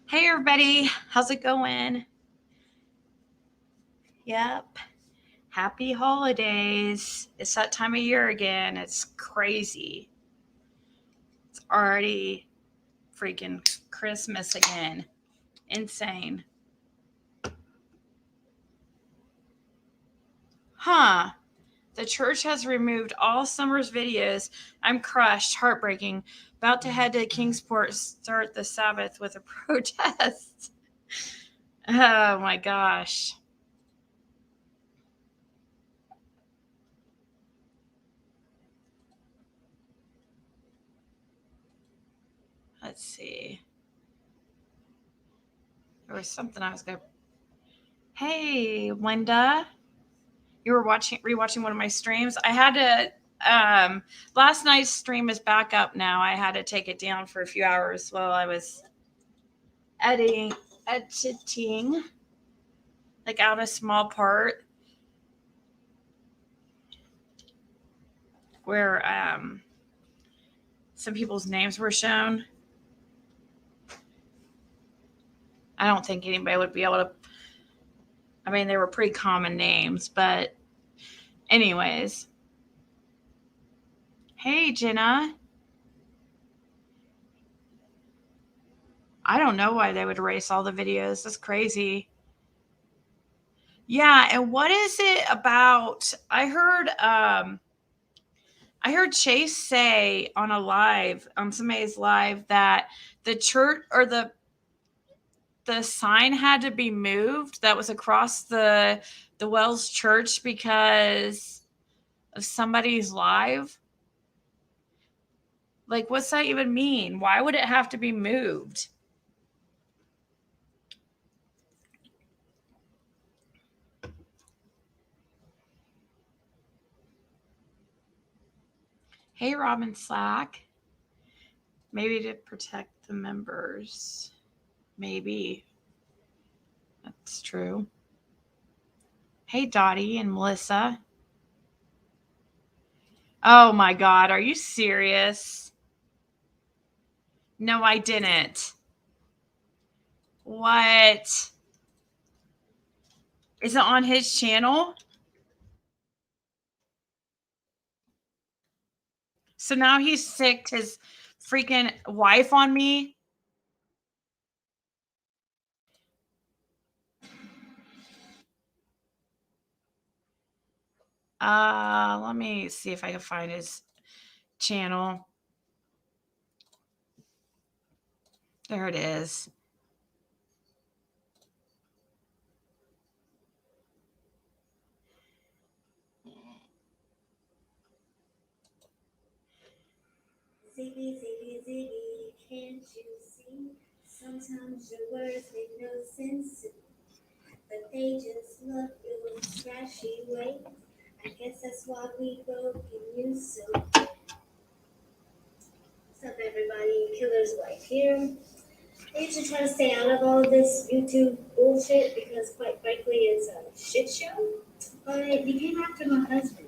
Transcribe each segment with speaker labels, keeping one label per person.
Speaker 1: Hey everybody, how's it going? Yep. Happy holidays. It's that time of year again. It's crazy. It's already freaking Christmas again. Insane. Huh. The church has removed all summer's videos. I'm crushed, heartbreaking. About to head to Kingsport, start the Sabbath with a protest. Oh my gosh. Let's see. There was something I was going to. Hey, Linda. You were rewatching one of my streams. I had to last night's stream is back up now. I had to take it down for a few hours while I was editing like out a small part where some people's names were shown. I don't think anybody would be able to. I mean, they were pretty common names, but anyways. Hey, Jenna. I don't know why they would erase all the videos. That's crazy. Yeah, and what is it about? I heard Chase say on a live, on somebody's live, that the church or the sign had to be moved that was across the Wells Church because of somebody's live. Like, what's that even mean? Why would it have to be moved? Hey, Robin Slack. Maybe to protect the members. Maybe. That's true. Hey, Dottie and Melissa. Oh my God, are you serious? No, I didn't. What? Is it on his channel? So now he's sicked his freaking wife on me. Let me see if I can find his channel. There it is.
Speaker 2: Ziggy, ziggy, ziggy, can't you see? Sometimes your words make no sense, but they just look your trashy way. I guess that's why we broke you so. What's up, everybody? Killer's Wife here. I usually try to stay out of all of this YouTube bullshit because, quite frankly, it's a shit show. But you came after my husband.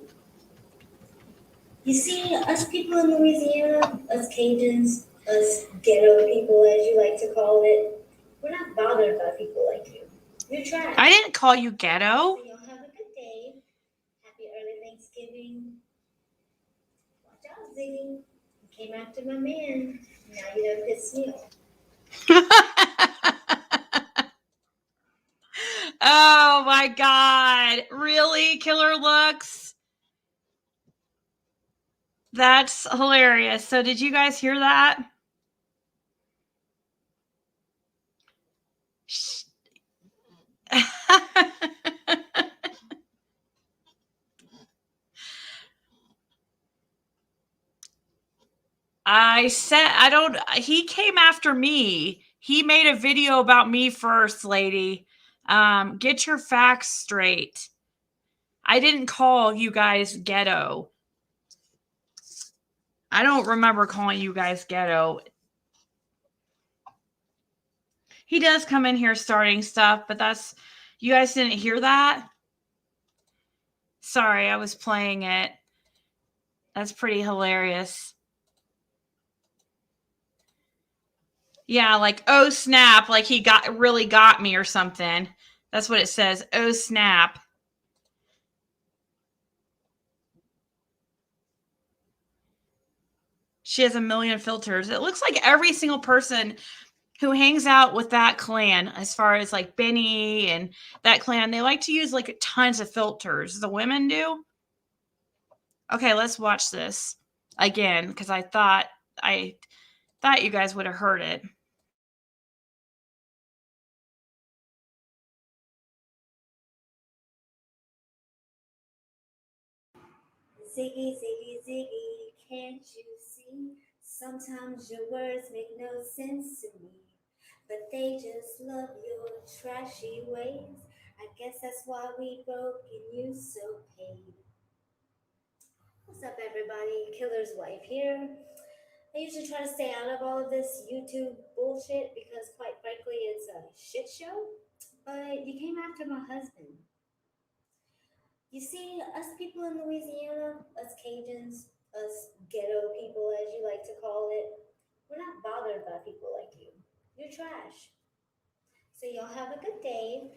Speaker 2: You see, us people in Louisiana, us Cajuns, us ghetto people, as you like to call it, we're not bothered by people like you. You're trash.
Speaker 1: I didn't call you ghetto.
Speaker 2: So y'all have a good day. Happy early Thanksgiving. Watch out, Ziggy. You came after my man. Now you done pissed me off.
Speaker 1: Oh my God. Really? Killer looks? That's hilarious. So did you guys hear that? I said, he came after me. He made a video about me first, lady. Get your facts straight. I didn't call you guys ghetto. I don't remember calling you guys ghetto. He does come in here starting stuff, but you guys didn't hear that? Sorry, I was playing it. That's pretty hilarious. Yeah, like, oh snap, like he really got me or something. That's what it says. Oh snap. She has a million filters. It looks like every single person who hangs out with that clan, as far as like Benny and that clan, they like to use like tons of filters. The women do. Okay, let's watch this again because I thought you guys would have heard it.
Speaker 2: Ziggy, ziggy, ziggy, can't you see? Sometimes your words make no sense to me, but they just love your trashy ways. I guess that's why we broke and you so paid. What's up, everybody? Killer's wife here. I usually try to stay out of all of this YouTube bullshit because, quite frankly, it's a shit show. But you came after my husband. You see, us people in Louisiana, us Cajuns, us ghetto people, as you like to call it, we're not bothered by people like you. You're trash. So, y'all have a good day.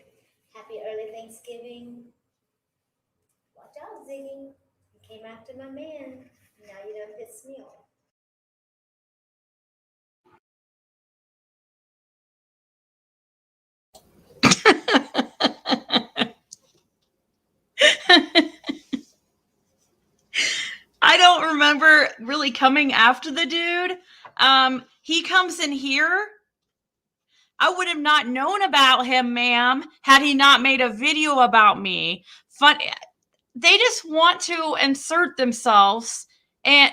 Speaker 2: Happy early Thanksgiving. Watch out, Ziggy. You came after my man. Now you done pissed me off.
Speaker 1: I don't remember really coming after the dude. He comes in here. I would have not known about him, ma'am, had he not made a video about me. Fun. They just want to insert themselves, and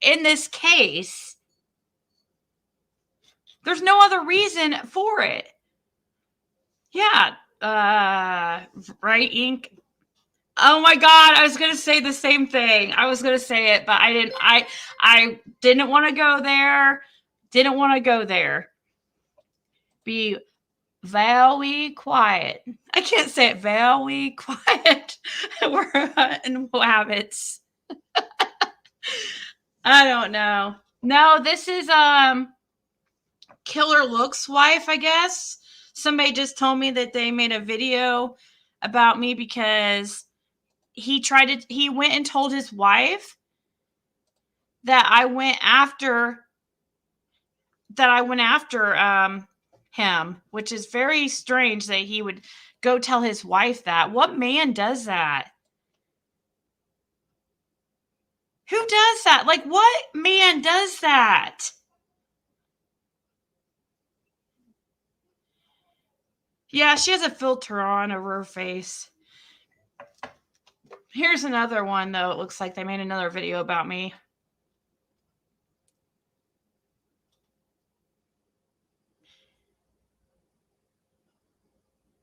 Speaker 1: in this case, there's no other reason for it. Yeah. Right, Inc. Oh my God, I was gonna say the same thing. I was gonna say it, but I didn't. I didn't want to go there. Didn't want to go there. Be very quiet. I can't say it. Very quiet. We're in habits. I don't know. No, this is Killer Look's wife, I guess. Somebody just told me that they made a video about me because he went and told his wife that I went after him, which is very strange that he would go tell his wife that. What man does that? Who does that? Like, what man does that? Yeah, she has a filter on over her face. Here's another one, though. It looks like they made another video about me.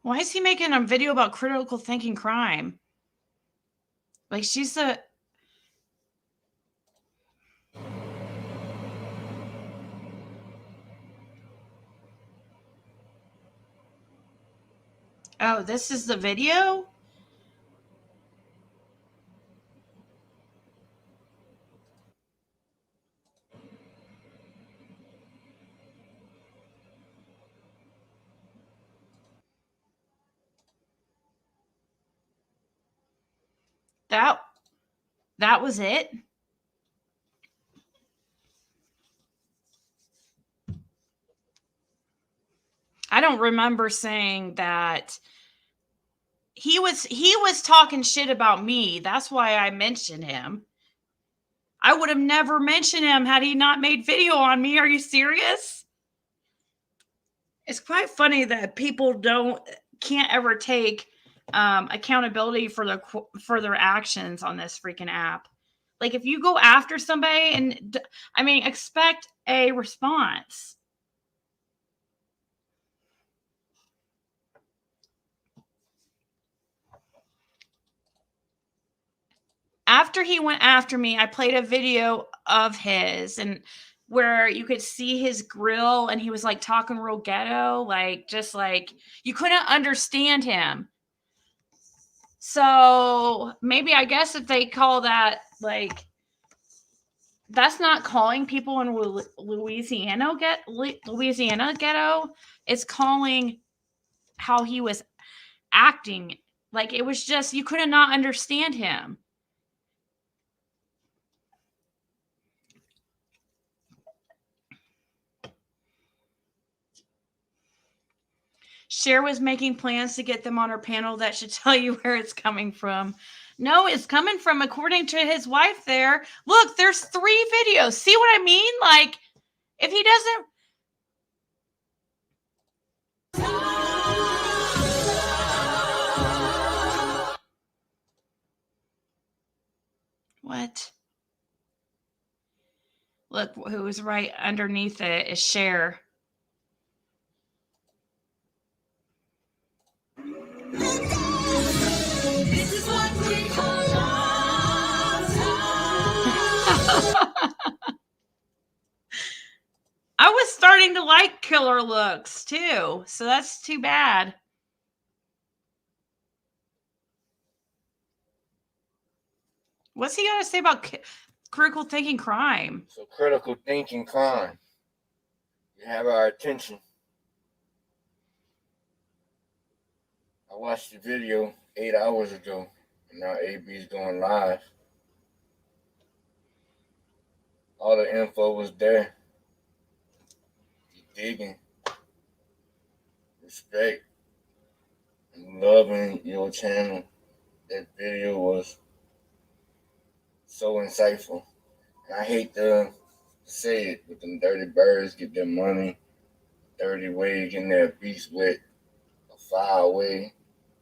Speaker 1: Why is he making a video about critical thinking crime? Like, she's a... Oh, this is the video? That was it? I don't remember saying that. He was talking shit about me. That's why I mentioned him. I would have never mentioned him had he not made video on me. Are you serious? It's quite funny that people can't ever take accountability for their actions on this freaking app. Like, if you go after somebody and expect a response. After he went after me, I played a video of his and where you could see his grill and he was like talking real ghetto, like just like you couldn't understand him. So maybe I guess if they call that like that's not calling people in Louisiana ghetto. It's calling how he was acting. Like, it was just, you could not understand him. Cher was making plans to get them on her panel. That should tell you where it's coming from. No, it's coming from, according to his wife there. Look, there's 3 videos. See what I mean? Like, if he doesn't. What? Look, who's right underneath it is Cher. This is what we call I was starting to like killer looks too, so that's too bad. What's he got to say about critical thinking crime?
Speaker 3: So critical thinking crime. You have our attention. I watched the video 8 hours ago, and now AB's going live. All the info was there. You digging. Respect. I'm loving your channel. That video was so insightful. And I hate to say it, but them dirty birds get their money, dirty way, getting their beast wet, a foul way,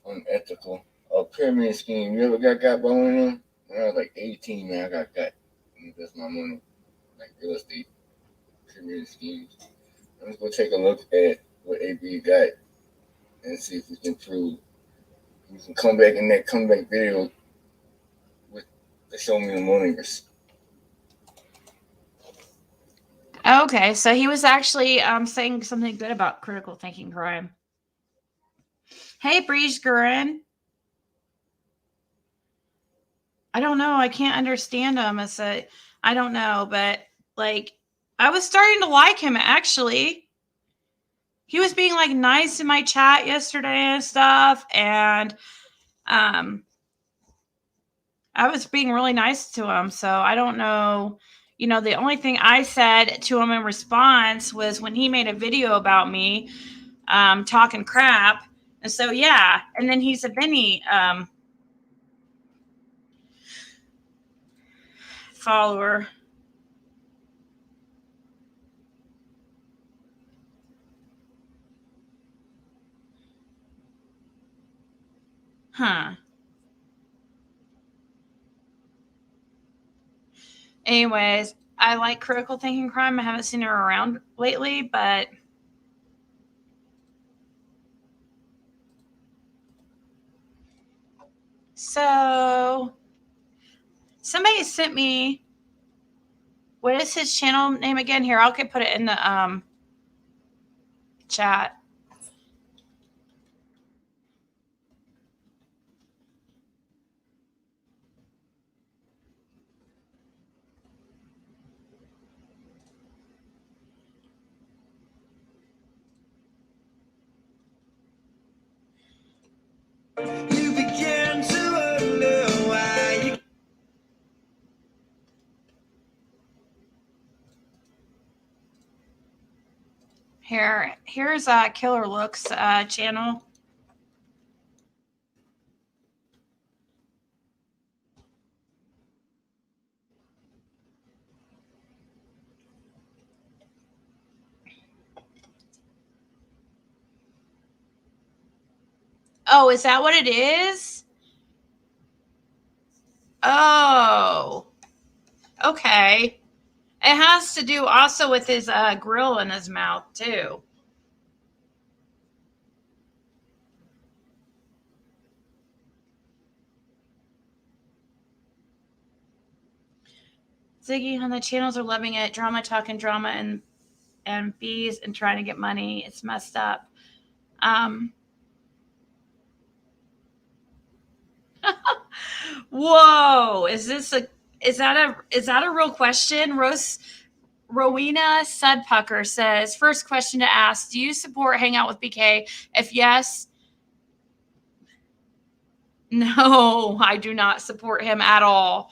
Speaker 3: unethical. A pyramid scheme. You ever got by one of them? When I was like 18, man, I got. Invest my money, like real estate, pyramid schemes. Let's go take a look at what AB got and see if we can prove. We can come back in that comeback video with the Show Me the Mooningers.
Speaker 1: Okay, so he was actually saying something good about critical thinking crime. Hey, Breeze Gurin. I don't know. I can't understand him. I don't know, but like, I was starting to like him actually. He was being like nice in my chat yesterday and stuff, and I was being really nice to him. So I don't know. You know, the only thing I said to him in response was when he made a video about me talking crap. And so, yeah. And then he's a Benny follower. Huh. Anyways, I like critical thinking crime. I haven't seen her around lately, but so somebody sent me, what is his channel name again? Here, I'll put it in the chat. You begin to wonder why you... Here's Killer Looks channel. Oh, is that what it is? Oh, okay. It has to do also with his grill in his mouth too. Ziggy on the channels are loving it. Drama talking drama and bees and trying to get money. It's messed up. Whoa! Is Is that a real question? Rowena Sudpucker says, first question to ask, do you support hang out with BK? If yes, no, I do not support him at all.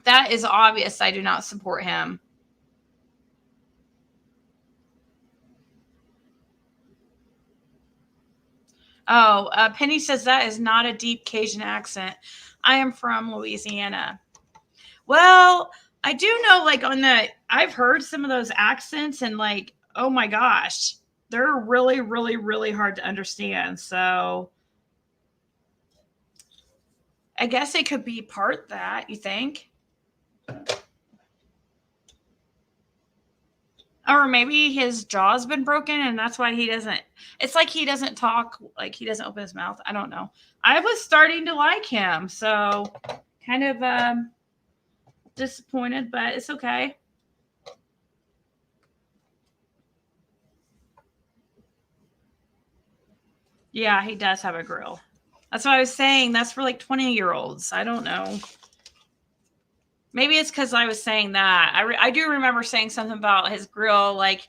Speaker 1: That is obvious. I do not support him. Oh, Penny says that is not a deep Cajun accent. I am from Louisiana. Well, I do know, like, I've heard some of those accents, and like, oh my gosh, they're really, really, really hard to understand. So I guess it could be part that, you think? Or maybe his jaw's been broken and that's why he doesn't, it's like he doesn't talk, like he doesn't open his mouth. I don't know. I was starting to like him, so kind of disappointed, but it's okay. Yeah, he does have a grill. That's what I was saying. That's for like 20-year-olds. I don't know. Maybe it's because I was saying that. I do remember saying something about his grill, like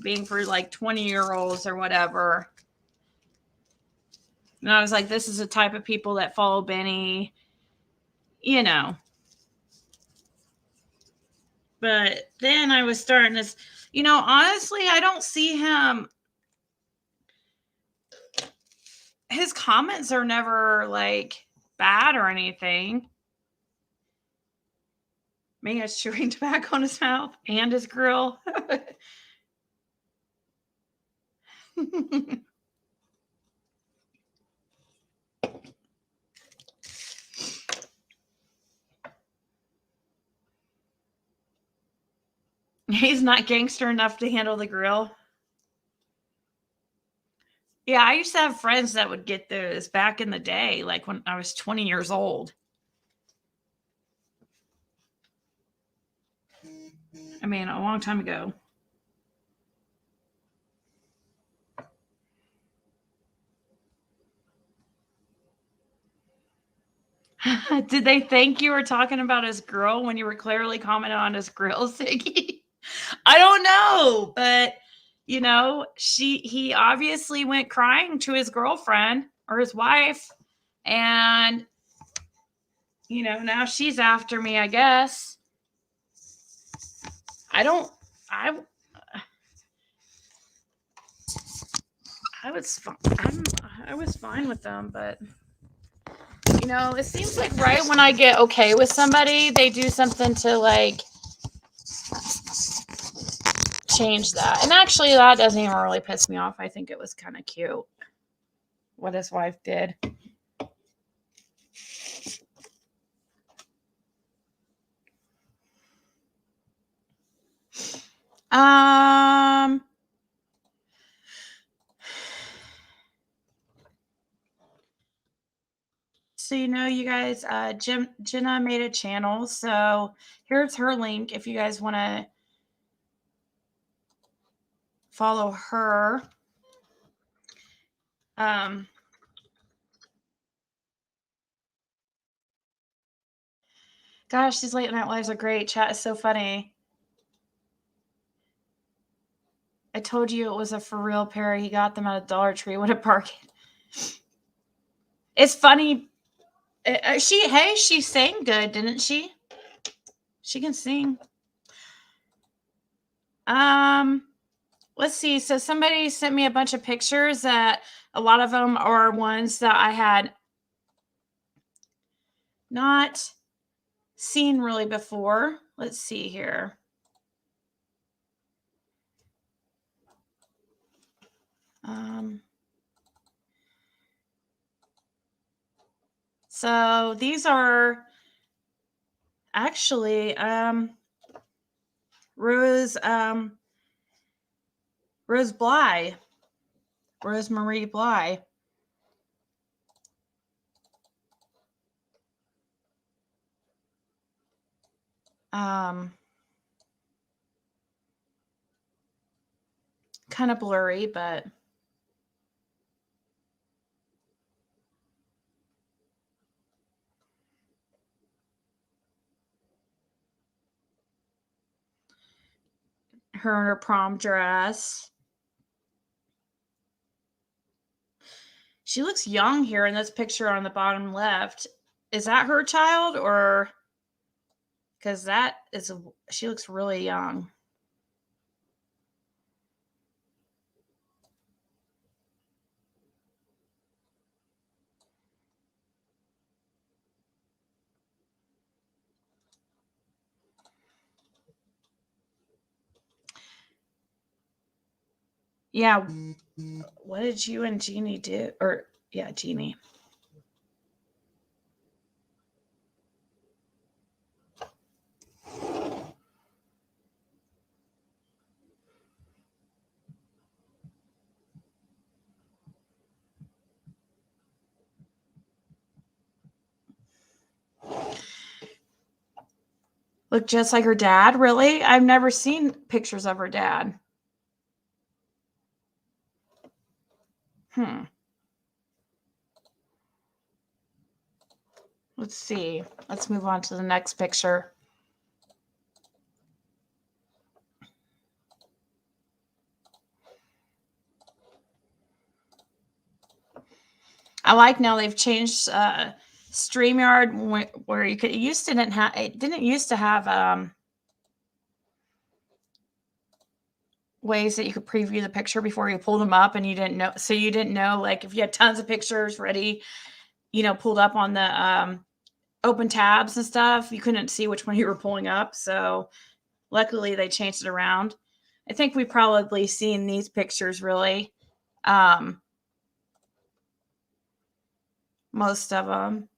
Speaker 1: being for like 20-year-olds or whatever. And I was like, this is the type of people that follow Benny, you know. But then I was starting to, honestly, I don't see him. His comments are never like bad or anything. Maybe it's chewing tobacco on his mouth and his grill. He's not gangster enough to handle the grill. Yeah, I used to have friends that would get those back in the day, like when I was 20 years old. I mean, a long time ago. Did they think you were talking about his girl when you were clearly commenting on his grill, Ziggy? I don't know, but he obviously went crying to his girlfriend or his wife, and now she's after me, I guess. I was fine with them, but it seems like right when I get okay with somebody, they do something to like change that. And actually, that doesn't even really piss me off. I think it was kind of cute what his wife did. So you guys, Jenna made a channel, so here's her link if you guys want to follow her. Gosh, these late night lives are great. Chat is so funny. I told you it was a for real pair. He got them at a Dollar Tree. What a bargain. It's funny. She sang good, didn't she? She can sing. Let's see. So somebody sent me a bunch of pictures that a lot of them are ones that I had not seen really before. Let's see here. So these are actually Rose Bly, Rosemarie Bly. Kind of blurry, but Her in her prom dress. She looks young here in this picture on the bottom left. Is that her child, or because she looks really young. Yeah. What did you and Jeannie do? Or, yeah, Jeannie. Look just like her dad? Really? I've never seen pictures of her dad. Let's see. Let's move on to the next picture. I like now they've changed StreamYard where you could it didn't used to have ways that you could preview the picture before you pulled them up, and you didn't know like if you had tons of pictures ready, pulled up on the open tabs and stuff, you couldn't see which one you were pulling up. So luckily they changed it around. I think we've probably seen these pictures really. Most of them.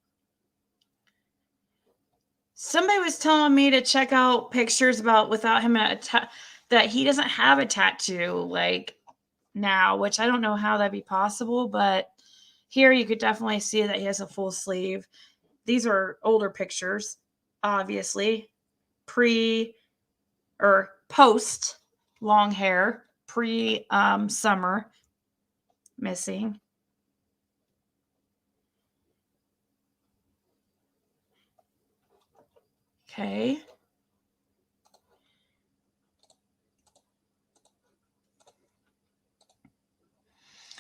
Speaker 1: Somebody was telling me to check out pictures without him that he doesn't have a tattoo like now, which I don't know how that'd be possible, but here you could definitely see that he has a full sleeve. These are older pictures, obviously. Pre or post long hair, pre summer missing. Okay.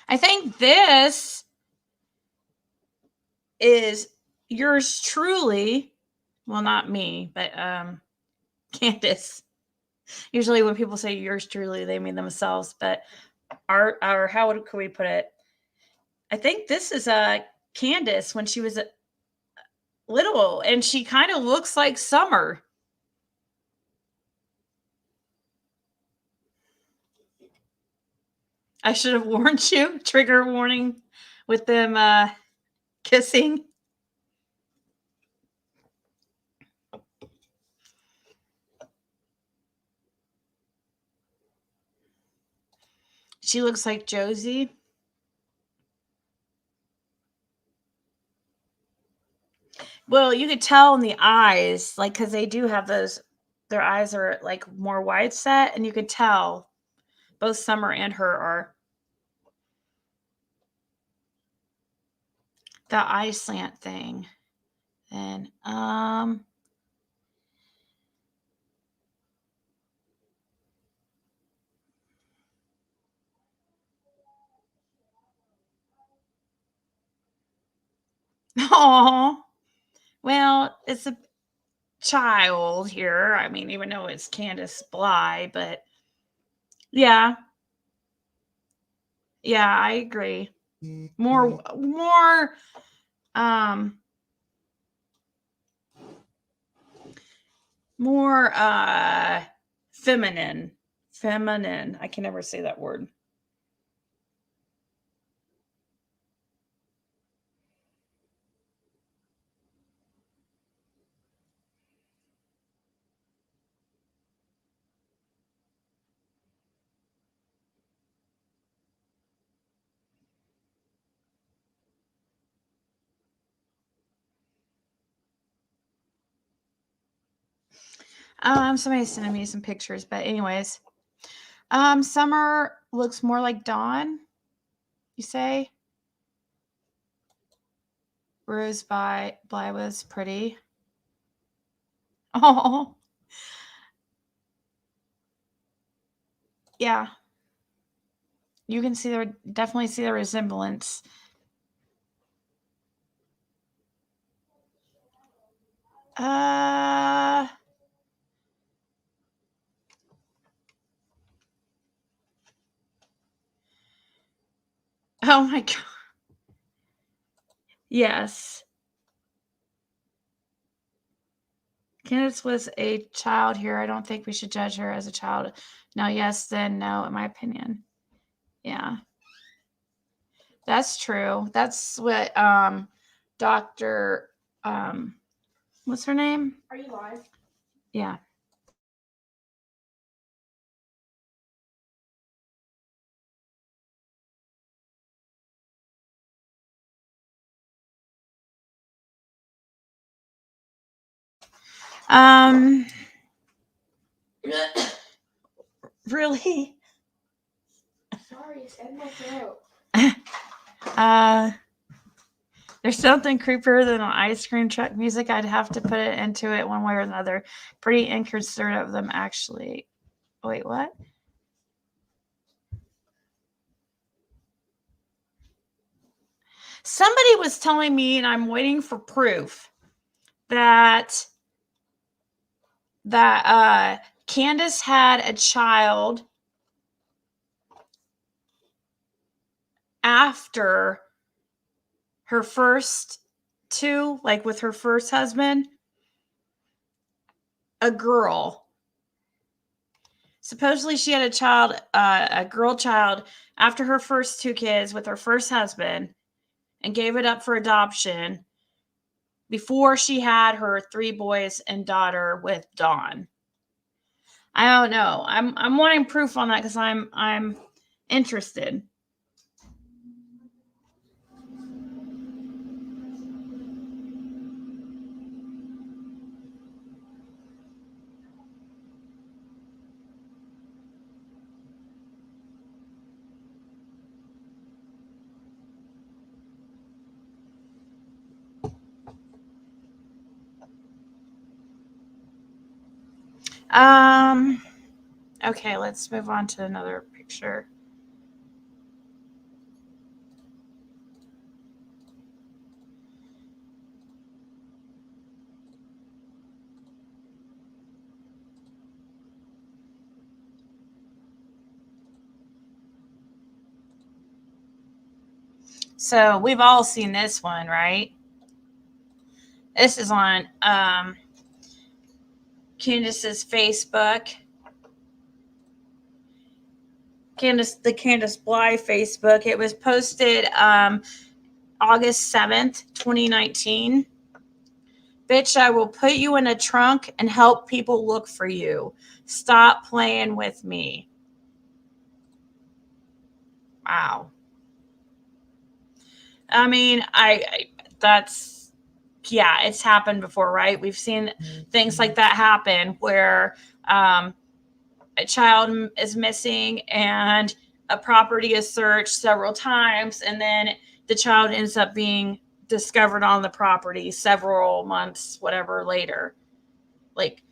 Speaker 1: I think this is yours truly. Well, not me, but Candace. Usually when people say yours truly, they mean themselves, but our how could we put it? I think this is Candace when she was little, and she kind of looks like Summer. I should have warned you. Trigger warning with them kissing. She looks like Josie. Well, you could tell in the eyes, like, because they do have those, their eyes are like more wide set, and you could tell both Summer and her are. The eye slant thing. And, oh, well, it's a child here. I mean, even though it's Candace Bly, but yeah, I agree. More, um, more, feminine. I can never say that word. Somebody's sending me some pictures, but anyways, Summer looks more like Dawn. You say? Rose Bly was pretty. Oh, Yeah. You can definitely see the resemblance. Oh my God. Yes. Candace was a child here. I don't think we should judge her as a child. No, yes, then no, in my opinion. Yeah. That's true. That's what Dr. What's her name?
Speaker 4: Are you live?
Speaker 1: Yeah. Really?
Speaker 4: Sorry, it's in my throat.
Speaker 1: There's something creepier than an ice cream truck music. I'd have to put it into it one way or another. Pretty inconsiderate of them, actually. Wait, what? Somebody was telling me, and I'm waiting for proof, that Candace had a child after her first two, like with her first husband, a girl. Supposedly she had a child, a girl child, after her first two kids with her first husband, and gave it up for adoption before she had her 3 boys and daughter with Dawn. I don't know. I'm wanting proof on that because I'm interested. Okay, let's move on to another picture. So we've all seen this one, right? This is on Candace's Facebook. The Candace Bly Facebook. It was posted August 7th, 2019. Bitch, I will put you in a trunk and help people look for you. Stop playing with me. Wow. I mean, that's, yeah, it's happened before, right? We've seen things like that happen where a child is missing and a property is searched several times, and then the child ends up being discovered on the property several months, whatever, later. Like,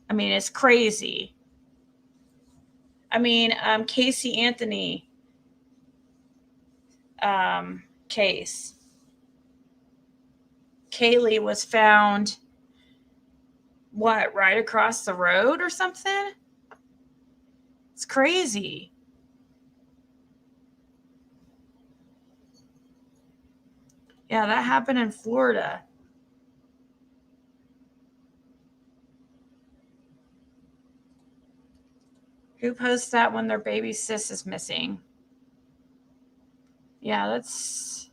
Speaker 1: I mean, it's crazy. I mean, Casey Anthony case. Kaylee was found, what, right across the road or something? It's crazy. Yeah, that happened in Florida. Who posts that when their baby sis is missing? Yeah, that's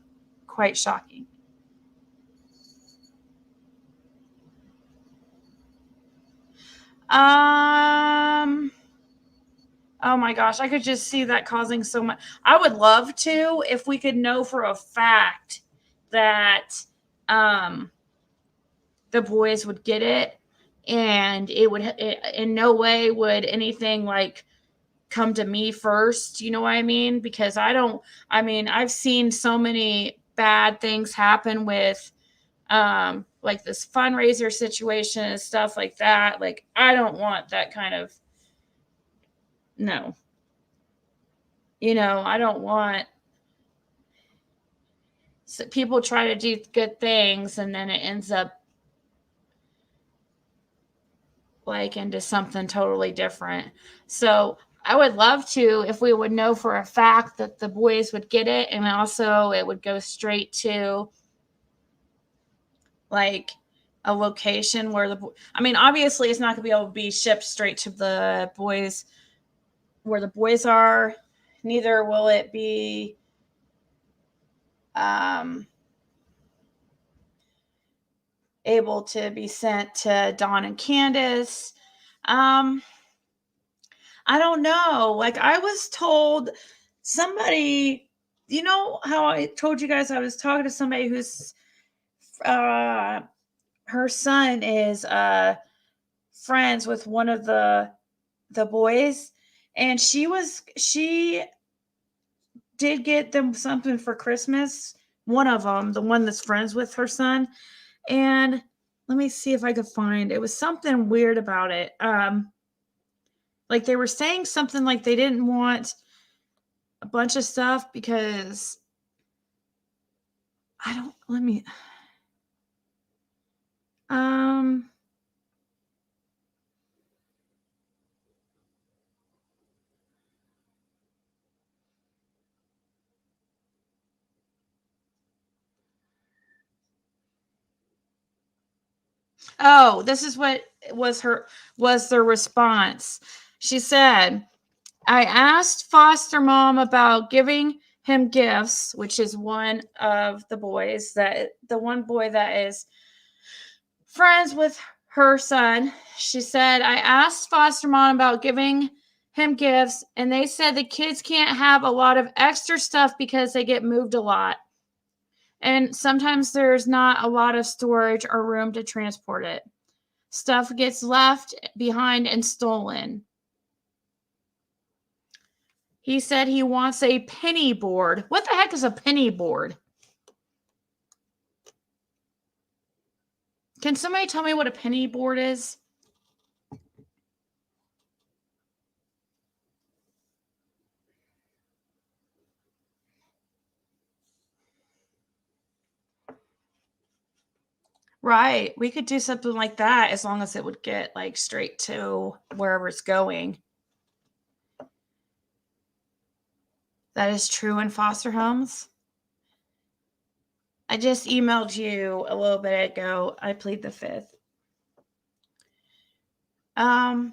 Speaker 1: quite shocking. Oh my gosh, I could just see that causing so much. I would love to, if we could know for a fact that the boys would get it, and it would in no way would anything like come to me first, you know what I mean? Because I've seen so many bad things happen with like this fundraiser situation and stuff like that. Like, I don't want that kind of No. You know, I don't want people try to do good things and then it ends up like into something totally different. So I would love to, if we would know for a fact that the boys would get it, and also it would go straight to like a location where I mean, obviously it's not going to be able to be shipped straight to the boys where the boys are. Neither will it be able to be sent to Dawn and Candace. I don't know. Like I was told somebody, you know how I told you guys I was talking to somebody who's her son is friends with one of the boys, and she did get them something for Christmas. One of them, the one that's friends with her son, and let me see if I could find. It was something weird about it. Like they were saying something like they didn't want a bunch of stuff because I don't. Let me. Um. Oh, this is what was their response. She said, I asked foster mom about giving him gifts, which is one of the boys that the one boy that is friends with her son. She said, I asked foster mom about giving him gifts, and they said the kids can't have a lot of extra stuff because they get moved a lot. And sometimes there's not a lot of storage or room to transport it. Stuff gets left behind and stolen. He said he wants a penny board. What the heck is a penny board? Can somebody tell me what a penny board is? Right. We could do something like that as long as it would get like straight to wherever it's going. That is true in foster homes. I just emailed you a little bit ago. I plead the fifth. I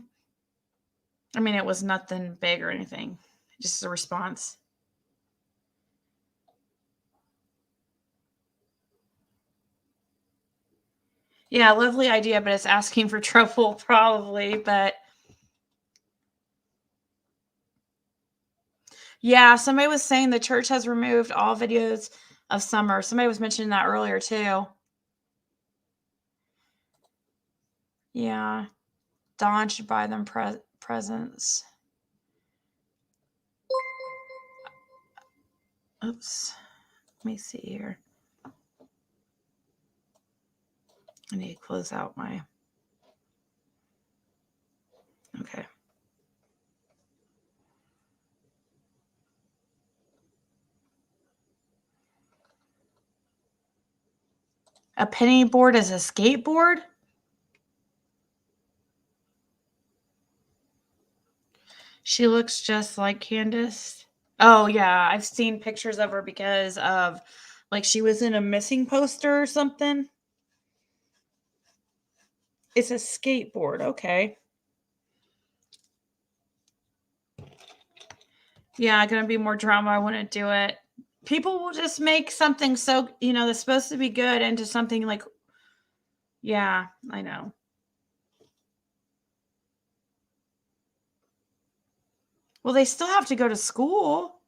Speaker 1: mean, it was nothing big or anything. Just a response. Yeah, lovely idea, but it's asking for trouble probably, but yeah, somebody was saying the church has removed all videos of Summer. Somebody was mentioning that earlier too. Yeah. Dawn should buy them presents. Oops. Let me see here. I need to close out my. Okay. A penny board is a skateboard? She looks just like Candace. Oh, yeah. I've seen pictures of her because of, like, she was in a missing poster or something. It's a skateboard. Okay. Yeah, gonna be more drama. I wouldn't do it. People will just make something so, that's supposed to be good into something like, yeah, I know. Well, they still have to go to school.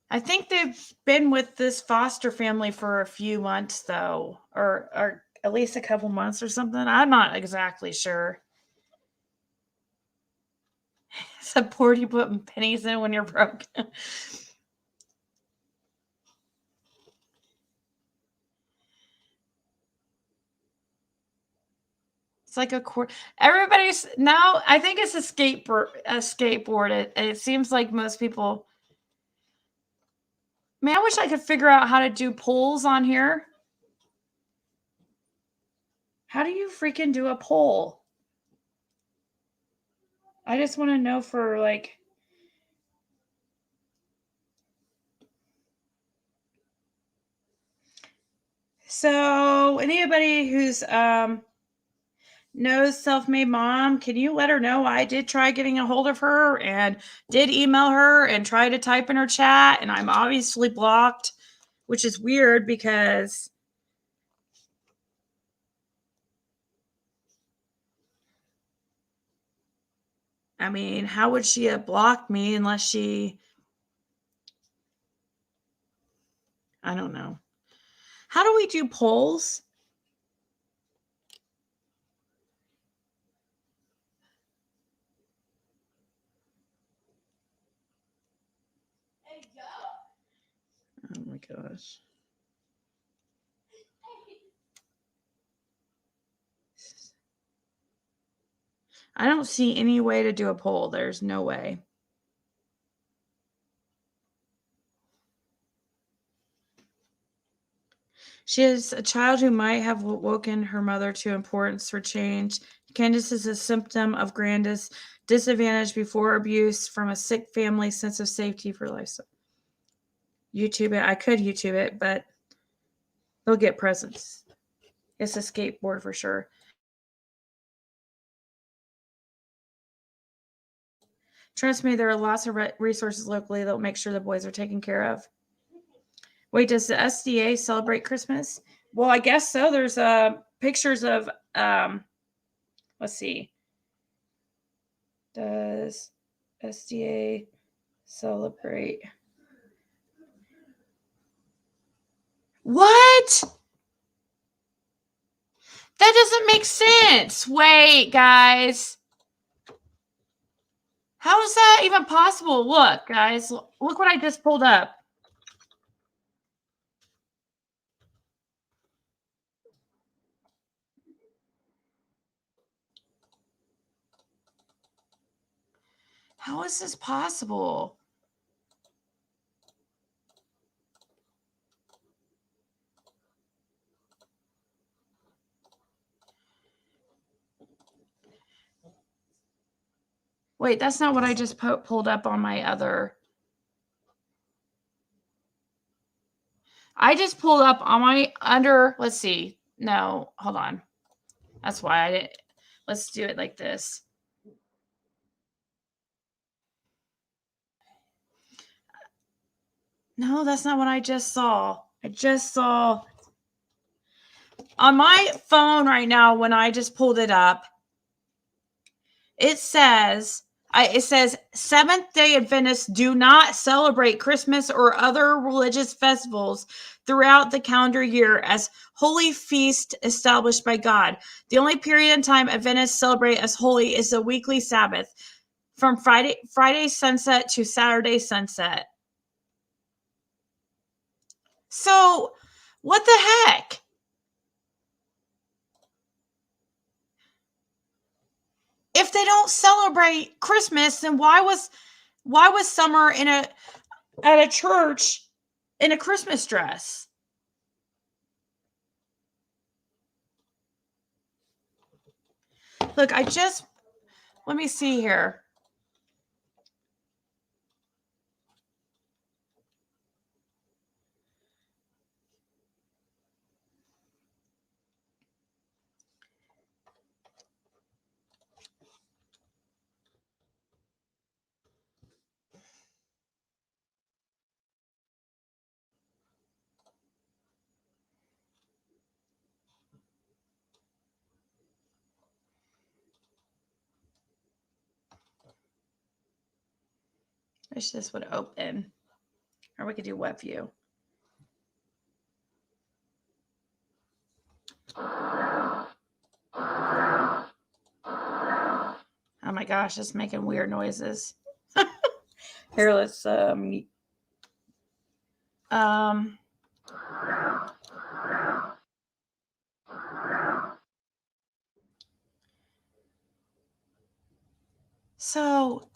Speaker 1: I think they've been with this foster family for a few months, though, or at least a couple months or something. I'm not exactly sure. It's a board you put pennies in when you're broke. It's like a court. Everybody's now. I think it's a skateboard. It seems like most people. Man, I wish I could figure out how to do polls on here. How do you freaking do a poll? I just want to know for like. So anybody who's knows self-made mom, can you let her know I did try getting a hold of her and did email her and try to type in her chat, and I'm obviously blocked, which is weird because I mean, how would she have blocked me unless she, I don't know. How do we do polls? Oh my gosh. I don't see any way to do a poll. There's no way. She is a child who might have woken her mother to importance for change. Candace is a symptom of Grandis disadvantage before abuse from a sick family sense of safety for life. YouTube it. I could YouTube it, but they'll get presents. It's a skateboard for sure. Trust me, there are lots of resources locally that will make sure the boys are taken care of. Wait, does the SDA celebrate Christmas? Well, I guess so. There's pictures of let's see. Does SDA celebrate? What? That doesn't make sense. Wait, guys. How is that even possible? Look, guys. Look what I just pulled up. How is this possible? Wait, that's not what I just pulled up on my other. I just pulled up on my under. Let's see. No, hold on. That's why I didn't. Let's do it like this. No, that's not what I just saw. I just saw on my phone right now when I just pulled it up. It says Seventh-day Adventists do not celebrate Christmas or other religious festivals throughout the calendar year as holy feast established by God. The only period in time Adventists celebrate as holy is the weekly Sabbath, from Friday sunset to Saturday sunset. So, what the heck? If they don't celebrate Christmas, then why was Summer at a church in a Christmas dress? Look, let me see here. Wish this would open. Or we could do web view. Oh my gosh, it's making weird noises. Here, let's So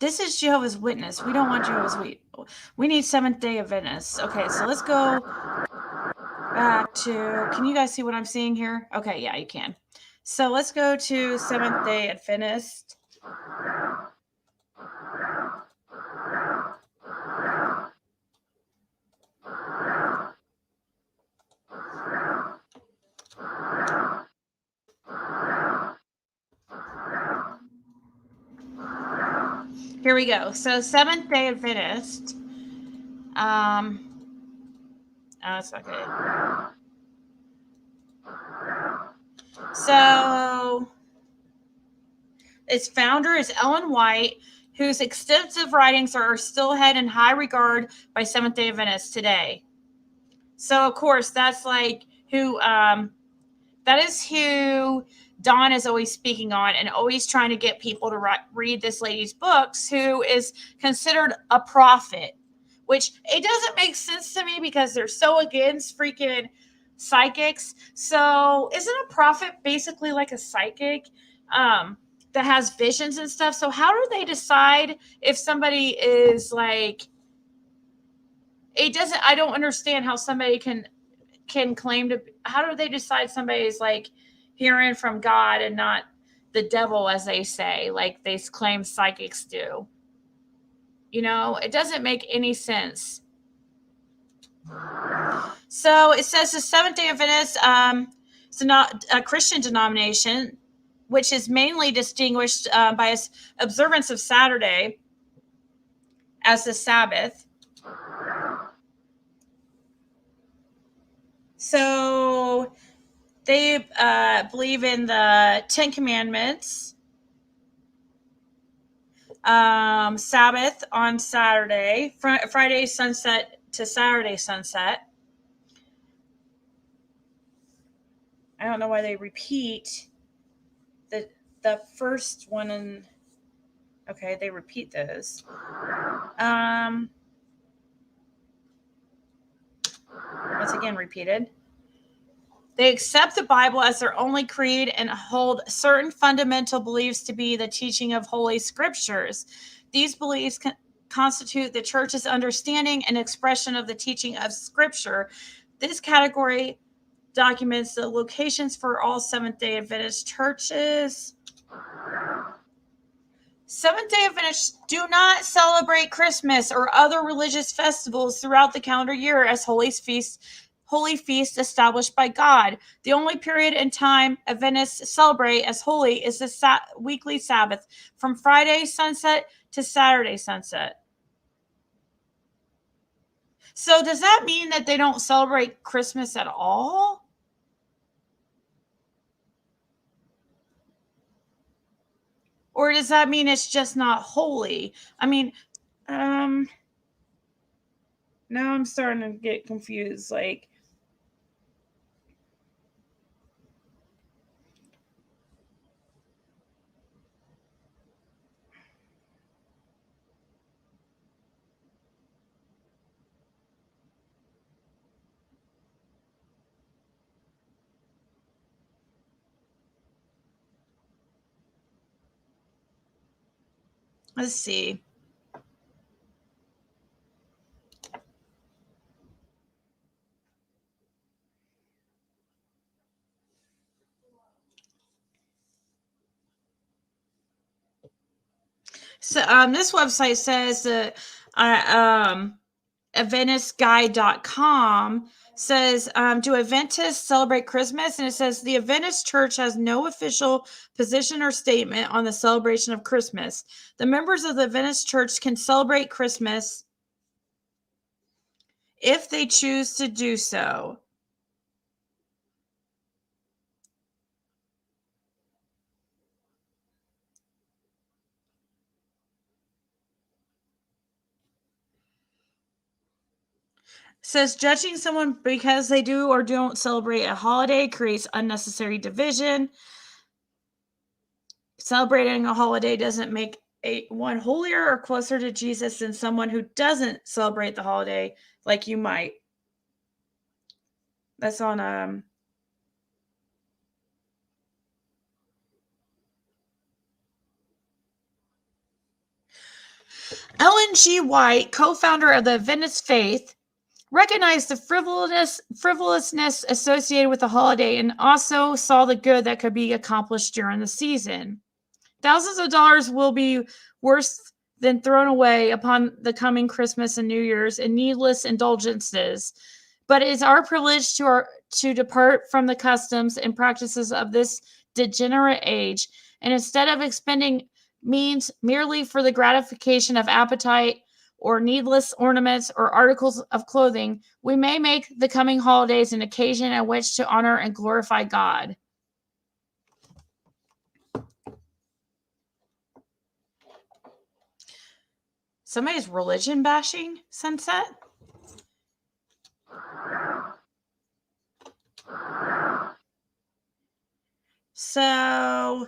Speaker 1: this is Jehovah's Witness. We don't want Jehovah's Witness. We need Seventh-day Adventists. Okay, so let's go back to, can you guys see what I'm seeing here? Okay, yeah, you can. So let's go to Seventh-day Adventist. Here we go. So Seventh-day Adventist. Oh, that's not good. So its founder is Ellen White, whose extensive writings are still held in high regard by Seventh-day Adventists today. So of course, that's like who that is who Don is always speaking on and always trying to get people to read this lady's books, who is considered a prophet, which it doesn't make sense to me because they're so against freaking psychics. So isn't a prophet basically like a psychic that has visions and stuff? So how do they decide if somebody is like, I don't understand how somebody can claim to, how do they decide somebody's like hearing from God and not the devil, as they say, like they claim psychics do? You know, it doesn't make any sense. So it says the Seventh-day Adventist, it's not a Christian denomination, which is mainly distinguished by its observance of Saturday as the Sabbath. So they believe in the Ten Commandments, Sabbath on Saturday, Friday sunset to Saturday sunset. I don't know why they repeat the first one in. Okay, they repeat those. Once again, repeated. They accept the Bible as their only creed and hold certain fundamental beliefs to be the teaching of Holy Scriptures. These beliefs constitute the church's understanding and expression of the teaching of Scripture. This category documents the locations for all Seventh-day Adventist churches. Seventh-day Adventists do not celebrate Christmas or other religious festivals throughout the calendar year as holy feasts established by God. The only period in time Adventists celebrate as holy is the weekly Sabbath, from Friday sunset to Saturday sunset. So does that mean that they don't celebrate Christmas at all? Or does that mean it's just not holy? I mean, now I'm starting to get confused. Like, let's see. So this website says that AdventistGuide.com says, do Adventists celebrate Christmas? And it says the Adventist Church has no official position or statement on the celebration of Christmas. The members of the Adventist Church can celebrate Christmas if they choose to do so. Says judging someone because they do or don't celebrate a holiday creates unnecessary division. Celebrating a holiday doesn't make one holier or closer to Jesus than someone who doesn't celebrate the holiday like you might. That's on Ellen G. White, co-founder of the Adventist faith, recognized the frivolousness associated with the holiday and also saw the good that could be accomplished during the season. Thousands of dollars will be worse than thrown away upon the coming Christmas and New Year's in needless indulgences. But it is our privilege to depart from the customs and practices of this degenerate age, and instead of expending means merely for the gratification of appetite or needless ornaments or articles of clothing, we may make the coming holidays an occasion at which to honor and glorify God. Somebody's religion bashing Sunset? So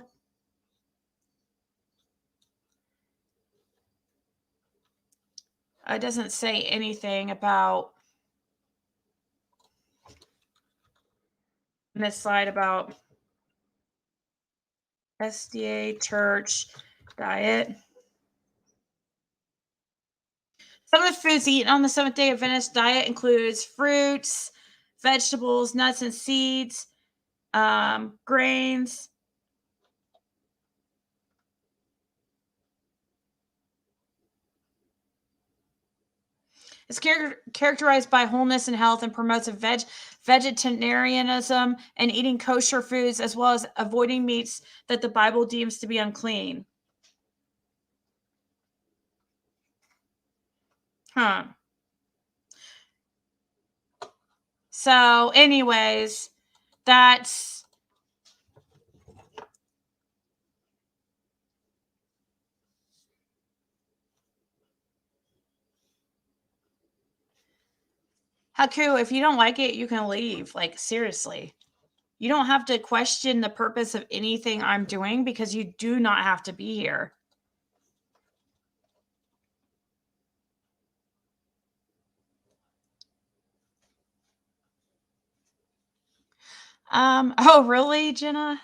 Speaker 1: it doesn't say anything about this slide about SDA church diet. Some of the foods eaten on the Seventh-day Adventist diet includes fruits, vegetables, nuts and seeds, grains. It's characterized by wholeness and health and promotes a vegetarianism and eating kosher foods, as well as avoiding meats that the Bible deems to be unclean. Huh. So, anyways, that's how cool. If you don't like it, you can leave. Like, seriously. You don't have to question the purpose of anything I'm doing because you do not have to be here. Oh, really, Jenna?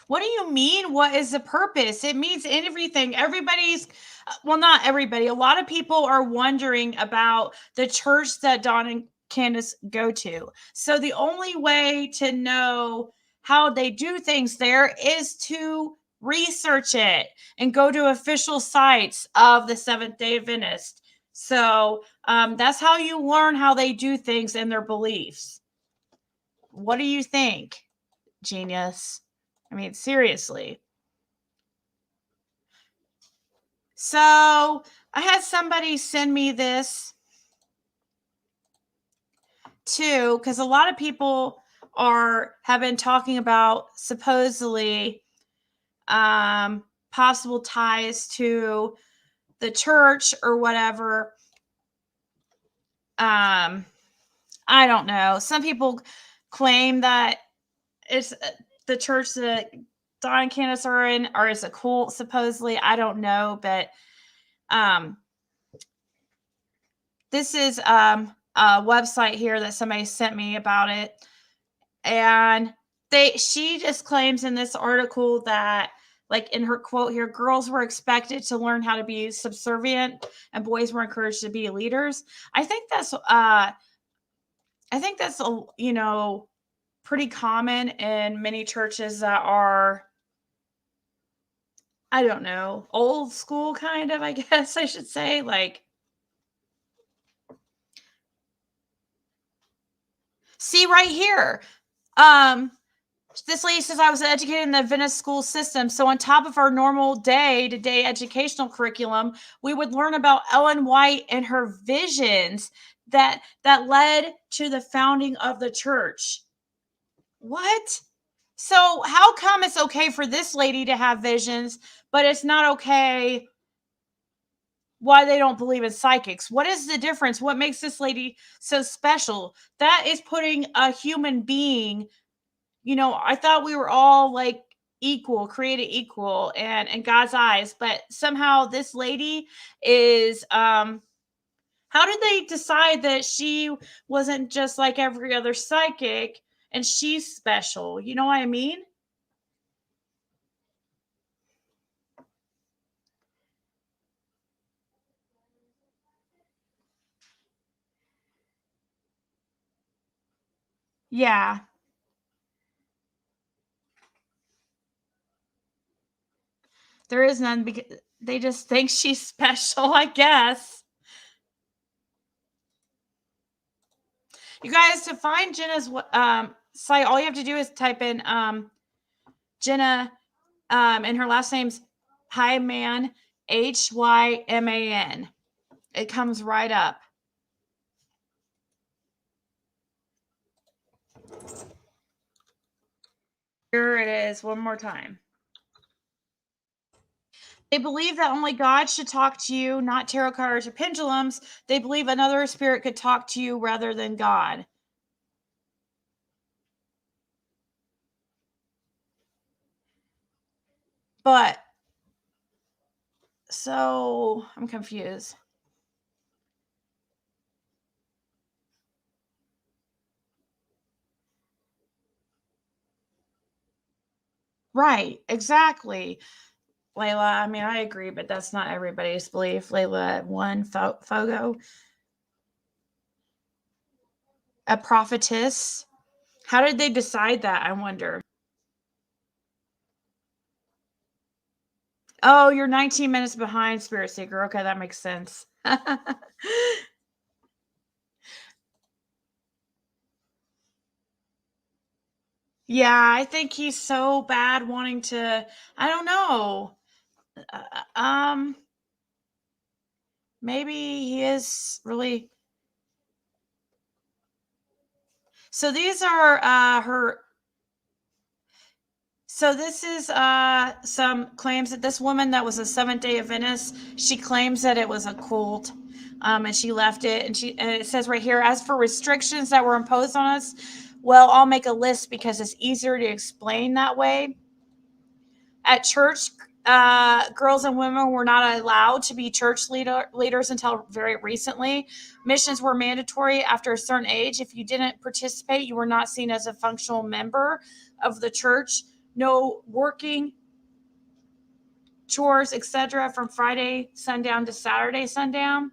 Speaker 1: What do you mean? What is the purpose? It means everything. Everybody's, well, not everybody. A lot of people are wondering about the church that Don and Candace go to. So the only way to know how they do things there is to research it and go to official sites of the Seventh-day Adventist. So that's how you learn how they do things and their beliefs. What do you think, genius? I mean, seriously. So I had somebody send me this too, because a lot of people have been talking about supposedly possible ties to the church or whatever. I don't know. Some people claim that it's the church that Don and Candace are in, or is a cult, supposedly. I don't know, but this is a website here that somebody sent me about it, and she just claims in this article that, like in her quote here, girls were expected to learn how to be subservient and boys were encouraged to be leaders. I think that's pretty common in many churches that are, I don't know, old school kind of, I guess I should say. Like, see right here. This lady says, I was educated in the Adventist school system. So on top of our normal day-to-day educational curriculum, we would learn about Ellen White and her visions that led to the founding of the church. What? So how come it's okay for this lady to have visions, but it's not okay why they don't believe in psychics? What is the difference? What makes this lady so special? That is putting a human being, I thought we were all like equal, created equal and in God's eyes, but somehow this lady is How did they decide that she wasn't just like every other psychic and she's special? You know what I mean? Yeah. There is none because they just think she's special, I guess. You guys, to find Jenna's site, all you have to do is type in Jenna, and her last name's Hyman, Hyman. It comes right up. Here it is, one more time. They believe that only God should talk to you, not tarot cards or pendulums. They believe another spirit could talk to you rather than God. But, so, I'm confused. Right, exactly. Layla, I mean, I agree, but that's not everybody's belief. Layla, one, Fogo, a prophetess. How did they decide that? I wonder. Oh, you're 19 minutes behind, Spirit Seeker. Okay, that makes sense. Yeah, I think he's so bad wanting to. I don't know. Um, maybe he is really. So these are her. So this is some claims that this woman that was a Seventh-day Adventist, she claims that it was a cult, and she left it. And it says right here, as for restrictions that were imposed on us, well, I'll make a list because it's easier to explain that way. At church, girls and women were not allowed to be church leaders until very recently. Missions were mandatory after a certain age. If you didn't participate, you were not seen as a functional member of the church. No working, chores, etc. from Friday sundown to Saturday sundown.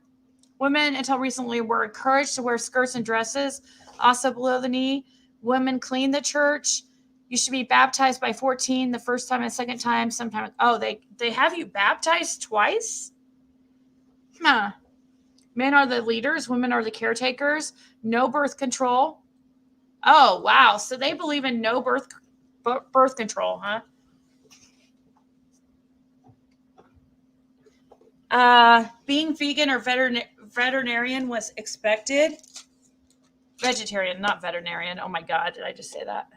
Speaker 1: Women, until recently, were encouraged to wear skirts and dresses, also below the knee. Women clean the church. You should be baptized by 14, the first time and second time. Sometimes, oh, they have you baptized twice? Huh. Men are the leaders, women are the caretakers. No birth control. Oh, wow. So they believe in no birth control, huh? Being vegan or veterinarian was expected. Vegetarian, not veterinarian. Oh my God, did I just say that?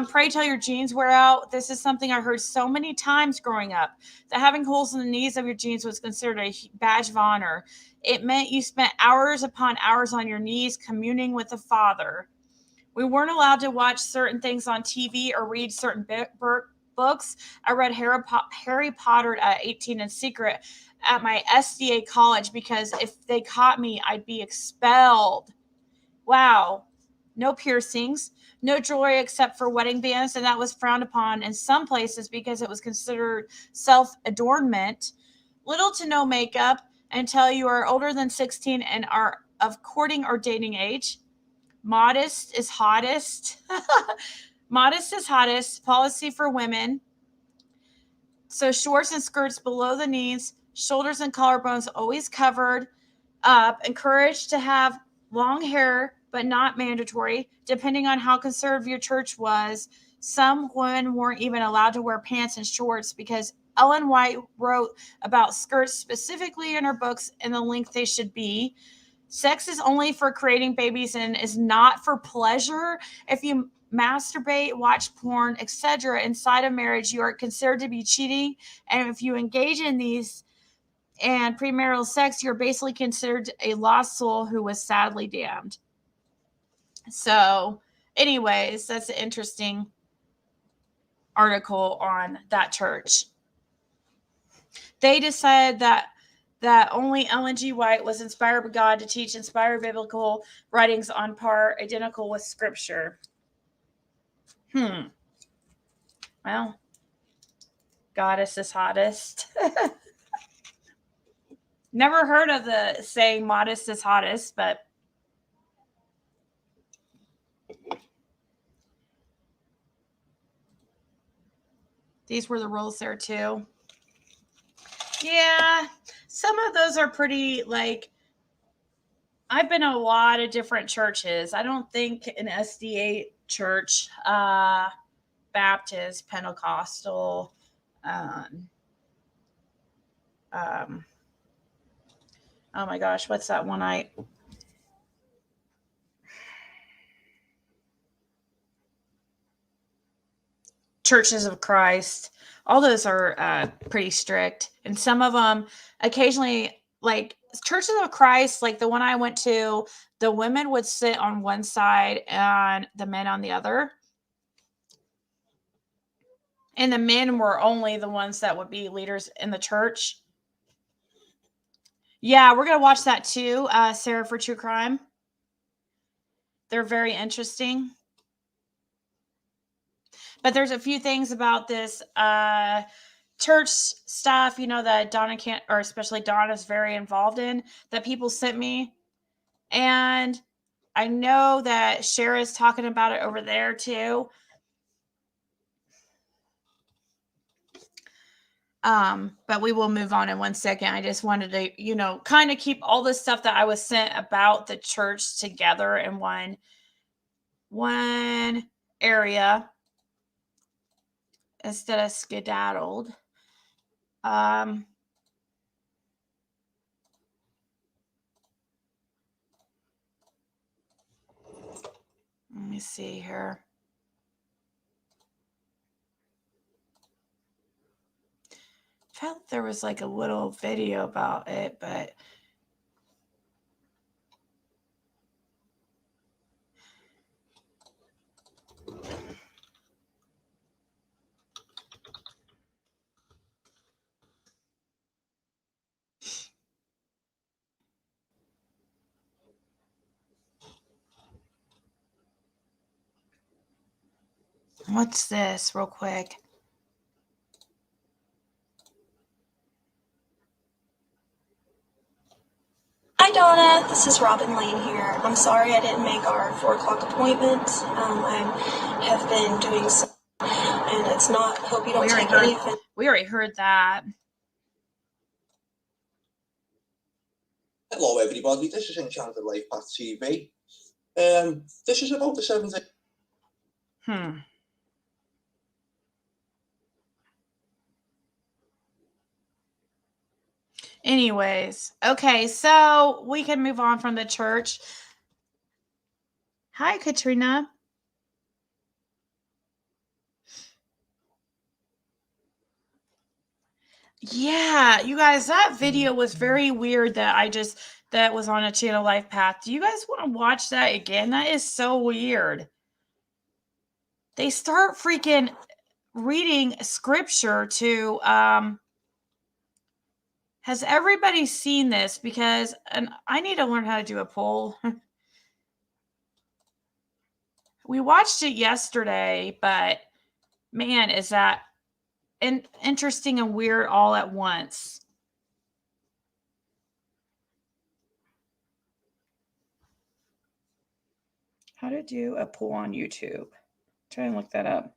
Speaker 1: Pray till your jeans wear out. This is something I heard so many times growing up, that having holes in the knees of your jeans was considered a badge of honor. It meant you spent hours upon hours on your knees communing with the Father. We weren't allowed to watch certain things on TV or read certain books. I read Harry Potter at 18 in secret at my SDA college because if they caught me, I'd be expelled. Wow. No piercings, no jewelry except for wedding bands, and that was frowned upon in some places because it was considered self-adornment. Little to no makeup until you are older than 16 and are of courting or dating age. Modest is hottest. Modest is hottest. Policy for women. So shorts and skirts below the knees, shoulders and collarbones always covered up. Encouraged to have long hair, but not mandatory, depending on how conservative your church was. Some women weren't even allowed to wear pants and shorts because Ellen White wrote about skirts specifically in her books and the length they should be. Sex is only for creating babies and is not for pleasure. If you masturbate, watch porn, etc. inside of marriage, you are considered to be cheating. And if you engage in these and premarital sex, you're basically considered a lost soul who was sadly damned. So, anyways, that's an interesting article on that church. They decided that that only Ellen G. White was inspired by God to teach inspired biblical writings on par identical with Scripture. Well, goddess is hottest. Never heard of the saying modest is hottest, but these were the rules there too. Yeah, some of those are pretty, like, I've been in a lot of different churches. I don't think an SDA church, Baptist, Pentecostal, oh my gosh, what's that one Churches of Christ. All those are pretty strict. And some of them occasionally, like Churches of Christ, like the one I went to, the women would sit on one side and the men on the other. And the men were only the ones that would be leaders in the church. Yeah, we're going to watch that too, Sarah, for True Crime. They're very interesting. But there's a few things about this church stuff, that Donna can't, or especially Donna's very involved in, that people sent me. And I know that Shara's talking about it over there too. But we will move on in 1 second. I just wanted to, kind of keep all the stuff that I was sent about the church together in one area instead of skedaddled. Let me see here. I felt there was like a little video about it, but what's this real quick?
Speaker 5: Hi Donna, this is Robin Lane here. I'm sorry I didn't make our 4 o'clock appointment. I have been doing some, and it's not, hope you don't take any offense.
Speaker 1: We already heard that.
Speaker 6: Hello everybody, this is Enchanted Life Path TV. This is about the 7th.
Speaker 1: Anyways, okay, so we can move on from the church. Hi, Katrina. Yeah, you guys, that video was very weird that was on a channel Life Path. Do you guys want to watch that again? That is so weird. They start freaking reading scripture to has everybody seen this? Because I need to learn how to do a poll. We watched it yesterday, but man, is that interesting and weird all at once. How to do a poll on YouTube. Try and look that up.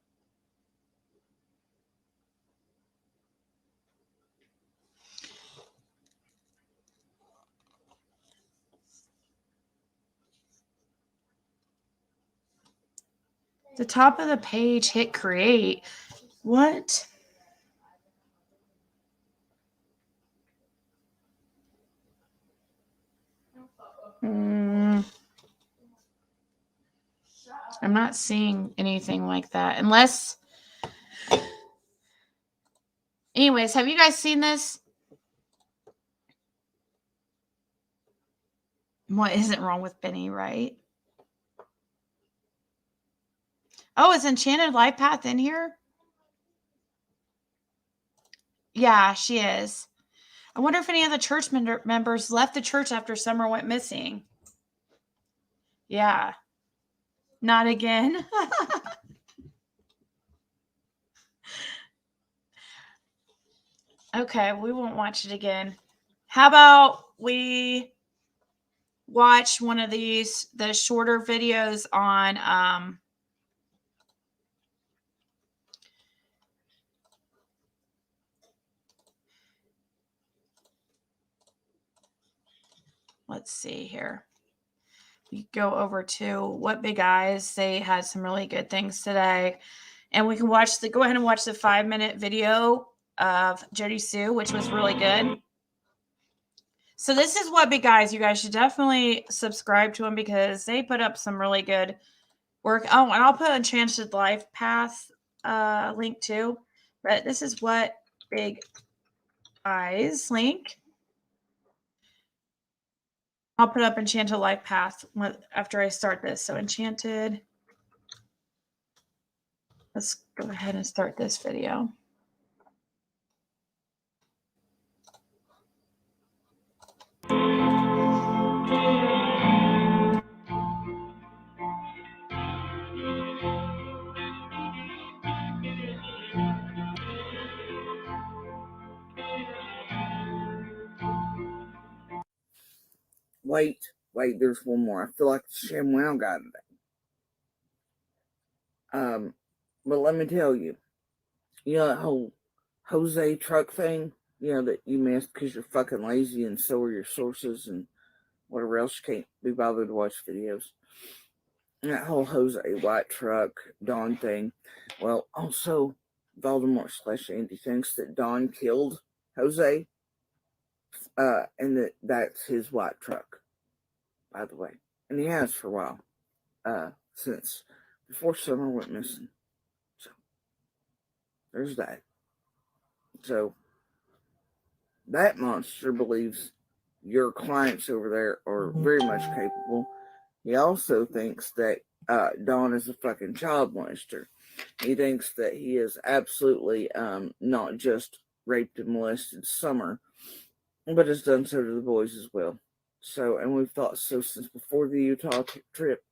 Speaker 1: The top of the page, hit create. What? I'm not seeing anything like that. Unless... Anyways, have you guys seen this? What isn't wrong with Benny, right? Oh, is Enchanted Life Path in here? Yeah, she is. I wonder if any of the church members left the church after Summer went missing. Yeah. Not again. Okay, we won't watch it again. How about we watch one of these, the shorter videos on let's see here. We go over to What Big Eyes. They had some really good things today. And we can go ahead and watch the 5-minute video of Jody Sue, which was really good. So this is What Big Eyes. You guys should definitely subscribe to them because they put up some really good work. Oh, and I'll put Enchanted Life Path link too. But this is What Big Eyes link. I'll put up Enchanted Life Path after I start this. So Enchanted. Let's go ahead and start this video.
Speaker 7: Wait, there's one more. I feel like the ShamWow guy today. But let me tell you, that whole Jose truck thing, that you missed because you're fucking lazy and so are your sources and whatever else you can't be bothered to watch videos. And that whole Jose white truck, Dawn thing. Well, also, Voldemort/Andy thinks that Dawn killed Jose, and that's his white truck, by the way. And he has for a while, since before Summer went missing. So, there's that. So, that monster believes your clients over there are very much capable. He also thinks that Dawn is a fucking child molester. He thinks that he is absolutely not just raped and molested Summer, but has done so to the boys as well. So, and we've thought so since before the Utah trip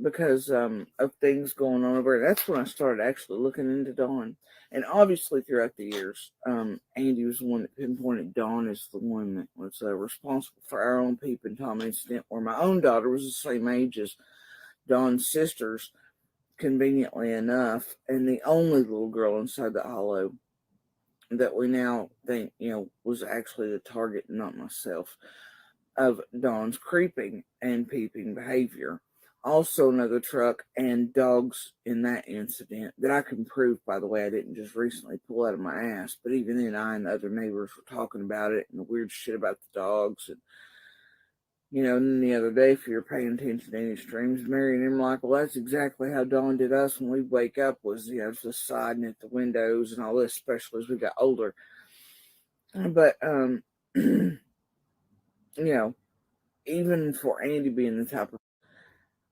Speaker 7: because of things going on over there. That's when I started actually looking into Dawn. And obviously throughout the years, Andy was the one that pinpointed Dawn as the one that was responsible for our own Peep and Tom incident, where my own daughter was the same age as Dawn's sisters, conveniently enough, and the only little girl inside that hollow that we now think, was actually the target, not myself, of Dawn's creeping and peeping behavior. Also another truck and dogs in that incident that I can prove, by the way. I didn't just recently pull out of my ass, but even then I and the other neighbors were talking about it and the weird shit about the dogs. And, and then the other day, if you're paying attention to any streams, Mary and them like, well, that's exactly how Dawn did us when we wake up, was, just siding at the windows and all this, especially as we got older. But, even for Andy being the type of,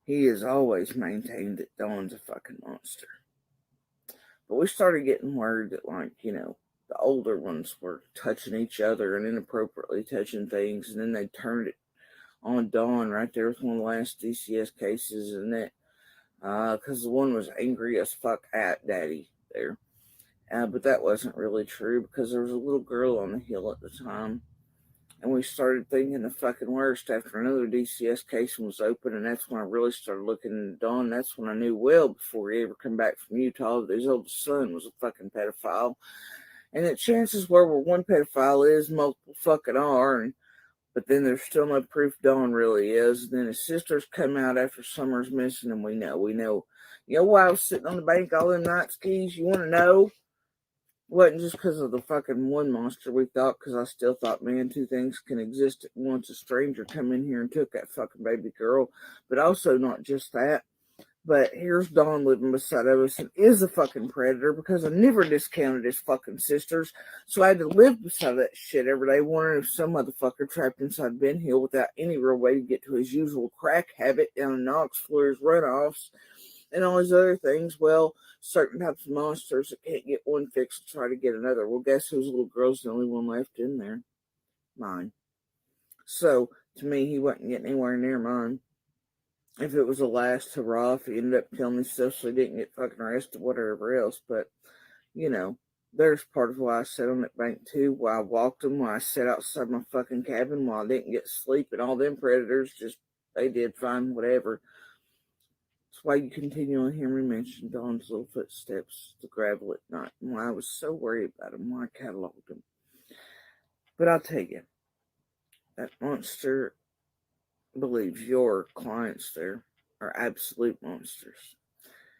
Speaker 7: he has always maintained that Dawn's a fucking monster. But we started getting word that, the older ones were touching each other and inappropriately touching things, and then they turned it on Dawn right there with one of the last DCS cases, and that, because the one was angry as fuck at Daddy there. But that wasn't really true because there was a little girl on the hill at the time. And we started thinking the fucking worst after another DCS case was open, and that's when I really started looking into Dawn. That's when I knew well before he ever come back from Utah that his oldest son was a fucking pedophile. And the chances were where one pedophile is, multiple fucking are, but then there's still no proof Dawn really is. And then his sisters come out after Summer's missing, and we know. You know why I was sitting on the bank all them nights, Keys? You want to know? Wasn't just because of the fucking one monster we thought, because I still thought, man, two things can exist at once. A stranger come in here and took that fucking baby girl, but also not just that. But here's Dawn living beside of us and is a fucking predator because I never discounted his fucking sisters. So I had to live beside that shit every day, wondering if some motherfucker trapped inside Ben Hill without any real way to get to his usual crack habit down in Knoxville's runoffs and all these other things. Well, certain types of monsters that can't get one fix to try to get another. Well, guess whose little girl's the only one left in there? mine. So, to me, he wasn't getting anywhere near mine. If it was a last hurrah, if he ended up killing himself so he didn't get fucking arrested, whatever else. But, there's part of why I sat on that bank too, why I walked them, why I sat outside my fucking cabin, why I didn't get sleep, and all them predators they did fine, whatever. That's why you continually hear me mention Dawn's little footsteps, the gravel at night, and why I was so worried about him, why I cataloged him. But I'll tell you, that monster believes your clients there are absolute monsters.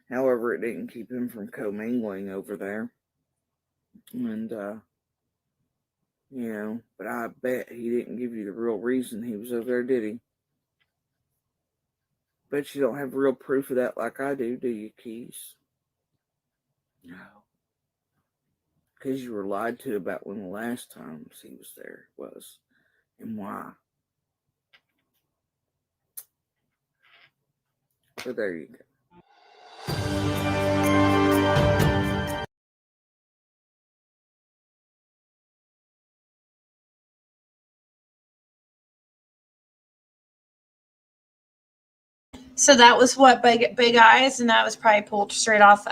Speaker 7: However, it didn't keep him from commingling over there. And, but I bet he didn't give you the real reason he was over there, did he? Bet you don't have real proof of that like I do you, Keys? No. Because you were lied to about when the last times he was there was, and why. So there you go.
Speaker 1: So that was what Big Eyes, and that was probably pulled straight off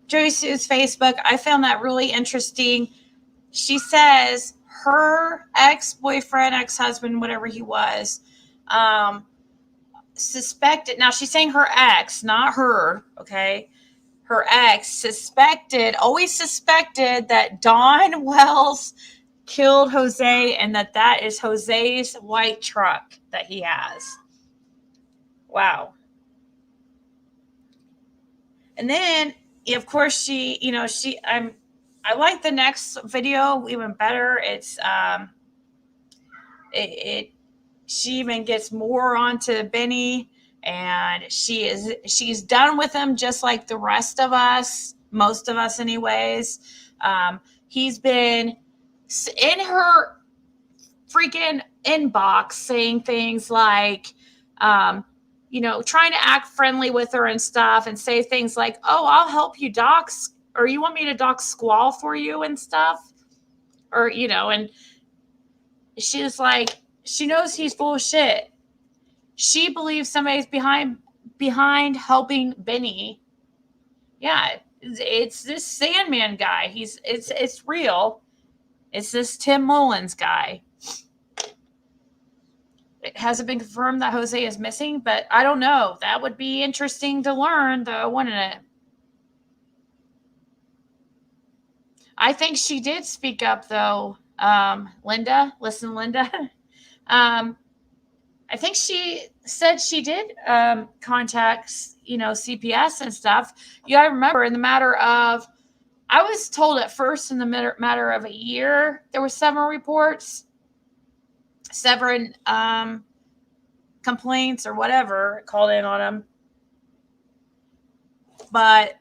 Speaker 1: Joey Sue's Facebook. I found that really interesting. She says her ex-boyfriend, ex-husband, whatever he was, suspected. Now she's saying her ex, not her. Okay, her ex always suspected that Don Wells killed Jose, and that is Jose's white truck that he has. Wow. And then, of course, I like the next video even better. It's she even gets more onto Benny, and she's done with him just like the rest of us, most of us anyways. He's been in her freaking inbox saying things like, trying to act friendly with her and stuff, and say things like, oh, I'll help you dox, or you want me to dox Squall for you and stuff. Or, and she's like, she knows he's full of shit. She believes somebody's behind helping Benny. Yeah, it's this Sandman guy. It's real. It's this Tim Mullins guy. It hasn't been confirmed that Jose is missing, but I don't know. That would be interesting to learn, though, wouldn't it? I think she did speak up, though. Linda. I think she said she did contact, CPS and stuff. I remember in the matter of, I was told at first in the matter of a year, there were 7 reports, 7 complaints or whatever called in on him. But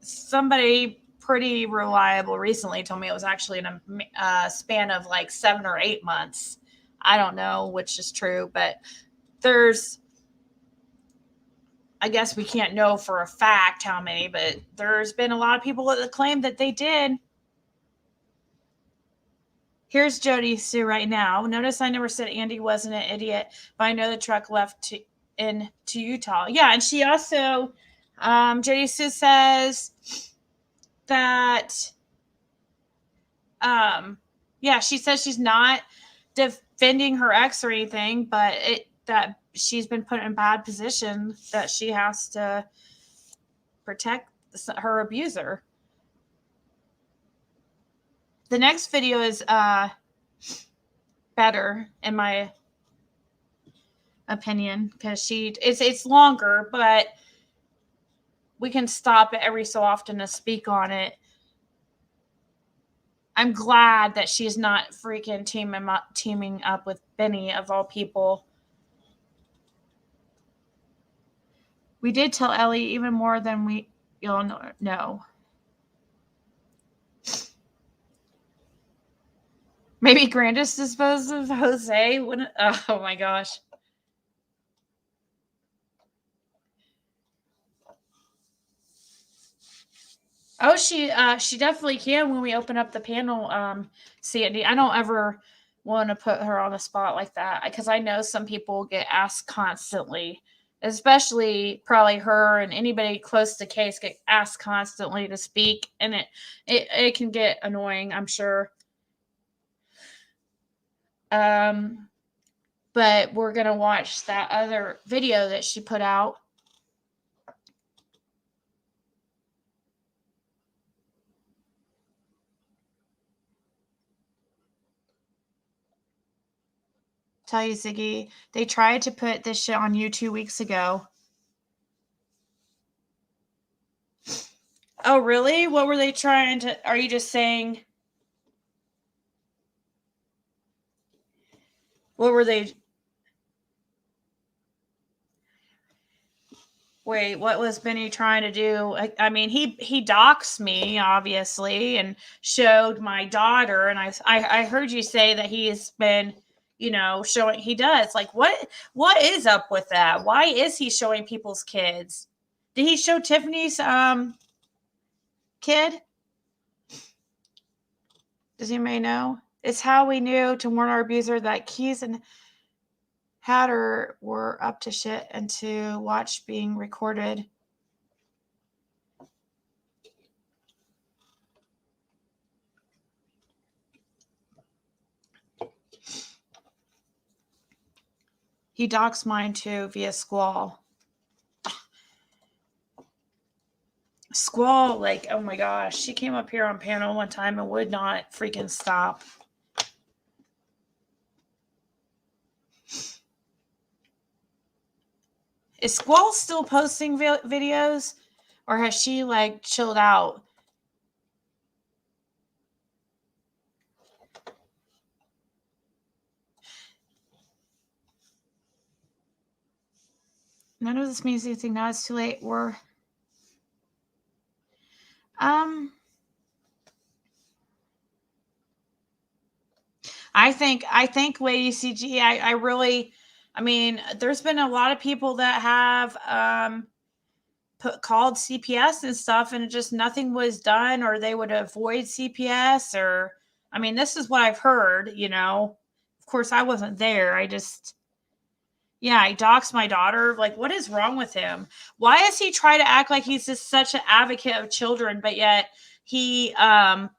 Speaker 1: somebody pretty reliable recently told me it was actually in a span of like 7 or 8 months. I don't know which is true, but I guess we can't know for a fact how many, but there's been a lot of people that claim that they did. Here's Jody Sue right now. Notice I never said Andy wasn't an idiot, but I know the truck left to Utah. Yeah, and she also, Jody Sue says that, she says she's not defending her ex or anything, but that she's been put in a bad position, that she has to protect her abuser. The next video is better, in my opinion, because it's longer, but we can stop it every so often to speak on it. I'm glad that she's not freaking teaming up with Benny, of all people. We did tell Ellie even more than you'll know. Maybe Grandis disposed of Jose. Oh my gosh. Oh, she definitely can when we open up the panel, Sandy. I don't ever want to put her on the spot like that because I know some people get asked constantly, especially probably her and anybody close to Case get asked constantly to speak, and it can get annoying, I'm sure. But we're gonna watch that other video that she put out. Tell you, Ziggy, they tried to put this shit on you 2 weeks ago. Oh, really? What were they trying to? Are you just saying? What were they? Wait, what was Benny trying to do? I mean, he doxed me obviously and showed my daughter, and I heard you say that he's been, showing. He does. Like, what is up with that? Why is he showing people's kids? Did he show Tiffany's kid? Does anybody know? It's how we knew to warn our abuser that Keys and Hatter were up to shit and to watch being recorded. He doxed mine too via Squall. Squall, like, oh my gosh. She came up here on panel one time and would not freaking stop. Is Squall still posting videos? Or has she, like, chilled out? None of this means anything. Now it's too late. I think Lady CG, I mean, there's been a lot of people that have called CPS and stuff, and just nothing was done, or they would avoid CPS, or I mean, this is what I've heard. Of course, I wasn't there. I doxed my daughter. Like, what is wrong with him? Why does he try to act like he's just such an advocate of children, but yet he doesn't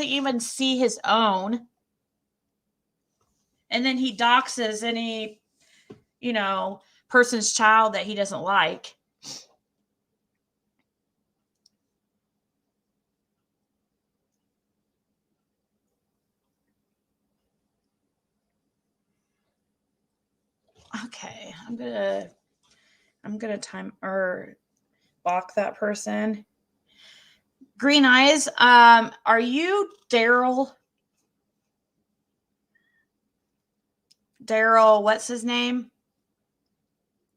Speaker 1: even see his own, and then he doxes any person's child that he doesn't like. Okay, I'm gonna time or block that person. Green eyes. Are you Daryl? Daryl, what's his name?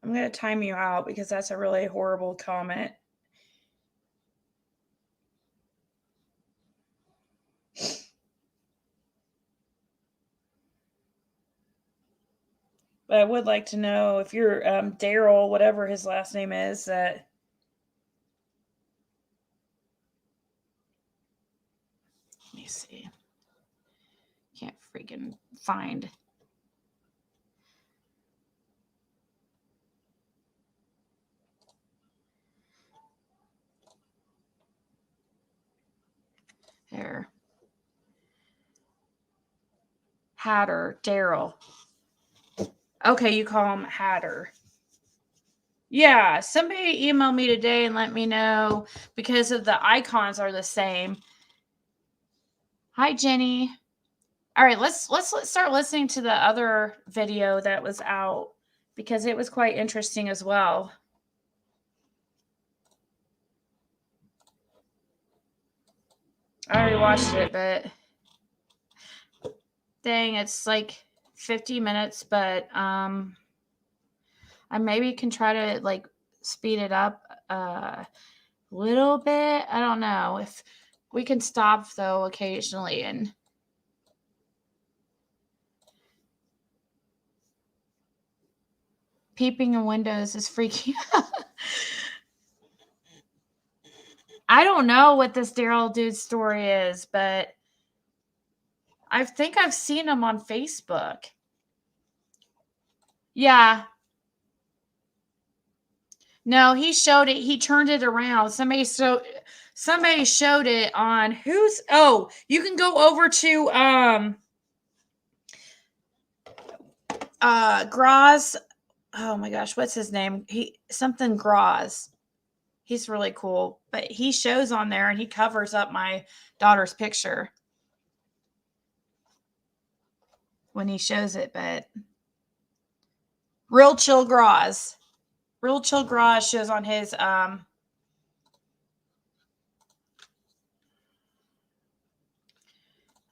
Speaker 1: I'm gonna time you out because that's a really horrible comment. But I would like to know if you're Daryl, whatever his last name is, that. Let me see. Can't freaking find. There. Hatter, Daryl. Okay, you call him Hatter. Yeah, somebody emailed me today and let me know because of the icons are the same. Hi, Jenny. All right, let's start listening to the other video that was out because it was quite interesting as well. I already watched it, but dang, it's like 50 minutes, but I maybe can try to like speed it up a little bit. I don't know if we can stop though occasionally and peeping in windows is freaky. I don't know what this Daryl dude's story is, but I think I've seen him on Facebook. Yeah. No, he showed it. He turned it around. Somebody showed it on who's. Oh, you can go over to Graz. Oh my gosh, what's his name? Something Graz. He's really cool, but he shows on there and he covers up my daughter's picture when he shows it. But Real Chill Graz shows on his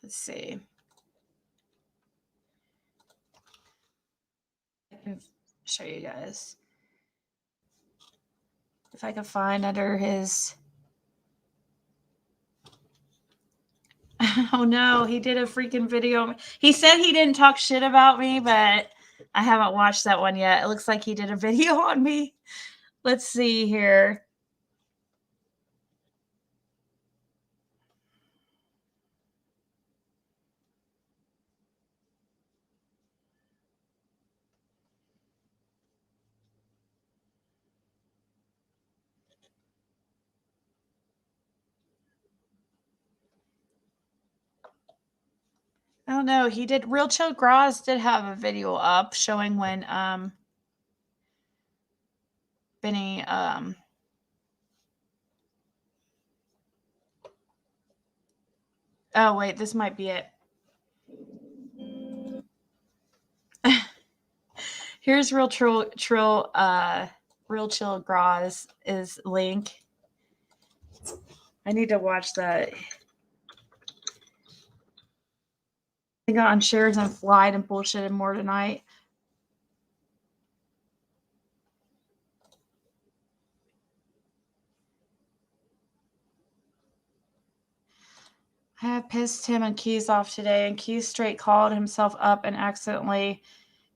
Speaker 1: let's see. I can show you guys if I can find under his. Oh no, he did a freaking video. He said he didn't talk shit about me, but I haven't watched that one yet. It looks like he did a video on me. Let's see here. Oh no, he did. Real Chill Graz did have a video up showing when Benny oh wait, this might be it. Here's Real Chill Graz is link. I need to watch that. I got on shares and flied and bullshitted more tonight. I have pissed him and Keys off today, and Keys straight called himself up and accidentally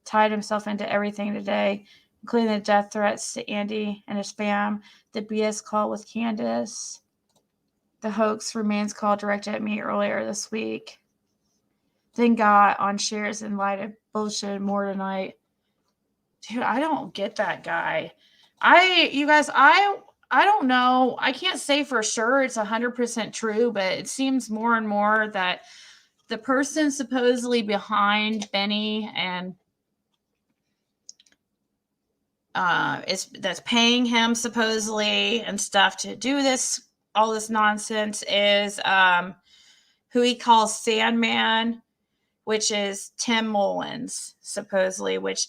Speaker 1: tied himself into everything today, including the death threats to Andy and his fam, the BS call with Candace, the hoax remains call directed at me earlier this week. Then got on shares and lied and bullshit more tonight. Dude, I don't get that guy. I don't know. I can't say for sure it's 100% true, but it seems more and more that the person supposedly behind Benny and that's paying him supposedly and stuff to do all this nonsense is who he calls Sandman, which is Tim Mullins, supposedly, which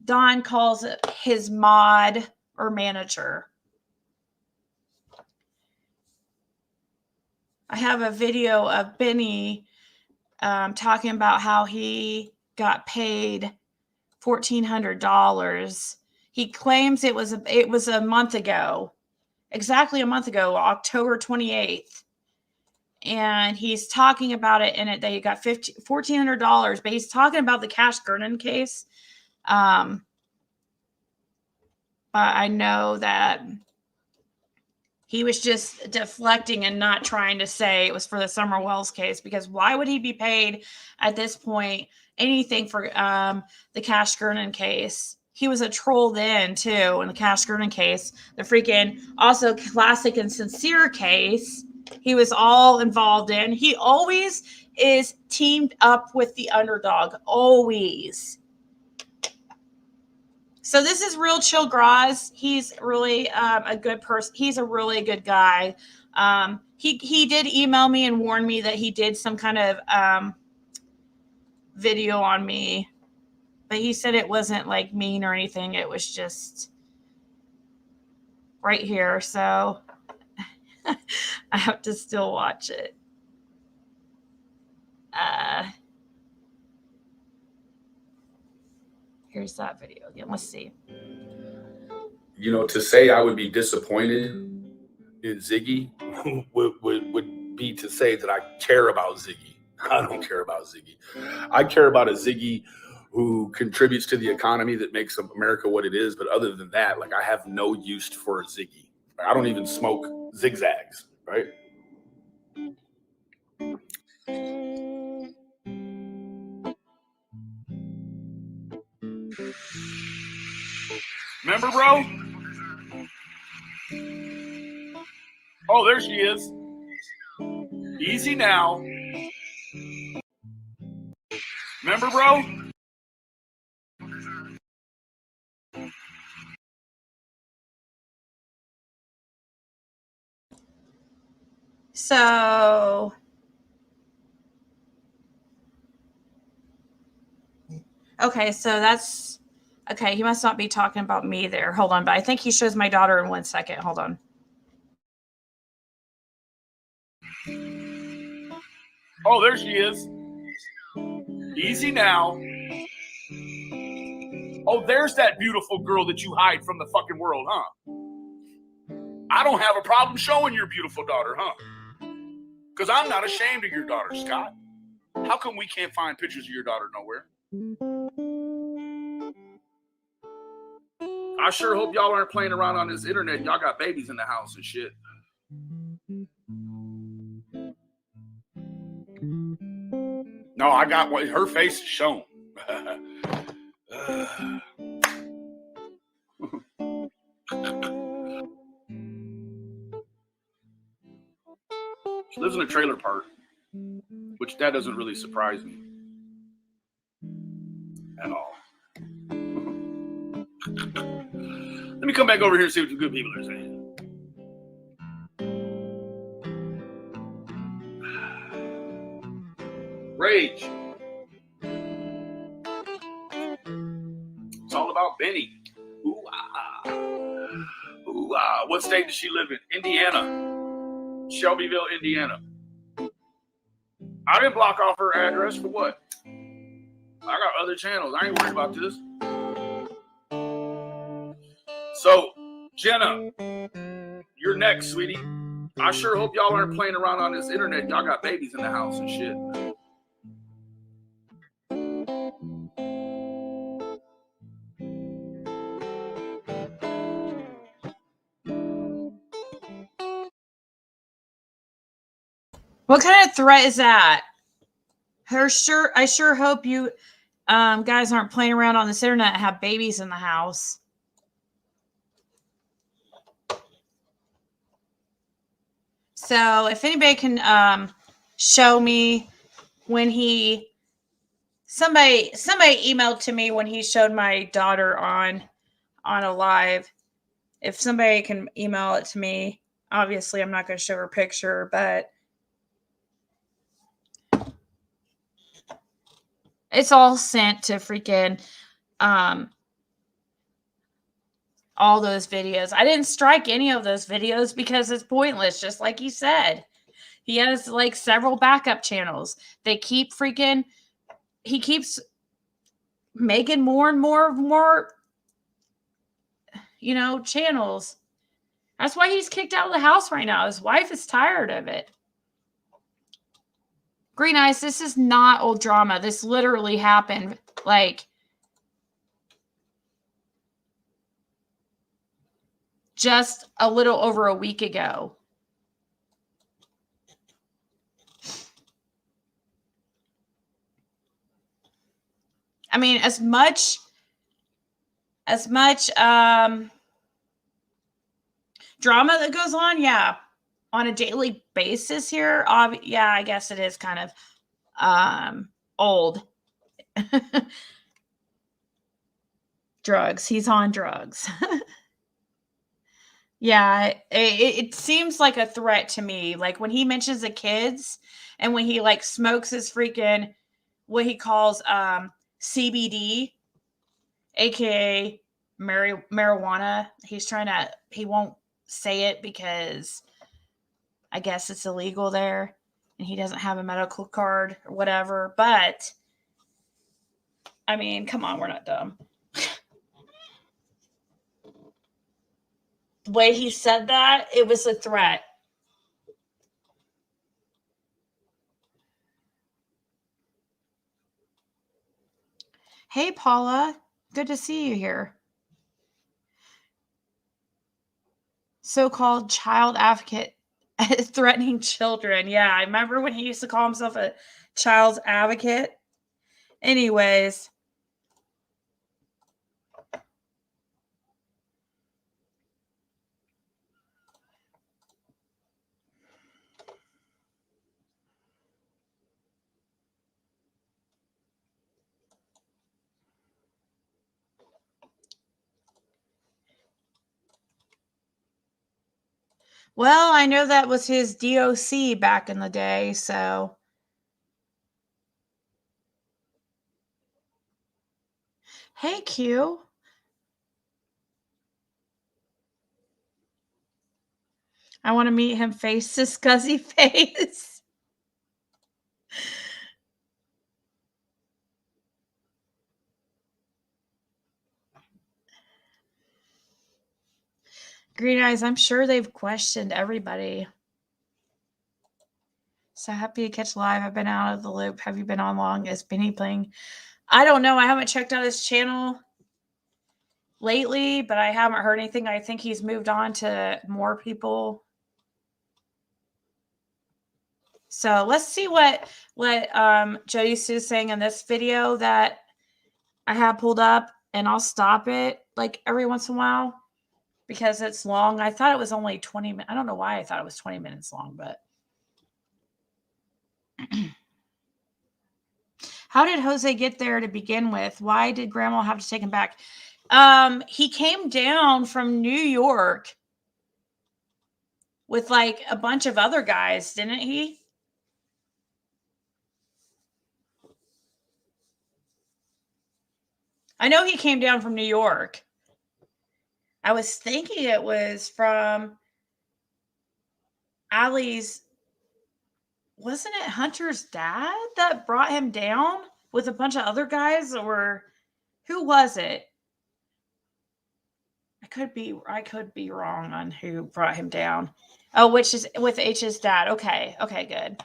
Speaker 1: Don calls it his mod or manager. I have a video of Benny talking about how he got paid $1,400. He claims it was a month ago, exactly a month ago, October 28th. And he's talking about it in it that he got $1,400, but he's talking about the Cash Gurnan case. But I know that he was just deflecting and not trying to say it was for the Summer Wells case, because why would he be paid at this point anything for the Cash Gurnan case? He was a troll then too in the Cash Gurnan case. The freaking also Classic and Sincere case he was all involved in. He always is teamed up with the underdog, always. So this is Real Chill Graz. He's really a good person. He's a really good guy. He did email me and warn me that he did some kind of video on me, but he said it wasn't like mean or anything. It was just right here. So I have to still watch it. Here's that video again. Let's see.
Speaker 8: You know, to say I would be disappointed in Ziggy would be to say that I care about Ziggy. I don't care about Ziggy. I care about a Ziggy who contributes to the economy that makes America what it is. But other than that, like, I have no use for a Ziggy. I don't even smoke zigzags, right? Remember, bro? Oh, there she is. Easy now. Remember, bro?
Speaker 1: So, okay, so that's okay. He must not be talking about me there. Hold on, but I think he shows my daughter in 1 second. Hold on.
Speaker 8: Oh, there she is. Easy now. Oh, there's that beautiful girl that you hide from the fucking world, huh? I don't have a problem showing your beautiful daughter, huh? Because I'm not ashamed of your daughter, Scott. How come we can't find pictures of your daughter nowhere? I sure hope y'all aren't playing around on this internet. Y'all got babies in the house and shit. No, I got what her face is shown. She lives in a trailer park, which that doesn't really surprise me at all. Let me come back over here and see what the good people are saying. Rage. It's all about Benny. Ooh, ah. Ooh, ah. What state does she live in? Indiana. Shelbyville, Indiana. I didn't block off her address for what? I got other channels. I ain't worried about this. So, Jenna, you're next, sweetie. I sure hope y'all aren't playing around on this internet. Y'all got babies in the house and shit.
Speaker 1: What kind of threat is that? I sure hope you guys aren't playing around on this internet and have babies in the house. So if anybody can show me when somebody emailed to me when he showed my daughter on a live. If somebody can email it to me, obviously I'm not going to show her picture, but it's all sent to freaking all those videos. I didn't strike any of those videos because it's pointless, just like he said. He has like several backup channels. He keeps making more and more, channels. That's why he's kicked out of the house right now. His wife is tired of it. Green Eyes, this is not old drama. This literally happened like just a little over a week ago. I mean, as much drama that goes on, yeah, on a daily basis here. Yeah, I guess it is kind of old. Drugs. He's on drugs. Yeah, it seems like a threat to me. Like when he mentions the kids and when he like smokes his freaking what he calls CBD, aka marijuana. He won't say it because I guess it's illegal there and he doesn't have a medical card or whatever. But I mean, come on, we're not dumb. The way he said that, it was a threat. Hey, Paula. Good to see you here. so-called child advocate threatening children. Yeah, I remember when he used to call himself a child's advocate. Anyways. Well, I know that was his DOC back in the day, so. Hey, Q. I want to meet him face to scuzzy face. Green Eyes, I'm sure they've questioned everybody. So happy to catch live. I've been out of the loop. Have you been on long? Is Benny playing? I don't know. I haven't checked out his channel lately, but I haven't heard anything. I think he's moved on to more people. So let's see what Jody Sue's saying in this video that I have pulled up, and I'll stop it like every once in a while because it's long. I thought it was only 20 minutes. I don't know why I thought it was 20 minutes long, but how did Jose get there to begin with? Why did Grandma have to take him back? He came down from New York with like a bunch of other guys, didn't he? I know he came down from New York. I was thinking it was from Allie's. Wasn't it Hunter's dad that brought him down with a bunch of other guys, or who was it? I could be wrong on who brought him down. Oh, which is with H's dad. Okay, good.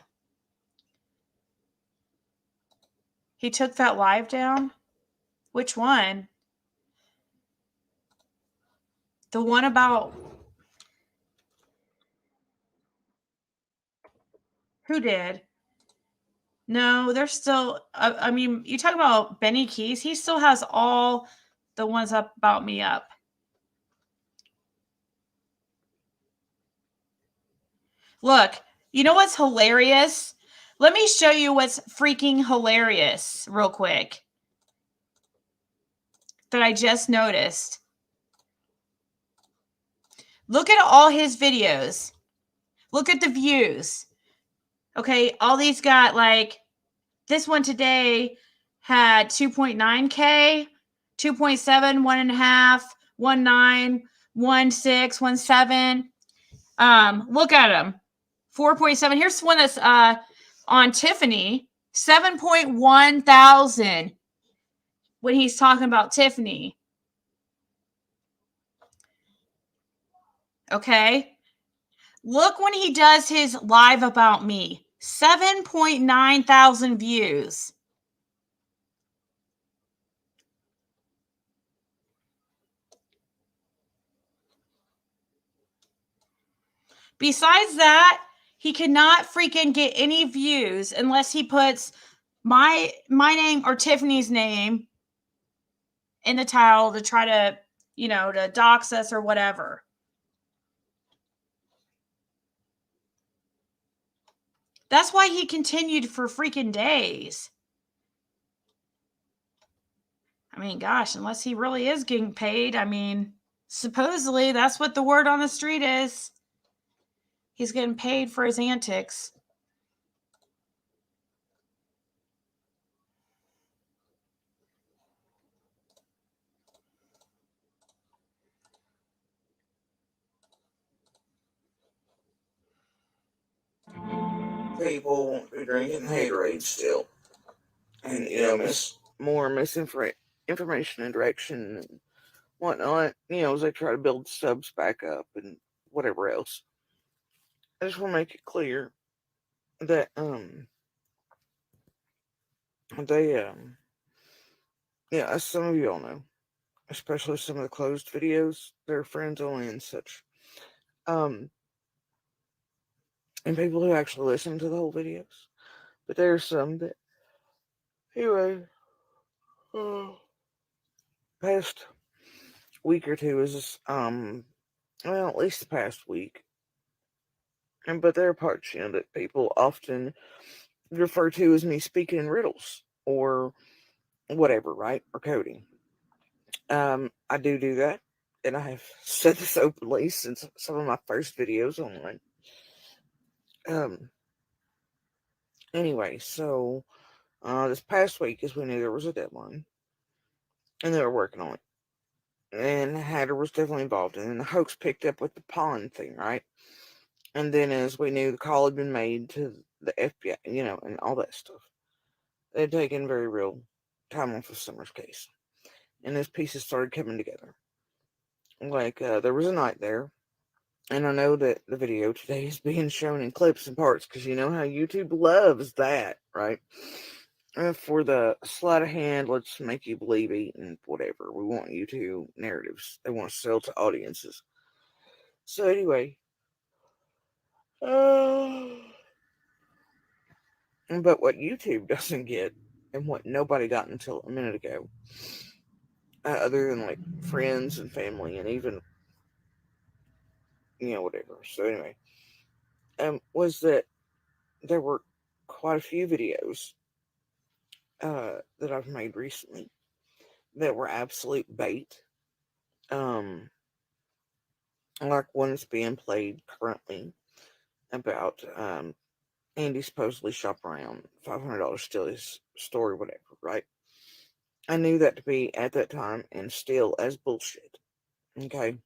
Speaker 1: He took that live down? Which one? The one about who did? No, there's still, I mean, you talk about Benny Keys. He still has all the ones up about me up. Look, you know what's hilarious? Let me show you what's freaking hilarious real quick that I just noticed. Look at all his videos. Look at the views. Okay, all these got like, this one today had 2.9K, 2.7, 1.5, 1.9, 1.6, 1.7. Look at them. 4.7. Here's one that's on Tiffany. 7.1 thousand when he's talking about Tiffany. Okay. Look when he does his live about me. 7.9 thousand views. Besides that, he cannot freaking get any views unless he puts my name or Tiffany's name in the title to try to, to dox us or whatever. That's why he continued for freaking days. I mean, gosh, unless he really is getting paid. I mean, supposedly that's what the word on the street is. He's getting paid for his antics.
Speaker 7: People won't be drinking haterade still. And, more misinformation and direction and whatnot, as they try to build subs back up and whatever else. I just want to make it clear that, as some of you all know, especially some of the closed videos, they're friends only and such. And people who actually listen to the whole videos. But there's some that, anyway, past week or two is, well, at least the past week. But there are parts, that people often refer to as me speaking in riddles or whatever, right? Or coding. I do that, and I have said this openly since some of my first videos online. Anyway, so this past week, as we knew there was a deadline, and they were working on it, and Hatter was definitely involved in it, and the hoax picked up with the pawn thing, right? And then, as we knew, the call had been made to the FBI, and all that stuff. They had taken very real time off of Summer's case, and those pieces started coming together. Like, there was a night there, and I know that the video today is being shown in clips and parts, because you know how YouTube loves that, right? For the sleight of hand, let's make you believe it, and whatever. We want you to narratives. They want to sell to audiences. So anyway, but what YouTube doesn't get, and what nobody got until a minute ago, other than like friends and family, and even whatever. So anyway, was that there were quite a few videos that I've made recently that were absolute bait. Like one that's being played currently about Andy supposedly shopped around $500 steal his story, whatever, right? I knew that to be at that time and still as bullshit. Okay.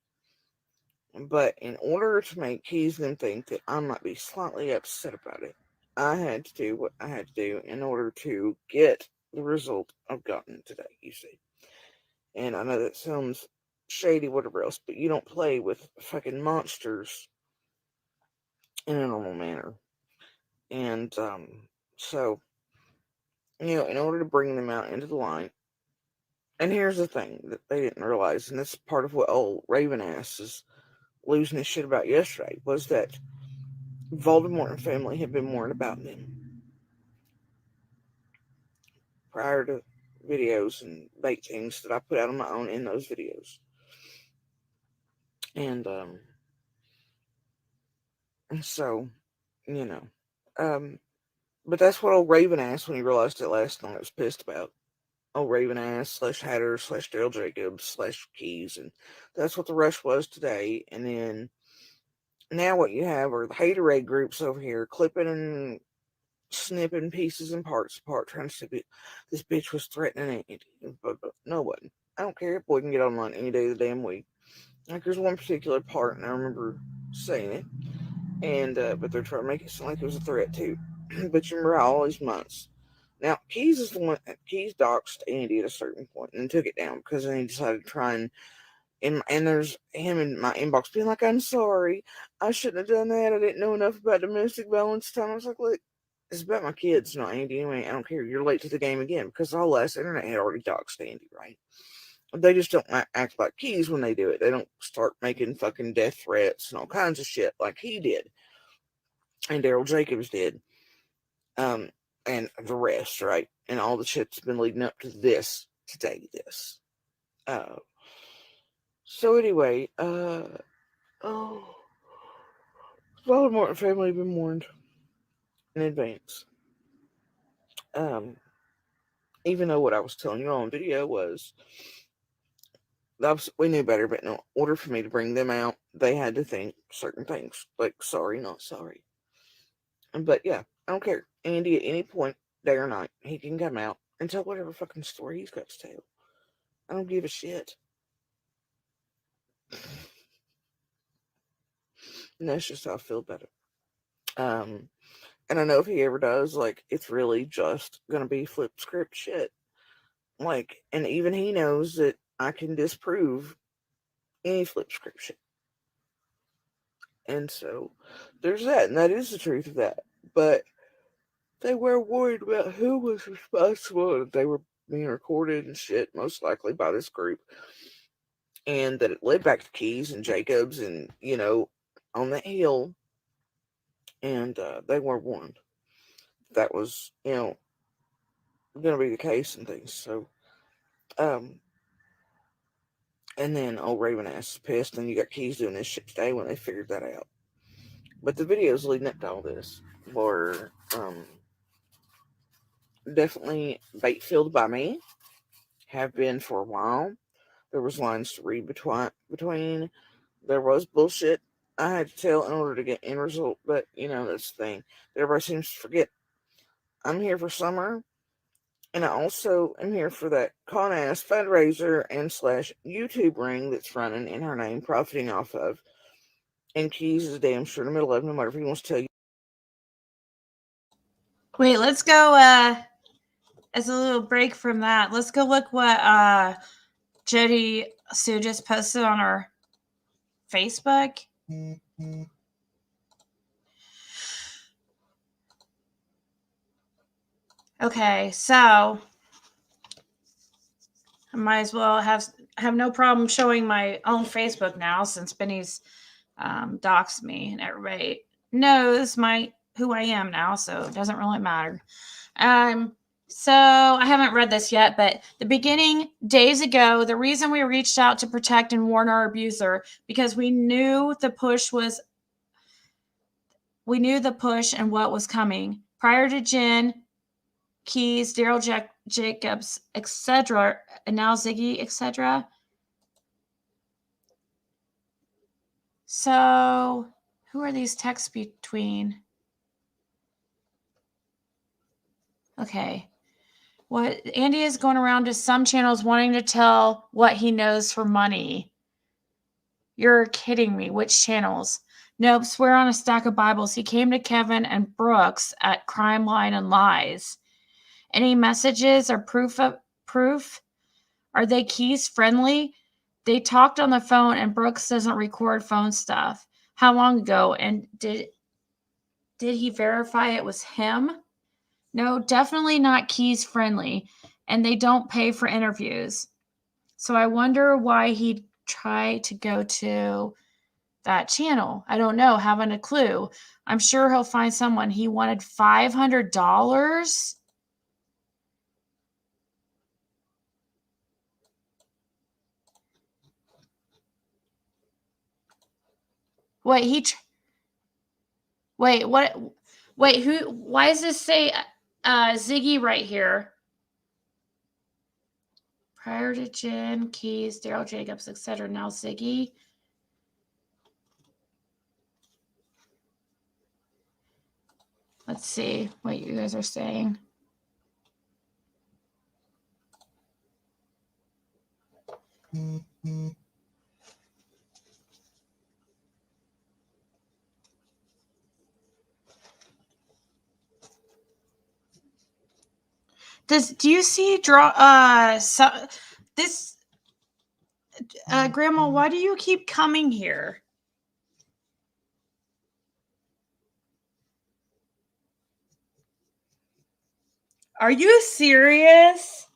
Speaker 7: But in order to make Keys them think that I might be slightly upset about it, I had to do what I had to do in order to get the result I've gotten today, you see. And I know that sounds shady, whatever else, but you don't play with fucking monsters in a normal manner. And so, in order to bring them out into the light, and here's the thing that they didn't realize, and this is part of what old Raven ass is losing his shit about yesterday, was that Voldemort and family had been warned about them prior to videos and bait things that I put out on my own in those videos. And so, but that's what old Raven ass, when he realized it last night, was pissed about. Old Raven ass / Hatter / Daryl Jacobs / Keys, and that's what the rush was today. And then now what you have are the haterade groups over here clipping and snipping pieces and parts apart, trying to say this bitch was threatening Andy. But no one. I don't care if boy can get online any day of the damn week. Like, there's one particular part, and I remember saying it, and but they're trying to make it sound like it was a threat too. But you remember how all these months. Now, Keys is the one. Keys doxed Andy at a certain point and took it down because then he decided to try and there's him in my inbox being like, "I'm sorry, I shouldn't have done that. I didn't know enough about domestic violence." Time I was like, "Look, it's about my kids, not Andy. Anyway, I don't care. You're late to the game again," because the whole last internet had already doxed Andy, right? They just don't act like Keys when they do it. They don't start making fucking death threats and all kinds of shit like he did and Daryl Jacobs did. And the rest, right? And all the shit's been leading up to this, today, this. So anyway, Voldemort and family have been warned in advance. Even though what I was telling you on video was, we knew better, but in order for me to bring them out, they had to think certain things, like sorry, not sorry. But yeah, I don't care. Andy, at any point, day or night, he can come out and tell whatever fucking story he's got to tell. I don't give a shit. And that's just how I feel about it. And I know if he ever does, like, it's really just gonna be flip script shit. Like, and even he knows that I can disprove any flip script shit. And so there's that, and that is the truth of that. But they were worried about who was responsible, that they were being recorded and shit, most likely by this group. And that it led back to Keys and Jacobs and, on the hill, and they were warned that was, going to be the case and things. So, and then old Raven ass is pissed, and you got Keys doing this shit today when they figured that out. But the videos leading up to all this were definitely bait-filled by me, have been for a while. There was lines to read between. There was bullshit I had to tell in order to get end result, but that's the thing. Everybody seems to forget. I'm here for summer, and I also am here for that con ass fundraiser and / YouTube ring that's running in her name, profiting off of. And Keys is damn sure in the middle of it, no matter if he wants to tell you.
Speaker 1: Wait, let's go as a little break from that. Let's go look what Jody Sue just posted on her Facebook. Okay, so I might as well have no problem showing my own Facebook now, since Benny's doxed me and everybody knows who I am now, so it doesn't really matter. So I haven't read this yet, but the beginning, days ago, the reason we reached out to protect and warn our abuser, because we knew the push and what was coming. Prior to Jen, Keys, Daryl Jacobs, etc., and now Ziggy, etc. So who are these texts between? Okay. What Andy is going around to some channels wanting to tell what he knows for money. You're kidding me. Which channels? Nope, swear on a stack of Bibles. He came to Kevin and Brooks at Crime Line and Lies. Any messages or proof? Are they Keys friendly? They talked on the phone and Brooks doesn't record phone stuff. How long ago? And did he verify it was him? No, definitely not Keys friendly, and they don't pay for interviews. So I wonder why he'd try to go to that channel. I don't know, haven't a clue. I'm sure he'll find someone. He wanted $500. Wait, what? Wait, who? Why does this say Ziggy right here? Prior to Jen, Keys, Daryl Jacobs, etc. Now Ziggy. Let's see what you guys are saying. Do you see this Grandma, why do you keep coming here? Are you serious?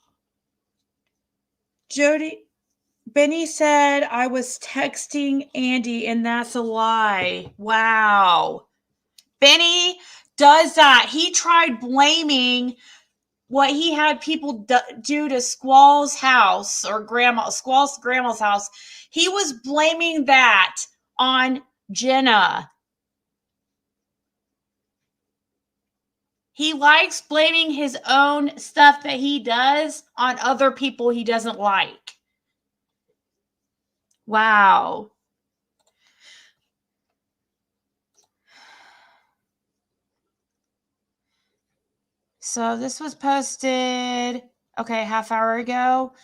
Speaker 1: Benny said I was texting Andy and that's a lie. Wow. Benny does that. He tried blaming what he had people do to Squall's house or Squall's grandma's house. He was blaming that on Jenna. He likes blaming his own stuff that he does on other people he doesn't like. Wow. So this was posted, half hour ago.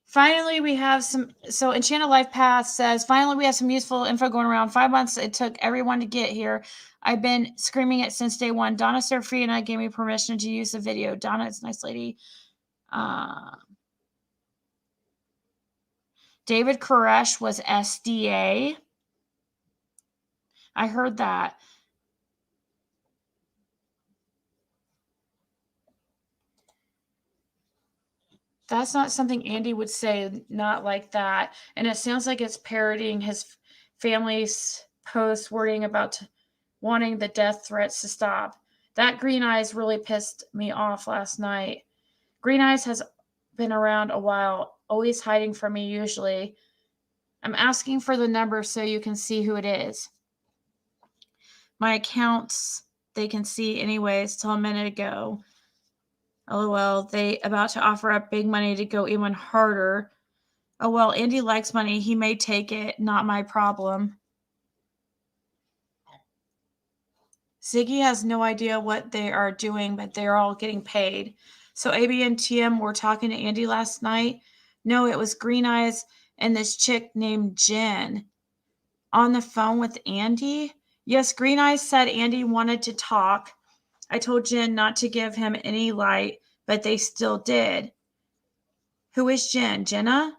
Speaker 1: Finally, we have some. So Enchanted Life Path says, finally, we have some useful info going around. 5 months it took everyone to get here. I've been screaming it since day one. Donna Serafina gave me permission to use the video. Donna is a nice lady. David Koresh was SDA. I heard that. That's not something Andy would say, not like that. And it sounds like it's parodying his family's post wording about wanting the death threats to stop. That Green Eyes really pissed me off last night. Green Eyes has been around a while, always hiding from me usually. I'm asking for the number so you can see who it is. My accounts, they can see anyways till a minute ago. LOL, they about to offer up big money to go even harder. Oh well, Andy likes money. He may take it. Not my problem. Ziggy has no idea what they are doing, but they're all getting paid. So AB and TM were talking to Andy last night. No, it was Green Eyes and this chick named Jen on the phone with Andy. Yes, Green Eyes said Andy wanted to talk. I told Jen not to give him any light, but they still did. Who is Jen? Jenna?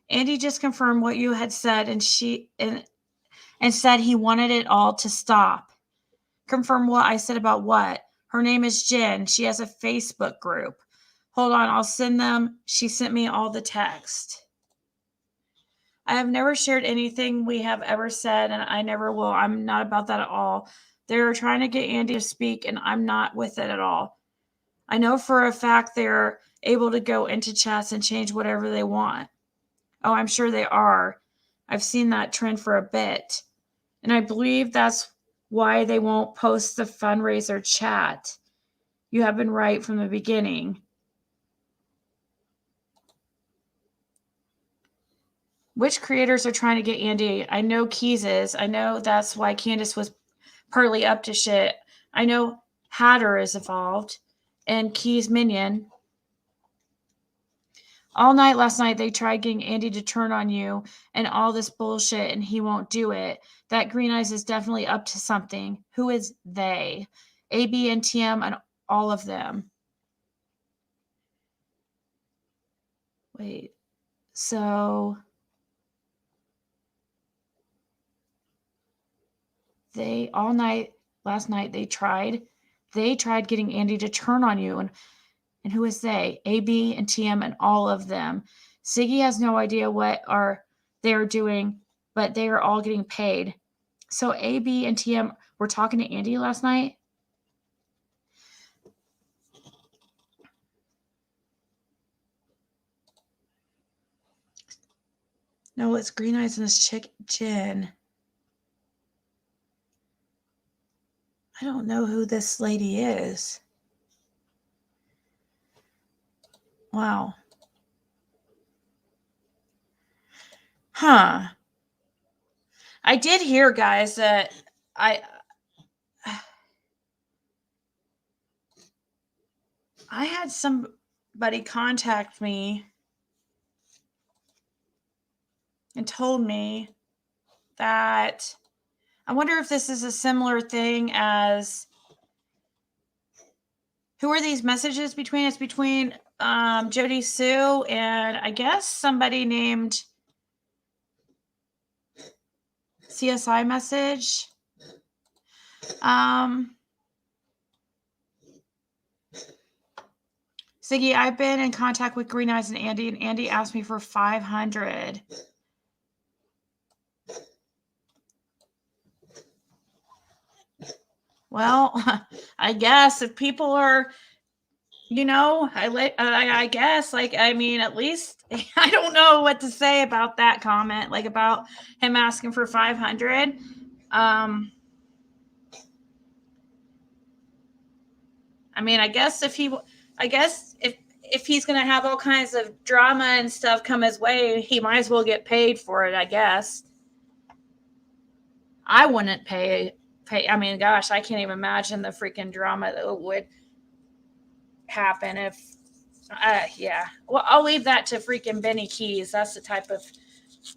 Speaker 1: Andy just confirmed what you had said, and said he wanted it all to stop. Confirm what I said about what? Her name is Jen. She has a Facebook group. Hold on, I'll send them. She sent me all the text. I have never shared anything we have ever said, and I never will. I'm not about that at all. They're trying to get Andy to speak, and I'm not with it at all. I know for a fact they're able to go into chats and change whatever they want. Oh, I'm sure they are. I've seen that trend for a bit. And I believe that's why they won't post the fundraiser chat. You have been right from the beginning. Which creators are trying to get Andy? I know Keys is. I know that's why Candace was partly up to shit. I know Hatter is involved. And Keys Minion. All night last night, they tried getting Andy to turn on you and all this bullshit, and he won't do it. That Green Eyes is definitely up to something. Who is they? AB and TM and all of them. Wait. So they all night last night they tried getting Andy to turn on you, and who is they? AB and TM and all of them. Ziggy has no idea what they are doing, but they are all getting paid. So AB and TM were talking to Andy last night. No, it's Green Eyes and this chick, Jen. I don't know who this lady is. Wow. Huh. I did hear, guys, that I had somebody contact me and told me that I wonder if this is a similar thing as who are these messages between? It's between Jody Sue and I guess somebody named CSI message. Ziggy, I've been in contact with Green Eyes and Andy asked me for 500. Well, I guess if people are, I guess, at least I don't know what to say about that comment, about him asking for 500. I guess if he's going to have all kinds of drama and stuff come his way, he might as well get paid for it, I guess. I wouldn't pay. Gosh, I can't even imagine the freaking drama that would happen if, yeah. Well, I'll leave that to freaking Benny Keys. That's the type of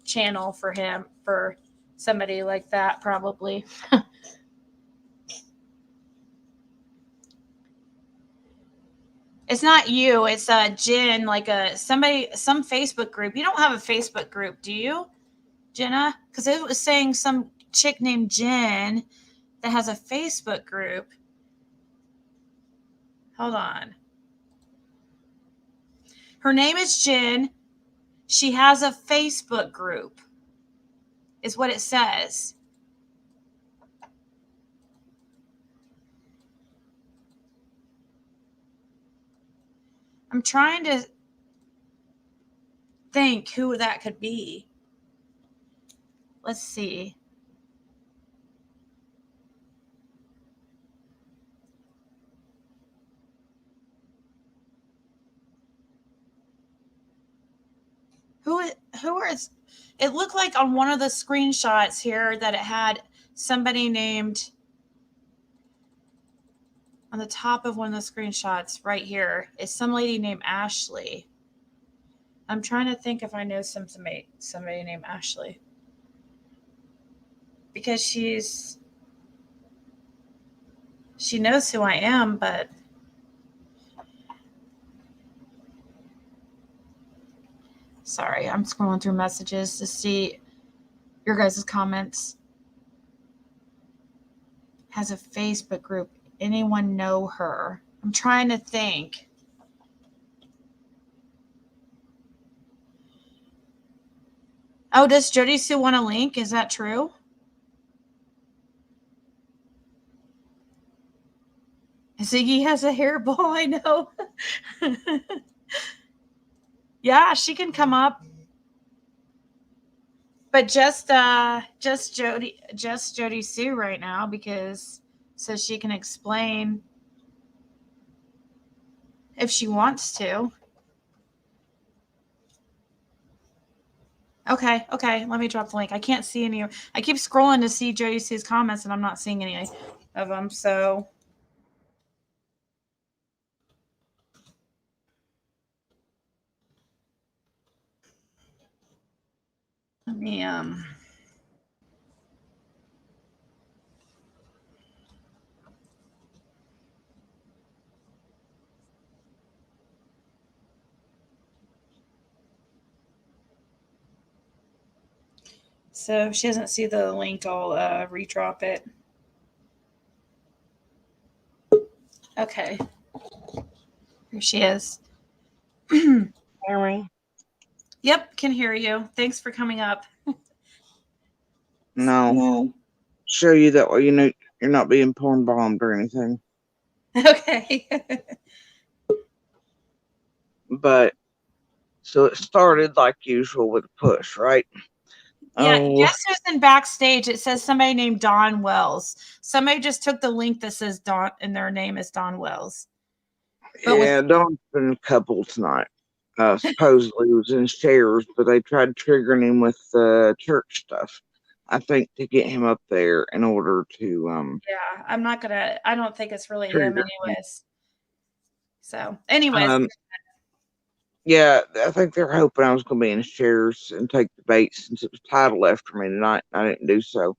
Speaker 1: channel for him, for somebody like that, probably. It's not you. It's Jen, some Facebook group. You don't have a Facebook group, do you, Jenna? Because it was saying some chick named Jen that has a Facebook group. Hold on. Her name is Jen. She has a Facebook group. is what it says. I'm trying to think who that could be. Let's see. Who is it? Looked like on one of the screenshots here that it had somebody named on the top of one of the screenshots right here is some lady named Ashley. I'm trying to think if I know somebody named Ashley. Because she knows who I am, but sorry, I'm scrolling through messages to see your guys' comments. Has a Facebook group. Anyone know her? I'm trying to think. Oh, does Jody Sue want a link? Is that true? Ziggy has a hairball, I know. Yeah, she can come up. But just Jody Sue right now, because so she can explain if she wants to. Okay, let me drop the link. I can't see any. I keep scrolling to see Jody Sue's comments, and I'm not seeing any of them. So let me So if she doesn't see the link, I'll redrop it. Okay. Here she is.
Speaker 9: Hear me?
Speaker 1: Yep, can hear you. Thanks for coming up.
Speaker 7: No. Show you that way, you're not being porn bombed or anything.
Speaker 1: Okay.
Speaker 7: But so it started like usual with a push, right?
Speaker 1: Yeah, guess who's in backstage? It says somebody named Don Wells. Somebody just took the link that says Don, and their name is Don Wells. But
Speaker 7: yeah, Don's been a couple tonight. Supposedly he was in shares, but they tried triggering him with church stuff. I think to get him up there in order to
Speaker 1: yeah, I don't think it's really him
Speaker 7: trigger.
Speaker 1: anyways. So anyways.
Speaker 7: Yeah, I think they're hoping I was going to be in shares and take the bait since it was title after me tonight. I didn't do so.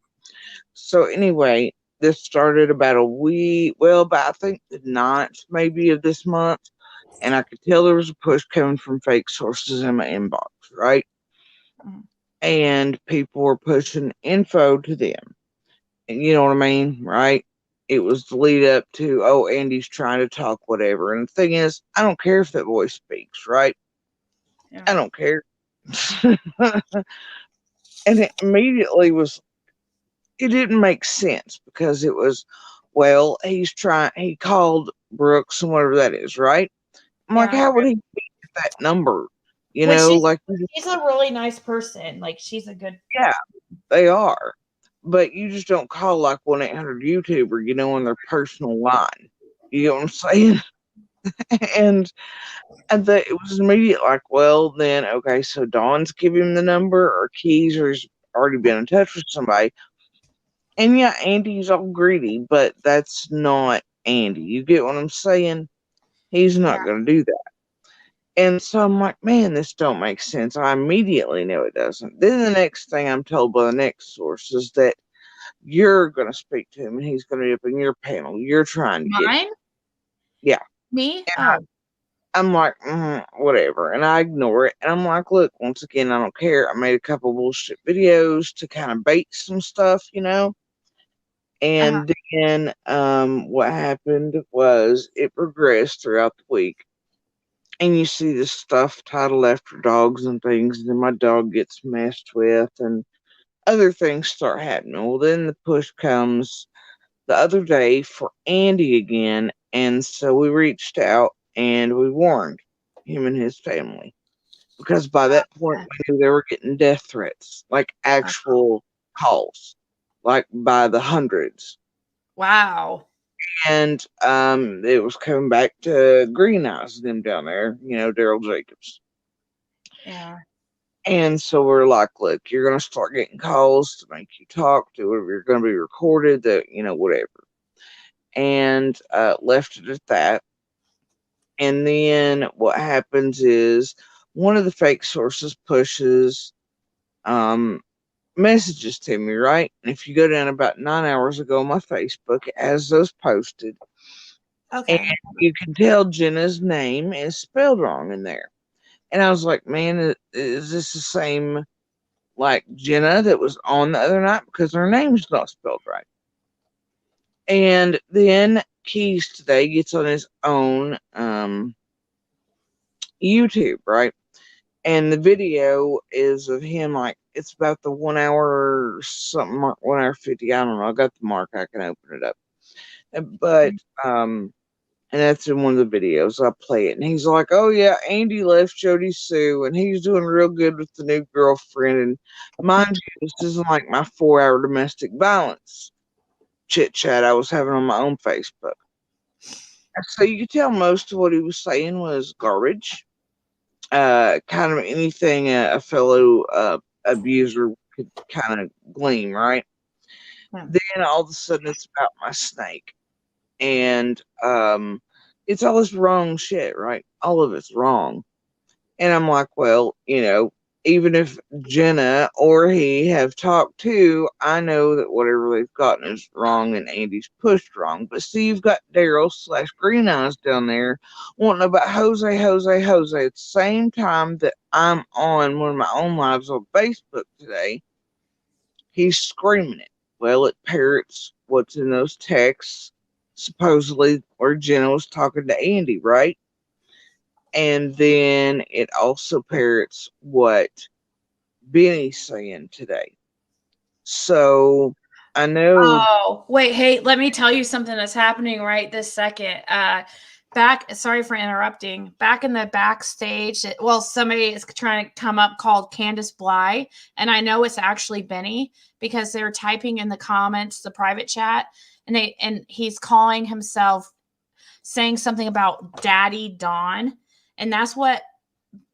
Speaker 7: So anyway, this started about a week, about I think the 9th maybe of this month. And I could tell there was a push coming from fake sources in my inbox, right?
Speaker 1: Mm-hmm.
Speaker 7: And people were pushing info to them. And you know what I mean, right? It was the lead up to, oh, Andy's trying to talk, whatever. And the thing is, I don't care if that voice speaks, right?
Speaker 1: Yeah.
Speaker 7: I don't care. And it immediately it didn't make sense because it was, well, he called Brooks and whatever that is, right? I'm like, how would he beat that number? You know,
Speaker 1: she's a really nice person. Like, she's a good.
Speaker 7: Yeah, they are. But you just don't call like 1-800 YouTuber, on their personal line. You know what I'm saying? and it was immediate, like, well, then, okay, so Dawn's giving him the number, or Keys, or he's already been in touch with somebody. And yeah, Andy's all greedy, but that's not Andy. You get what I'm saying? He's not going to do that. And so I'm like, man, this don't make sense. I immediately know it doesn't. Then the next thing I'm told by the next source is that you're going to speak to him and he's going to be up in your panel. You're trying to
Speaker 1: Mine?
Speaker 7: Yeah.
Speaker 1: Me?
Speaker 7: I'm like, whatever. And I ignore it. And I'm like, look, once again, I don't care. I made a couple bullshit videos to kind of bait some stuff, And then what happened was it progressed throughout the week. And you see this stuff titled after dogs and things, and then my dog gets messed with, and other things start happening. Well, then the push comes the other day for Andy again, and so we reached out and we warned him and his family because by that point we knew they were getting death threats, like actual calls, like by the hundreds.
Speaker 1: Wow.
Speaker 7: And it was coming back to Green Eyes, them down there, Daryl Jacobs.
Speaker 1: Yeah.
Speaker 7: And so we're like, look, you're going to start getting calls to make you talk to whatever you're going to be recorded, that, whatever. And left it at that. And then what happens is one of the fake sources pushes messages to me, right? And if you go down about 9 hours ago on my Facebook, it has those posted.
Speaker 1: Okay.
Speaker 7: And you can tell Jenna's name is spelled wrong in there. And I was like, man, is this the same like Jenna that was on the other night? Because her name's not spelled right. And then Keys today gets on his own YouTube, right? And the video is of him, like, it's about the 1 hour something mark, 1 hour 50. I don't know. I got the mark. I can open it up. But, and that's in one of the videos. I play it. And he's like, oh, yeah, Andy left Jody Sue, and he's doing real good with the new girlfriend. And mind you, this isn't like my 4 hour domestic violence chit chat I was having on my own Facebook. So you could tell most of what he was saying was garbage. Kind of anything a fellow abuser could kind of glean, right? Then all of a sudden it's about my snake. And it's all this wrong shit, right? All of it's wrong. And I'm like, well, even if Jenna or he have talked to, I know that whatever they've gotten is wrong and Andy's pushed wrong. But see, you've got Daryl / Green Eyes down there wanting about Jose at the same time that I'm on one of my own lives on Facebook today. He's screaming it. Well, it parrots what's in those texts, supposedly where Jenna was talking to Andy, right? And then it also parrots what Benny's saying today. So I know.
Speaker 1: Oh, wait, hey, let me tell you something that's happening right this second. Sorry for interrupting. Back in the backstage, somebody is trying to come up called Candace Bly, and I know it's actually Benny because they're typing in the comments, the private chat, and he's calling himself, saying something about Daddy Don, and that's what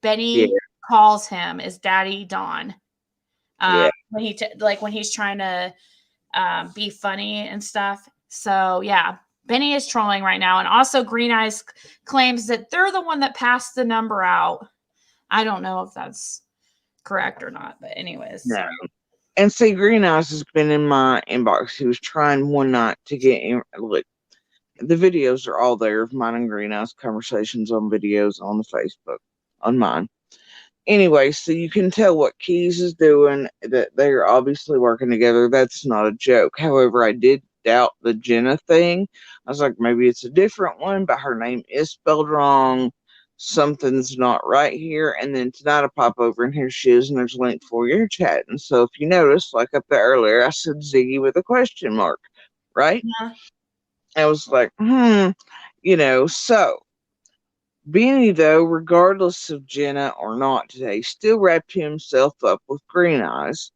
Speaker 1: Benny calls him, is Daddy Don. When he's trying to be funny and stuff. So yeah, Benny is trolling right now. And also Green Eyes claims that they're the one that passed the number out. I don't know if that's correct or not, but anyways.
Speaker 7: No. And see, Green Eyes has been in my inbox. He was trying one night to get in. Look, the videos are all there of mine and Green Eyes conversations on videos on the Facebook, on mine. Anyway, so you can tell what Keys is doing, that they're obviously working together. That's not a joke. However, I did doubt the Jenna thing. I was like, maybe it's a different one, but her name is spelled wrong. Something's not right here. And then tonight I pop over and here she is, and there's a link for your chat. And so if you notice, like up there earlier, I said Ziggy with a question mark, right?
Speaker 1: Yeah.
Speaker 7: I was like, so Benny, though, regardless of Jenna or not today, still wrapped himself up with Green Eyes.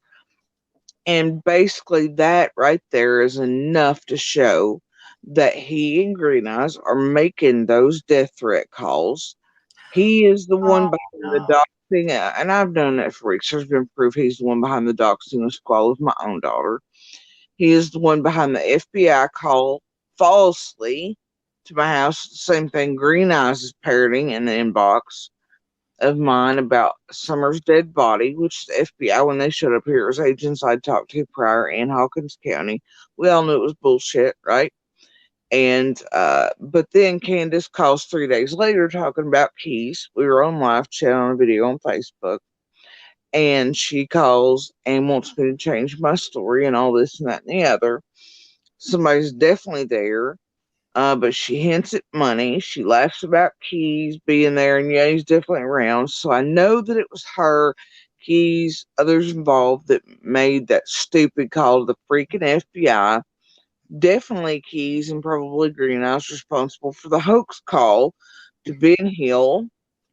Speaker 7: And basically that right there is enough to show that he and Green Eyes are making those death threat calls. He is the one behind the doxing, and I've done that for weeks. There's been proof he's the one behind the doxing of Squall with my own daughter. He is the one behind the FBI call falsely to my house. Same thing Green Eyes is parroting in the inbox of mine about Summer's dead body, which the FBI, when they showed up here, it was agents I'd talked to prior in Hawkins County. We all knew it was bullshit, right? And but then Candace calls 3 days later talking about Keys. We were on live chat on a video on Facebook. And she calls and wants me to change my story and all this and that and the other. Somebody's definitely there. But she hints at money. She laughs about Keys being there, and yeah, he's definitely around. So I know that it was her Keys, others involved that made that stupid call to the freaking FBI. Definitely Keys and probably Green Eyes responsible for the hoax call to Ben Hill.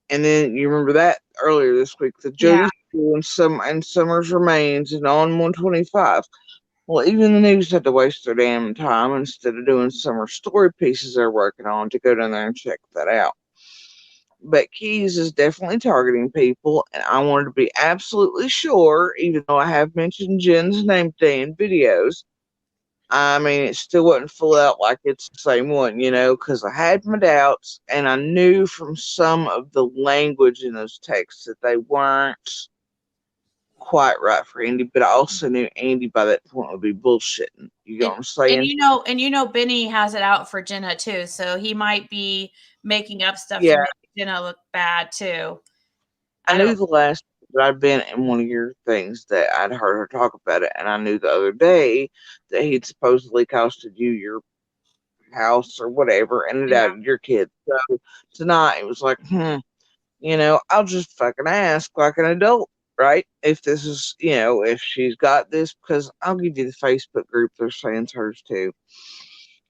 Speaker 7: And then you remember that earlier this week, the
Speaker 1: Yeah.
Speaker 7: Jody School and Summers remains and on 125. Well, even the news had to waste their damn time instead of doing summer story pieces they're working on to go down there and check that out. But Keys is definitely targeting people, and I wanted to be absolutely sure, even though I have mentioned Jen's name today in videos. I mean, it still wasn't full out like it's the same one, because I had my doubts, and I knew from some of the language in those texts that they weren't quite right for Andy, but I also knew Andy by that point would be bullshitting. You know what I'm saying?
Speaker 1: Benny has it out for Jenna too, so he might be making up stuff
Speaker 7: Yeah.
Speaker 1: to make Jenna look bad too.
Speaker 7: I knew the last that I'd been in one of your things that I'd heard her talk about it, and I knew the other day that he'd supposedly costed you your house or whatever, and it added your kids. So tonight it was like, I'll just fucking ask like an adult, right? If this is, if she's got this, because I'll give you the Facebook group they're saying it's hers too.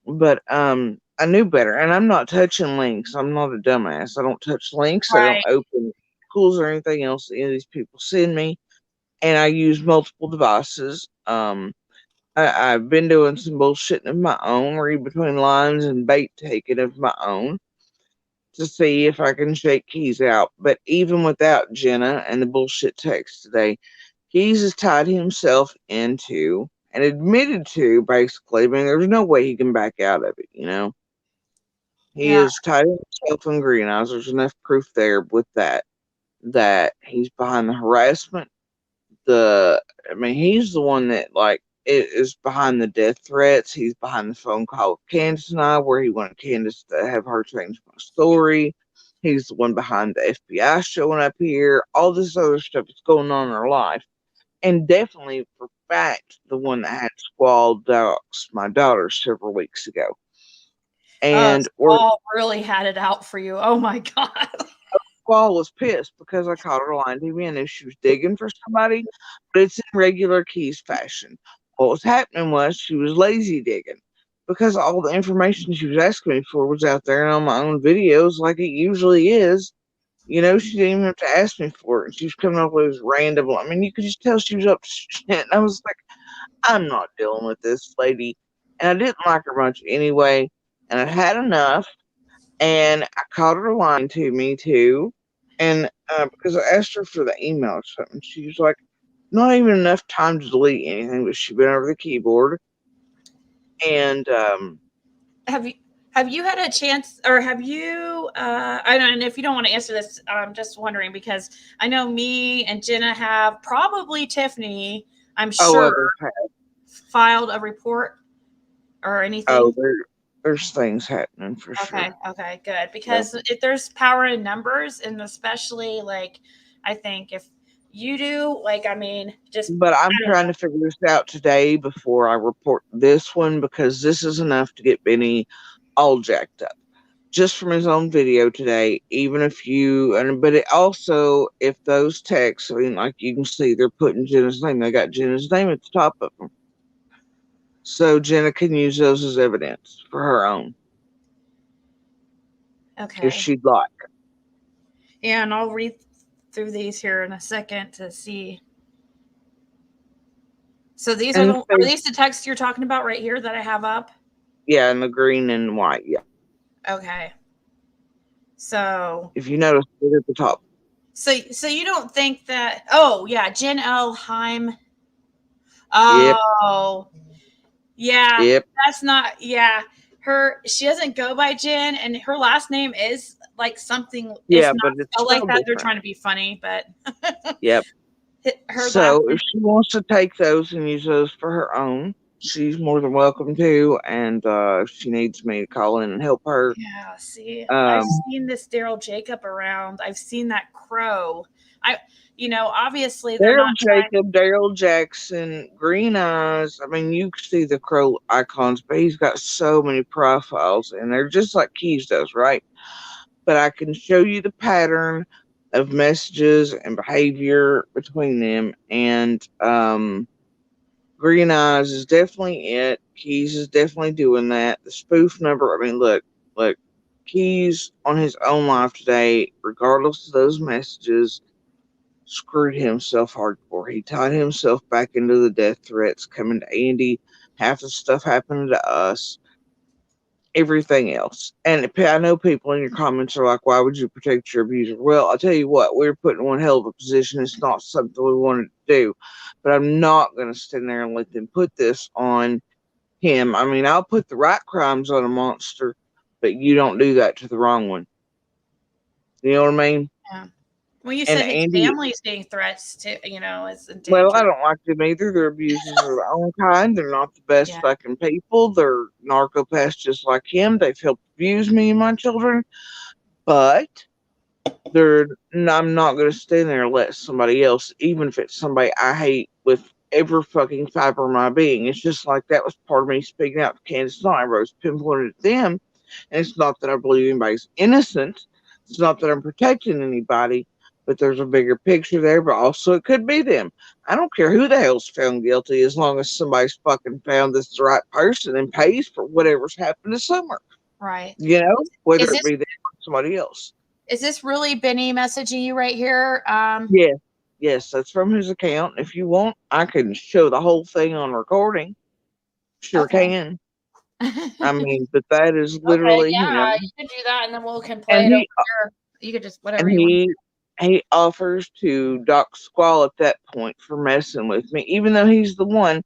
Speaker 7: But I knew better, and I'm not touching links. I'm not a dumbass. I don't touch links. I don't open schools or anything else that any of these people send me, and I use multiple devices. I've been doing some bullshitting of my own, read between lines and bait taking of my own to see if I can shake Keys out. But even without Jenna and the bullshit text today, Keys has tied himself into and admitted to basically. I mean, there's no way he can back out of it, He is tied himself in Green Eyes. There's enough proof there with that he's behind the harassment. He's the one that is behind the death threats. He's behind the phone call with Candace and I, where he wanted Candace to have her change my story. He's the one behind the FBI showing up here. All this other stuff that's going on in her life, and definitely for fact the one that had Squall dox my daughter several weeks ago. And
Speaker 1: Squall really had it out for you. Oh my god.
Speaker 7: Squall was pissed because I caught her lying to me and if she was digging for somebody, but it's in regular Keys fashion. What was happening was she was lazy digging because all the information she was asking me for was out there and on my own videos like it usually is. She didn't even have to ask me for it. And she was coming up with this random. I mean, you could just tell she was up to shit. And I was like, I'm not dealing with this lady. And I didn't like her much anyway. And I had enough. And I caught her lying to me too. And because I asked her for the email or something, she was like, not even enough time to delete anything, but she bent over the keyboard. And
Speaker 1: have you had a chance, or have you? I don't. And if you don't want to answer this, I'm just wondering because I know me and Jenna have, probably Tiffany, I'm sure, filed a report or anything.
Speaker 7: Oh, there's things happening for sure.
Speaker 1: Okay, good. Because if there's power in numbers, and especially I think if you do,
Speaker 7: But I'm trying to figure this out today before I report this one because this is enough to get Benny all jacked up. Just from his own video today, even if but it also, if those texts, you can see they're putting Jenna's name. They got Jenna's name at the top of them. So Jenna can use those as evidence for her own.
Speaker 1: Okay.
Speaker 7: If she'd like.
Speaker 1: Yeah, and I'll read through these here in a second to see. So these are these the texts you're talking about right here that I have up?
Speaker 7: Yeah, in the green and white, yeah.
Speaker 1: Okay. So
Speaker 7: if you notice it at the top.
Speaker 1: So you don't think that? Oh yeah, Jen L. Heim. Oh, yeah.
Speaker 7: Yep.
Speaker 1: That's not. Yeah, she doesn't go by Jen, and her last name is something.
Speaker 7: Yeah,
Speaker 1: it's
Speaker 7: but it's
Speaker 1: not like that.
Speaker 7: different.
Speaker 1: They're trying to be funny, but.
Speaker 7: Yep.
Speaker 1: Her
Speaker 7: so if she wants to take those and use those for her own, she's more than welcome to. And if she needs me to call in and help her.
Speaker 1: Yeah, see, I've seen this Daryl Jacob around. I've seen that Crow. Obviously they're not
Speaker 7: Jacob, Daryl Jackson, Green Eyes. I mean, you can see the Crow icons, but he's got so many profiles, and they're just like Keys does, right? But I can show you the pattern of messages and behavior between them. And Green Eyes is definitely it. Keys is definitely doing that. The spoof number, I mean, look, Keys on his own live today, regardless of those messages, screwed himself hardcore. He tied himself back into the death threats coming to Andy. Half the stuff happening to us. Everything else. And I know people in your comments are like, why would you protect your abuser? Well, I'll tell you what, we're put in one hell of a position. It's not something we wanted to do. But I'm not going to stand there and let them put this on him. I mean, I'll put the right crimes on a monster, but you don't do that to the wrong one. You know what I mean?
Speaker 1: Yeah. Well, you
Speaker 7: And
Speaker 1: said his
Speaker 7: Andy,
Speaker 1: family's getting threats to, is in
Speaker 7: well, I
Speaker 1: danger.
Speaker 7: don't like them either. Their abusers are their own kind. They're not the best
Speaker 1: Yeah.
Speaker 7: fucking people. They're narcopaths just like him. They've helped abuse me and my children. But I'm not going to stand there and let somebody else, even if it's somebody I hate with every fucking fiber of my being. It's just like that was part of me speaking out to Candace Knight. I was pinpointed at them. And it's not that I believe anybody's innocent. It's not that I'm protecting anybody, but there's a bigger picture there. But also, it could be them. I don't care who the hell's found guilty as long as somebody's fucking found that's the right person and pays for whatever's happened to Summer.
Speaker 1: Right.
Speaker 7: You know, whether
Speaker 1: Is
Speaker 7: it
Speaker 1: this
Speaker 7: be them or somebody else.
Speaker 1: is this really Benny messaging you right here?
Speaker 7: Yes, that's from his account. If you want, I can show the whole thing on recording. Sure
Speaker 1: Okay.
Speaker 7: can. I mean, but that is
Speaker 1: Okay,
Speaker 7: literally
Speaker 1: yeah,
Speaker 7: him.
Speaker 1: you can do that, and then we can play
Speaker 7: And
Speaker 1: it over
Speaker 7: he
Speaker 1: here. You could just whatever
Speaker 7: and
Speaker 1: you want.
Speaker 7: he offers to dock Squall at that point for messing with me, even though he's the one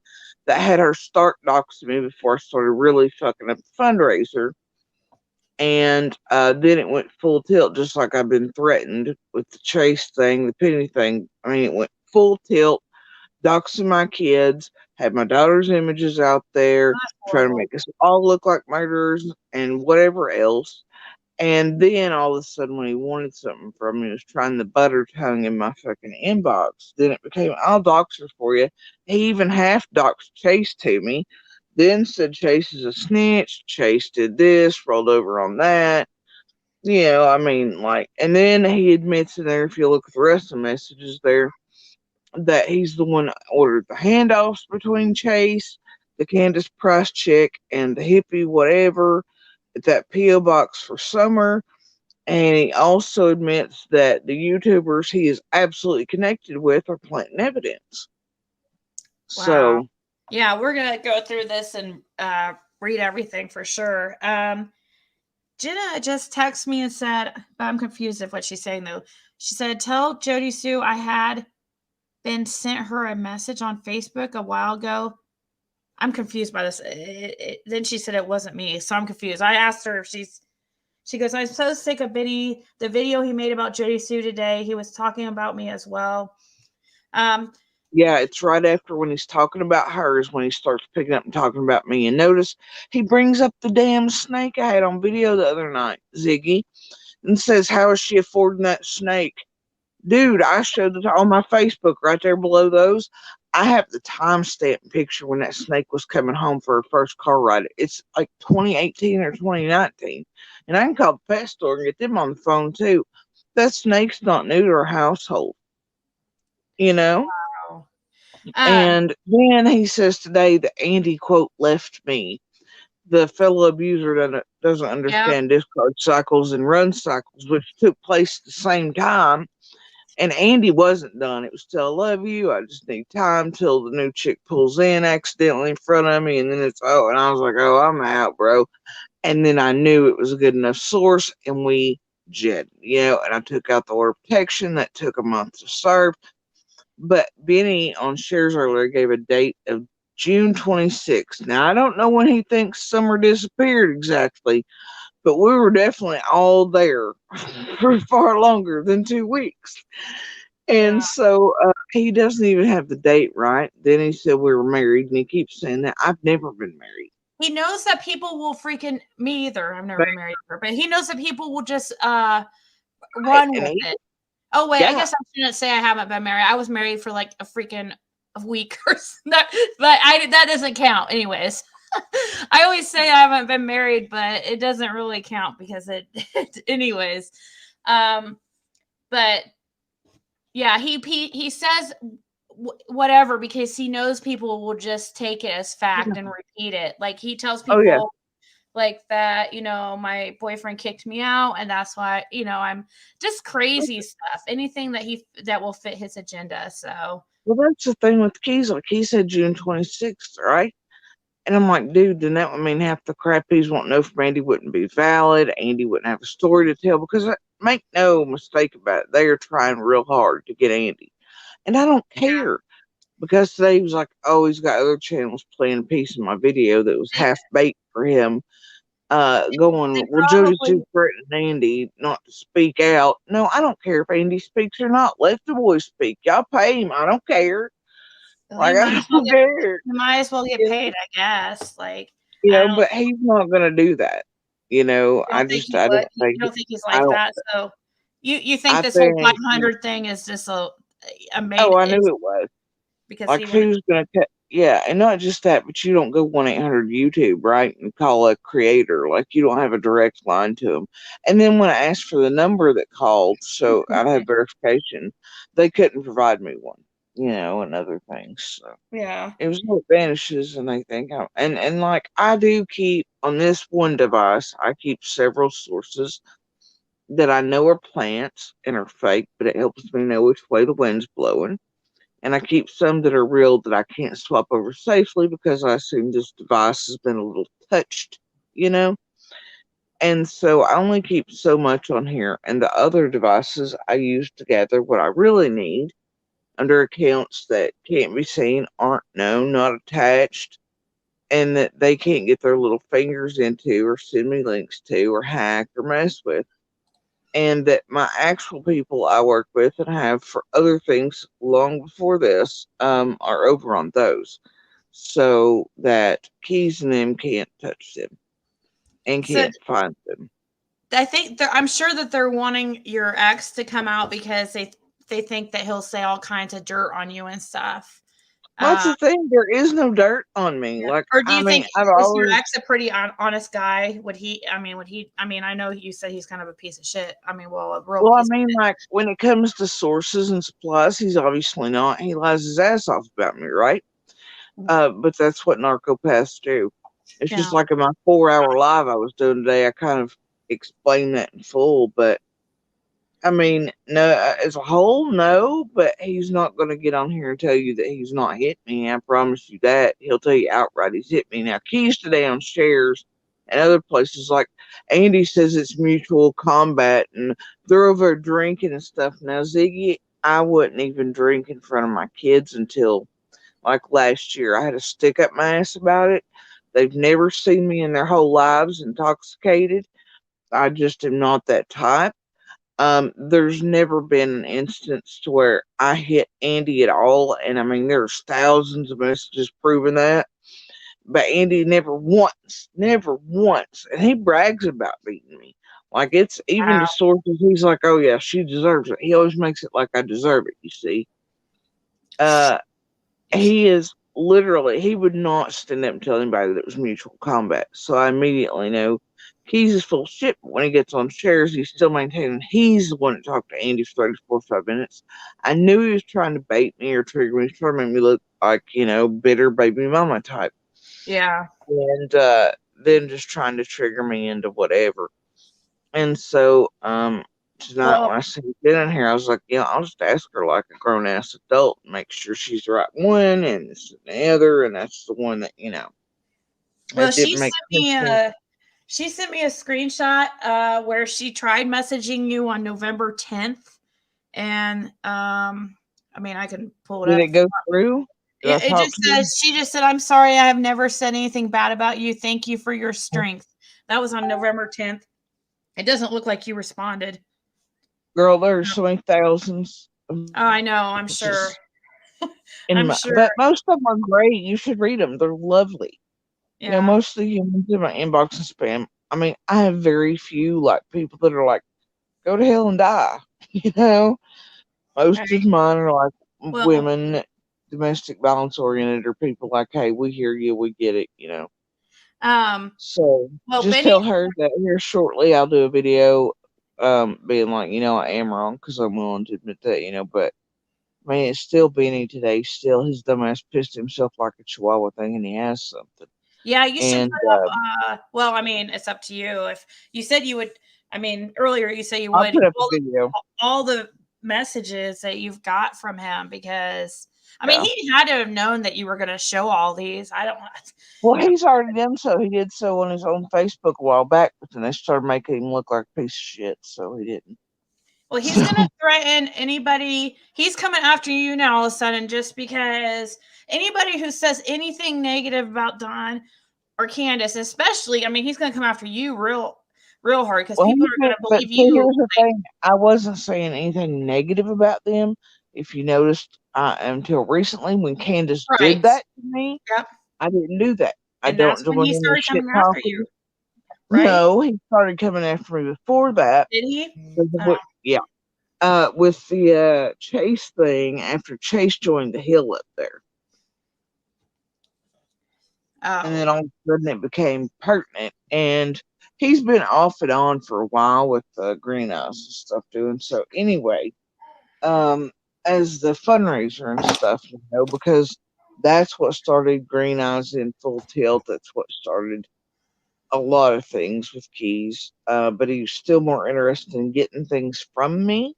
Speaker 7: that had her start doxing me before I started really fucking up the fundraiser. And then it went full tilt, just like I've been threatened with the Chase thing, the Penny thing. I mean, it went full tilt, doxing my kids, had my daughter's images out there, trying to make us all look like murderers and whatever else. And then all of a sudden, when he wanted something from me, he was trying the butter tongue in my fucking inbox. Then it became, I'll dox her for you. He even half doxed Chase to me. Then said Chase is a snitch. Chase did this, rolled over on that. You know, I mean, like, and then he admits in there, if you look at the rest of the messages there, that he's the one that ordered the handoffs between Chase, the Candace Price check, and the hippie whatever at that P.O. box for Summer. And he also admits that the YouTubers he is absolutely connected with are planting evidence.
Speaker 1: Wow.
Speaker 7: So,
Speaker 1: yeah, we're gonna go through this and read everything for sure. Jenna just texted me and said, but I'm confused of what she's saying though. She said, "Tell Jody Sue I had been sent her a message on Facebook a while ago." I'm confused by this. Then she said it wasn't me, so I'm confused. I asked her if she goes, "I'm so sick of Benny. The video he made about Jody Sue today, he was talking about me as well."
Speaker 7: Yeah, it's right after when he's talking about hers when he starts picking up and talking about me. And notice he brings up the damn snake I had on video the other night, Ziggy, and says, "How is she affording that snake?" Dude, I showed it on my Facebook right there below those. I have the timestamp picture when that snake was coming home for her first car ride. It's like 2018 or 2019. And I can call the pet store and get them on the phone too. That snake's not new to our household. You know?
Speaker 1: Wow.
Speaker 7: And then he says today that Andy, quote, left me. The fellow abuser doesn't understand discard cycles and run cycles, which took place at the same time. And Andy wasn't done. It was still, "I love you. I just need time till the new chick pulls in accidentally in front of me." And then it's, "Oh," and I was like, "Oh, I'm out, bro." And then I knew it was a good enough source and we jetted, and I took out the order of protection. That took a month to serve. But Benny on shares earlier gave a date of June 26th. Now, I don't know when he thinks Summer disappeared exactly, but we were definitely all there for far longer than 2 weeks. And so he doesn't even have the date right. Then he said we were married, and he keeps saying that. I've never been married.
Speaker 1: He knows that people will freaking me either. I've never been married before, but he knows that people will just run with it. Oh wait, I guess I shouldn't say I haven't been married. I was married for like a week or that, but that doesn't count anyways. I always say I haven't been married, but it doesn't really count because it anyways. But But yeah, he says whatever because he knows people will just take it as fact and repeat it. Like he tells
Speaker 7: Oh, yeah.
Speaker 1: people like that, my boyfriend kicked me out and that's why, I'm just crazy stuff. Anything that will fit his agenda. So
Speaker 7: Well, that's the thing with Keys. Like, he said June 26th, right? And I'm like, dude, then that would mean half the crap he's wanting to know from Andy wouldn't be valid. Andy wouldn't have a story to tell because make no mistake about it, they are trying real hard to get Andy. And I don't care because today he was like, oh, he's got other channels playing a piece of my video that was half baked for him. Going, well, Jody's just threatening Andy not to speak out. No, I don't care if Andy speaks or not. Let the boy speak. Y'all pay him. I don't care. Like, I don't care.
Speaker 1: You might as well get paid, I guess. Like,
Speaker 7: But he's not gonna do that. I don't think
Speaker 1: you don't think he's like that. So you think this whole 500 thing is just a made?
Speaker 7: Oh, I knew it was.
Speaker 1: Because
Speaker 7: like, who's gonna cut? Yeah, and not just that, but you don't go 1-800 YouTube, right, and call a creator. Like, you don't have a direct line to them. And then when I asked for the number that called, so I'd have verification, they couldn't provide me one. And other things. So
Speaker 1: yeah,
Speaker 7: it was no vanishes, and they think and like I do keep on this one device. I keep several sources that I know are plants and are fake, but it helps me know which way the wind's blowing. And I keep some that are real that I can't swap over safely because I assume this device has been a little touched, And so I only keep so much on here, and the other devices I use to gather what I really need under accounts that can't be seen, aren't known, not attached, and that they can't get their little fingers into or send me links to or hack or mess with. And that my actual people I work with and have for other things long before this are over on those. So that Keys and them can't touch them and can't find them.
Speaker 1: I think I'm sure that they're wanting your ex to come out because they think that he'll say all kinds of dirt on you and stuff.
Speaker 7: That's the thing. There is no dirt on me.
Speaker 1: Yeah.
Speaker 7: Like,
Speaker 1: or do you think
Speaker 7: I've
Speaker 1: is
Speaker 7: always,
Speaker 1: your ex a pretty honest guy? Would he? I mean, I know you said he's kind of a piece of shit. I mean, well, a real.
Speaker 7: Well, I mean, like when it comes to sources and supplies, he's obviously not. He lies his ass off about me, right? But that's what narcopaths do. It's just like in my 4-hour live I was doing today. I kind of explained that in full, but I mean, no, as a whole, no. But he's not going to get on here and tell you that he's not hit me. I promise you that. He'll tell you outright he's hit me. Now, Keys today on shares and other places, like Andy says, it's mutual combat, and they're over drinking and stuff. Now, Ziggy, I wouldn't even drink in front of my kids until like last year. I had to stick up my ass about it. They've never seen me in their whole lives intoxicated. I just am not that type. There's never been an instance to where I hit Andy at all. And I mean, there's thousands of messages proving that. But Andy never once, and he brags about beating me. Like, it's even to sources, he's like, oh yeah, she deserves it. He always makes it like I deserve it, you see. He is literally, he would not stand up and tell anybody that it was mutual combat. So I immediately know Keys is full of shit, but when he gets on shares, he's still maintaining he's the one that talked to Andy for 35 minutes. I knew he was trying to bait me or trigger me, trying to make me look like, bitter baby mama type.
Speaker 1: Yeah.
Speaker 7: And then just trying to trigger me into whatever. And so tonight when I see her get in here, I was like, I'll just ask her like a grown ass adult, make sure she's the right one and this and the other, and that's the one that
Speaker 1: Well, she sent me a screenshot where she tried messaging you on November 10th, and I mean, I can pull it up.
Speaker 7: Did it go through?
Speaker 1: It just says she just said, "I'm sorry, I have never said anything bad about you. Thank you for your strength." That was on November 10th. It doesn't look like you responded.
Speaker 7: Girl, there's so many thousands.
Speaker 1: Oh, I know. I'm sure.
Speaker 7: Sure. But most of them are great. You should read them. They're lovely.
Speaker 1: Yeah.
Speaker 7: Most of the humans in my inbox and spam. I mean, I have very few like people that are like, go to hell and die. Most of mine are like women, domestic violence oriented, or people like, hey, we hear you, we get it. So just tell her that here shortly I'll do a video being like, I am wrong because I'm willing to admit that, but man, it's still Benny today. Still, his dumbass pissed himself like a chihuahua thinking he has something.
Speaker 1: Yeah, you should
Speaker 7: And
Speaker 1: put up. Well, I mean, it's up to you. If you said you would, I mean, earlier you said you
Speaker 7: I'll
Speaker 1: would
Speaker 7: put up a video.
Speaker 1: all the messages that you've got from him because I mean,
Speaker 7: Yeah.
Speaker 1: he had to have known that you were going to show all these. I don't.
Speaker 7: Well, he's already done so. He did so on his own Facebook a while back, but then they started making him look like a piece of shit, so he didn't.
Speaker 1: Well, he's going to threaten anybody. He's coming after you now all of a sudden just because anybody who says anything negative about Don or Candace, especially, I mean, he's going to come after you real hard because people are going to believe you.
Speaker 7: Here's the thing. I wasn't saying anything negative about them. If you noticed, until recently when Candace did that to me,
Speaker 1: Yep.
Speaker 7: I didn't do that.
Speaker 1: And that's when he started coming after you, right?
Speaker 7: No, he started coming after me before that.
Speaker 1: Did he?
Speaker 7: Yeah. With the Chase thing, after Chase joined the Hill up there. And then all of a sudden it became pertinent. And he's been off and on for a while with Green Eyes and stuff doing so. Anyway, as the fundraiser and stuff, because that's what started Green Eyes in Full Tilt. That's what started a lot of things with Keys. But he's still more interested in getting things from me.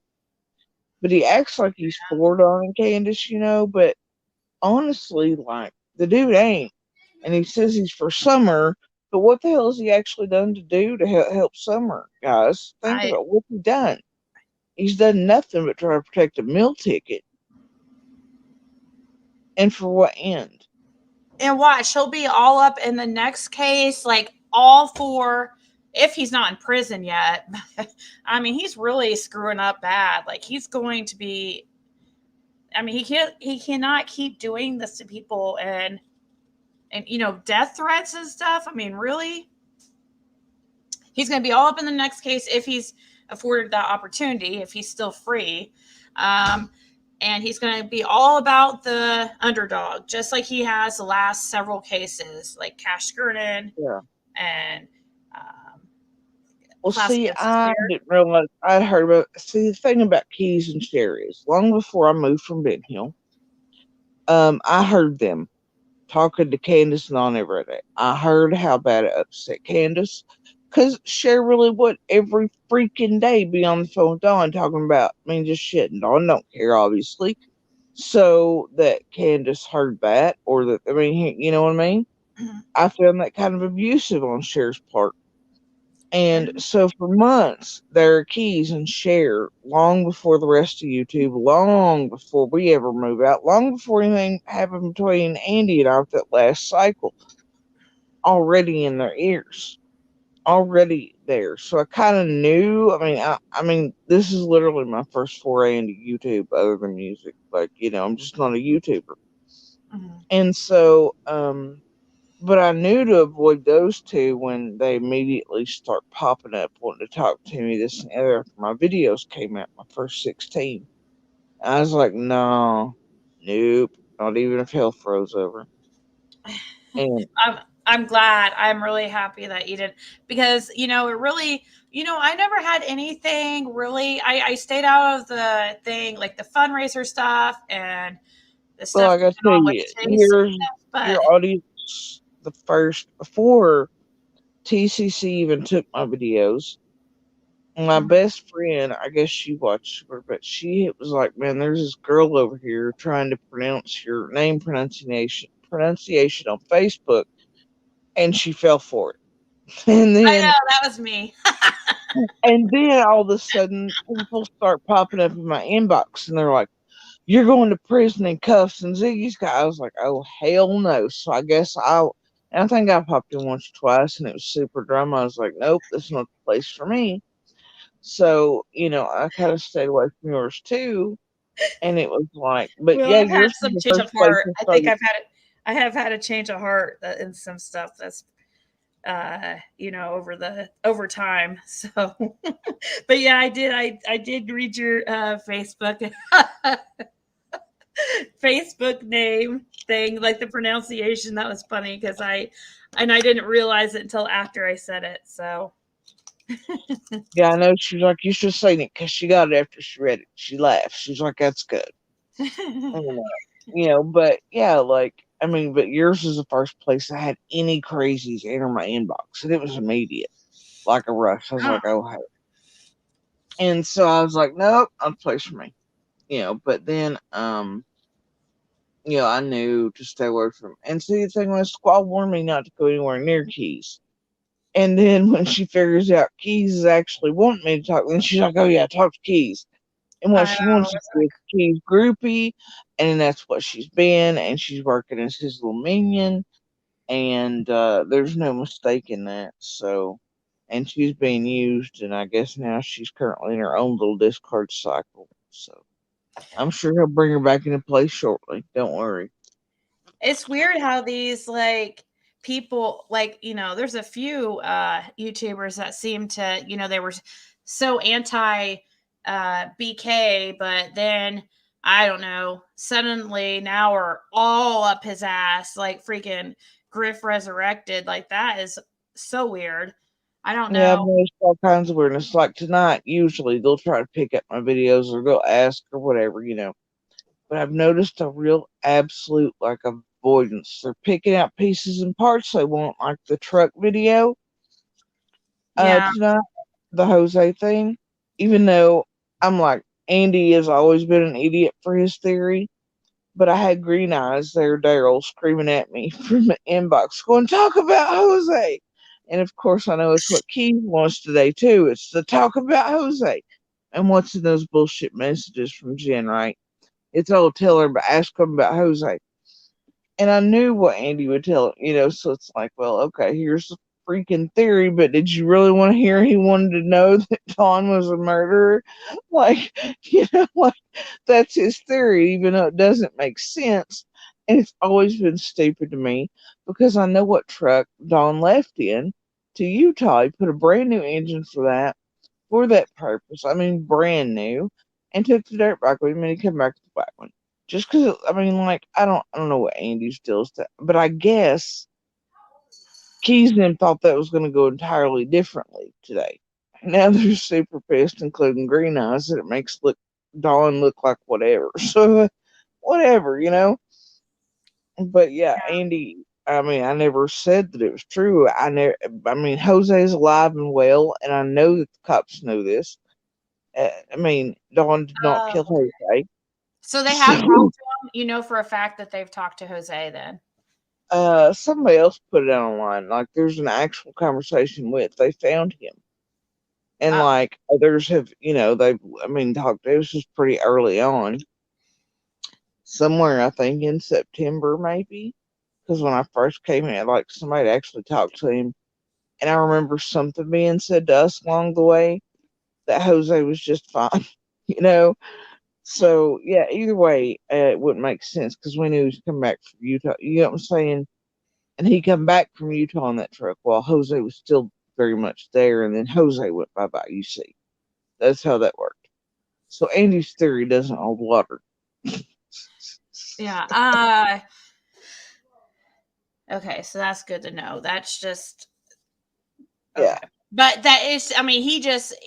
Speaker 7: But he acts like he's for Don and Candace, but honestly, like, the dude ain't. And he says he's for Summer, but what the hell has he actually done to do to help Summer, guys? Think about what he's done. He's done nothing but try to protect a meal ticket. And for what end?
Speaker 1: And watch, he'll be all up in the next case, like all for, if he's not in prison yet. I mean, he's really screwing up bad. Like, he's going to be, I mean, he cannot keep doing this to people and death threats and stuff. I mean, really? He's going to be all up in the next case if he's afforded that opportunity, if he's still free. And he's going to be all about the underdog, just like he has the last several cases, like Cash Gurnan and
Speaker 7: well, see, I didn't realize I'd heard about. See, the thing about Keys and Sherry is, long before I moved from Ben Hill, I heard them talking to Candace and on every day. I heard how bad it upset Candace, because Sherry really would every freaking day be on the phone with Dawn talking about, just shit, and Dawn don't care, obviously. So that Candace heard that, or that, you know what I mean? Mm-hmm. I found that kind of abusive on Cher's part. And so for months, there are Keys and Cher, long before the rest of YouTube, long before we ever move out, long before anything happened between Andy and I with that last cycle, already in their ears, already there. So I kind of knew. I mean, this is literally my first foray into YouTube, other than music. Like, I'm just not a YouTuber. Mm-hmm. And so, but I knew to avoid those two when they immediately start popping up wanting to talk to me, this and the other, after my videos came out, my first 16. I was like, no, nope, not even if hell froze over. And
Speaker 1: I'm glad. I'm really happy that you did, because, it really, I never had anything really. I stayed out of the thing, like the fundraiser stuff and the stuff.
Speaker 7: Well, like I tell you, here's your audience. The first, before TCC even took my videos, my best friend, I guess she watched her, but she was like, man, there's this girl over here trying to pronounce your name pronunciation on Facebook, and she fell for it. And then
Speaker 1: I know, that was me.
Speaker 7: And then all of a sudden, people start popping up in my inbox, and they're like, you're going to prison in cuffs and Ziggy's got. I was like, oh, hell no. So I guess I think I popped in once or twice, and it was super drama. I was like, nope, this is not the place for me. So, I kind of stayed away from yours too. And it was like, but
Speaker 1: well,
Speaker 7: yeah,
Speaker 1: I've had some change of heart. I think I have had a change of heart in some stuff that's, over time. So, but yeah, I did read your Facebook name thing, like the pronunciation. That was funny because I didn't realize it until after I said it. So
Speaker 7: Yeah, I know. She's like, you should have seen it because she got it after she read it. She laughed. She's like, that's good. But yeah, like, I mean, but yours is the first place I had any crazies enter my inbox, and it was immediate, like a rush. I was like, oh, hey. And so I was like, nope, not a place for me. But then, I knew to stay away from. And see, the thing was, Squall warned me not to go anywhere near Keys. And then when she figures out Keys is actually wanting me to talk, then she's like, oh, yeah, talk to Keys. And what she wants to do is Keys groupie, and that's what she's been, and she's working as his little minion, and there's no mistake in that. So, and she's being used, and I guess now she's currently in her own little discard cycle. So, I'm sure he'll bring her back into play shortly. Don't worry.
Speaker 1: It's weird how these like people there's a few YouTubers that seem to, they were so anti BK, but then I don't know, suddenly now we're all up his ass, like freaking Griff resurrected. Like, that is so weird. I don't
Speaker 7: Yeah, I've
Speaker 1: know.
Speaker 7: noticed all kinds of weirdness. Like tonight, usually they'll try to pick up my videos or they'll ask or whatever, But I've noticed a real absolute like avoidance. They're picking out pieces and parts they want, like the truck video
Speaker 1: Yeah.
Speaker 7: tonight, the Jose thing. Even though I'm like, Andy has always been an idiot for his theory, but I had Green Eyes there, Daryl, screaming at me from the inbox, going, talk about Jose. And of course, I know it's what Keith wants today, too. It's to talk about Jose. And what's in those bullshit messages from Jen, right? It's all tell her, but ask him about Jose. And I knew what Andy would tell, so it's like, well, okay, here's the freaking theory, but did you really want to hear he wanted to know that Dawn was a murderer? Like, like that's his theory, even though it doesn't make sense. And it's always been stupid to me because I know what truck Dawn left in to Utah. He put a brand new engine for that purpose. I mean, brand new, and took the dirt bike with him, and he came back to the black one. Just because, I mean, like, I don't know what Andy's deals to, but I guess Keys and them thought that was going to go entirely differently today. Now they're super pissed, including Green Eyes, that it makes Dawn look like whatever. So, whatever, But yeah, Andy, I mean, I never said that it was true. I mean, Jose's alive and well, and I know that the cops know this. I mean, Dawn did not kill Jose.
Speaker 1: So they have talked to him, for a fact that they've talked to Jose then.
Speaker 7: Somebody else put it online. Like, there's an actual conversation they found him. And like others have, talked. It was just pretty early on. Somewhere, I think, in September, maybe. Because when I first came in, like, somebody actually talked to him. And I remember something being said to us along the way that Jose was just fine, you know? So, yeah, either way, it wouldn't make sense because we knew he was coming back from Utah. You know what I'm saying? And he come back from Utah on that truck while Jose was still very much there. And then Jose went bye-bye, you see. That's how that worked. So Andy's theory doesn't hold water.
Speaker 1: Yeah. Okay, so that's good to know. That's just okay.
Speaker 7: Yeah.
Speaker 1: But that is, I mean,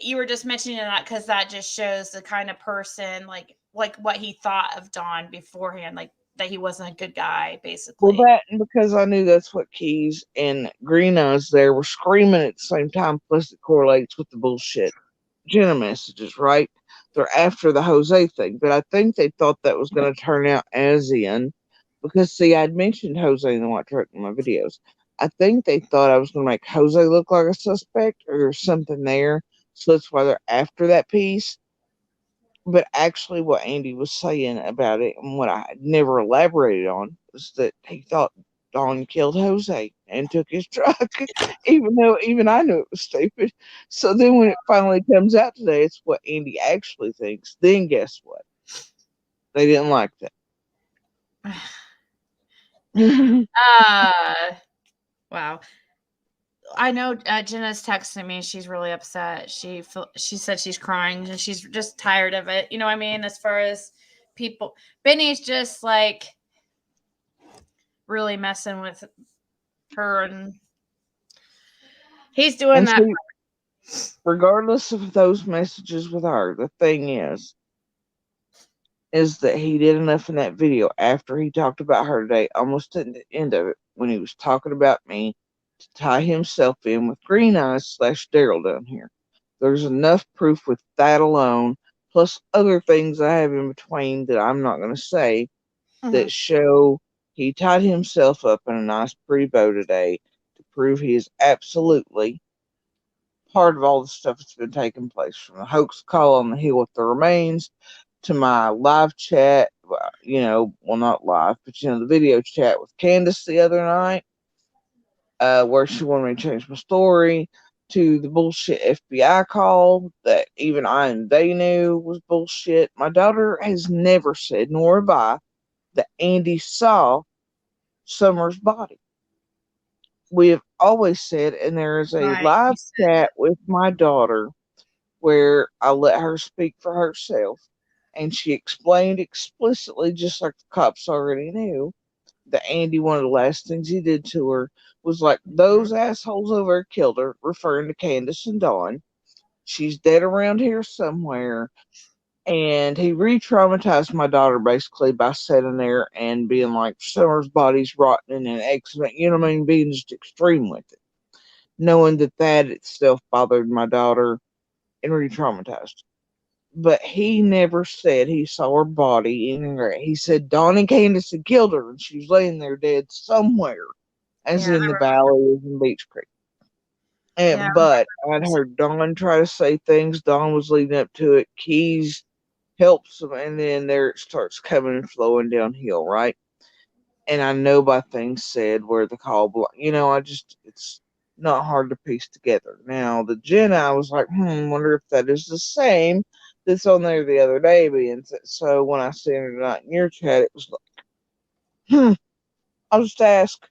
Speaker 1: you were just mentioning that because that just shows the kind of person, like what he thought of Don beforehand, like that he wasn't a good guy, basically.
Speaker 7: Well, that, and because I knew that's what Keys and Green Eyes there were screaming at the same time, plus it correlates with the bullshit Jenna messages, right? They're after the Jose thing, but I think they thought that was going to turn out as in, because see, I'd mentioned Jose in the white truck in my videos. I think they thought I was going to make Jose look like a suspect or there's something there, so that's why they're after that piece. But actually, what Andy was saying about it and what I had never elaborated on was that he thought Don killed Jose and took his truck, even though even I knew it was stupid. So then when it finally comes out today, it's what Andy actually thinks. Then guess what? They didn't like that.
Speaker 1: Wow. I know Jenna's texting me. She's really upset. She said she's crying and she's just tired of it. You know what I mean? As far as people, Benny's just like really messing with her, and he's doing that.
Speaker 7: regardless of those messages with her, the thing is that he did enough in that video after he talked about her today, almost at the end of it, when he was talking about me, to tie himself in with Green Eyes / Daryl down here. There's enough proof with that alone, plus other things I have in between that I'm not going to say, that show he tied himself up in a nice, pretty bow today to prove he is absolutely part of all the stuff that's been taking place, from the hoax call on the hill with the remains to my live chat, well, not live, but the video chat with Candace the other night, where she wanted me to change my story, to the bullshit FBI call that even I and they knew was bullshit. My daughter has never said, nor have I, that Andy saw Summer's body. We have always said, and there is a
Speaker 1: Right.
Speaker 7: live chat with my daughter where I let her speak for herself, and she explained explicitly, just like the cops already knew, that Andy, one of the last things he did to her was like, those assholes over there killed her, referring to Candace and Dawn. She's dead around here somewhere. And he re-traumatized my daughter basically by sitting there and being like, Summer's body's rotten in an accident, being just extreme with it. Knowing that itself bothered my daughter and re-traumatized. But he never said he saw her body anywhere. He said Dawn and Candace had killed her and she was laying there dead somewhere, as in the valley, as in Beach Creek. But I'd heard Dawn try to say things. Dawn was leading up to it. Keys helps them, and then there it starts coming and flowing downhill, right? And I know by things said where the call, it's not hard to piece together. Now, the Jen, I was like, wonder if that is the same that's on there the other day. So when I seen it not in your chat, it was like, I'll just ask.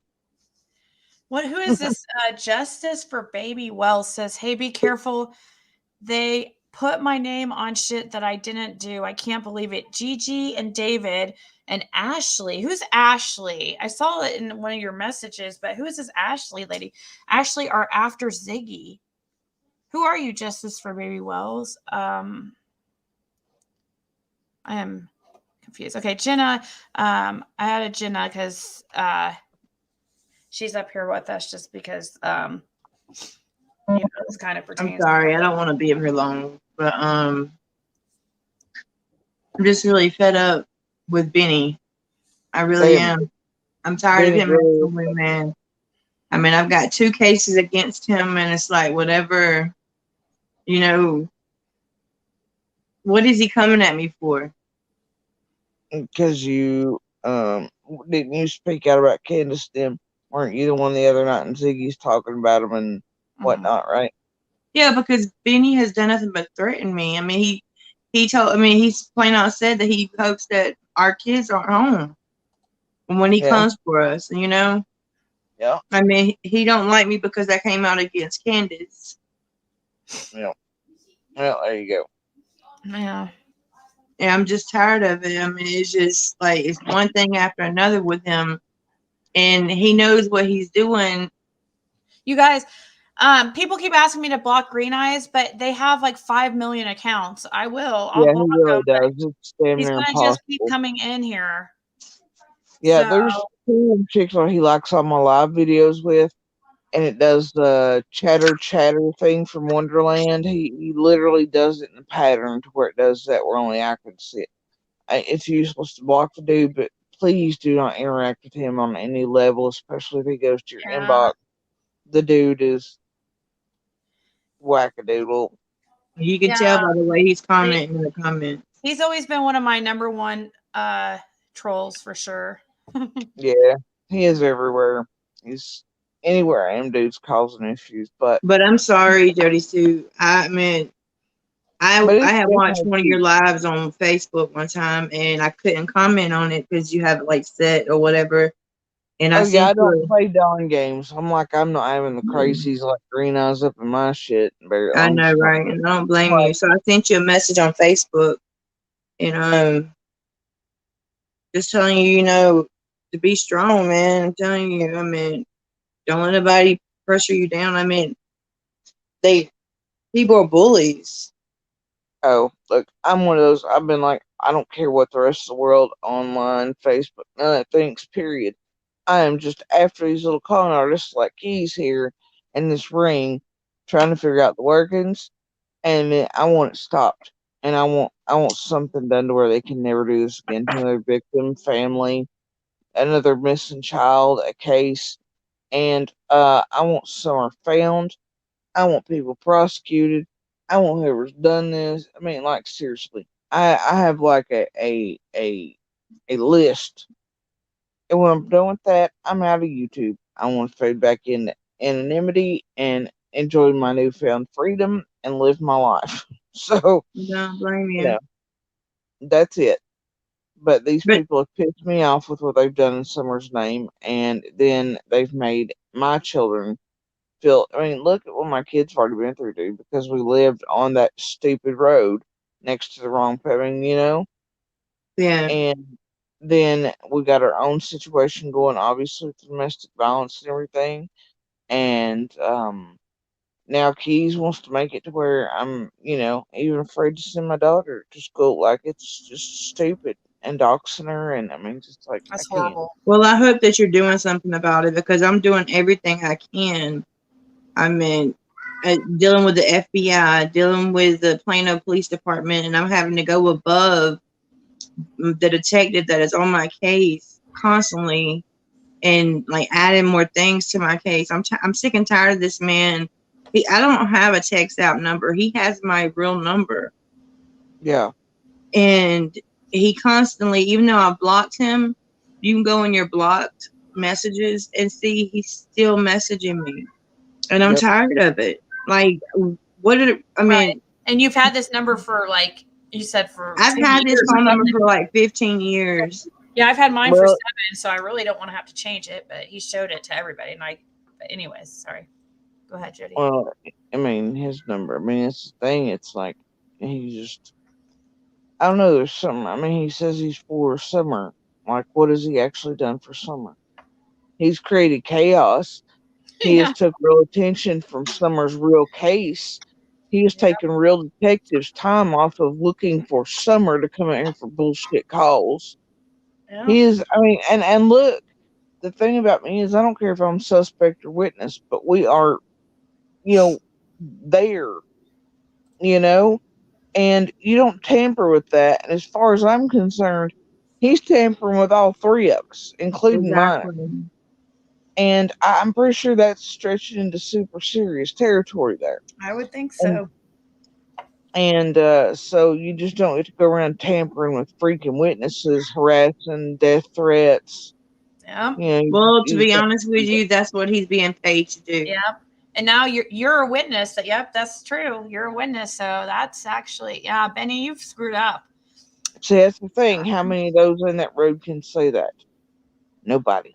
Speaker 1: Who is this? Justice for Baby Wells says, hey, be careful. They put my name on shit that I didn't do. I can't believe it. Gigi and David and Ashley. Who's Ashley? I saw it in one of your messages, but who is this Ashley lady? Ashley are after Ziggy. Who are you, Justice for Baby Wells? I am confused. Okay, Jenna. I added Jenna because she's up here with us just because this kind of pertains.
Speaker 10: I'm sorry, I don't want to be up here long, but I'm just really fed up with Benny. I really am. I'm tired of him as a man. I mean, I've got 2 cases against him, and it's like, whatever, what is he coming at me for?
Speaker 7: Because you didn't you speak out about Candace them? Weren't you the one the other night and Ziggy's talking about him and whatnot, right?
Speaker 10: Yeah, because Benny has done nothing but threaten me. I mean, he's plain out said that he hopes that our kids aren't home when he comes for us, Yeah. I mean, he don't like me because I came out against Candace.
Speaker 7: Yeah. Well, there you go.
Speaker 1: Yeah.
Speaker 10: Yeah, I'm just tired of it. I mean, it's just like, it's one thing after another with him, and he knows what he's doing.
Speaker 1: You guys, people keep asking me to block Green Eyes, but they have like 5 million accounts. I will. I'll block
Speaker 7: he really
Speaker 1: them.
Speaker 7: does. It's damn
Speaker 1: He's
Speaker 7: near
Speaker 1: gonna
Speaker 7: impossible.
Speaker 1: just keep coming in here.
Speaker 7: Yeah, there's 2 in particular he likes all my live videos with, and it does the chatter thing from Wonderland. He literally does it in a pattern to where it does that where only I can see it. It's useless to block the dude, but please do not interact with him on any level, especially if he goes to your inbox. The dude is wackadoodle.
Speaker 10: You can tell by the way he's commenting in the comments.
Speaker 1: He's always been one of my number 1 trolls for sure.
Speaker 7: Yeah, he is everywhere. He's anywhere I am, dude's causing issues. But
Speaker 10: I'm sorry, Jody Sue. I mean, I had watched one of your lives on Facebook one time, and I couldn't comment on it because you have it like set or whatever. And I
Speaker 7: don't play Dawn games. I'm not having the crazies like Green Eyes up in my shit.
Speaker 10: I know, right? And I don't blame you. So I sent you a message on Facebook, and just telling you, to be strong, man. I'm telling you, I mean, don't let anybody pressure you down. I mean, they People are bullies.
Speaker 7: Oh, look, I'm one of those. I've been like, I don't care what the rest of the world, online, Facebook, none of that thinks, period. I am just after these little con artists like Keys here in this ring, trying to figure out the workings, and then I want it stopped. And I want something done to where they can never do this again to another victim, family, another missing child, a case, and I want Summer found. I want people prosecuted. I want whoever's done this. I mean, like seriously, I have like a list, and when I'm done with that, I'm out of YouTube. I want to fade back into anonymity and enjoy my newfound freedom and live my life. So,
Speaker 10: Don't blame
Speaker 7: you
Speaker 10: you.
Speaker 7: know, that's it. But these
Speaker 10: But
Speaker 7: people have pissed me off with what they've done in Summer's name, and then they've made my children feel. I mean, look at what my kids have already been through, dude, because we lived on that stupid road next to the wrong. I mean,
Speaker 10: yeah,
Speaker 7: and then we got our own situation going, obviously, with domestic violence and everything. And now Keys wants to make it to where I'm, even afraid to send my daughter to school. Like, it's just stupid. And doxing her, and I mean, just like, I
Speaker 1: That's
Speaker 7: can't.
Speaker 1: horrible.
Speaker 10: well, I hope that you're doing something about it because I'm doing everything I can. I mean, dealing with the FBI, dealing with the Plano Police Department, and I'm having to go above the detective that is on my case constantly and like adding more things to my case. I'm sick and tired of this man. I don't have a text out number. He has my real number,
Speaker 7: Yeah.
Speaker 10: and he constantly, even though I blocked him, you can go in your blocked messages and see he's still messaging me, and I'm
Speaker 7: Yep.
Speaker 10: tired of it. Like, what did I
Speaker 1: Right.
Speaker 10: mean?
Speaker 1: And you've had this number for like you said for
Speaker 10: I've
Speaker 1: 2
Speaker 10: had this
Speaker 1: years or
Speaker 10: phone number
Speaker 1: something.
Speaker 10: for like 15 years.
Speaker 1: Yeah, I've had mine for
Speaker 7: Well,
Speaker 1: 7, so I really don't want to have to change it. But he showed it to everybody, and But anyways, sorry. Go ahead, Jody.
Speaker 7: well, I mean, his number. I mean, it's the thing. It's like he just. I don't know. There's something. I mean, he says he's for Summer. Like, what has he actually done for Summer? He's created chaos. He has
Speaker 1: Yeah.
Speaker 7: took real attention from Summer's real case. He has taken real detectives' time off of looking for Summer to come out here for bullshit calls.
Speaker 1: Yeah.
Speaker 7: He is. I mean, and look. The thing about me is, I don't care if I'm suspect or witness, but we are, there. You know, and you don't tamper with that. And as far as I'm concerned, he's tampering with all three of us, including mine.
Speaker 10: Exactly.
Speaker 7: And I'm pretty sure that's stretching into super serious territory there.
Speaker 1: I would think
Speaker 7: And
Speaker 1: so.
Speaker 7: so you just don't get to go around tampering with freaking witnesses, harassing, death threats.
Speaker 1: Yeah.
Speaker 10: Well, to
Speaker 7: You
Speaker 10: be
Speaker 7: just
Speaker 10: honest with you, that's what he's being paid to do.
Speaker 1: Yeah. And now you're a witness. Yep, that's true. You're a witness. So that's actually, yeah, Benny, you've screwed up.
Speaker 7: see, that's the thing. How many of those in that road can say that? Nobody.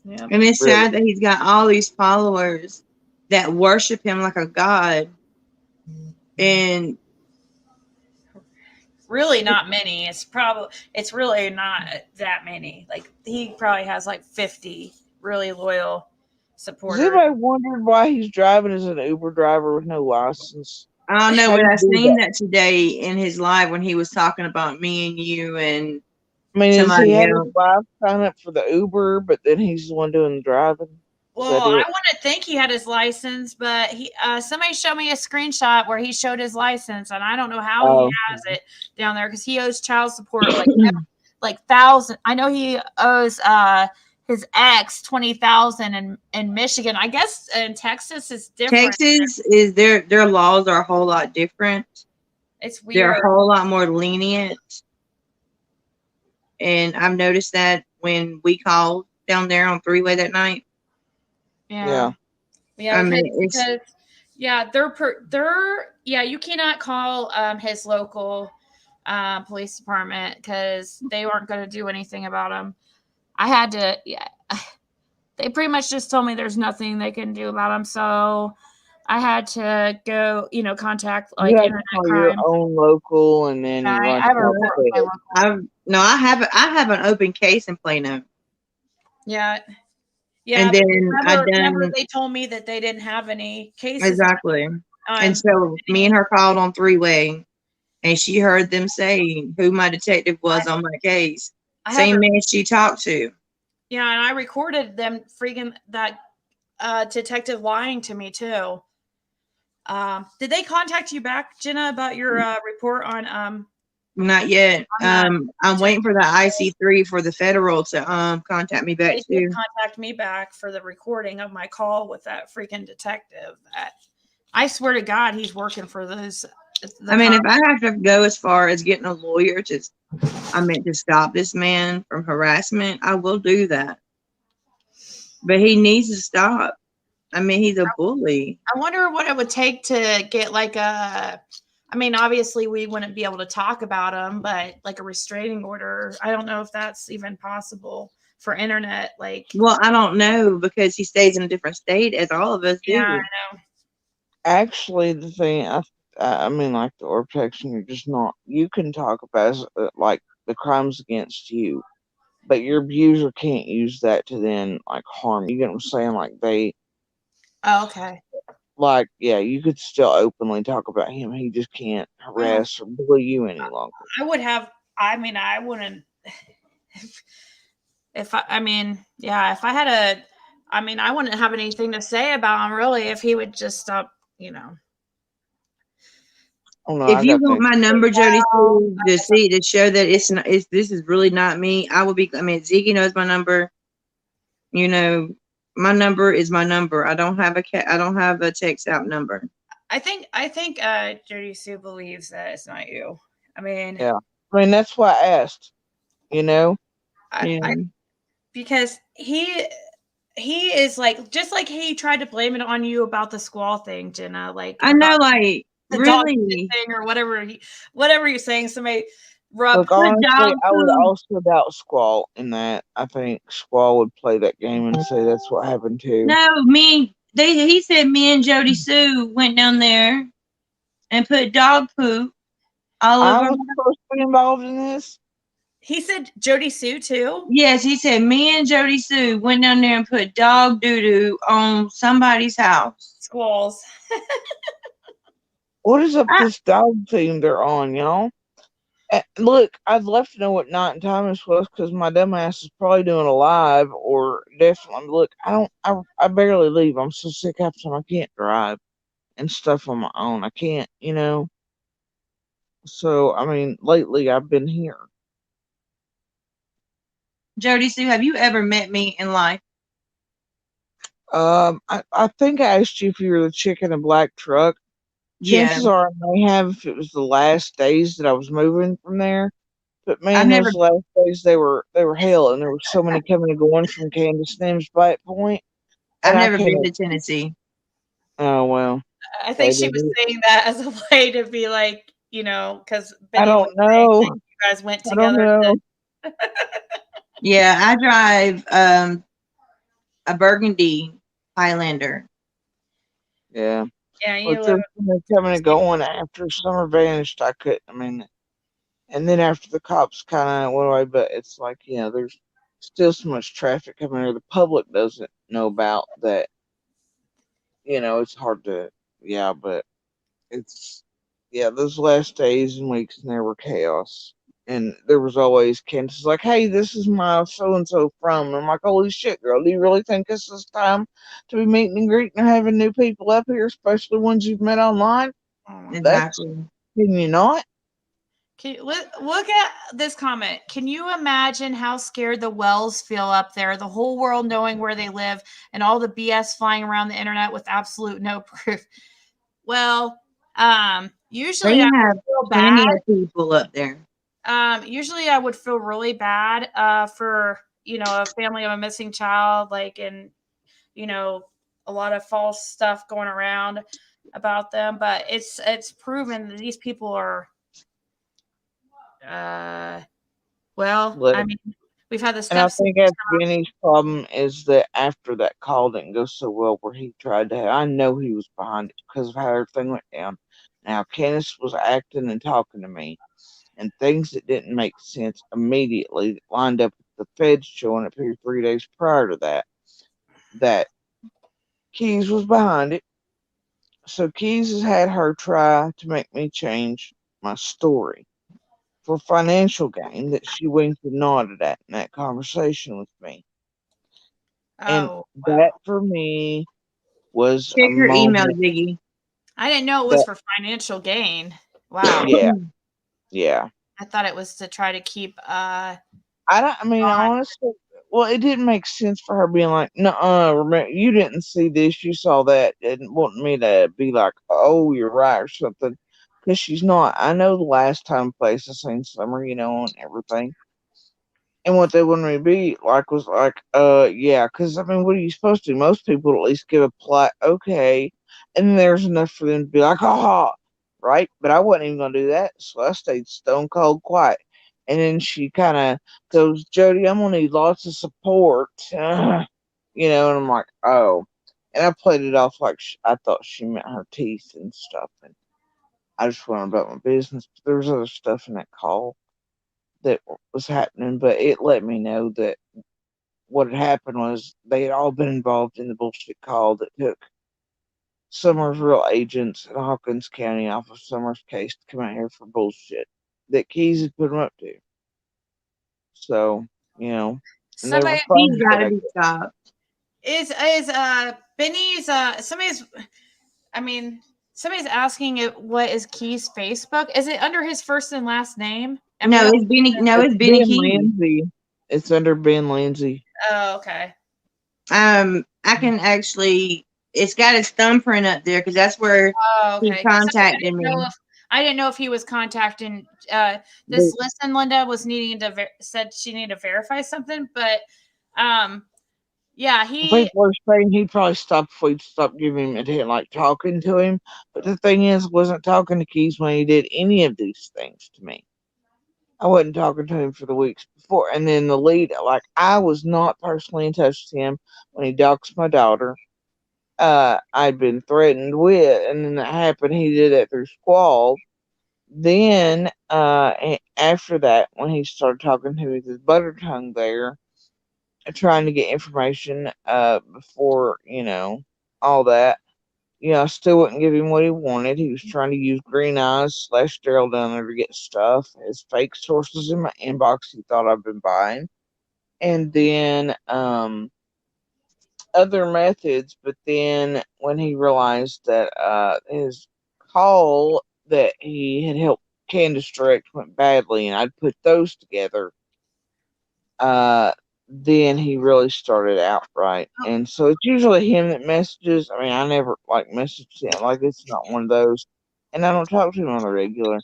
Speaker 1: Yeah.
Speaker 10: And it's
Speaker 7: Really.
Speaker 10: sad that he's got all these followers that worship him like a god. And
Speaker 1: Really not many. It's really not that many. Like he probably has like 50 really loyal
Speaker 7: Has
Speaker 1: supporters.
Speaker 7: anybody wondered why he's driving as an Uber driver with no license?
Speaker 10: I don't know,
Speaker 7: How
Speaker 10: but
Speaker 7: do
Speaker 10: I
Speaker 7: you do
Speaker 10: seen
Speaker 7: that?
Speaker 10: that today in his live when he was talking about me and you and
Speaker 7: I mean, does he
Speaker 10: somebody
Speaker 7: have his
Speaker 10: else.
Speaker 7: wife sign up for the Uber, but then he's the one doing the driving? Is
Speaker 1: Well,
Speaker 7: that
Speaker 1: I
Speaker 7: it?
Speaker 1: want to think he had his license, but somebody showed me a screenshot where he showed his license, and I don't know how he
Speaker 7: Oh,
Speaker 1: has it down there because he owes child support like thousand. I know he owes his ex 20,000 in Michigan. I guess in Texas it's different.
Speaker 10: Texas is their laws are a whole lot different.
Speaker 1: It's
Speaker 10: They're
Speaker 1: weird.
Speaker 10: a whole lot more lenient. And I've noticed that when we called down there on three-way that night.
Speaker 1: Yeah.
Speaker 10: I mean,
Speaker 1: because yeah, you cannot call his local police department because they weren't going to do anything about him. I had to, yeah. They pretty much just told me there's nothing they can do about him, so I had to go, contact like
Speaker 7: you have to
Speaker 1: internet
Speaker 7: call your
Speaker 1: crime.
Speaker 7: own local, and then
Speaker 1: Yeah,
Speaker 7: you
Speaker 1: I
Speaker 7: want to
Speaker 1: have a
Speaker 7: call
Speaker 1: report with my
Speaker 7: the
Speaker 1: local.
Speaker 10: I have an open case in Plano.
Speaker 1: Yeah. Yeah,
Speaker 10: And
Speaker 1: but
Speaker 10: then I
Speaker 1: remember
Speaker 10: done
Speaker 1: they told me that they didn't have any cases.
Speaker 10: exactly. And so me and her called on three-way, and she heard them say who my detective was on my case. Same man she talked to.
Speaker 1: Yeah, and I recorded them freaking that detective lying to me too. Did they contact you back, Jenna, about your report on
Speaker 10: Not yet. I'm waiting for the IC3 for the federal to contact me back
Speaker 1: they did
Speaker 10: too.
Speaker 1: contact me back for the recording of my call with that freaking detective. I swear to God, he's working for those.
Speaker 10: I mean, if I have to go as far as getting a lawyer to stop this man from harassment, I will do that. But he needs to stop. I mean, he's a bully.
Speaker 1: I wonder what it would take to get like a. I mean, obviously we wouldn't be able to talk about him, but like a restraining order. I don't know if that's even possible for internet. Like,
Speaker 10: well, I don't know because he stays in a different state as all of us do.
Speaker 1: Yeah, I know.
Speaker 7: Actually, the thing, I mean, like the order protection, you're just not. You can talk about like the crimes against you, but your abuser can't use that to then like harm you. You get what I'm saying? Like they.
Speaker 1: Oh, okay.
Speaker 7: Like, yeah, you could still openly talk about him. He just can't harass or bully you any longer.
Speaker 1: I would have. I mean, I wouldn't. If I mean, yeah, if I had a. I mean, I wouldn't have anything to say about him really if he would just stop. You know.
Speaker 7: Oh, no,
Speaker 10: If you want my number, Jody, to show that this is really not me, I will be. I mean, Ziggy knows my number. You know, my number is my number. I don't have a text out number.
Speaker 1: I think Jody Sue believes that it's not you. I mean,
Speaker 7: yeah. I mean, that's why I asked. You know,
Speaker 1: because he is like just like he tried to blame it on you about the squall thing, Jenna. Like
Speaker 10: I know, like
Speaker 1: the
Speaker 10: really
Speaker 1: thing or whatever you're saying. Somebody
Speaker 7: look, honestly, I would also doubt Squall in that. I think Squall would play that game and say that's what happened too.
Speaker 10: No, he said me and Jody Sue went down there and put dog poop all over.
Speaker 7: I was supposed to be involved in this.
Speaker 1: He said Jody Sue too?
Speaker 10: Yes, he said me and Jody Sue went down there and put dog doo-doo on somebody's house.
Speaker 1: Squalls.
Speaker 7: What is up this dog theme they're on, y'all? Look, I'd love to know what night and time this was because my dumb ass is probably doing a live or definitely. Look, I barely leave. I'm so sick half the time I can't drive and stuff on my own. I can't, you know. So, I mean, lately I've been here.
Speaker 10: Jody Sue, have you ever met me in life?
Speaker 7: I think I asked you if you were the chick in a black truck. Chances are I may have if it was the last days that I was moving from there. But man, those last days they were hell, and there were so many coming and going from Candace Nims by that point.
Speaker 10: I've never been to Tennessee.
Speaker 7: Oh well.
Speaker 1: I think she was saying that as a way to be like, you know, because
Speaker 7: I don't know.
Speaker 1: You guys went together.
Speaker 10: Yeah, I drive a burgundy Highlander.
Speaker 7: Yeah.
Speaker 1: Yeah,
Speaker 7: you coming and going after summer vanished. I couldn't. I mean, and then after the cops kind of went away, but it's like, you know, there's still so much traffic coming here. The public doesn't know about that. You know, it's hard to. Yeah, but it's those last days and weeks, and there were chaos. And there was always Candace like, hey, this is my so-and-so from. And I'm like, holy shit, girl, do you really think this is time to be meeting and greeting and having new people up here, especially ones you've met online?
Speaker 10: Exactly.
Speaker 7: Can you not?
Speaker 1: Look at this comment. Can you imagine how scared the Wells feel up there? The whole world knowing where they live and all the BS flying around the internet with absolute no proof. Well, usually
Speaker 10: they
Speaker 1: I
Speaker 10: have
Speaker 1: feel
Speaker 10: plenty
Speaker 1: bad.
Speaker 10: of people up there.
Speaker 1: Usually I would feel really bad for, you know, a family of a missing child, like, and, you know, a lot of false stuff going around about them, but it's proven that these people are, well, I mean, we've had the steps.
Speaker 7: And I think that's Benny's problem is that after that call didn't go so well where he tried to I know he was behind it because of how everything went down. Now, Candace was acting and talking to me, and things that didn't make sense immediately lined up with the feds showing up here 3 days prior to that. That Keys was behind it. So Keys has had her try to make me change my story for financial gain that she winked and nodded at in that conversation with me. And
Speaker 1: Oh,
Speaker 7: that
Speaker 1: wow.
Speaker 7: for me was a
Speaker 10: Check your email,
Speaker 7: moment
Speaker 10: Ziggy.
Speaker 1: I didn't know it was
Speaker 7: that,
Speaker 1: for financial gain. Wow.
Speaker 7: yeah, yeah.
Speaker 1: I thought it was to try to keep
Speaker 7: I mean,
Speaker 1: on.
Speaker 7: honestly, well, it didn't make sense for her being like, "Nuh-uh, remember, you didn't see this, you saw that," and wanting me to be like, "Oh, you're right," or something, because she's not. I know the last time place I seen Summer, and everything. And what they wanted me to be like was like, yeah, because I mean, what are you supposed to do? Most people at least give a polite, okay, and then there's enough for them to be like, ha, right? But I wasn't even gonna do that, so I stayed stone cold quiet. And then she kind of goes, Jody, I'm gonna need lots of support, and I'm like, oh, and I played it off like I thought she meant her teeth and stuff, and I just went about my business. But there was other stuff in that call that was happening, but it let me know that what had happened was they had all been involved in the bullshit call that took Summers' real agents in Hawkins County off of Summers' case to come out here for bullshit that Keys had put them up to. So, and they were
Speaker 1: Somebody
Speaker 10: He's
Speaker 7: fun,
Speaker 10: got
Speaker 7: but
Speaker 10: to be stopped.
Speaker 1: is Benny's somebody's asking it what is Key's Facebook? Is it under his first and last name?
Speaker 10: No, it's Benny. No,
Speaker 7: it's
Speaker 10: it's Benny
Speaker 7: Ben
Speaker 10: Keys.
Speaker 7: Lindsay. It's under Ben Lindsay.
Speaker 1: Oh, okay.
Speaker 10: I can actually. It's got his thumbprint up there because that's where
Speaker 1: Oh,
Speaker 10: he
Speaker 1: okay. 'Cause
Speaker 10: contacted me.
Speaker 1: I didn't know if he was contacting
Speaker 7: But
Speaker 1: this listen. Linda was needing to said she needed to verify something, but yeah, he
Speaker 7: people are saying he probably stopped before he stopped giving him attention, like talking to him. But the thing is, wasn't talking to Keys when he did any of these things to me. I wasn't talking to him for the weeks before. And then the lead, like, I was not personally in touch with him when he doxed my daughter. I'd been threatened with, and then that happened. He did it through Squall. Then, after that, when he started talking to me with his butter tongue there, trying to get information, before, all that, I still wouldn't give him what he wanted. He was trying to use Green Eyes / Daryl down there to get stuff. His fake sources in my inbox he thought I'd been buying. And then other methods, but then when he realized that his call that he had helped Candace direct went badly and I'd put those together, then he really started out right. And so it's usually him that messages. I mean, I never like message him. Like it's not one of those. And I don't talk to him on the regular.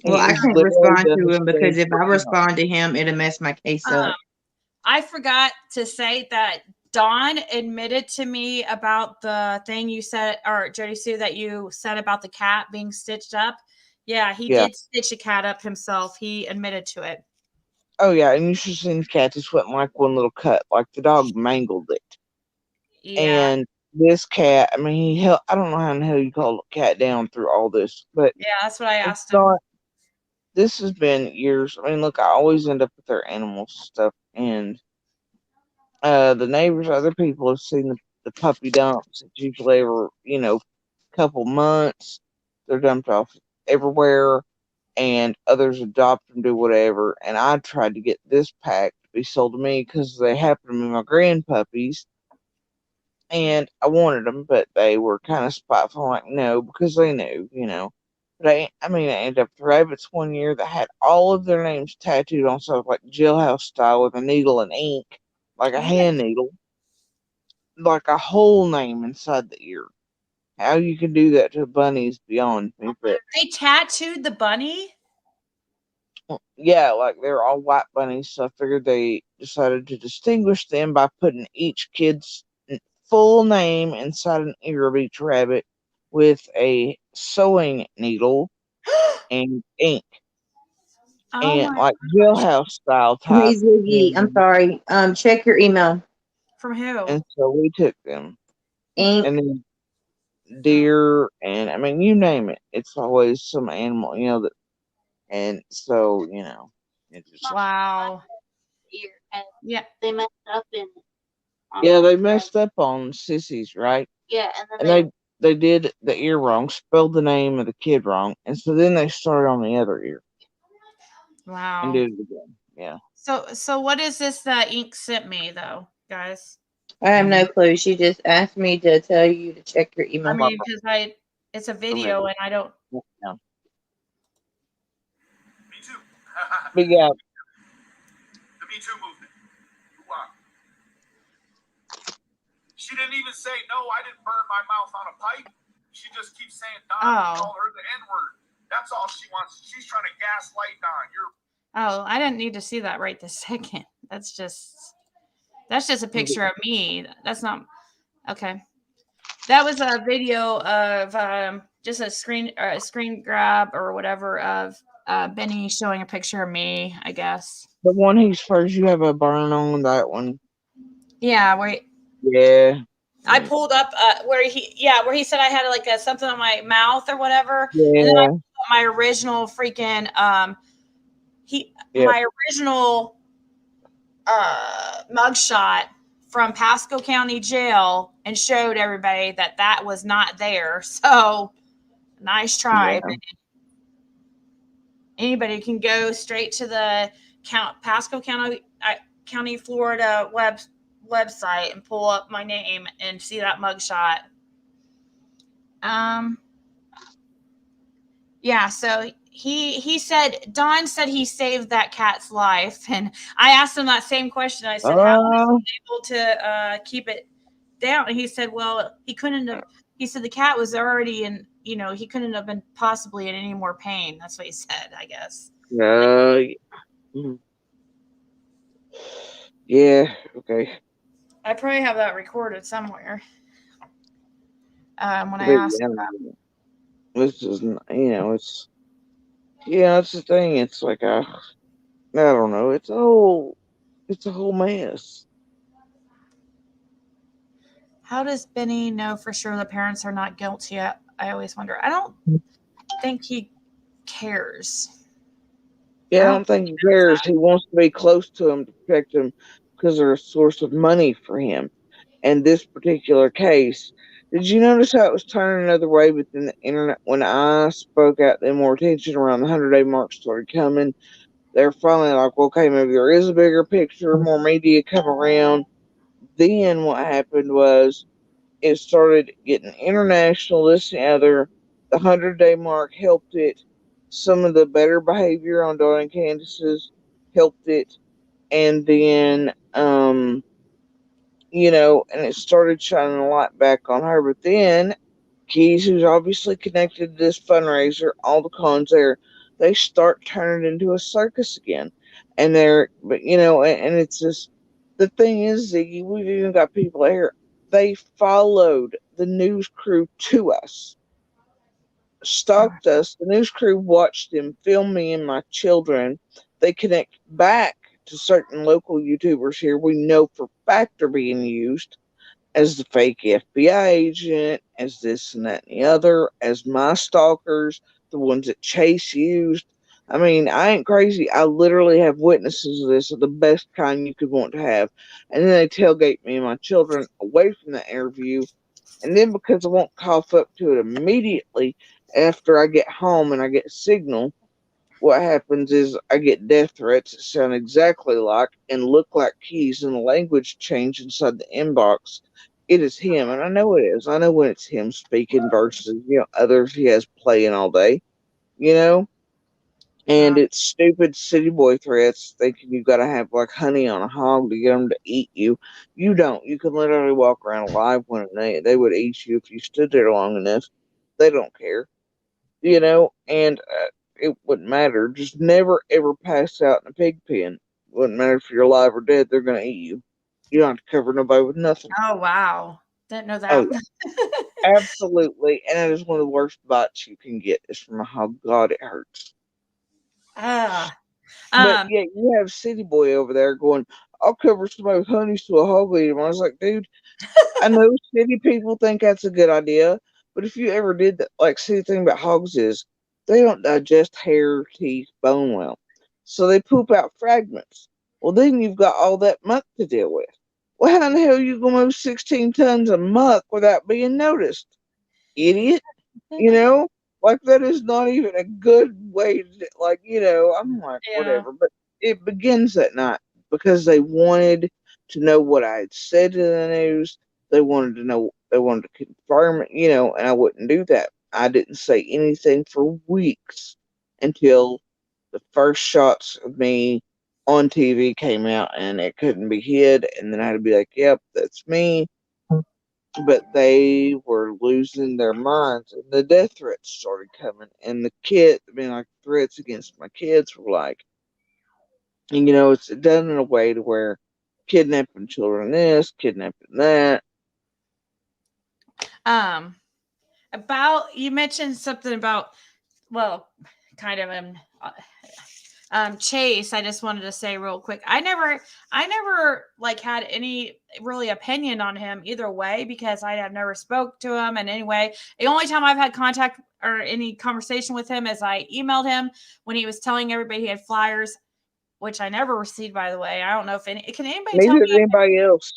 Speaker 10: Well,
Speaker 7: He
Speaker 10: I
Speaker 7: is
Speaker 10: can't
Speaker 7: literally
Speaker 10: respond
Speaker 7: done
Speaker 10: to
Speaker 7: the
Speaker 10: him because
Speaker 7: same
Speaker 10: if I
Speaker 7: for
Speaker 10: respond to him, it'll mess my case up.
Speaker 1: I forgot to say that Dawn admitted to me about the thing you said, or Jody Sue, that you said about the cat being stitched up. Yeah, he
Speaker 7: Yeah.
Speaker 1: did stitch a cat up himself. He admitted to it.
Speaker 7: Oh yeah, and you should have seen the cat. This wasn't like one little cut. Like the dog mangled it.
Speaker 1: Yeah.
Speaker 7: And this cat, I mean, he held, I don't know how in the hell you call a cat down through all this, but
Speaker 1: Yeah, that's what I
Speaker 7: it's
Speaker 1: asked him.
Speaker 7: not, this has been years. I mean, look, I always end up with their animals and stuff, and the neighbors, other people have seen the puppy dumps. It's usually every, couple months. They're dumped off everywhere, and others adopt them, do whatever. And I tried to get this pack to be sold to me because they happen to be my grandpuppies. And I wanted them, but they were kind of spiteful. I'm like, no, because they knew. But I ended up with rabbits one year that had all of their names tattooed on stuff like jailhouse style with a needle and ink, like a hand needle, like a whole name inside the ear. How you can do that to a bunny is beyond me. But
Speaker 1: They tattooed the bunny?
Speaker 7: yeah, like they're all white bunnies, so I figured they decided to distinguish them by putting each kid's full name inside an ear of each rabbit with a sewing needle and ink,
Speaker 1: Oh
Speaker 7: and
Speaker 1: my
Speaker 7: like
Speaker 1: gosh.
Speaker 7: jailhouse style
Speaker 10: Hey
Speaker 7: type.
Speaker 10: Ziggy, I'm sorry. Check your email.
Speaker 1: From who?
Speaker 7: And so we took them,
Speaker 10: Ink.
Speaker 7: and then deer, and I mean, you name it. It's always some animal, that, and so it just
Speaker 1: Wow. Yeah.
Speaker 2: They messed up in
Speaker 7: yeah, they messed up on sissies, right?
Speaker 2: yeah,
Speaker 7: And they did the ear wrong, spelled the name of the kid wrong, and so then they started on the other ear and
Speaker 1: Wow.
Speaker 7: did it again. Yeah.
Speaker 1: So what is this that Ink sent me though, guys?
Speaker 10: I have no clue. She just asked me to tell you to check your
Speaker 1: I
Speaker 10: email.
Speaker 1: mean, because it's a
Speaker 7: Go ahead.
Speaker 1: video and I don't.
Speaker 7: Yeah.
Speaker 8: Me too.
Speaker 7: But yeah,
Speaker 8: The Me Too movement. Wow. She didn't even say, no, I didn't burn my mouth on a pipe. She just keeps saying Don called her the N-word. That's all she wants. She's trying to gaslight Don.
Speaker 1: Oh, I didn't need to see that right this second. That's just a picture of me. That's not okay. That was a video of just a screen grab or whatever of Benny showing a picture of me, I guess.
Speaker 7: the one he's first, you have a burn on that one.
Speaker 1: Yeah, where
Speaker 7: Yeah.
Speaker 1: I pulled up where he said I had like something on my mouth or whatever,
Speaker 7: Yeah.
Speaker 1: and then I pulled up my original freaking my original mugshot from Pasco County Jail and showed everybody that was not there. So nice try.
Speaker 7: Yeah.
Speaker 1: Anybody can go straight to the Pasco County, Florida website and pull up my name and see that mugshot. Yeah, so Don said he saved that cat's life, and I asked him that same question. I said, how was he able to keep it down? And he said, well, he couldn't have. He said the cat was already in, he couldn't have been possibly in any more pain. That's what he said, I guess.
Speaker 7: Yeah. Okay.
Speaker 1: I probably have that recorded somewhere. When I asked him that.
Speaker 7: This is, it's the thing. It's like I don't know. It's a whole mess.
Speaker 1: How does Benny know for sure the parents are not guilty? I always wonder. I don't think he cares.
Speaker 7: Yeah, I don't think he cares. He wants to be close to him to protect him because they're a source of money for him. And this particular case, did you notice how it was turning another way within the internet when I spoke out? Then more attention around the 100-day mark started coming. They're finally like, okay, maybe there is a bigger picture, more media come around. Then what happened was it started getting international, this and the other. The 100-day mark helped it. Some of the better behavior on Dawn and Candace's helped it. And then, and it started shining a light back on her. But then Keys, who's obviously connected to this fundraiser, all the cons there, they start turning into a circus again. And and it's just, the thing is, Ziggy, we've even got people here. They followed the news crew to us, stalked us. The news crew watched them film me and my children. They connect back to certain local YouTubers here we know for fact are being used as the fake FBI agent, as this and that and the other, as my stalkers, the ones that Chase used. I mean, I ain't crazy. I literally have witnesses of this, of the best kind you could want to have. And then they tailgate me and my children away from the interview. And then because I won't cough up to it immediately after I get home and I get a signal, what happens is I get death threats that sound exactly like and look like Keys, and the language change inside the inbox. It is him, and I know it is. I know when it's him speaking versus others he has playing all day, and it's stupid city boy threats, thinking you got to have like honey on a hog to get them to eat you. You don't. You can literally walk around alive when they would eat you if you stood there long enough. They don't care, and it wouldn't matter. Just never ever pass out in a pig pen. Wouldn't matter if you're alive or dead. They're gonna eat you. You don't have to cover nobody with nothing.
Speaker 1: Oh wow, didn't know that.
Speaker 7: Oh, absolutely, and it is one of the worst bites you can get. Is from how God it hurts. But yeah, you have City Boy over there going, "I'll cover somebody with honey so a hog eat him." I was like, dude, I know city people think that's a good idea, but if you ever did that, like, see, the thing about hogs is they don't digest hair, teeth, bone well, so they poop out fragments. Well, then you've got all that muck to deal with. Well, how in the hell are you gonna move 16 tons of muck without being noticed? idiot. You know, like that is not even a good way to, like, you know, I'm like,
Speaker 1: Yeah.
Speaker 7: whatever. But it begins that night because they wanted to know what I had said to the news. They wanted to know, they wanted to confirm it, you know, and I wouldn't do that. I didn't say anything for weeks until the first shots of me on TV came out and it couldn't be hid. And then I had to be like, yep, that's me. But they were losing their minds and the death threats started coming. And the kid, I mean, like threats against my kids were like, and, you know, it's done in a way to where kidnapping children this, kidnapping that.
Speaker 1: About you mentioned something about, well, kind of Chase. I just wanted to say real quick, I never like had any really opinion on him either way because I have never spoke to him in any way. The only time I've had contact or any conversation with him is I emailed him when he was telling everybody he had flyers, which I never received, by the way. I don't know if can anybody tell
Speaker 7: Neither
Speaker 1: me
Speaker 7: did anybody else.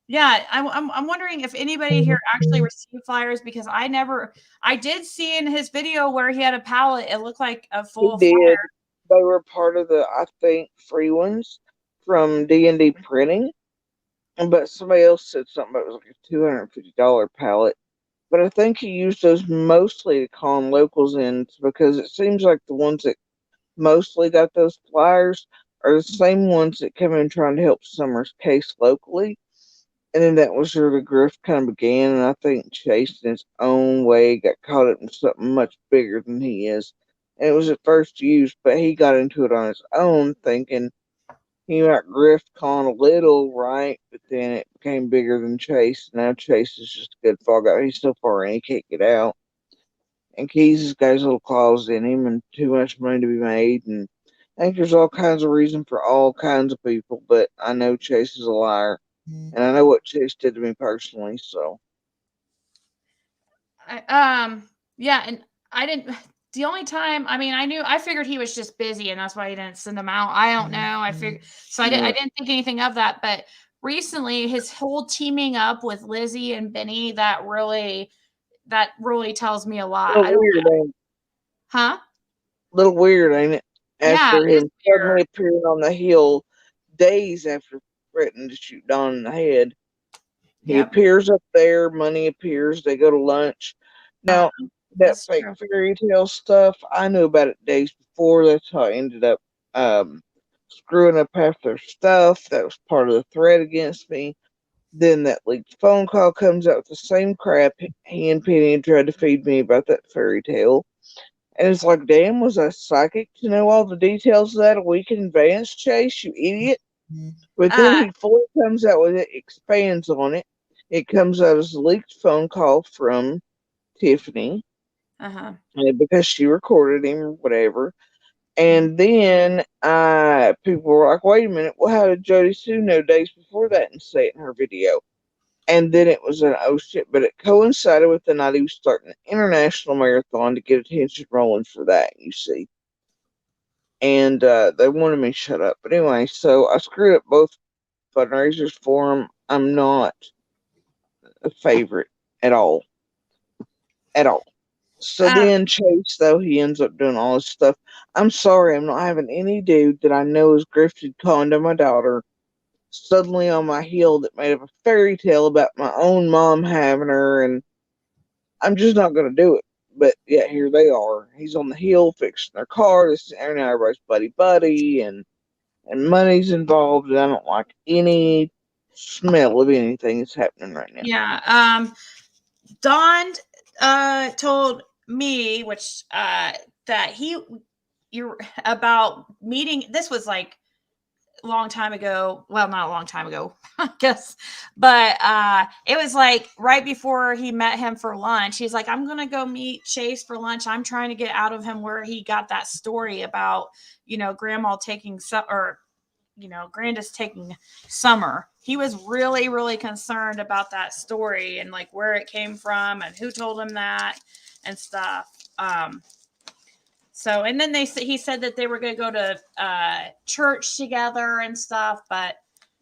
Speaker 1: yeah, I'm wondering if anybody here actually received flyers because I did see in his video where he had a pallet. It looked like a
Speaker 7: He
Speaker 1: full
Speaker 7: did.
Speaker 1: flyer.
Speaker 7: They were part of the, I think, free ones from D&D printing. But somebody else said something about it was like a $250 pallet. But I think he used those mostly to con locals in because it seems like the ones that mostly got those flyers are the same ones that come in trying to help Summer's case locally. And then that was where the grift kind of began. And I think Chase, in his own way, got caught up in something much bigger than he is. And it was at first used, but he got into it on his own, thinking he might grift con a little, right? But then it became bigger than Chase. Now Chase is just a good fall guy. He's so far in, he can't get out. And Keys has got his little claws in him and too much money to be made. And I think there's all kinds of reason for all kinds of people, but I know Chase is a liar. And I know what Chase did to me personally, so.
Speaker 1: Yeah, and I didn't. The only time, I mean, I figured he was just busy, and that's why he didn't send them out. I don't know. I figured so. I didn't think anything of that. But recently, his whole teaming up with Lizzie and Benny that really tells me a lot. I
Speaker 7: Little
Speaker 1: don't
Speaker 7: weird,
Speaker 1: know.
Speaker 7: ain't it?
Speaker 1: Huh?
Speaker 7: Little weird, ain't it?
Speaker 1: Yeah,
Speaker 7: After
Speaker 1: it is
Speaker 7: him suddenly
Speaker 1: weird.
Speaker 7: appearing on the hill days after threatening to shoot Don in the head. He
Speaker 1: Yep.
Speaker 7: appears up there, money appears, they go to lunch. Now, that
Speaker 1: That's
Speaker 7: fake
Speaker 1: true.
Speaker 7: fairy tale stuff, I knew about it days before. That's how I ended up screwing up half their stuff. That was part of the threat against me. Then that leaked phone call comes out with the same crap he and Penny had tried to feed me about that fairy tale. And it's like, damn, was I psychic to know all the details of that a week in advance, Chase, you idiot? But then he fully comes out with it, expands on it. It comes out as a leaked phone call from Tiffany because she recorded him or whatever. And then people were like, wait a minute, well, how did Jody Sue know days before that and say it in her video? And then it was an oh shit, but it coincided with the night he was starting an international marathon to get attention rolling for that, you see. And they wanted me to shut up. But anyway, so I screwed up both fundraisers for him. I'm not a favorite at all. At all. So then Chase, though, he ends up doing all this stuff. I'm sorry, I'm not having any dude that I know is grifted con to my daughter suddenly on my heel that made up a fairy tale about my own mom having her, and I'm just not going to do it. But yeah, here they are. He's on the hill fixing their car. This and now everybody's buddy, and money's involved. And I don't like any smell of anything that's happening right now.
Speaker 1: Yeah. Don told me, which that you're about meeting. This was like a long time ago. Well, not a long time ago, I guess, but it was like right before he met him for lunch. He's like, I'm gonna go meet Chase for lunch. I'm trying to get out of him where he got that story about, grandma taking Grandis taking Summer. He was really, really concerned about that story and like where it came from and who told him that and stuff. So, and then he said that they were going to go to church together and stuff. But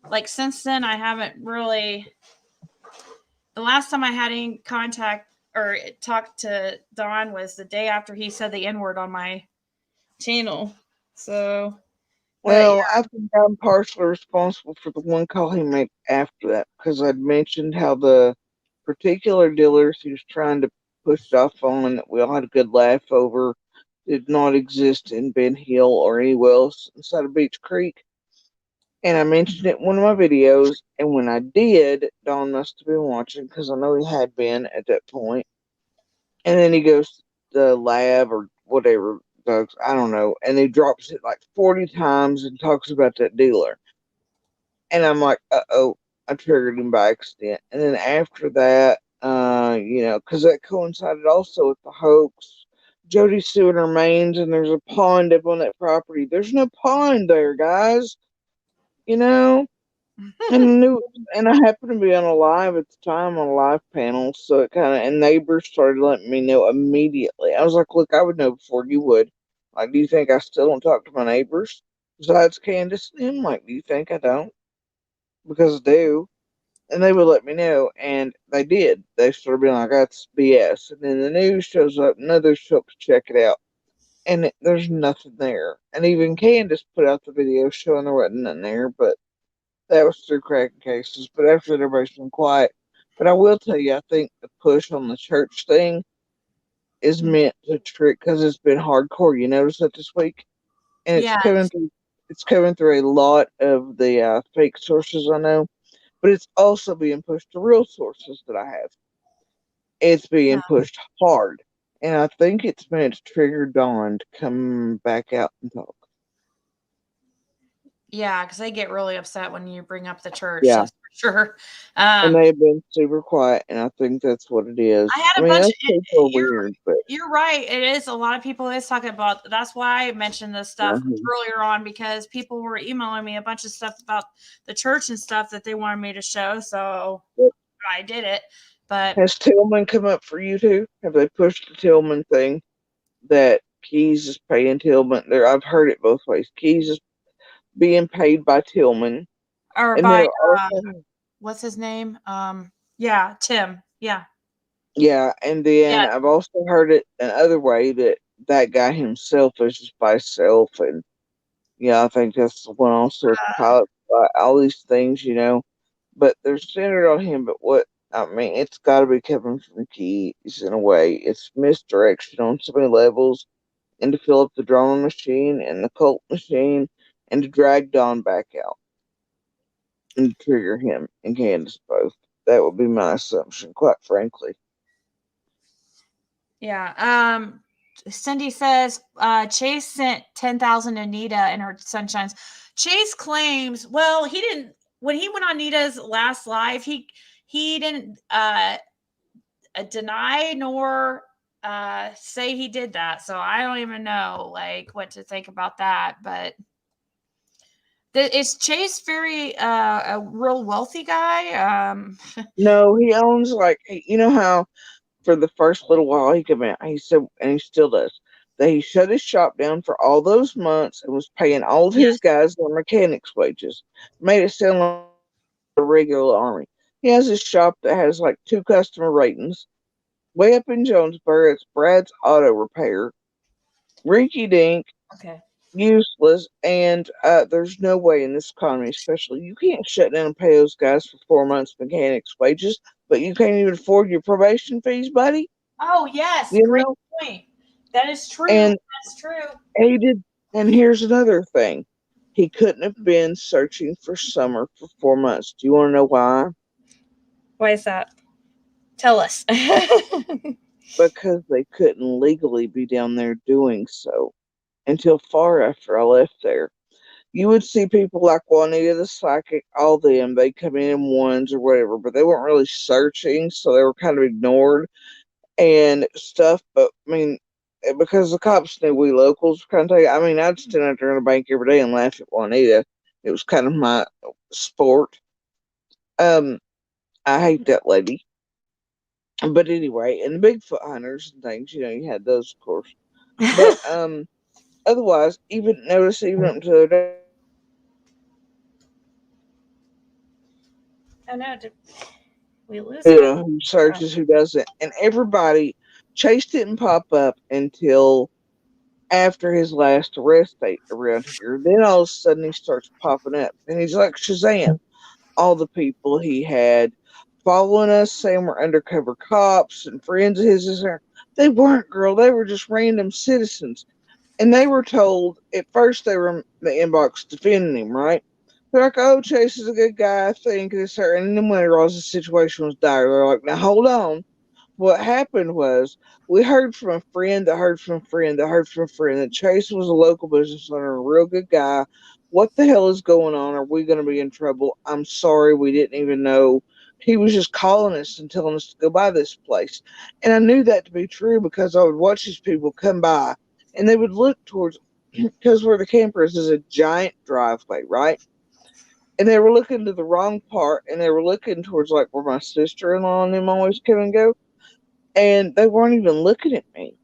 Speaker 1: like since then, I haven't really. The last time I had any contact or talked to Don was the day after he said the N-word on my channel. So,
Speaker 7: well, I think I'm partially responsible for the one call he made after that, because I'd mentioned how the particular dealers he was trying to push it off on and that we all had a good laugh over did not exist in Ben Hill or anywhere else inside of Beach Creek. And I mentioned it in one of my videos, and when I did, Don must have been watching, because I know he had been at that point. And then he goes to the lab or whatever, Doug's, I don't know, and he drops it like 40 times and talks about that dealer. And I'm like, uh-oh, I triggered him by accident. And then after that, because that coincided also with the hoax. Jody's suing her mains, and there's a pond up on that property. There's no pond there, guys. And I happened to be on a live at the time, on a live panel, so it and neighbors started letting me know immediately. I was like, look, I would know before you would. Like, do you think I still don't talk to my neighbors besides Candace and him? Like, do you think I don't? Because I do. And they would let me know, and they did. They started being like, that's BS. And then the news shows up, and others show up to check it out. And there's nothing there. And even Candace put out the video showing there wasn't nothing there, but that was through cracking cases. But after that, everybody's been quiet. But I will tell you, I think the push on the church thing is meant to trick, because it's been hardcore. You notice that this week? And it's coming through a lot of the fake sources I know. But it's also being pushed to real sources that I have. It's being pushed hard. And I think it's meant to trigger Dawn to come back out and talk.
Speaker 1: Yeah, because they get really upset when you bring up the church.
Speaker 7: Yeah.
Speaker 1: That's for sure.
Speaker 7: And they've been super quiet, and I think that's what it is.
Speaker 1: I had a bunch.
Speaker 7: Those people are weird, but
Speaker 1: you're right. It is a lot of people is talking about. That's why I mentioned this stuff earlier on, because people were emailing me a bunch of stuff about the church and stuff that they wanted me to show. So I did it. But
Speaker 7: has Tillman come up for you too? Have they pushed the Tillman thing that Keys is paying Tillman? There, I've heard it both ways. Keys is being paid by Tillman,
Speaker 1: or
Speaker 7: and
Speaker 1: by
Speaker 7: also,
Speaker 1: what's his name? Yeah, Tim. Yeah.
Speaker 7: Yeah, and then I've also heard it another way that guy himself is just by himself, and I think that's the one also pilot all these things, but they're centered on him. But what I mean, it's got to be coming from Keys in a way. It's misdirection on so many levels, and to fill up the drama machine and the cult machine, and to drag Don back out and to trigger him and Candace both. That would be my assumption, quite frankly.
Speaker 1: Yeah. Cindy says Chase sent 10,000 to Nita and her sunshines. Chase claims, well, he didn't, when he went on Nita's last live, he didn't deny nor say he did that. So I don't even know what to think about that. But is Chase very a real wealthy guy?
Speaker 7: No, he owns how for the first little while he came out, he said, and he still does, that he shut his shop down for all those months and was paying all of his guys their mechanics wages. Made it sound like a regular army. He has a shop that has 2 customer ratings. Way up in Jonesboro, it's Brad's Auto Repair. Rinky Dink.
Speaker 1: Okay.
Speaker 7: Useless, and there's no way in this economy, especially, you can't shut down and pay those guys for 4 months mechanics wages, but you can't even afford your probation fees, buddy.
Speaker 1: Oh yes, great point. That is true.
Speaker 7: And
Speaker 1: that's true.
Speaker 7: He did, and here's another thing: he couldn't have been searching for Summer for 4 months. Do you want to know why?
Speaker 1: Why is that? Tell us.
Speaker 7: Because they couldn't legally be down there doing so until far after I left there. You would see people like Juanita the Psychic, all them, they come in ones or whatever, but they weren't really searching, so they were kind of ignored and stuff. But, I mean, because the cops knew we locals were kind of I'd stand out there in a bank every day and laugh at Juanita. It was kind of my sport. I hate that lady. But anyway, and the Bigfoot hunters and things, you had those, of course. But, otherwise, even notice even up to the other day,
Speaker 1: I know. We lose
Speaker 7: You
Speaker 1: her.
Speaker 7: know, who searches, who doesn't. And everybody, Chase didn't pop up until after his last arrest date around here. Then all of a sudden he starts popping up. And he's like Shazam. All the people he had following us, saying we're undercover cops and friends of his. They weren't, girl. They were just random citizens. And they were told, at first they were in the inbox defending him, right? They're like, oh, Chase is a good guy, I think, this, her. And then when they realized the situation was dire, they're like, now hold on. What happened was we heard from a friend that heard from a friend that heard from a friend that Chase was a local business owner, a real good guy. What the hell is going on? Are we going to be in trouble? I'm sorry, we didn't even know. He was just calling us and telling us to go by this place. And I knew that to be true because I would watch these people come by and they would look towards, because where the camper is a giant driveway, right? And they were looking to the wrong part and they were looking towards like where my sister-in-law and them always come and go. And they weren't even looking at me.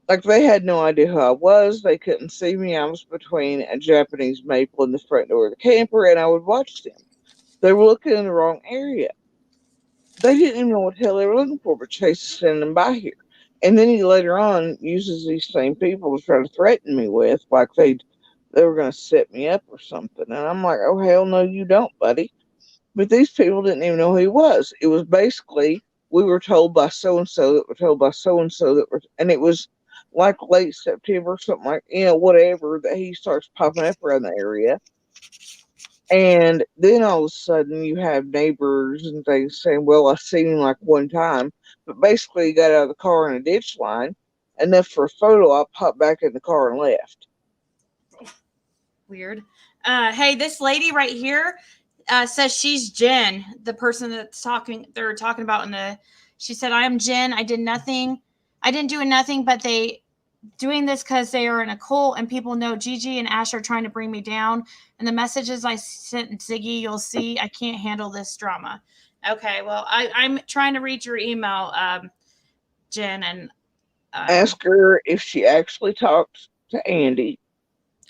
Speaker 7: Like, they had no idea who I was. They couldn't see me. I was between a Japanese maple and the front door of the camper, and I would watch them. They were looking in the wrong area. They didn't even know what the hell they were looking for, but Chase is sending them by here. And then he later on uses these same people to try to threaten me with, like they were going to set me up or something. And I'm like, oh, hell no, you don't, buddy. But these people didn't even know who he was. It was basically, we were told by so-and-so that were told by so-and-so that were, and it was like late September, something like, whatever, that he starts popping up around the area. And then all of a sudden you have neighbors and things saying, well, I seen him like one time. But basically he got out of the car in a ditch line, enough for a photo. I popped back in the car and left.
Speaker 1: Weird. Hey, this lady right here says she's Jen, the person that's talking. They're talking about in the. She said, "I am Jen. I did nothing. I didn't do nothing, but they doing this because they are in a cult and people know Gigi and Ash are trying to bring me down. And the messages I sent Ziggy, you'll see. I can't handle this drama." Okay, well, I'm trying to read your email, Jen, and
Speaker 7: Ask her if she actually talked to Andy.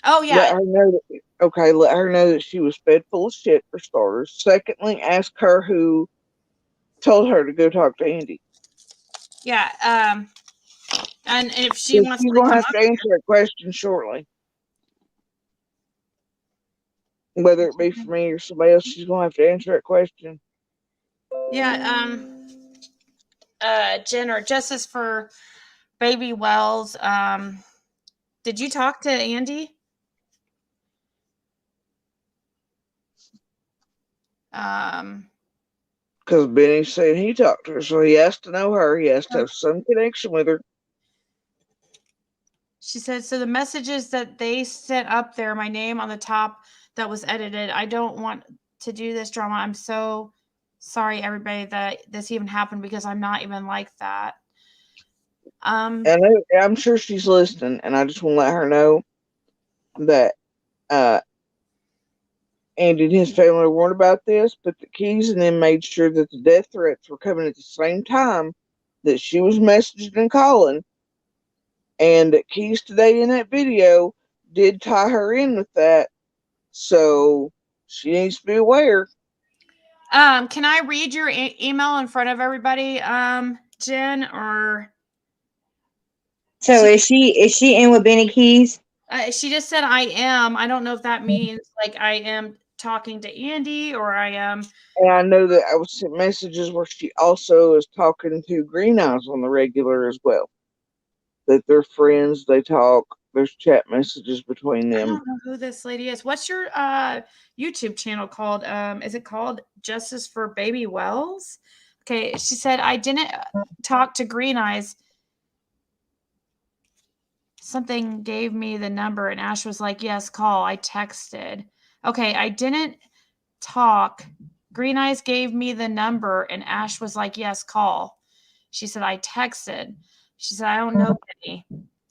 Speaker 1: Oh yeah.
Speaker 7: Let her know that. Okay, let her know that she was fed full of shit for starters. Secondly, ask her who told her to go talk to Andy.
Speaker 1: Yeah. And if she wants
Speaker 7: she's
Speaker 1: to
Speaker 7: gonna
Speaker 1: come
Speaker 7: have
Speaker 1: up
Speaker 7: to answer that question shortly. Whether it be for me or somebody else, she's gonna have to answer that question.
Speaker 1: Yeah. Jen, or Justice for Baby Wells. Did you talk to Andy?
Speaker 7: Because Benny said he talked to her, so he has to know her. He has to have some connection with her.
Speaker 1: She said, so the messages that they set up there, my name on the top that was edited, I don't want to do this drama. I'm so sorry, everybody, that this even happened because I'm not even like that.
Speaker 7: And I'm sure she's listening, and I just want to let her know that Andy and his family warned about this, but the Keys and them made sure that the death threats were coming at the same time that she was messaging and calling. And Keys today in that video did tie her in with that, so she needs to be aware.
Speaker 1: Can I read your email in front of everybody, Jen? Or
Speaker 9: so is she in with Benny Keys?
Speaker 1: She just said I am. I don't know if that means like I am talking to Andy or I am.
Speaker 7: And I know that I was sent messages where she also is talking to Green Eyes on the regular as well. That they're friends, they talk, there's chat messages between them.
Speaker 1: I don't know who this lady is. What's your YouTube channel called? Is it called Justice for Baby Wells? Okay, she said I didn't talk to Green Eyes. Something gave me the number and Ash was like, yes, call. I texted. Okay, I didn't talk. Green Eyes gave me the number and Ash was like, yes, call. She said, I texted. She said, I don't know Benny.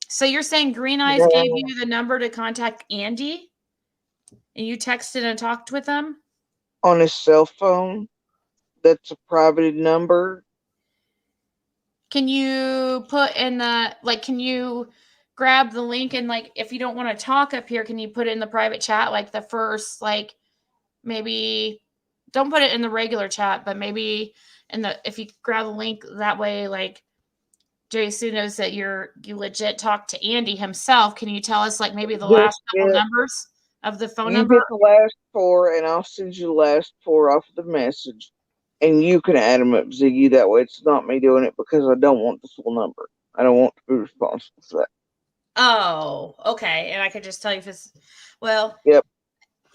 Speaker 1: So you're saying Green Eyes gave you the number to contact Andy? And you texted and talked with him?
Speaker 7: On his cell phone. That's a private number.
Speaker 1: Can you put in the, like, can you grab the link and, like, if you don't want to talk up here, can you put it in the private chat, like the first, like, maybe, don't put it in the regular chat, but maybe and if you grab the link that way, like Jerry Sue knows that you legit talked to Andy himself. Can you tell us like maybe the last couple numbers of the phone number?
Speaker 7: You get the last 4, and I'll send you the last 4 off the message, and you can add them up, Ziggy. That way, it's not me doing it because I don't want the full number. I don't want to be responsible for that.
Speaker 1: Oh, okay. And I could just tell you if it's
Speaker 7: Yep.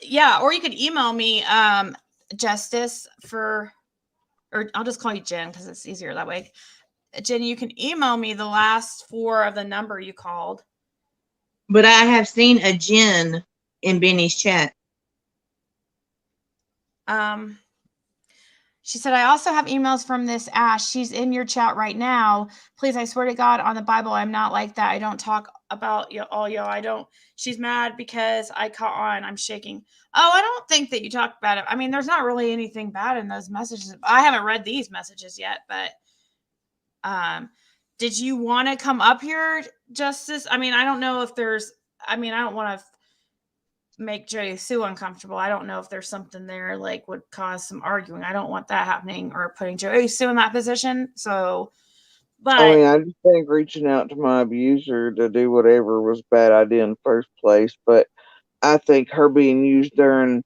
Speaker 1: Yeah, or you could email me, Justice or I'll just call you Jen because it's easier that way. Jen, you can email me the last 4 of the number you called.
Speaker 10: But I have seen a Jen in Benny's chat.
Speaker 1: She said, I also have emails from this Ash. She's in your chat right now. Please, I swear to God on the Bible, I'm not like that. I don't talk about all y'all. I don't. She's mad because I caught on. I'm shaking. Oh, I don't think that you talked about it. I mean, there's not really anything bad in those messages. I haven't read these messages yet, but did you want to come up here, Justice? I mean, I don't know if there's, I don't want to make Jerry Sue uncomfortable. I don't know if there's something there like would cause some arguing. I don't want that happening or putting Jerry Sue in that position. So, but
Speaker 7: I just think reaching out to my abuser to do whatever was a bad idea in the first place. But I think her being used during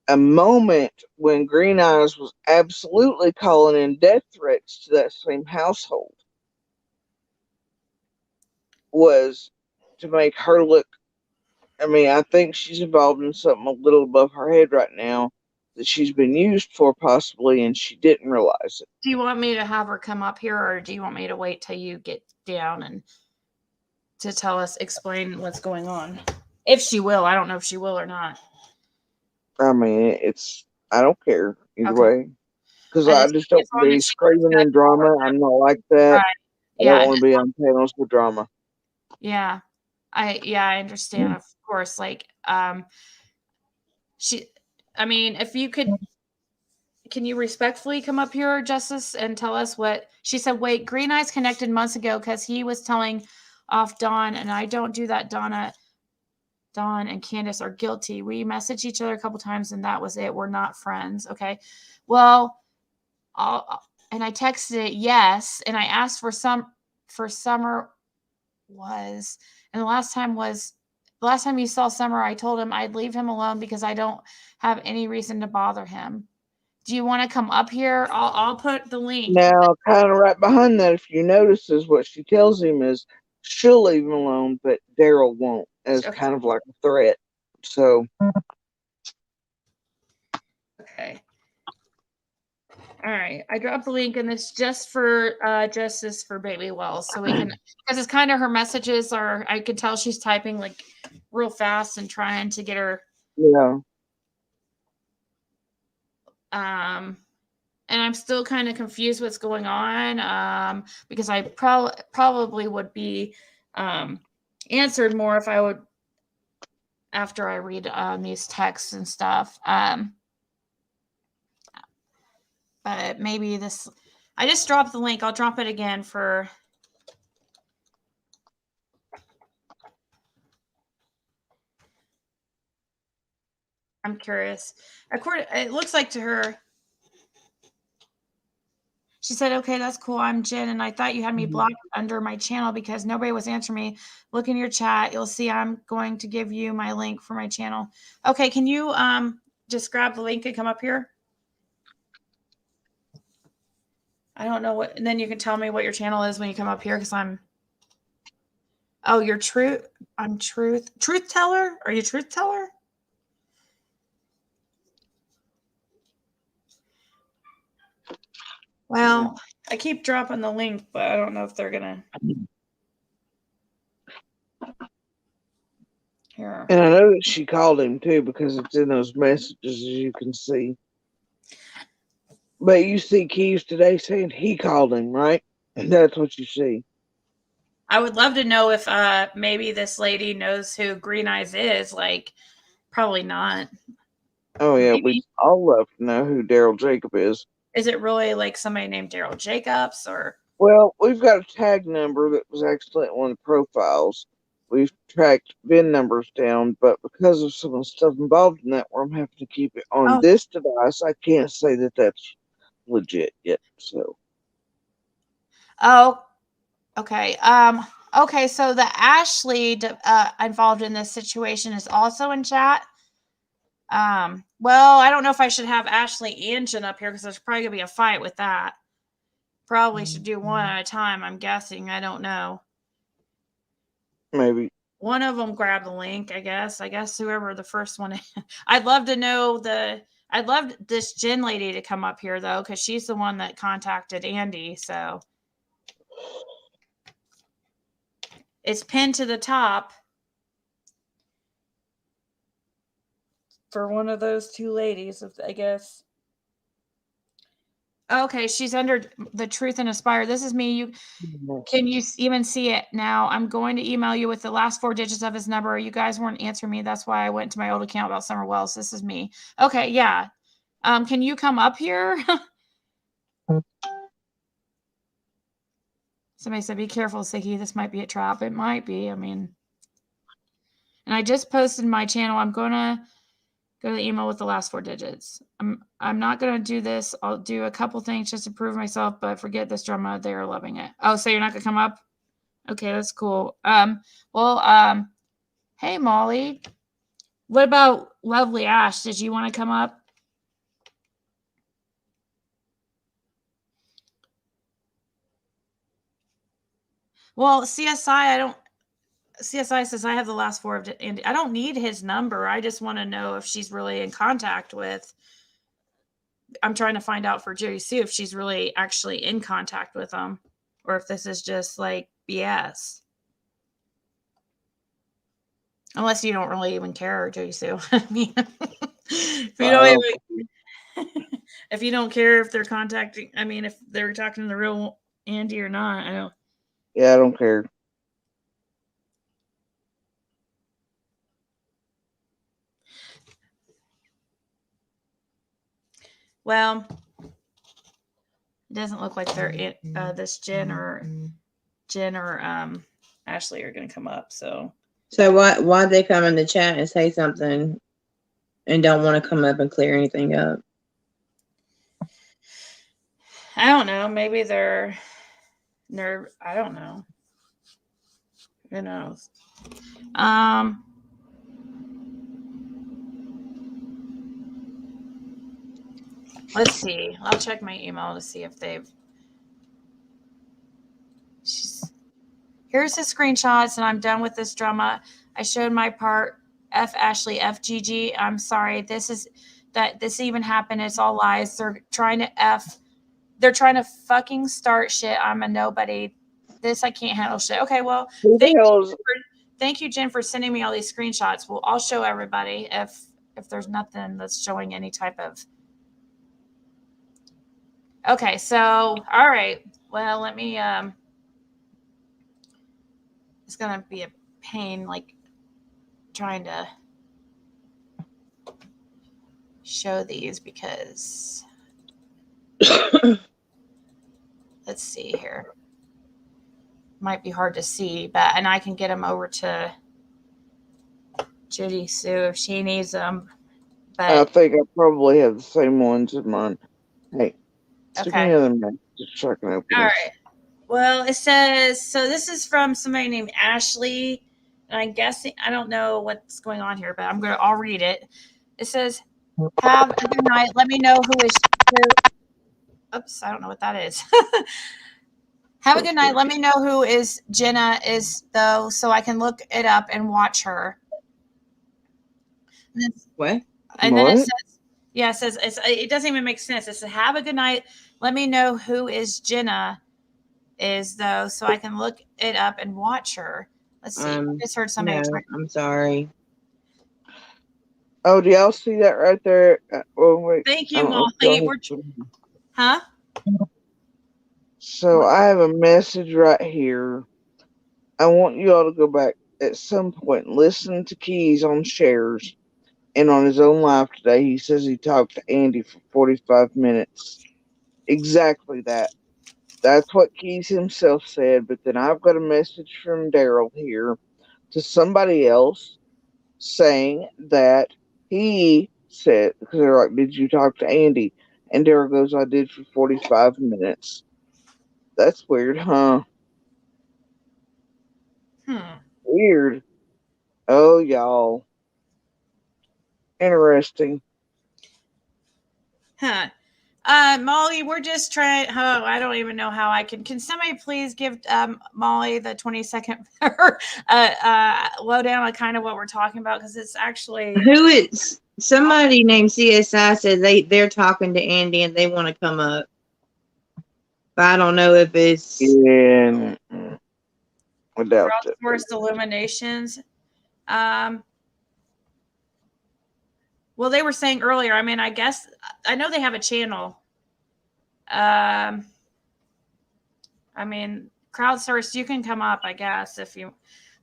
Speaker 7: a moment when Green Eyes was absolutely calling in death threats to that same household was to make her look. I think she's involved in something a little above her head right now that she's been used for possibly, and she didn't realize it.
Speaker 1: Do you want me to have her come up here, or do you want me to wait till you get down and to explain what's going on? If she will. I don't know if she will or not.
Speaker 7: I don't care either way. Because I just don't want to be screaming in drama. I'm not like that. Right. I don't want to be on panels with drama.
Speaker 1: Yeah. I understand, of course. Like, if you could, can you respectfully come up here, Justice, and tell us what she said? Wait, Green Eyes connected months ago because he was telling off Dawn, and I don't do that. Dawn and Candace are guilty. We messaged each other a couple times, and that was it. We're not friends. Okay. Well, and I texted it yes, and I asked for Summer was. And the last time you saw Summer, I told him I'd leave him alone because I don't have any reason to bother him. Do you want to come up here? I'll put the link.
Speaker 7: Now, kind of right behind that, if you notice, is what she tells him is she'll leave him alone, but Daryl won't, as kind of like a threat. So.
Speaker 1: Okay. All right, I dropped the link, and it's just for Justice for Baby Wells, so we can, because it's kind of her messages are. I can tell she's typing like real fast and trying to get her.
Speaker 7: Yeah.
Speaker 1: And I'm still kind of confused what's going on. Because I probably would be answered more if I would after I read these texts and stuff. But maybe this, I just dropped the link. I'll drop it again for. I'm curious. It looks like to her. She said, okay, that's cool. I'm Jen, and I thought you had me blocked under my channel because nobody was answering me. Look in your chat. You'll see I'm going to give you my link for my channel. Okay, can you just grab the link and come up here? I don't know what, and then you can tell me what your channel is when you come up here because I'm. Oh, you're truth. I'm truth teller. Are you truth teller? Well, I keep dropping the link, but I don't know if they're gonna. Here.
Speaker 7: And I know that she called him too because it's in those messages, as you can see. But you see Keys today saying he called him, right? And that's what you see.
Speaker 1: I would love to know if maybe this lady knows who Green Eyes is. Like, probably not.
Speaker 7: Oh, yeah. Maybe. We all love to know who Daryl Jacob is.
Speaker 1: Is it really like somebody named Daryl Jacobs or?
Speaker 7: Well, we've got a tag number that was actually on the profiles. We've tracked VIN numbers down, but because of some of the stuff involved in that, where I'm having to keep it on this device, I can't say that that's legit yet. So
Speaker 1: Oh, okay. Okay, so the Ashley involved in this situation is also in chat. Well, I don't know if I should have Ashley and Jen up here because there's probably gonna be a fight with that. Probably should do one at a time, I'm guessing. I don't know.
Speaker 7: maybe
Speaker 1: One of them grab the link, I guess. I guess whoever the first one is. I'd love to know I'd love this Jen lady to come up here though, because she's the one that contacted Andy. So it's pinned to the top for one of those two ladies, I guess. Okay, she's under the Truth and Aspire. This is me. Can you even see it now? I'm going to email you with the last 4 digits of his number. You guys weren't answering me. That's why I went to my old account about Summer Wells. This is me. Okay, yeah. Can you come up here? Somebody said, be careful, Siggy. This might be a trap. It might be. I mean, and I just posted my channel. I'm going to go to the email with the last 4 digits. I'm not going to do this. I'll do a couple things just to prove myself, but forget this drama. They are loving it. Oh, so you're not going to come up? Okay, that's cool. Hey, Molly. What about Lovely Ash? Did you want to come up? Well, CSI says I have the last 4 of Andy. I don't need his number. I just want to know if she's really in contact with. I'm trying to find out for Jody Sue if she's really actually in contact with him, or if this is just like BS. Unless you don't really even care, Jody Sue. I mean, if you don't even, if you don't care if they're contacting, I mean, if they're talking to the real Andy or not, I don't.
Speaker 7: Yeah, I don't care.
Speaker 1: Well, it doesn't look like they're this Jen or Ashley are going to come up. So
Speaker 10: why they come in the chat and say something and don't want to come up and clear anything up?
Speaker 1: I don't know. Maybe they're I don't know. Who knows? Let's see. I'll check my email to see if they've. Here's the screenshots, and I'm done with this drama. I showed my part. F Ashley, FGG. I'm sorry. This even happened. It's all lies. They're trying to fucking start shit. I'm a nobody. This I can't handle shit. Okay, well, thank you, Jen, for sending me all these screenshots. Well, I'll show everybody if there's nothing that's showing any type of. Okay, so all right. Well, let me it's gonna be a pain, like trying to show these because let's see here. Might be hard to see, and I can get them over to Judy Sue if she needs them. But
Speaker 7: I think I probably have the same ones in mine. Hey, stick me in there, just so I can open
Speaker 1: all
Speaker 7: this.
Speaker 1: right. Well, it says so. This is from somebody named Ashley, and I'm guessing I don't know what's going on here, but I'll read it. It says, "Have a good night. Let me know who is." Oops, I don't know what that is. Have a good night. Let me know who is Jenna is though, so I can look it up and watch her.
Speaker 10: What?
Speaker 1: And then it says, it doesn't even make sense. It says, have a good night. Let me know who is Jenna is though, so I can look it up and watch her. Let's see. I just heard somebody.
Speaker 10: No, I'm sorry.
Speaker 7: Oh, do y'all see that right there? Oh, wait.
Speaker 1: Thank you, Molly. Huh?
Speaker 7: So I have a message right here. I want you all to go back at some point and listen to Keys on shares. And on his own live today, he says he talked to Andy for 45 minutes. Exactly that. That's what Keys himself said. But then I've got a message from Daryl here to somebody else saying that he said, because they're like, did you talk to Andy? And Daryl goes, I did for 45 minutes. That's weird, huh? Weird. Oh, y'all. Interesting.
Speaker 1: Huh. Molly, we're just trying. Oh, I don't even know how I can. Can somebody please give Molly the 20-second lowdown on kind of what we're talking about? Because it's actually
Speaker 10: Who is somebody named CSI said they're talking to Andy and they want to come up. But I don't know if it's
Speaker 7: Yeah. I doubt it.
Speaker 1: Crowdsourced illuminations. Well, they were saying earlier. I mean, I guess I know they have a channel. I mean, crowdsourced. You can come up, I guess, if you.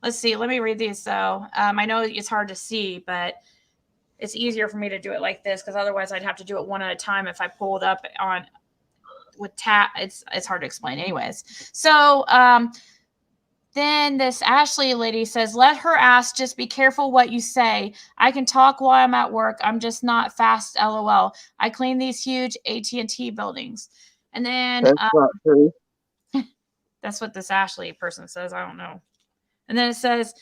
Speaker 1: Let's see. Let me read these though. I know it's hard to see, but it's easier for me to do it like this because otherwise I'd have to do it one at a time if I pulled up on with tap. It's hard to explain, anyways. So then this Ashley lady says, let her ask, just be careful what you say. I can talk while I'm at work. I'm just not fast, LOL. I clean these huge AT&T buildings. And then
Speaker 7: That's not true.
Speaker 1: That's what this Ashley person says. I don't know. And then it says,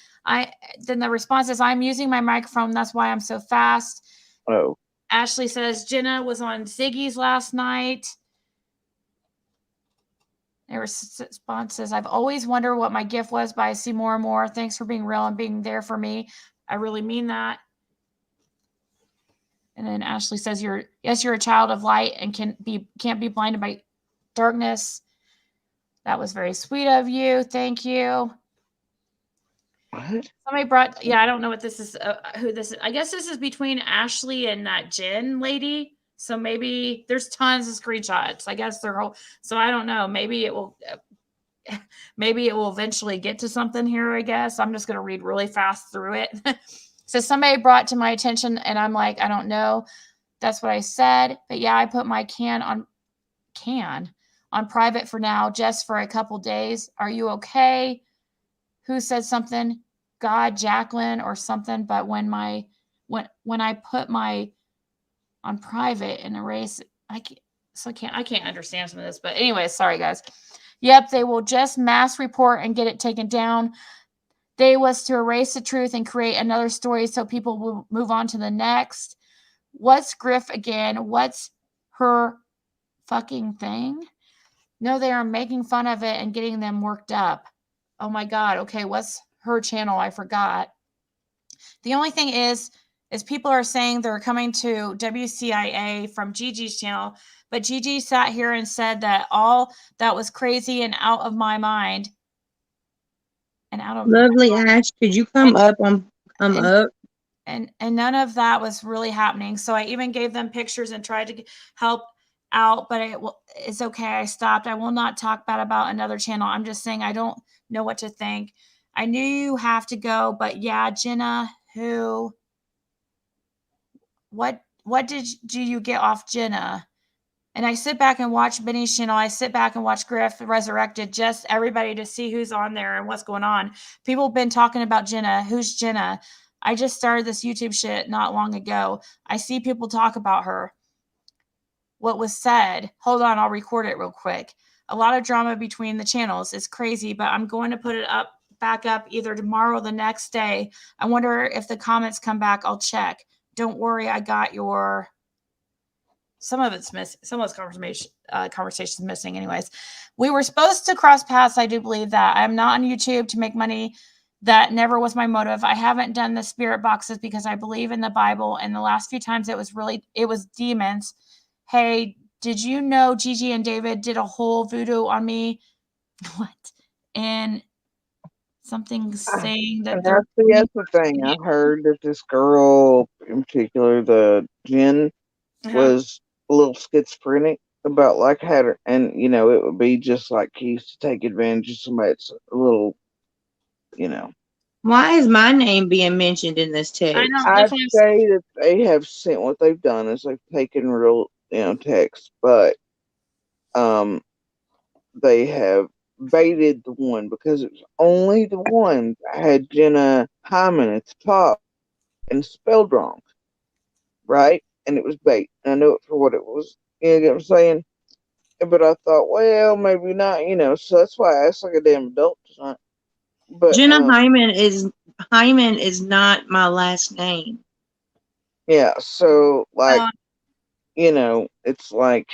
Speaker 1: then the response is, I'm using my microphone. That's why I'm so fast.
Speaker 7: Oh.
Speaker 1: Ashley says, Jenna was on Ziggy's last night. Their response says, I've always wondered what my gift was, but I see more and more. Thanks for being real and being there for me. I really mean that. And then Ashley says, you're a child of light and can't be blinded by darkness. That was very sweet of you. Thank you.
Speaker 7: What?
Speaker 1: Somebody brought, I don't know what this is, who this is. I guess this is between Ashley and that Jen lady. So maybe there's tons of screenshots. I guess they're all, so I don't know. Maybe it will eventually get to something here, I guess. I'm just going to read really fast through it. So somebody brought to my attention and I'm like, I don't know. That's what I said. But yeah, I put my can on private for now, just for a couple days. Are you okay? Who said something? God, Jacqueline or something. But when I put my on private and erase, I can't understand some of this. But anyway, sorry guys. Yep, they will just mass report and get it taken down. They was to erase the truth and create another story so people will move on to the next. What's Griff again? What's her fucking thing? No, they are making fun of it and getting them worked up. Oh my God. Okay, what's her channel? I forgot. The only thing is people are saying they're coming to WCIA from Gigi's channel, but Gigi sat here and said that all that was crazy and out of my mind. And out of
Speaker 10: Lovely Ash, could you come up? Up.
Speaker 1: And none of that was really happening. So I even gave them pictures and tried to help out, but it's okay. I stopped. I will not talk bad about another channel. I'm just saying I don't know what to think. I knew you have to go, but yeah, Jenna, what did you get off Jenna? And I sit back and watch Benny's channel. I sit back and watch Griff Resurrected, just everybody to see who's on there and what's going on. People have been talking about Jenna. Who's Jenna? I just started this YouTube shit not long ago. I see people talk about her. What was said? Hold on, I'll record it real quick. A lot of drama between the channels. It's crazy, but I'm going to put it back up either tomorrow or the next day. I wonder if the comments come back. I'll check. Don't worry, I got your... Some of it's missing. Some of those conversations missing. Anyways, we were supposed to cross paths. I do believe that. I'm not on YouTube to make money. That never was my motive. I haven't done the spirit boxes because I believe in the Bible. And the last few times it was demons. Hey, did you know Gigi and David did a whole voodoo on me? What? And something saying that they're...
Speaker 7: That's the thing. I heard that this girl in particular, the Jen, was a little schizophrenic about like had her, and it would be just like he used to take advantage of somebody that's a little,
Speaker 10: Why is my name being mentioned in this text?
Speaker 1: I know.
Speaker 7: I'd say that they have sent, what they've done is they've taken real, text, but they have baited the one because it was only the one that had Jenna Hyman at the top and spelled wrong, right? And it was bait. And I know it for what it was. You get what I'm saying? But I thought, well, maybe not, so that's why I asked like a damn adult tonight. But
Speaker 10: Jenna Hyman is not my last name.
Speaker 7: yeah, so like, it's like,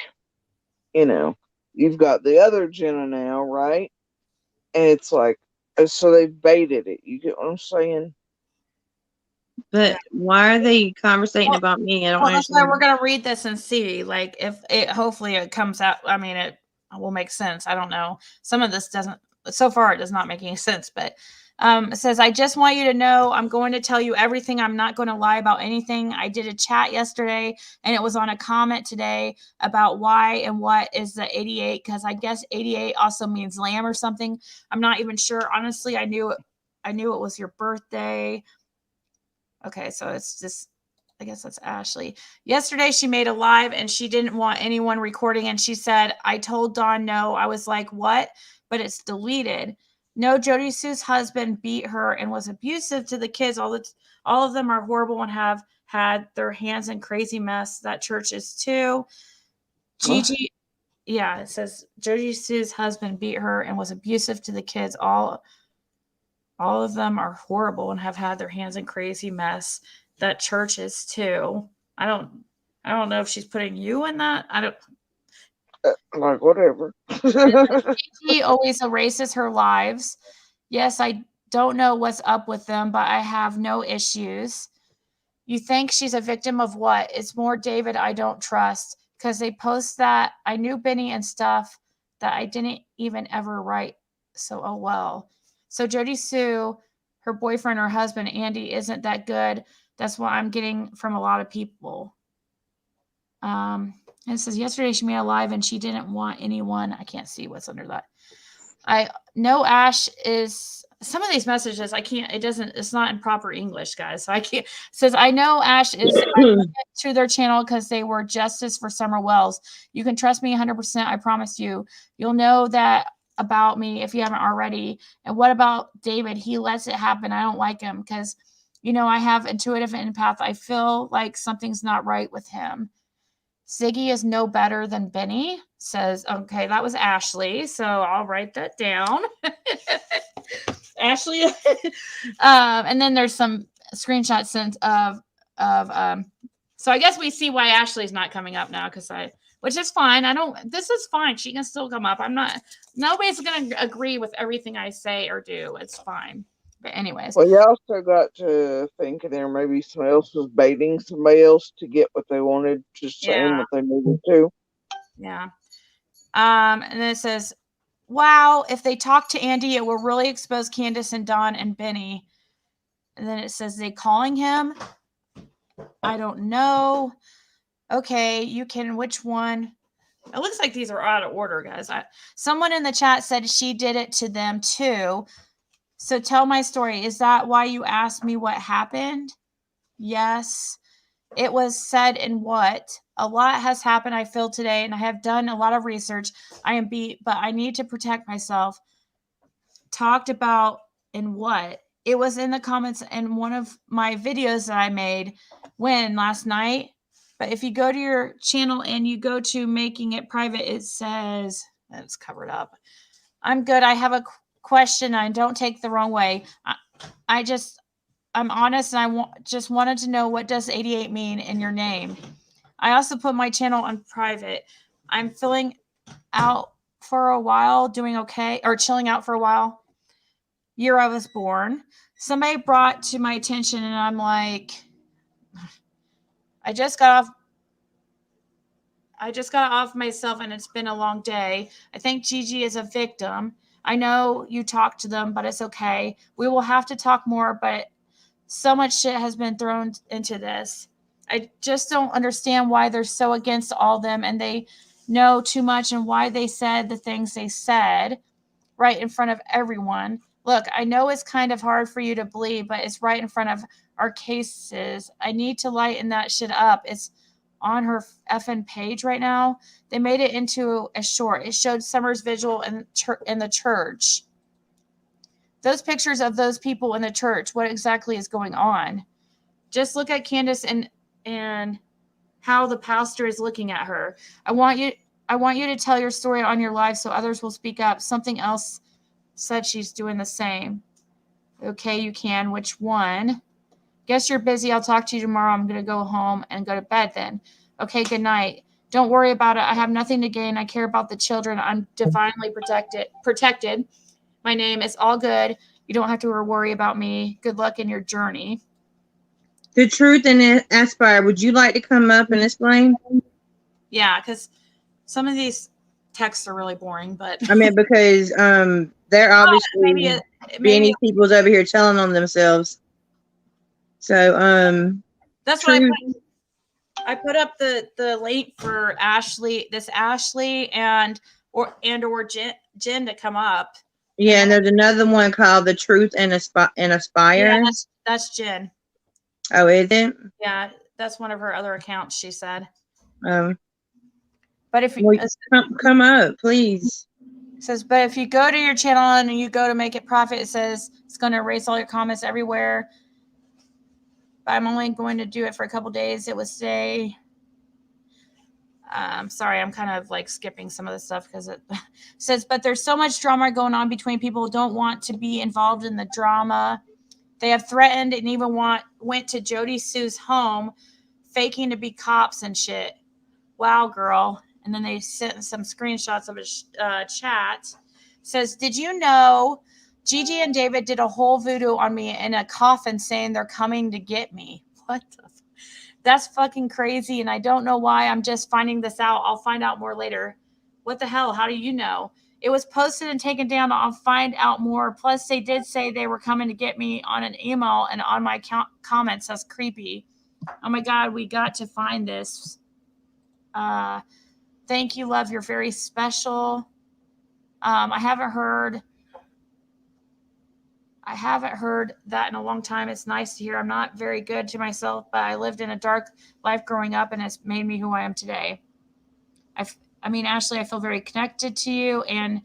Speaker 7: you've got the other Jenna now, right? And it's like, so they've baited it. You get what I'm saying?
Speaker 10: But why are they conversating about me? I don't
Speaker 1: Well, that's why
Speaker 10: understand.
Speaker 1: we're gonna read this and see, like, if it hopefully it comes out. I mean, it will make sense. I don't know. Some of this doesn't. So far, it does not make any sense. But it says, "I just want you to know, I'm going to tell you everything. I'm not going to lie about anything. I did a chat yesterday, and it was on a comment today about why and what is the 88, because I guess 88 also means lamb or something. I'm not even sure. Honestly, I knew it was your birthday." Okay, so it's just, I guess that's Ashley. Yesterday, she made a live and she didn't want anyone recording. And she said, I told Dawn no. I was like, what? But it's deleted. No, Jody Sue's husband beat her and was abusive to the kids. All of them are horrible and have had their hands in crazy mess. That church is too. Gigi, yeah, it says Jody Sue's husband beat her and was abusive to the kids. All of them are horrible and have had their hands in crazy mess. That church is too. I don't know if she's putting you in that. I don't
Speaker 7: like whatever.
Speaker 1: She always erases her lives. Yes, I don't know what's up with them, but I have no issues. You think she's a victim of what? It's more David I don't trust because they post that I knew Benny and stuff that I didn't even ever write. So, oh well. So Jody Sue, her boyfriend or husband, Andy, isn't that good. That's what I'm getting from a lot of people. And it says yesterday she made a live and she didn't want anyone. I can't see what's under that. I know Ash is some of these messages. I can't. It's not in proper English, guys. So I can't. It says I know Ash is to their channel because they were justice for Summer Wells. You can trust me 100%. I promise you. You'll know that about me if you haven't already. And what about David? He lets it happen. I don't like him because, I have intuitive empath. I feel like something's not right with him. Ziggy is no better than Benny, says, okay, that was Ashley. So I'll write that down. Ashley. And then there's some screenshots sent of so I guess we see why Ashley's not coming up now which is fine. This is fine. She can still come up. Nobody's going to agree with everything I say or do. It's fine. But anyways.
Speaker 7: Well, you also got to think there maybe somebody else was baiting somebody else to get what they wanted, just saying what they needed to.
Speaker 1: Yeah. And then it says, wow, if they talk to Andy, it will really expose Candace and Dawn and Benny. And then it says, they calling him? I don't know. Okay, you can, which one? It looks like these are out of order, guys. Someone in the chat said she did it to them too. So tell my story. Is that why you asked me what happened? Yes. It was said in what? A lot has happened, I feel, today, and I have done a lot of research. I am beat, but I need to protect myself. Talked about in what? It was in the comments in one of my videos that I made last night. But if you go to your channel and you go to making it private, it says, it's covered up. I'm good. I have a question. I don't take the wrong way. I'm honest, and I just wanted to know, what does 88 mean in your name? I also put my channel on private. I'm chilling out for a while, doing okay, or chilling out for a while. Year I was born. Somebody brought to my attention, and I'm like, I just got off myself, and it's been a long day. I think Gigi is a victim. I know you talked to them, but it's okay. We will have to talk more, but so much shit has been thrown into this. I just don't understand why they're so against all them, and they know too much, and why they said the things they said right in front of everyone. Look, I know it's kind of hard for you to believe, but it's right in front of our cases. I need to lighten that shit up. It's on her effing page right now. They made it into a short. It showed Summer's visual in the church. Those pictures of those people in the church, what exactly is going on? Just look at Candace and how the pastor is looking at her. I want you to tell your story on your live so others will speak up. Something else said she's doing the same. Okay, you can. Which one? Guess you're busy. I'll talk to you tomorrow. I'm going to go home and go to bed then. Okay, good night. Don't worry about it. I have nothing to gain. I care about the children. I'm divinely protected. My name is all good. You don't have to worry about me. Good luck in your journey.
Speaker 10: The Truth and Aspire, would you like to come up and explain?
Speaker 1: Yeah, because some of these texts are really boring, but
Speaker 10: I mean, because they're obviously
Speaker 1: maybe
Speaker 10: Benny's people's over here telling on themselves. So
Speaker 1: that's
Speaker 10: Truth,
Speaker 1: what I put up the link for Ashley and or Jen to come up.
Speaker 10: Yeah, and there's another one called The Truth and Aspire.
Speaker 1: Yeah, that's Jen.
Speaker 10: Oh, is it?
Speaker 1: Yeah, that's one of her other accounts, she said.
Speaker 10: But if you come up, please.
Speaker 1: It says, but if you go to your channel and you go to make it profit, it says it's going to erase all your comments everywhere. But I'm only going to do it for a couple days. It would say, sorry, I'm kind of like skipping some of the stuff because it says, but there's so much drama going on between people who don't want to be involved in the drama. They have threatened and even went to Jody Sue's home, faking to be cops and shit. Wow, girl. And then they sent some screenshots of a chat. It says, did you know Gigi and David did a whole voodoo on me in a coffin saying they're coming to get me? What the That's fucking crazy, and I don't know why. I'm just finding this out. I'll find out more later. What the hell? How do you know? It was posted and taken down. I'll find out more. Plus, they did say they were coming to get me on an email and on my comments. That's creepy. Oh my God, we got to find this. Thank you, love. You're very special. I haven't heard that in a long time. It's nice to hear. I'm not very good to myself, but I lived in a dark life growing up, and it's made me who I am today. I mean, Ashley, I feel very connected to you. And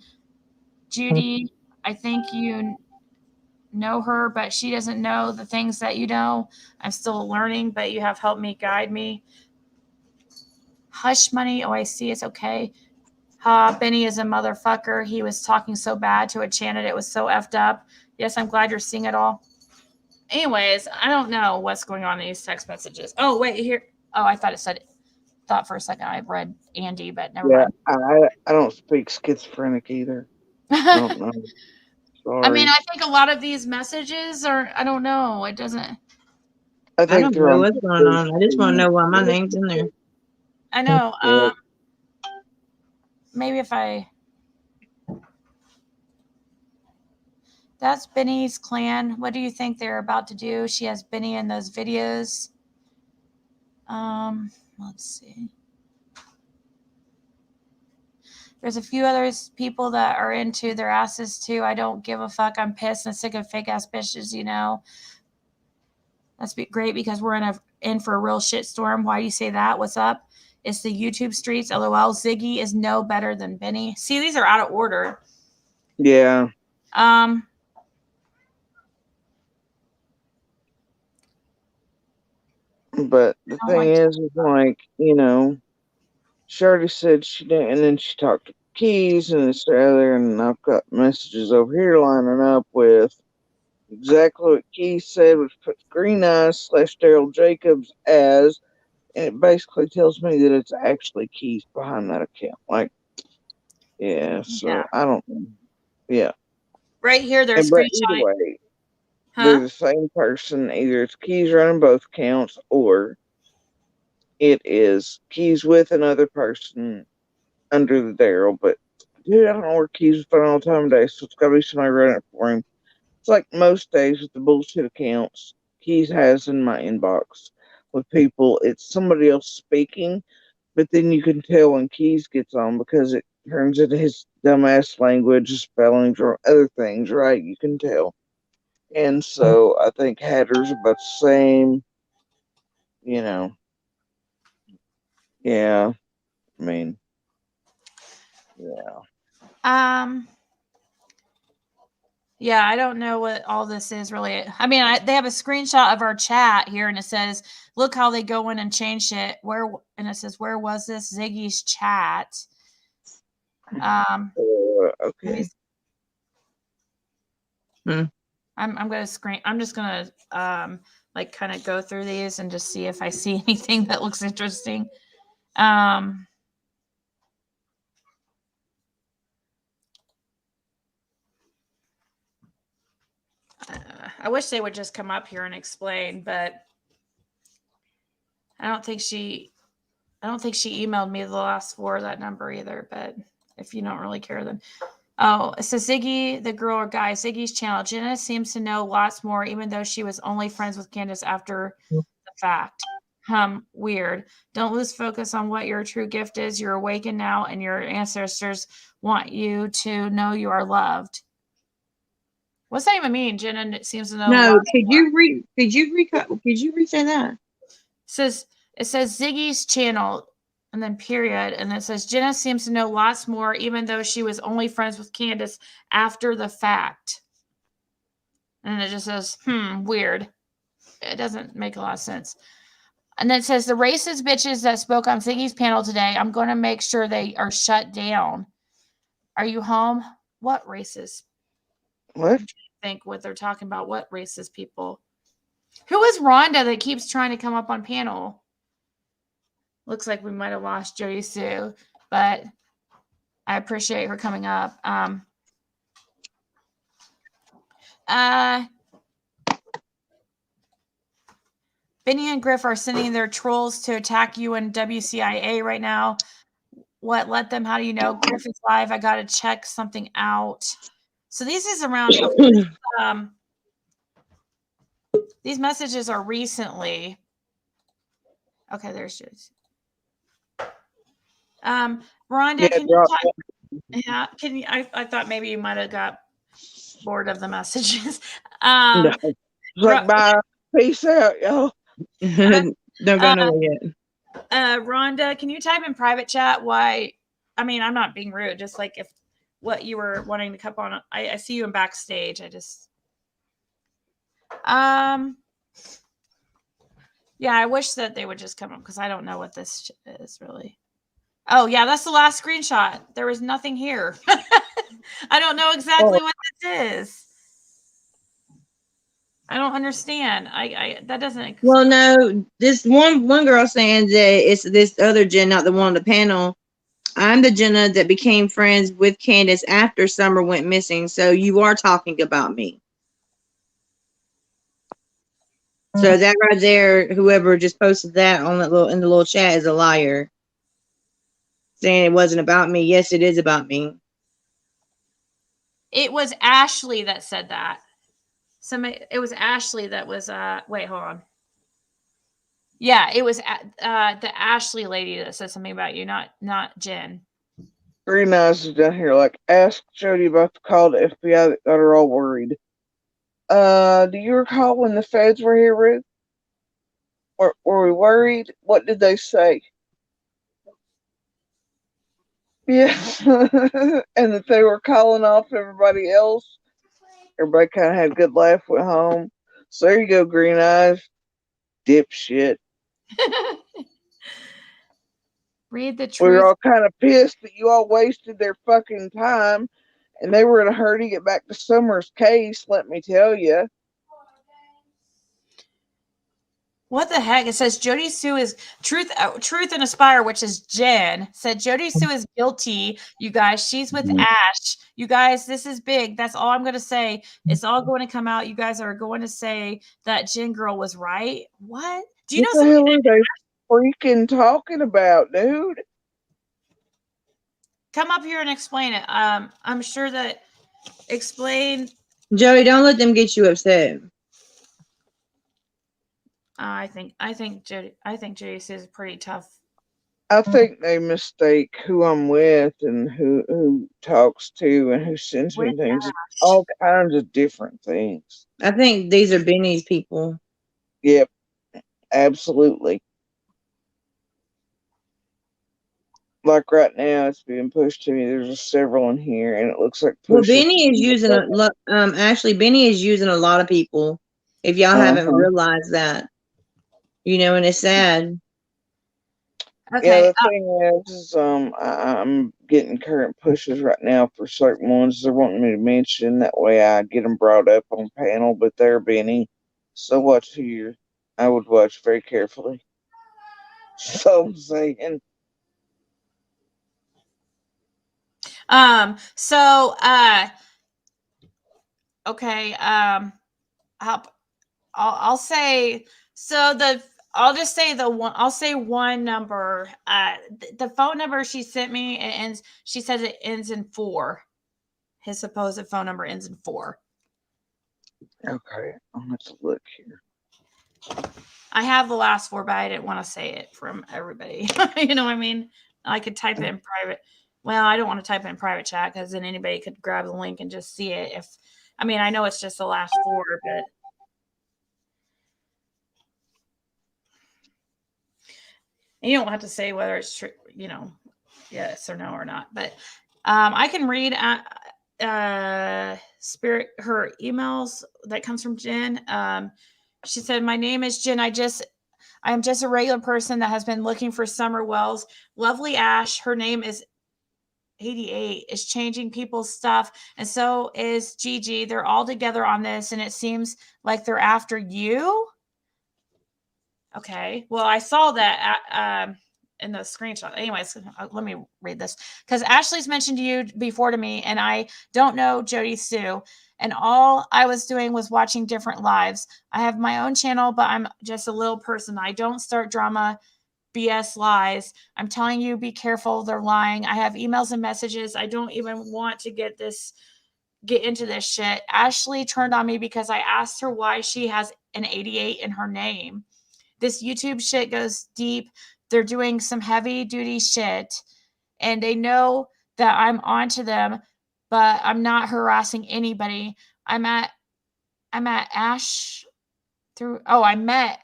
Speaker 1: Judy, I think you know her, but she doesn't know the things that you know. I'm still learning, but you have helped me, guide me. Hush money. Oh, I see. It's okay. Benny is a motherfucker. He was talking so bad to a channel. It was so effed up. Yes, I'm glad you're seeing it all. Anyways, I don't know what's going on in these text messages. Oh, wait, here. Oh, I thought it said it. Thought for a second I read Andy, but never mind.
Speaker 7: I don't speak schizophrenic either. I don't know. Sorry.
Speaker 1: I mean, I think a lot of these messages are, I don't know. It doesn't.
Speaker 10: I don't know what's going on. I just want to know why my name's in there.
Speaker 1: I know. Maybe if I. That's Benny's clan. What do you think they're about to do? She has Benny in those videos. Let's see. There's a few other people that are into their asses too. I don't give a fuck. I'm pissed and sick of fake ass bitches, you know. That's great because we're in for a real shit storm. Why do you say that? What's up? It's the YouTube streets. LOL. Ziggy is no better than Benny. See, these are out of order.
Speaker 7: Yeah. But the thing is like, you know, she already said she didn't, and then she talked to Keys and this other, and I've got messages over here lining up with exactly what Keys said, which puts Green Eyes / Daryl Jacobs as, and it basically tells me that it's actually Keys behind that account. Like, yeah, so I don't know. Yeah.
Speaker 1: Right here, they're
Speaker 7: screenshotting. Either way, they're the same person. Either it's Keys running both accounts, or it is Keys with another person under the Daryl. But dude, I don't know where Keys was put all the time today, so it's gotta be somebody running it for him. It's like most days with the bullshit accounts Keys has in my inbox with people. It's somebody else speaking, but then you can tell when Keys gets on because it turns into his dumbass language, spellings, or other things, right? You can tell. And so I think Hatter's about the same, you know. Yeah. I mean, yeah.
Speaker 1: Yeah, I don't know what all this is really. I mean, they have a screenshot of our chat here, and it says, "Look how they go in and change it." And it says, "Where was this Ziggy's chat?"
Speaker 7: Okay.
Speaker 1: I'm just gonna like kind of go through these and just see if I see anything that looks interesting. I wish they would just come up here and explain, but I don't think she emailed me the last 4 of that number either. But if you don't really care, then it says Ziggy, the girl or guy, Ziggy's channel. Jenna seems to know lots more, even though she was only friends with Candace after the fact. Weird. Don't lose focus on what your true gift is. You're awakened now, and your ancestors want you to know you are loved. What's that even mean? Jenna seems to know.
Speaker 10: No, could you resay that?
Speaker 1: It says Ziggy's channel, and then period, and it says Jenna seems to know lots more, even though she was only friends with Candace after the fact. And it just says, weird. It doesn't make a lot of sense. And then it says the racist bitches that spoke on Ziggy's panel today, I'm going to make sure they are shut down. Are you home? What racist?
Speaker 7: What?
Speaker 1: I think what they're talking about. What racist people? Who is Rhonda that keeps trying to come up on panel? Looks like we might have lost Jody Sue, but I appreciate her coming up. Benny and Griff are sending their trolls to attack you in WCIA right now. What? Let them? How do you know? Griff is live. I got to check something out. So this is around. These messages are recently. Okay, there's Jody. Rhonda, can you talk? Yeah, can you? I thought maybe you might have got bored of the messages.
Speaker 7: No. Like, bye. Peace out, y'all.
Speaker 10: Don't go nowhere yet.
Speaker 1: Rhonda, can you type in private chat why? I mean, I'm not being rude. Just like if what you were wanting to come on. I see you in backstage. I just. Yeah, I wish that they would just come up because I don't know what this is really. Oh, yeah, that's the last screenshot. There was nothing here. I don't know exactly what this is. I don't understand. That doesn't.
Speaker 10: Well, no, this one girl saying that it's this other Jen, not the one on the panel. I'm the Jenna that became friends with Candace after Summer went missing. So you are talking about me. So that right there, whoever just posted that on that in the little chat is a liar. Saying it wasn't about me. Yes, it is about me.
Speaker 1: It was Ashley that said that. It was Ashley that was wait, hold on. Yeah, it was the Ashley lady that said something about you, not Jen.
Speaker 7: Green Eyes is down here, like, ask Jody about the call to FBI that got her all worried. Do you recall when the feds were here, Ruth? Were we worried? What did they say? Yeah. And that they were calling off everybody else. Everybody kind of had a good laugh, went home. So there you go, Green Eyes. Dipshit.
Speaker 1: Read the truth.
Speaker 7: We were all kind of pissed that you all wasted their fucking time, and they were in a hurry to get back to Summer's case, let me tell you.
Speaker 1: What the heck? It says Jody Sue is Truth and Aspire, which is Jen, said Jody Sue is guilty. You guys, she's with Ash. You guys, this is big. That's all I'm going to say. It's all going to come out. You guys are going to say that Jen girl was right. What? Do you know
Speaker 7: what the hell are they freaking talking about, dude?
Speaker 1: Come up here and explain it. I'm sure that explain.
Speaker 10: Jody, don't let them get you upset.
Speaker 1: I think Jody is pretty tough.
Speaker 7: I think they mistake who I'm with and who talks to and who sends me things. All kinds of different things.
Speaker 10: I think these are Benny's people.
Speaker 7: Yep, absolutely. like right now, it's being pushed to me. There's several in here, and it looks like
Speaker 10: Well,
Speaker 7: pushes.
Speaker 10: Benny is using Ashley, Benny is using a lot of people. If y'all haven't realized that, and it's sad.
Speaker 7: Yeah,
Speaker 1: Okay.
Speaker 7: the thing is I'm getting current pushes right now for certain ones they're wanting me to mention. That way I get them brought up on panel, but they're Benny. So watch here. I would watch very carefully. So I'm saying.
Speaker 1: So okay. I'll say so I'll just say the one. I'll say one number. The phone number she sent me, it ends. She says it ends in 4. His supposed phone number ends in 4.
Speaker 7: Okay, I'm gonna have to look here.
Speaker 1: I have the last 4, but I didn't want to say it from everybody. You know what I mean? I could type it in private. Well, I don't want to type it in private chat because then anybody could grab the link and just see it. I know it's just the last 4, but and you don't have to say whether it's true, yes or no or not. But I can read Spirit her emails that comes from Jen. She said, "My name is Jen. I am just a regular person that has been looking for Summer Wells. Lovely Ash, her name is 88, is changing people's stuff, and so is Gigi. They're all together on this, and it seems like they're after you." Okay. Well, I saw that in the screenshot. Anyways, let me read this because Ashley's mentioned you before to me, and I don't know Jody Sue. And all I was doing was watching different lives. I have my own channel, but I'm just a little person. I don't start drama, BS lies. I'm telling you, be careful. They're lying. I have emails and messages. I don't even want to get into this shit. Ashley turned on me because I asked her why she has an 88 in her name. This YouTube shit goes deep. They're doing some heavy duty shit and they know that I'm onto them, but I'm not harassing anybody. I met Ash through I met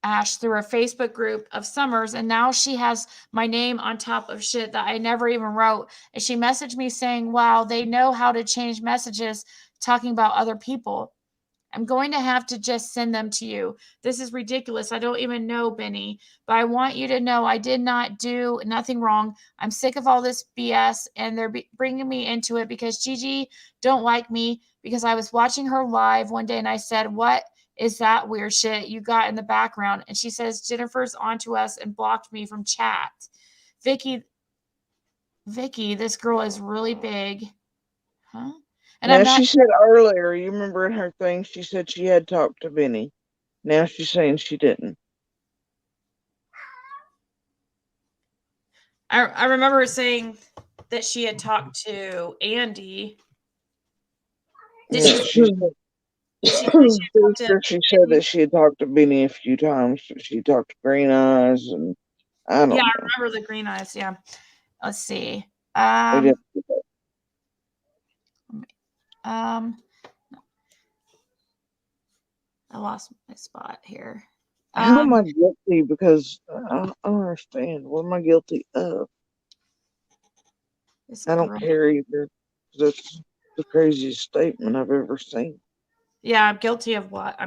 Speaker 1: Ash through a Facebook group of Summers, and now she has my name on top of shit that I never even wrote. And she messaged me saying, "Wow, they know how to change messages talking about other people. I'm going to have to just send them to you. This is ridiculous. I don't even know Benny, but I want you to know I did not do nothing wrong. I'm sick of all this BS, and they're bringing me into it because Gigi don't like me because I was watching her live one day and I said, what is that weird shit you got in the background?" And she says, "Jennifer's onto us and blocked me from chat. Vicky, this girl is really big." Huh? And
Speaker 7: Now
Speaker 1: I'm not.
Speaker 7: she said earlier, you remember in her thing, she said she had talked to Benny. Now she's saying she didn't.
Speaker 1: I remember her saying that she had talked to Andy. Did she?
Speaker 7: She said that she had talked to Benny a few times. She talked to Green Eyes, and I don't know.
Speaker 1: I remember the Green Eyes. Yeah. Let's see. I lost my spot here.
Speaker 7: Who am I guilty? Because I don't understand. What am I guilty of? I don't care either. That's the craziest statement I've ever seen.
Speaker 1: Yeah, I'm guilty of what?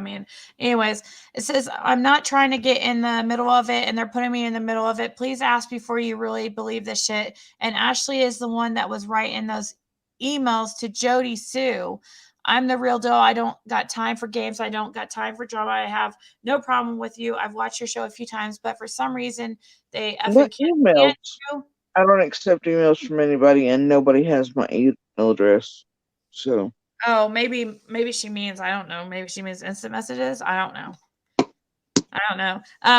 Speaker 1: Anyways, it says, "I'm not trying to get in the middle of it, and they're putting me in the middle of it. Please ask before you really believe this shit." And Ashley is the one that was writing those emails to Jody Sue. "I'm the real deal. I don't got time for games. I don't got time for drama. I have no problem with you. I've watched your show a few times, but for some reason, they effing
Speaker 7: emails? I don't accept emails from anybody, and nobody has my email address. So.
Speaker 1: Oh, maybe she means, I don't know. Maybe she means instant messages. I don't know.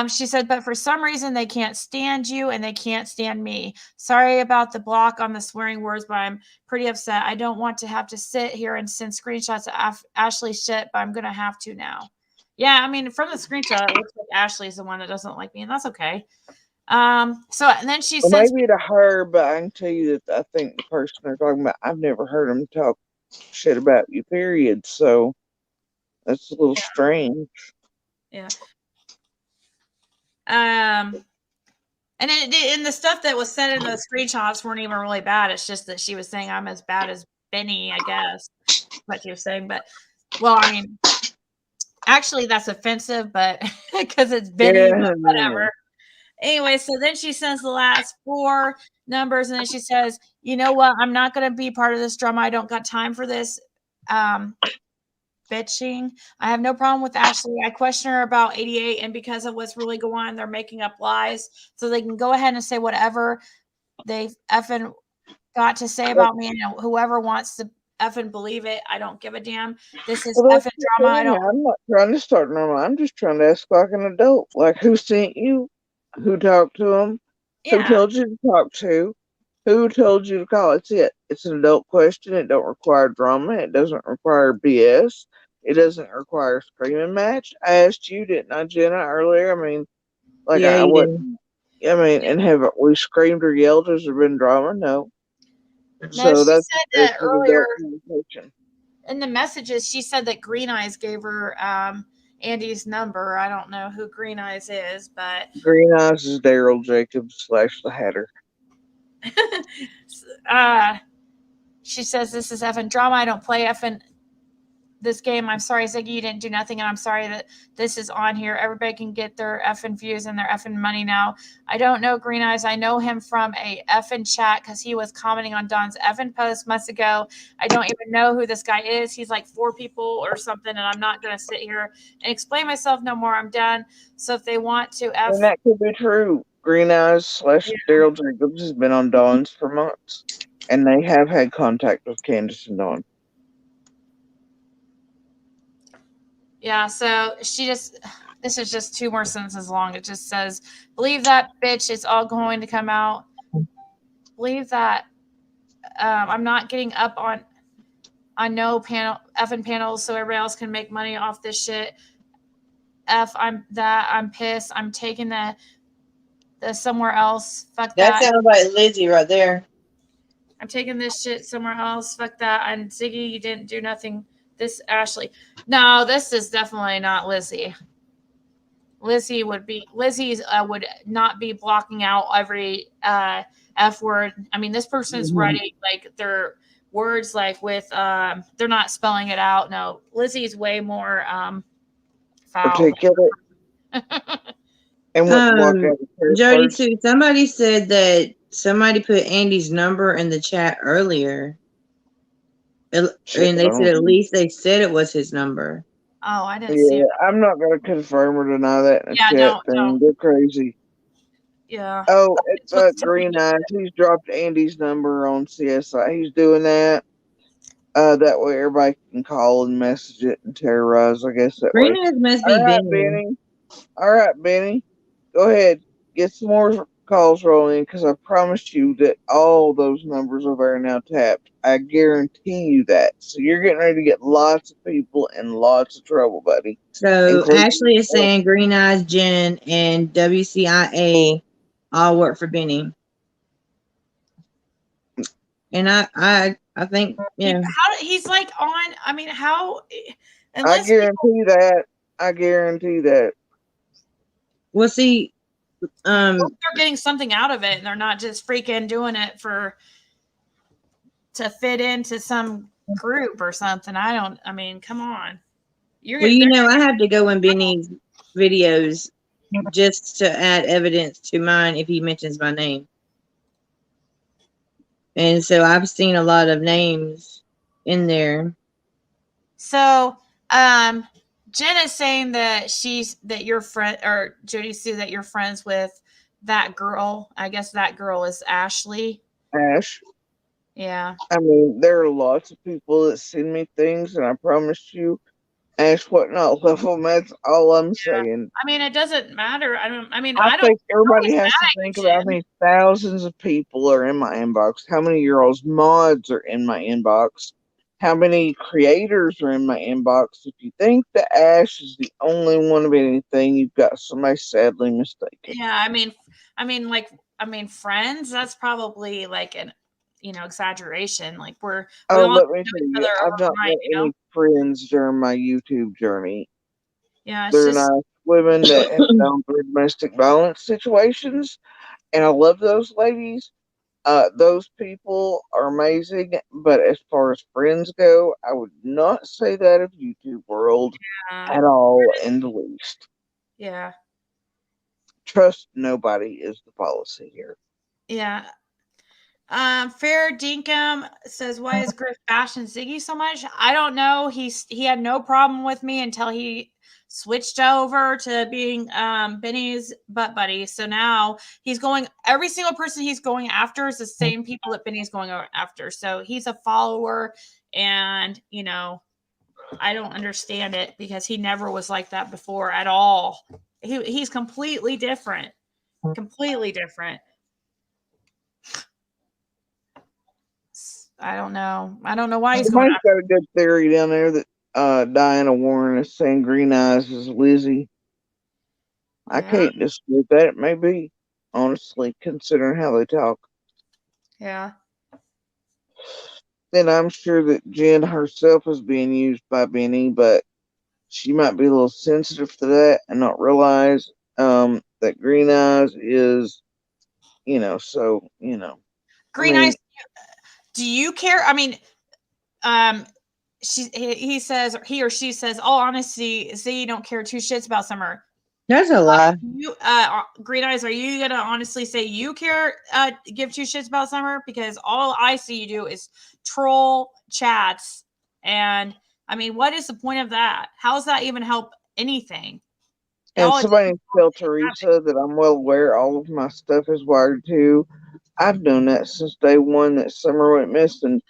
Speaker 1: She said, "But for some reason they can't stand you and they can't stand me. Sorry about the block on the swearing words, but I'm pretty upset. I don't want to have to sit here and send screenshots of Ashley's shit, but I'm going to have to now." Yeah, from the screenshot, it looks like Ashley's the one that doesn't like me, and that's okay. So, and then she says,
Speaker 7: maybe to her, but I can tell you that I think the person they're talking about, I've never heard them talk shit about you, period. So that's a little strange.
Speaker 1: Yeah. And the stuff that was said in the screenshots weren't even really bad. It's just that she was saying I'm as bad as Benny, I guess, what she was saying. But, well, I mean, actually, that's offensive, but because it's Benny, but whatever. Anyway, so then she sends the last 4 numbers, and then she says, "You know what? I'm not going to be part of this drama. I don't got time for this bitching. I have no problem with Ashley. I question her about 88, and because of what's really going on, they're making up lies so they can go ahead and say whatever they effing got to say about me, and whoever wants to effing believe it, I don't give a damn. This is effing drama.
Speaker 7: I'm not trying to start drama. I'm just trying to ask like an adult. Like, who sent you? Who talked to them? Who told you to talk to? Who told you to call? It's it. It's an adult question. It don't require drama. It doesn't require BS. It doesn't require screaming match. I asked you, didn't I, Jenna, earlier? I mean, like,
Speaker 10: Yeah,
Speaker 7: I
Speaker 10: you
Speaker 7: wouldn't. I mean, and have we screamed or yelled? Has there been drama? No.
Speaker 1: No,
Speaker 7: So
Speaker 1: she
Speaker 7: that's
Speaker 1: said that
Speaker 7: an
Speaker 1: earlier
Speaker 7: adult conversation.
Speaker 1: in the messages. She said that Green Eyes gave her Andy's number. I don't know who Green Eyes is, but
Speaker 7: Green Eyes is Daryl Jacobs / the Hatter.
Speaker 1: She says this is effing drama. I don't play effing this game. I'm sorry, Ziggy, you didn't do nothing, and I'm sorry that this is on here. Everybody can get their effing views and their effing money now. I don't know Green Eyes. I know him from a effing chat because he was commenting on Don's effing post months ago. I don't even know who this guy is. He's like 4 people or something, and I'm not going to sit here and explain myself no more. I'm done. So if they want to
Speaker 7: And that could be true. Green Eyes / Daryl Jacobs has been on Dawn's for months, and they have had contact with Candace and Dawn.
Speaker 1: Yeah, so this is just 2 more sentences long. It just says, believe that, bitch, it's all going to come out. Believe that I'm not getting up on no effing panels so everybody else can make money off this shit. I'm pissed. I'm taking the somewhere else. Fuck that.
Speaker 10: That sounds like Lizzie right there.
Speaker 1: I'm taking this shit somewhere else. Fuck that. And Ziggy, you didn't do nothing. This Ashley. No, this is definitely not Lizzie. Lizzie's would not be blocking out every F word. I mean, this person's writing like their words like with they're not spelling it out. No, Lizzie's way more foul.
Speaker 7: Articulate. And
Speaker 10: Jody too. Somebody said that somebody put Andy's number in the chat earlier. And they said at least they said it was his number.
Speaker 1: Oh, I didn't see it.
Speaker 7: I'm not going to confirm or deny that in the chat thing.
Speaker 1: Don't.
Speaker 7: They're crazy.
Speaker 1: Yeah.
Speaker 7: Oh, it's Green Eyes. He's dropped Andy's number on CSI. He's doing that. That way everybody can call and message it and terrorize, I guess, that
Speaker 10: Green
Speaker 7: way.
Speaker 10: Eyes must be Benny.
Speaker 7: All right, Benny. Go ahead. Get some more calls rolling because I promised you that all those numbers over there are now tapped. I guarantee you that. So you're getting ready to get lots of people in lots of trouble, buddy.
Speaker 10: So Ashley is saying Green Eyes, Jen, and WCIA all work for Benny. And I think, yeah.
Speaker 1: He's like on, I mean, how?
Speaker 7: I guarantee that. I guarantee that.
Speaker 10: Well, see,
Speaker 1: they're getting something out of it, and they're not just freaking doing it to fit into some group or something. I mean, come on.
Speaker 10: I have to go in Benny's videos just to add evidence to mine if he mentions my name. And so I've seen a lot of names in there.
Speaker 1: So, Jen is saying that your friend, or Jody Sue, that you're friends with that girl. I guess that girl is Ashley.
Speaker 7: Ash.
Speaker 1: Yeah.
Speaker 7: I mean, there are lots of people that send me things, and I promise you, Ash wasn't all of them. That's all I'm saying.
Speaker 1: I mean, it doesn't matter.
Speaker 7: I think everybody has to think about how many thousands of people are in my inbox, how many Euros mods are in my inbox, how many creators are in my inbox. If you think that Ash is the only one of anything, you've got somebody sadly mistaken.
Speaker 1: Yeah, I mean, friends. That's probably like an exaggeration. Like we all
Speaker 7: let me tell you, I've not met any friends during my YouTube journey.
Speaker 1: Yeah,
Speaker 7: they're nice women that have gone through domestic violence situations. And I love those ladies. Those people are amazing, but as far as friends go, I would not say that of YouTube world at all in the least.
Speaker 1: Yeah.
Speaker 7: Trust nobody is the policy here.
Speaker 1: Yeah. Fair Dinkum says, "Why is Griff bashing Ziggy so much?" I don't know. He had no problem with me until he switched over to being Benny's butt buddy. So now he's going. Every single person he's going after is the same people that Benny's going after. So he's a follower, and I don't understand it because he never was like that before at all. He's completely different. Completely different. I don't know. I don't know why he's going
Speaker 7: Somebody's got a good theory down there that Diana Warren is saying Green Eyes is Lizzie. I can't dispute that. It may be, honestly, considering how they talk.
Speaker 1: Yeah.
Speaker 7: Then I'm sure that Jen herself is being used by Benny, but she might be a little sensitive to that and not realize that Green Eyes is, so.
Speaker 1: Green Eyes, do you care? I mean, he says, he or she says, "All honesty, say you don't care two shits about Summer."
Speaker 10: That's a lie.
Speaker 1: You, Green Eyes, are you gonna honestly say you care? Give two shits about Summer? Because all I see you do is troll chats, and I mean, what is the point of that? How does that even help anything?
Speaker 7: And somebody tell Teresa that I'm well aware all of my stuff is wired too. I've known that since day one that Summer went missing,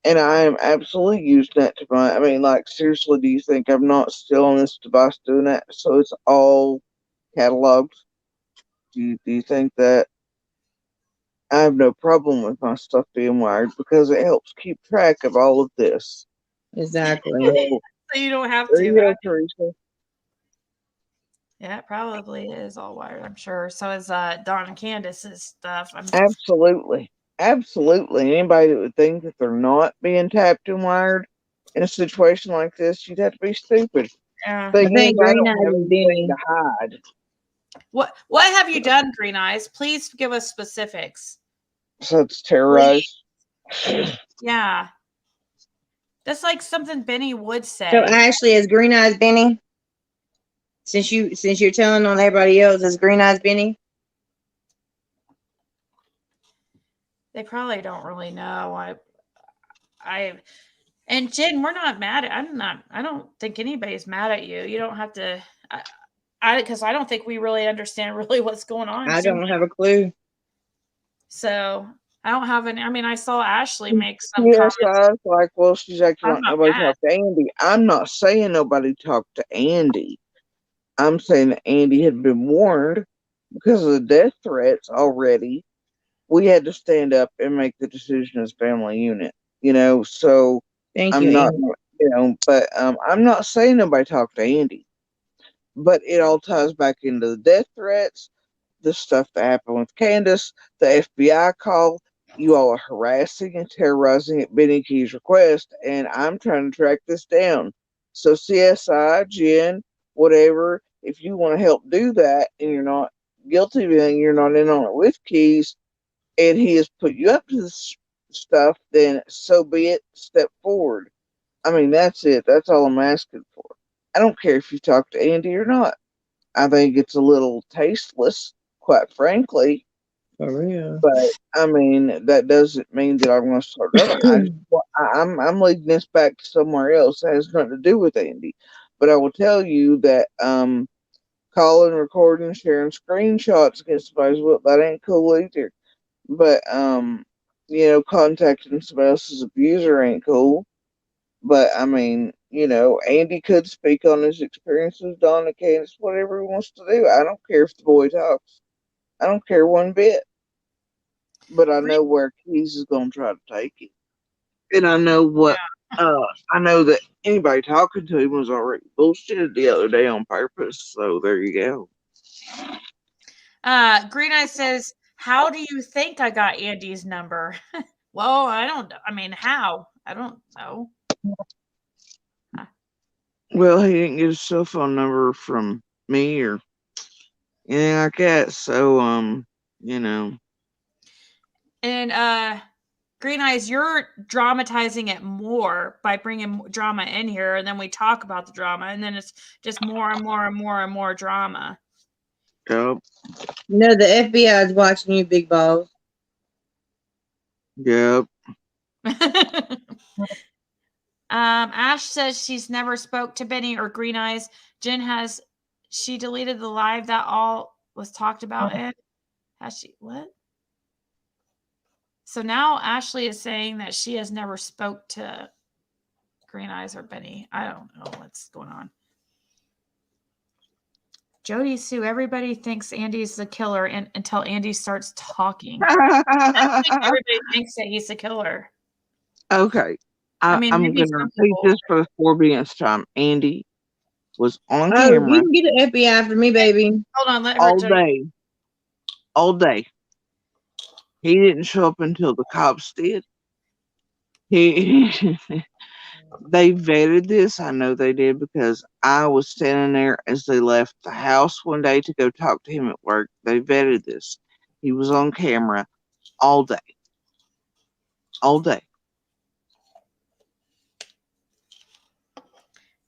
Speaker 7: and I am absolutely using that to my. I mean, like, seriously, do you think I'm not still on this device doing that? So it's all cataloged. Do you think that I have no problem with my stuff being wired because it helps keep track of all of this?
Speaker 10: Exactly.
Speaker 1: So you don't have
Speaker 7: There you
Speaker 1: to.
Speaker 7: go, Teresa.
Speaker 1: Yeah, it probably is all wired, I'm sure. So is Dawn and Candace's stuff.
Speaker 7: Absolutely. Absolutely. Anybody that would think that they're not being tapped and wired in a situation like this, you'd have to be stupid.
Speaker 1: Yeah.
Speaker 7: But
Speaker 10: I think
Speaker 7: I
Speaker 10: Green
Speaker 7: don't
Speaker 10: Eyes
Speaker 7: have
Speaker 10: is
Speaker 7: anything
Speaker 10: Benny.
Speaker 7: to hide.
Speaker 1: What have you done, Green Eyes? Please give us specifics.
Speaker 7: So it's terrorized.
Speaker 1: Yeah. That's like something Benny would say.
Speaker 10: So Ashley, is Green Eyes Benny? Since you're telling on everybody else, is Green Eyes Benny?
Speaker 1: They probably don't really know. And Jen, we're not mad at. I don't think anybody's mad at you. You don't have to. Because I don't think we really understand really what's going on.
Speaker 10: I don't have a clue.
Speaker 1: So I don't have any. I mean, I saw Ashley make some
Speaker 7: Yes,
Speaker 1: comments.
Speaker 7: I was like, well, she's acting
Speaker 1: I'm
Speaker 7: like
Speaker 1: not
Speaker 7: nobody
Speaker 1: mad.
Speaker 7: talked to Andy. I'm not saying nobody talked to Andy. I'm saying that Andy had been warned because of the death threats already. We had to stand up and make the decision as family unit, so
Speaker 10: Thank
Speaker 7: I'm
Speaker 10: you,
Speaker 7: not,
Speaker 10: Andy.
Speaker 7: but I'm not saying nobody talked to Andy, but it all ties back into the death threats, the stuff that happened with Candace, the FBI call. You all are harassing and terrorizing at Benny Key's request, and I'm trying to track this down. So CSI, Jen, whatever, if you want to help do that and you're not guilty of anything, you're not in on it with Keys, and he has put you up to this stuff, then so be it. Step forward. I mean, that's it. That's all I'm asking for. I don't care if you talk to Andy or not. I think it's a little tasteless, quite frankly.
Speaker 10: For real.
Speaker 7: But I mean, that doesn't mean that I'm going to start nothing. I'm leading this back to somewhere else. It has nothing to do with Andy. But I will tell you that calling, recording, sharing screenshots against somebody's will, that ain't cool either. But contacting somebody else's abuser ain't cool. But I mean, Andy could speak on his experiences, Donna, Candace, whatever he wants to do. I don't care if the boy talks. I don't care one bit. But I know where Keys is going to try to take it, and I know what. I know that anybody talking to him was already bullshitted the other day on purpose. So there you go.
Speaker 1: Green Eye says, "How do you think I got Andy's number?" Well, I don't. I mean, how? I don't know.
Speaker 7: Well, he didn't get his cell phone number from me or anything like that. So you know.
Speaker 1: And Green Eyes, you're dramatizing it more by bringing drama in here, and then we talk about the drama, and then it's just more and more and more and more drama.
Speaker 7: Yep.
Speaker 10: No, the FBI is watching you, big balls.
Speaker 7: Yep.
Speaker 1: Ash says she's never spoke to Benny or Green Eyes. Jen has, she deleted the live that all was talked about in. Has she, what? So now Ashley is saying that she has never spoke to Green Eyes or Benny. I don't know what's going on. Jody Sue, everybody thinks Andy's the killer until Andy starts talking. I think everybody thinks that he's the killer.
Speaker 7: Okay.
Speaker 1: I mean,
Speaker 7: I'm
Speaker 1: maybe
Speaker 7: going
Speaker 1: some
Speaker 7: to repeat
Speaker 1: people.
Speaker 7: this for the 4BS time. Andy was on
Speaker 10: Oh,
Speaker 7: camera
Speaker 10: you can get the FBI after me, baby.
Speaker 1: Hold on, let her
Speaker 7: all
Speaker 1: Jody.
Speaker 7: day. All day. He didn't show up until the cops did. He They vetted this. I know they did because I was standing there as they left the house one day to go talk to him at work. They vetted this. He was on camera all day. All day.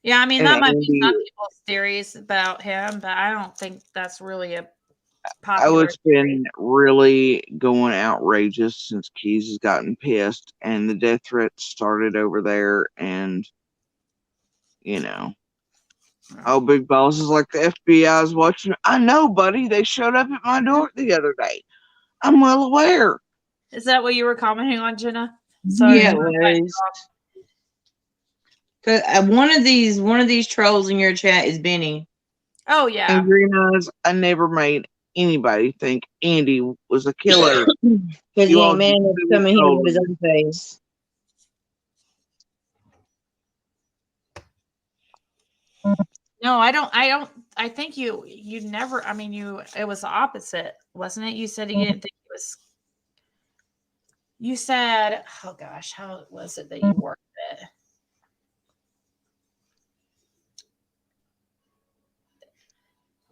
Speaker 1: Yeah, I mean,
Speaker 7: And
Speaker 1: that might be
Speaker 7: Andy,
Speaker 1: some people's theories about him, but I don't think that's really a
Speaker 7: oh,
Speaker 1: popular
Speaker 7: it's been really going outrageous since Keys has gotten pissed and the death threats started over there. And, you know, oh, Big Boss is like the FBI is watching. I know, buddy. They showed up at my door the other day. I'm well aware.
Speaker 1: Is that what you were commenting on, Jenna? Sorry.
Speaker 10: Yeah, it was. One of these trolls in your chat is Benny.
Speaker 1: Oh yeah.
Speaker 7: And Green Eyes, I never made anybody think Andy was a killer.
Speaker 10: Because he ain't man enough to come in here with his own face.
Speaker 1: No, I don't. I think you never. I mean, it was the opposite, wasn't it? You said you didn't think it was. You said, oh gosh, how was it that you worked it?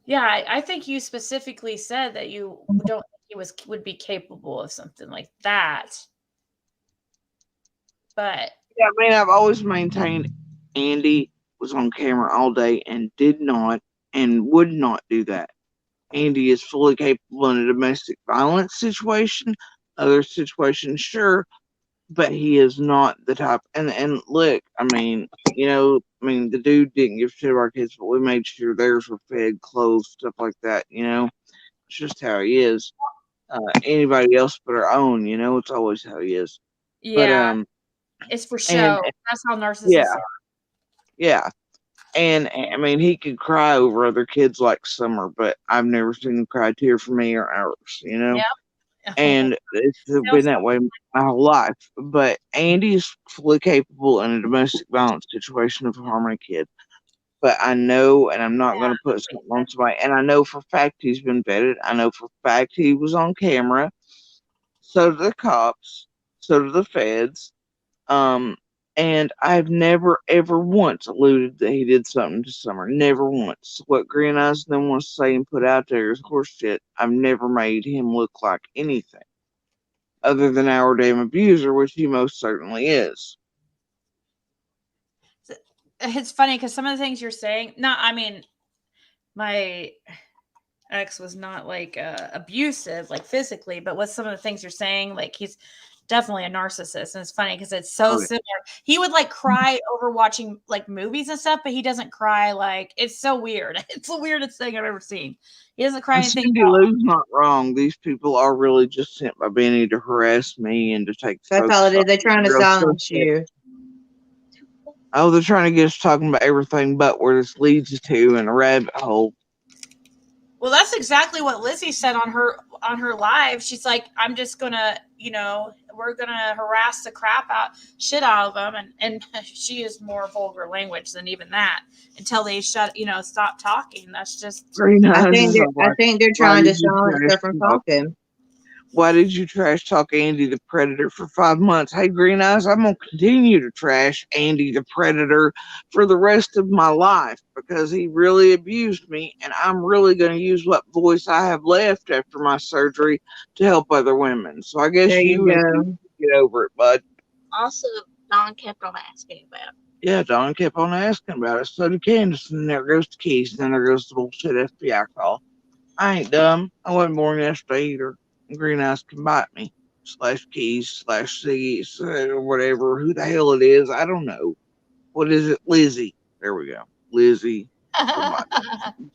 Speaker 1: Yeah, I think you specifically said that you don't think he would be capable of something like that. But
Speaker 7: yeah, I mean, I've always maintained Andy was on camera all day and did not and would not do that. Andy is fully capable in a domestic violence situation, other situations, sure, but he is not the type. And look, I mean, the dude didn't give shit to our kids, but we made sure theirs were fed, clothed, stuff like that. It's just how he is. Anybody else but our own, it's always how he is.
Speaker 1: Yeah,
Speaker 7: but
Speaker 1: it's for show. That's how narcissists
Speaker 7: yeah,
Speaker 1: are.
Speaker 7: Yeah. And I mean, he could cry over other kids like Summer, but I've never seen him cry a tear for me or ours,
Speaker 1: Yep.
Speaker 7: And it's been that way my whole life. But Andy's fully capable in a domestic violence situation of harming a kid. But I know, and I'm not going to put something on somebody, and I know for a fact he's been vetted. I know for a fact he was on camera. So do the cops. So do the feds. And I've never, ever once alluded that he did something to Summer. Never once. What Green Eyes then wants to say and put out there is horseshit. I've never made him look like anything other than our damn abuser, which he most certainly is.
Speaker 1: It's funny because some of the things you're saying, my ex was not like abusive, like physically, but what some of the things you're saying, like he's definitely a narcissist. And it's funny because it's so similar. He would like cry over watching like movies and stuff, but he doesn't cry like, it's so weird. It's the weirdest thing I've ever seen. He doesn't cry anything.
Speaker 7: Cindy Lou's not wrong. These people are really just sent by Benny to harass me and to take.
Speaker 10: That's all it is. They're trying to silence you.
Speaker 7: Oh, they're trying to get us talking about everything but where this leads us to in a rabbit hole.
Speaker 1: Well, that's exactly what Lizzie said on her live. She's like, I'm just gonna, we're gonna harass the shit out of them, and she is more vulgar language than even that until they stop talking. That's just.
Speaker 10: I think they're trying to silence her from talking.
Speaker 7: Why did you trash talk Andy the Predator for 5 months? Hey, Green Eyes, I'm going to continue to trash Andy the Predator for the rest of my life because he really abused me, and I'm really going to use what voice I have left after my surgery to help other women. So I guess
Speaker 10: There you
Speaker 7: you and
Speaker 10: go.
Speaker 7: me get over it, bud.
Speaker 11: Also, Don kept on asking about it.
Speaker 7: Yeah, Don kept on asking about it. So did Candace, and there goes the keys, and then there goes the bullshit FBI call. I ain't dumb. I wasn't born yesterday either. Green Eyes can bite me. Slash keys, slash Ziggy, or whatever. Who the hell it is, I don't know. What is it? Lizzie. There we go. Lizzie can bite me.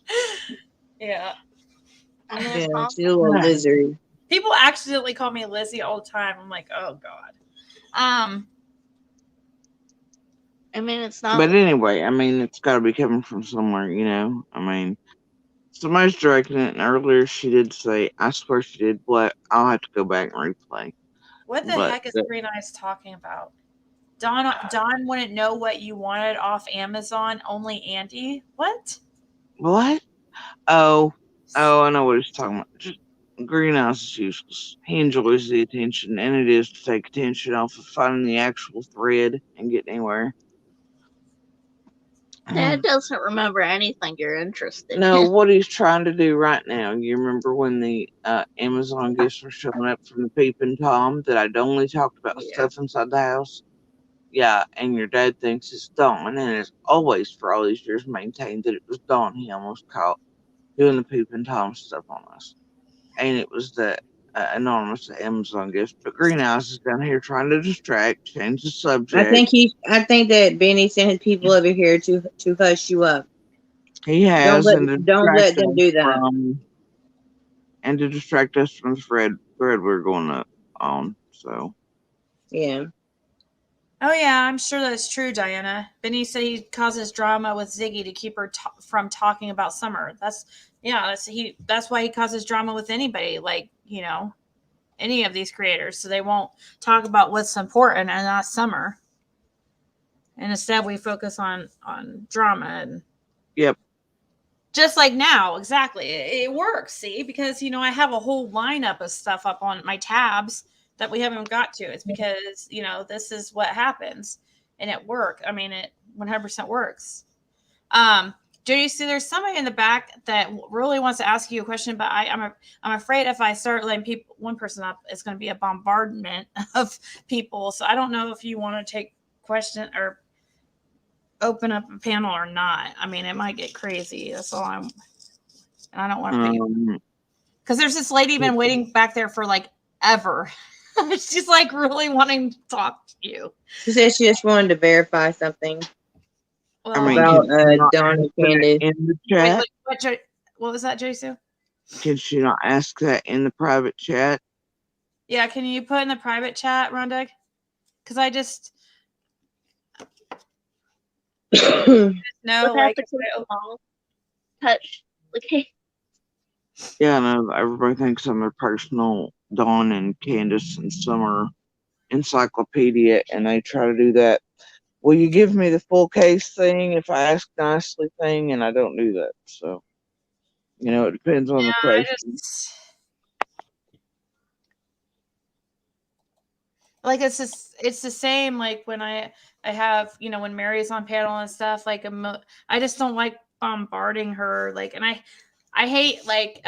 Speaker 1: Yeah.
Speaker 11: I mean,
Speaker 10: Yeah,
Speaker 11: it's
Speaker 10: she's a little
Speaker 7: Ah,
Speaker 10: lizard.
Speaker 1: People accidentally call me Lizzie all the time. I'm like, oh God.
Speaker 11: I mean, it's not.
Speaker 7: But anyway, I mean, it's got to be coming from somewhere, you know? I mean, somebody's directing it, and earlier she did say, I swear she did, but I'll have to go back and replay.
Speaker 1: What the
Speaker 7: But
Speaker 1: heck is Green Eyes talking about? Don wouldn't know what you wanted off Amazon. Only Andy. What?
Speaker 7: what? Oh, I know what he's talking about. Just Green Eyes is useless. He enjoys the attention, and it is to take attention off of finding the actual thread and getting anywhere.
Speaker 11: Dad doesn't remember anything you're interested
Speaker 7: No,
Speaker 11: in.
Speaker 7: what he's trying to do right now. You remember when the Amazon gifts were showing up from the Peeping Tom that I'd only talked about
Speaker 11: Yeah.
Speaker 7: stuff inside the house? Yeah, and your dad thinks it's Dawn, and has always for all these years maintained that it was Dawn he almost caught doing the Peeping Tom stuff on us. And it was the anonymous Amazon gift. But Green Eyes is down here trying to distract, change the subject.
Speaker 10: I think that Benny sent his people over here to hush you up.
Speaker 7: He has, and to
Speaker 10: Don't let
Speaker 7: distract
Speaker 10: them
Speaker 7: us
Speaker 10: do that.
Speaker 7: from the thread we're going on. So
Speaker 10: Yeah.
Speaker 1: Oh yeah, I'm sure that's true, Diana. Benny said he causes drama with Ziggy to keep her from talking about Summer. That's why he causes drama with anybody, like, you know, any of these creators, so they won't talk about what's important and not Summer. And instead we focus on drama and
Speaker 7: yep.
Speaker 1: just like now, exactly. It works, see, because you know I have a whole lineup of stuff up on my tabs that we haven't got to. It's because you know this is what happens, and it worked. I mean, it 100% works. Judy, see, there's somebody in the back that really wants to ask you a question, but I'm afraid if I start letting one person up, it's going to be a bombardment of people. So I don't know if you want to take question or open up a panel or not. I mean, it might get crazy. That's all and I don't want to put you because there's this lady been waiting back there for like ever. She's like really wanting to talk to you.
Speaker 10: She said she just wanted to verify something.
Speaker 1: Well,
Speaker 7: I mean,
Speaker 10: about Dawn and Candace
Speaker 7: in the chat.
Speaker 1: What was that, Jason?
Speaker 7: Can she not ask that in the private chat?
Speaker 1: Yeah, can you put in the private chat, Rondeg? Because I just no, like
Speaker 11: Touch the case.
Speaker 7: Yeah, no, everybody thinks I'm their personal Dawn and Candace and Summer encyclopedia, and they try to do that. Will you give me the full case thing if I ask nicely thing, and I don't do that. So, you know, it depends on the question.
Speaker 1: Like it's the same like when I have, you know, when Mary's on panel and stuff, like I just don't like bombarding her, like, and I hate like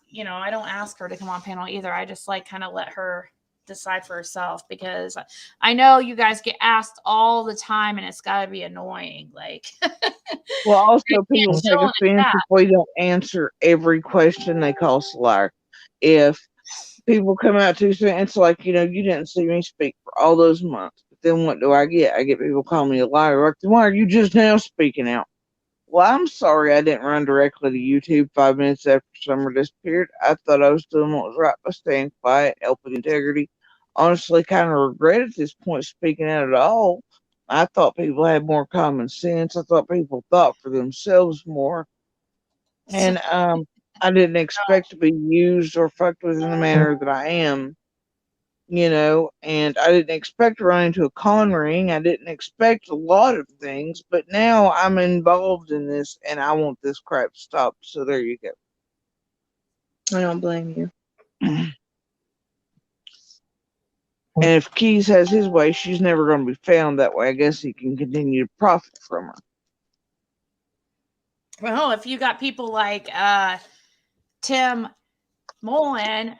Speaker 1: you know, I don't ask her to come on panel either. I just like kind of let her decide for herself because I know you guys get asked all the time and it's got to be annoying, like.
Speaker 7: Well, also people take offense if we don't answer every question they call us a liar. If people come out too soon, it's like, you know, you didn't see me speak for all those months. But then what do I get? I get people calling me a liar. Like, why are you just now speaking out? Well, I'm sorry I didn't run directly to YouTube 5 minutes after Summer disappeared. I thought I was doing what was right by staying quiet, helping integrity. Honestly, kind of regret at this point speaking out at all. I thought people had more common sense. I thought people thought for themselves more. And I didn't expect to be used or fucked with in the manner that I am. You know, and I didn't expect to run into a con ring. I didn't expect a lot of things, but now I'm involved in this and I want this crap stopped. So there you go.
Speaker 10: I don't blame you.
Speaker 7: And if Keys has his way, she's never going to be found that way. I guess he can continue to profit from her.
Speaker 1: Well, if you got people like Tim Mullen,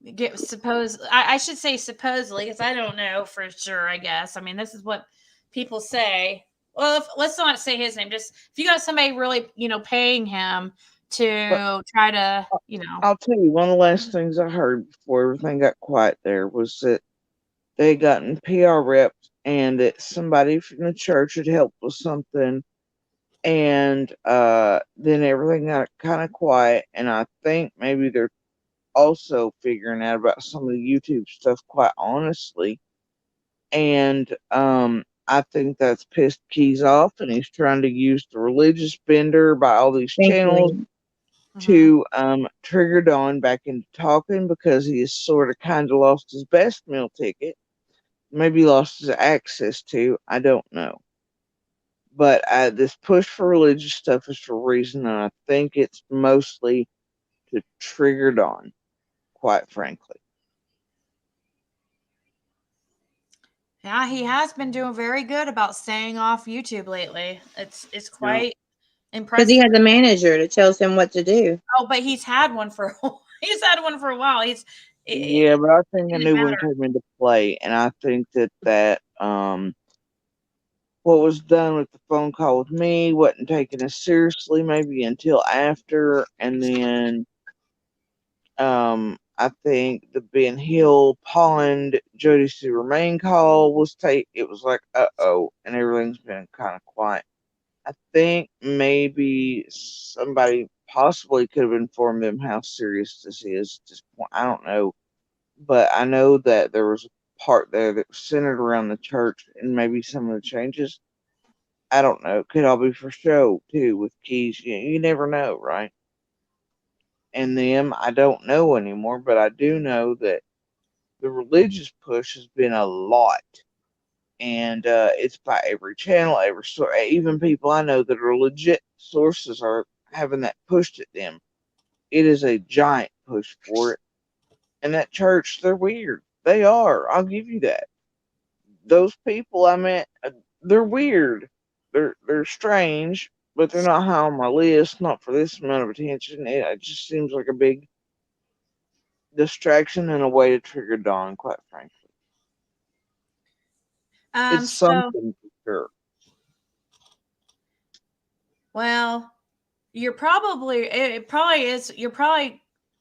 Speaker 1: I should say supposedly, because I don't know for sure, I guess. I mean, this is what people say. Well, let's not say his name. Just if you got somebody really, paying him to try to,
Speaker 7: I'll tell you, one of the last things I heard before everything got quiet there was that they had gotten PR reps and that somebody from the church had helped with something. And then everything got kind of quiet. And I think maybe they're also figuring out about some of the YouTube stuff, quite honestly. And I think that's pissed Keys off, and he's trying to use the religious bender by all these channels to trigger Dawn back into talking, because he has sort of kind of lost his best meal ticket. Maybe lost his access to, I don't know. But this push for religious stuff is for a reason, and I think it's mostly to trigger Dawn, quite frankly.
Speaker 1: Yeah, he has been doing very good about staying off YouTube lately. It's quite impressive.
Speaker 10: Because he has a manager that tells him what to do.
Speaker 1: Oh, but he's had one for a while.
Speaker 7: Yeah, but I think a new one came into play, and I think that what was done with the phone call with me wasn't taken as seriously maybe until after, and then I think the Ben Hill Pond Jody Sue Remain call was it was like and everything's been kind of quiet. I think maybe somebody possibly could have informed them how serious this is at this point. I don't know. But I know that there was a part there that was centered around the church and maybe some of the changes. I don't know. It could all be for show, too, with Keys. You never know, right? And them, I don't know anymore, but I do know that the religious push has been a lot. And it's by every channel, every source. Even people I know that are legit sources are having that pushed at them. It is a giant push for it. And that church, they're weird. They are. I'll give you that. Those people I met, they're weird. They're strange, but they're not high on my list. Not for this amount of attention. It just seems like a big distraction and a way to trigger Dawn, quite frankly. It's something for sure.
Speaker 1: Well, you're probably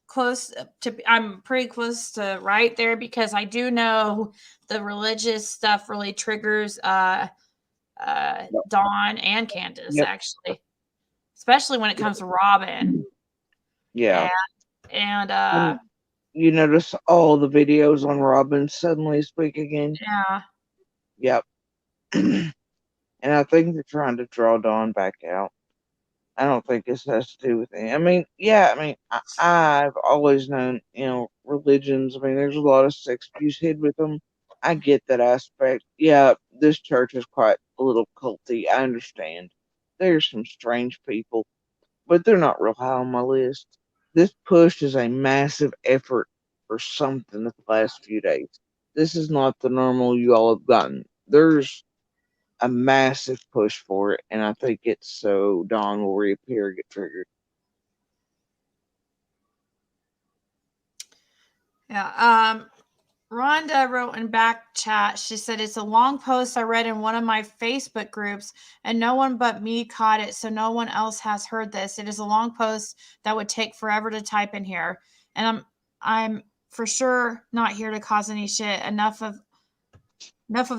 Speaker 1: close to, I'm pretty close to right there, because I do know the religious stuff really triggers Dawn and Candace, actually, especially when it comes to Robin.
Speaker 7: Yeah.
Speaker 1: And
Speaker 7: you notice all the videos on Robin suddenly speak again?
Speaker 1: Yeah.
Speaker 7: Yep. And I think they're trying to draw Dawn back out. I don't think this has to do with it. I mean, I've always known, religions. I mean, there's a lot of sex abuse hid with them. I get that aspect. Yeah, this church is quite a little culty. I understand. There's some strange people, but they're not real high on my list. This push is a massive effort for something the last few days. This is not the normal you all have gotten. There's a massive push for it, and I think it's so Dawn will reappear, get triggered.
Speaker 1: Yeah. Rhonda wrote in back chat, she said, it's a long post I read in one of my Facebook groups, and no one but me caught it, so no one else has heard this. It is a long post that would take forever to type in here. And I'm for sure not here to cause any shit. Enough of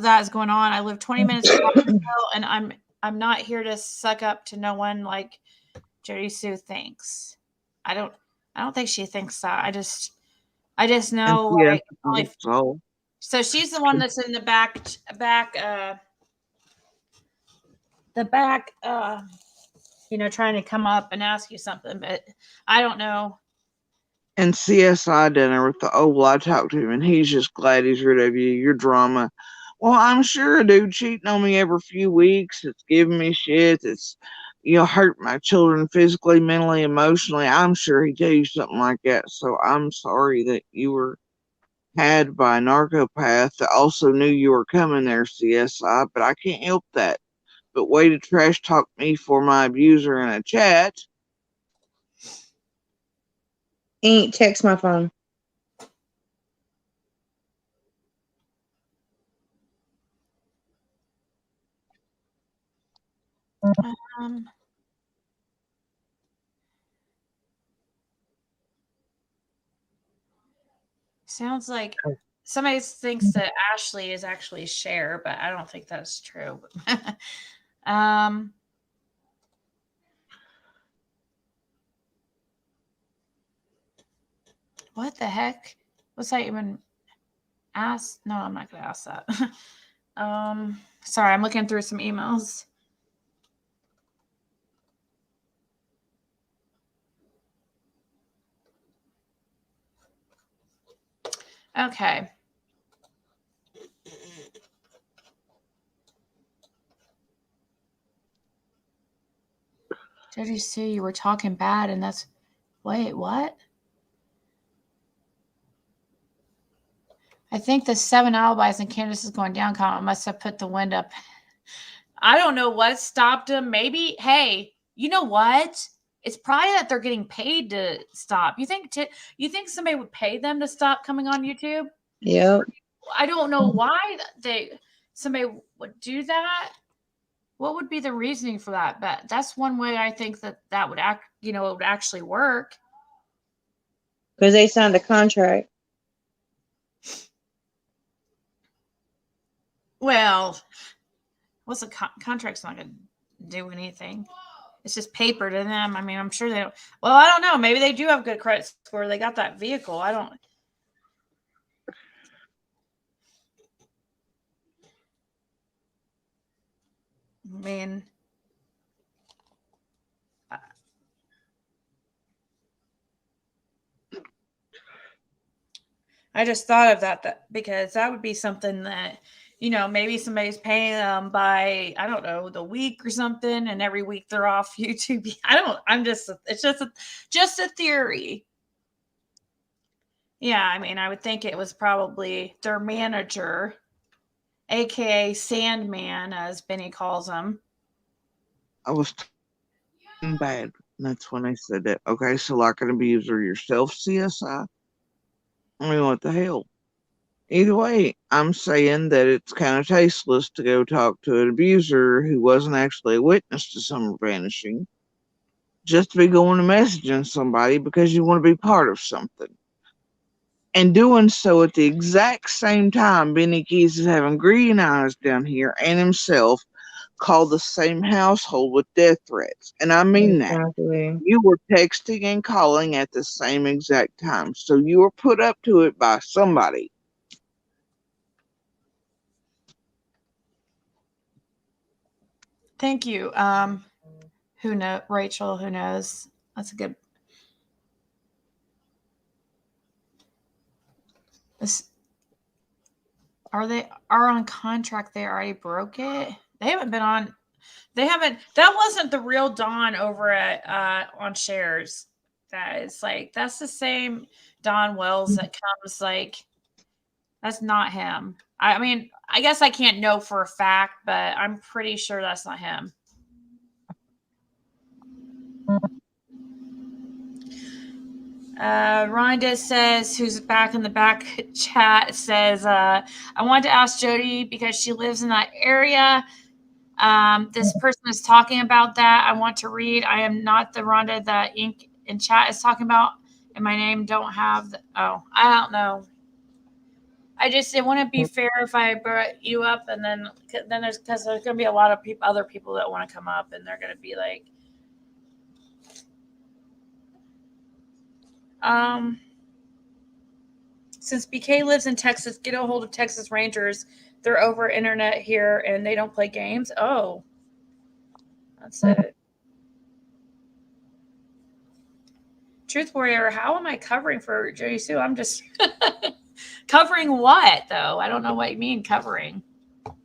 Speaker 1: that is going on. I live 20 minutes from Hill, and I'm not here to suck up to no one like Jody Sue thinks. I don't think she thinks that. I just know, so she's the one that's in the back, trying to come up and ask you something, but I don't know.
Speaker 7: And CSI dinner with the well, I talked to him, and he's just glad he's rid of you. Your drama. Well, I'm sure a dude cheating on me every few weeks, it's giving me shit. It's, hurt my children physically, mentally, emotionally. I'm sure he'd tell you something like that. So I'm sorry that you were had by a narcopath that also knew you were coming there, CSI, but I can't help that. But way to trash talk me for my abuser in a chat.
Speaker 9: Ain't text my phone.
Speaker 1: Sounds like somebody thinks that Ashley is actually Cher, but I don't think that's true. What the heck? Was I even asked? No, I'm not going to ask that. Sorry, I'm looking through some emails. Okay. Did you see you were talking bad and that's... Wait, what? I think the 7 alibis and Candace is going down comment must have put the wind up. I don't know what stopped them. Maybe, hey, you know what? It's probably that they're getting paid to stop. You think somebody would pay them to stop coming on YouTube?
Speaker 9: Yep.
Speaker 1: I don't know why somebody would do that. What would be the reasoning for that? But that's one way I think that would it would actually work.
Speaker 9: Because they signed a contract.
Speaker 1: Well, what's a contract's not going to do anything. It's just paper to them. I mean, I'm sure they don't. Well, I don't know. Maybe they do have good credit score. They got that vehicle. I don't. I mean, I just thought of that because that would be something that, maybe somebody's paying them by, I don't know, the week or something, and every week they're off YouTube. It's just a theory. Yeah, I mean, I would think it was probably their manager, aka Sandman, as Benny calls him.
Speaker 7: I was bad. That's when I said that. Okay, so like an abuser yourself, CSI? I mean, what the hell? Either way, I'm saying that it's kind of tasteless to go talk to an abuser who wasn't actually a witness to someone vanishing, just to be going and messaging somebody because you want to be part of something. And doing so at the exact same time Benny Keys is having green eyes down here and himself call the same household with death threats. And I mean
Speaker 9: Exactly.
Speaker 7: that. You were texting and calling at the same exact time. So you were put up to it by somebody.
Speaker 1: Thank you. Who knows? Rachel, who knows? That's a good. Are on contract. They already broke it. They haven't been on. They haven't. That wasn't the real Don over at on Shares. That's the same Don Wells that comes that's not him. I mean, I guess I can't know for a fact, but I'm pretty sure that's not him. Rhonda says, who's back in the back chat, says, I wanted to ask Jody because she lives in that area. This person is talking about that. I want to read. I am not the Rhonda that Ink in chat is talking about, and my name don't have. I don't know. I just it wouldn't be fair if I brought you up, and then there's going to be a lot of other people that want to come up, and they're going to be like, since BK lives in Texas, get a hold of Texas Rangers. They're over internet here, and they don't play games. Oh, that's it. Truth Warrior, how am I covering for Jody Sue? I'm just covering what, though? I don't know what you mean covering.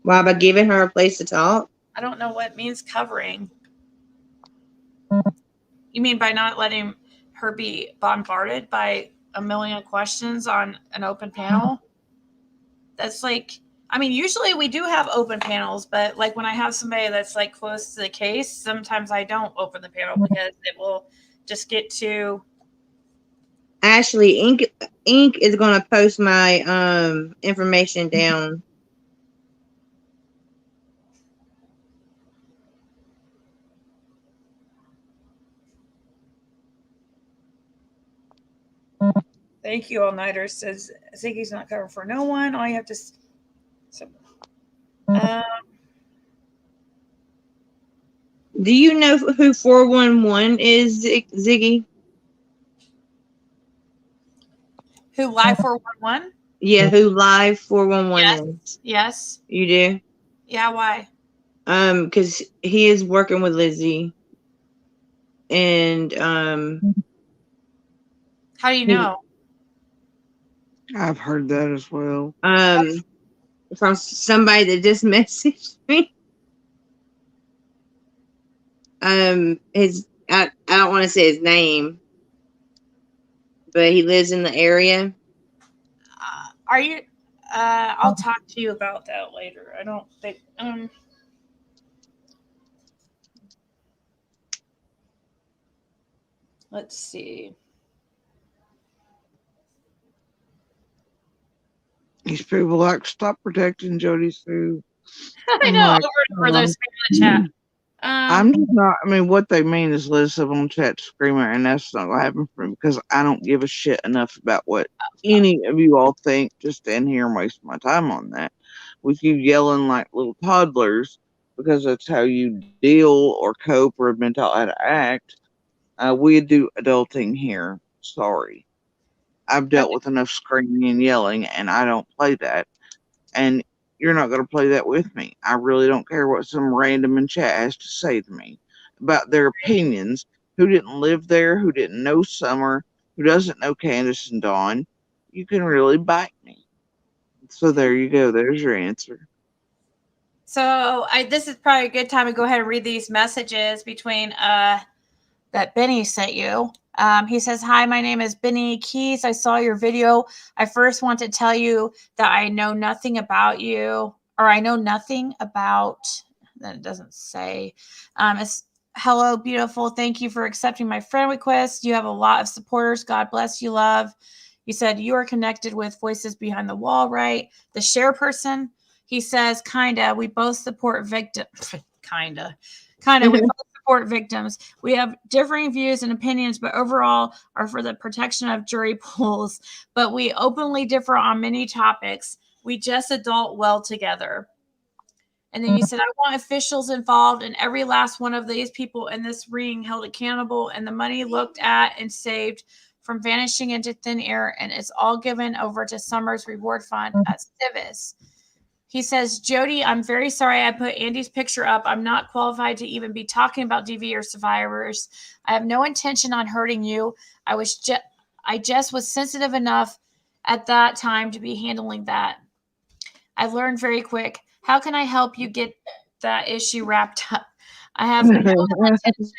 Speaker 9: Why, by giving her a place to talk?
Speaker 1: I don't know what it means covering. You mean by not letting her be bombarded by a million questions on an open panel. That's like, I mean, usually we do have open panels, but like when I have somebody that's like close to the case, sometimes I don't open the panel because it will just get too.
Speaker 10: Ashley, Ink is gonna post my information down.
Speaker 1: Thank you, All Nighter says Ziggy's not covered for no one. All you have to. So,
Speaker 10: Do you know who 411 is, Ziggy?
Speaker 1: Who Live 411?
Speaker 10: Yeah, who Live 411 is?
Speaker 1: Yes.
Speaker 10: You do?
Speaker 1: Yeah, why?
Speaker 10: Because he is working with Lizzie. And
Speaker 1: how do you know?
Speaker 7: I've heard that as well.
Speaker 10: From somebody that just messaged me. I don't want to say his name, but he lives in the area.
Speaker 1: Are you? I'll talk to you about that later. I don't think. Let's see.
Speaker 7: These people like stop protecting Jody Sue.
Speaker 1: I know,
Speaker 7: like,
Speaker 1: over those in the chat.
Speaker 7: I'm just not. I mean, what they mean is Liz up on chat screamer, and that's not gonna happen for me because I don't give a shit enough about what any of you all think. Just stand here and waste my time on that with you yelling like little toddlers because that's how you deal or cope or have been taught how to act. We do adulting here. Sorry, I've dealt with enough screaming and yelling, and I don't play that. And you're not going to play that with me. I really don't care what some random in chat has to say to me about their opinions, who didn't live there, who didn't know Summer, who doesn't know Candace and Dawn. You can really bite me. So there you go. There's your answer.
Speaker 1: So this is probably a good time to go ahead and read these messages between that Benny sent you. He says, "Hi, my name is Benny Keys. I saw your video. I first want to tell you that I know nothing about you, or I know nothing about." Then it doesn't say. It's hello, beautiful. Thank you for accepting my friend request. You have a lot of supporters. God bless you, love. You said you are connected with Voices Behind the Wall, right? The share person. He says, kinda. We both support victims. Kinda. We both support victims. We have differing views and opinions, but overall are for the protection of jury pools. But we openly differ on many topics. We just adult well together. And then you said, I want officials involved and every last one of these people in this ring held accountable and the money looked at and saved from vanishing into thin air. And it's all given over to Summer's reward fund at Civis. He says, Jody, I'm very sorry I put Andy's picture up. I'm not qualified to even be talking about DV or survivors. I have no intention on hurting you. I just was sensitive enough at that time to be handling that. I learned very quick. How can I help you get that issue wrapped up? I have no ill intentions.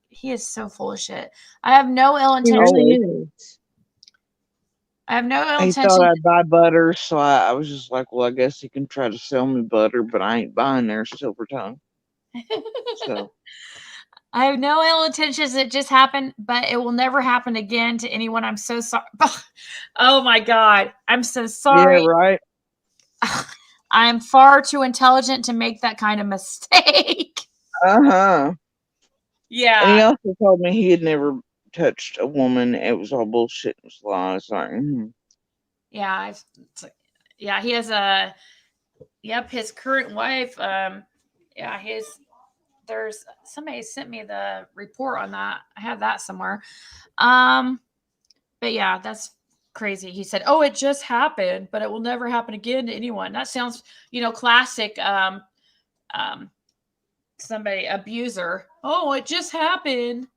Speaker 1: He is so full of shit. I have no ill intentions. I have no ill
Speaker 7: He
Speaker 1: intention.
Speaker 7: thought I'd buy butter, so I was just like, well, I guess he can try to sell me butter, but I ain't buying their silver tongue. So
Speaker 1: I have no ill intentions. It just happened, but it will never happen again to anyone. I'm so sorry. Oh my God. I'm so sorry.
Speaker 7: Yeah, right.
Speaker 1: I'm far too intelligent to make that kind of mistake. Yeah.
Speaker 7: And he also told me he had never touched a woman. It was all bullshit. It was lies. Like,
Speaker 1: Yeah. Yeah. He has his current wife. There's somebody sent me the report on that. I have that somewhere. But yeah, that's crazy. He said, "Oh, it just happened, but it will never happen again to anyone." That sounds, classic. Somebody abuser. Oh, it just happened.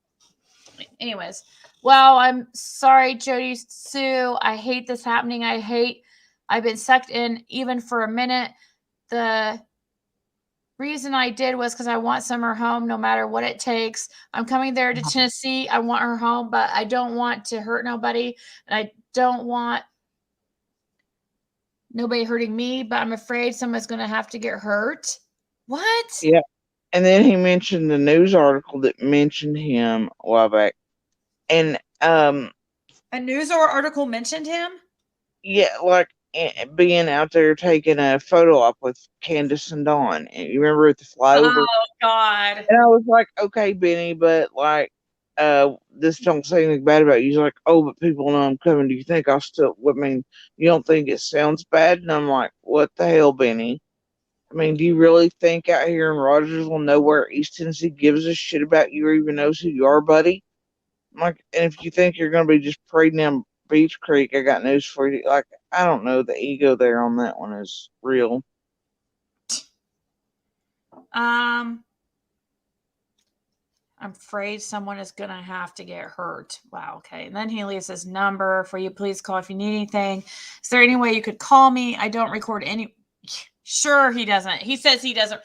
Speaker 1: Anyways, well, I'm sorry, Jody Sue. I hate this happening. I've been sucked in even for a minute. The reason I did was because I want Summer home no matter what it takes. I'm coming there to Tennessee. I want her home, but I don't want to hurt nobody. And I don't want nobody hurting me, but I'm afraid someone's going to have to get hurt. What?
Speaker 7: Yeah. And then he mentioned the news article that mentioned him a while back. And,
Speaker 1: a news article mentioned him?
Speaker 7: Yeah, like being out there taking a photo op with Candace and Dawn. And you remember at the flyover?
Speaker 1: Oh, God.
Speaker 7: And I was like, okay, Benny, but like, this don't say anything bad about you. He's like, oh, but people know I'm coming. Do you think I'll still, I mean, you don't think it sounds bad? And I'm like, what the hell, Benny? I mean, do you really think out here in Rogersville, nowhere East Tennessee gives a shit about you or even knows who you are, buddy? I'm like, and if you think you're going to be just parading down Beach Creek, I got news for you. Like, I don't know. The ego there on that one is real.
Speaker 1: I'm afraid someone is going to have to get hurt. Wow. Okay. And then he leaves his number for you. Please call if you need anything. Is there any way you could call me? I don't record any. Sure, he doesn't. He says he doesn't.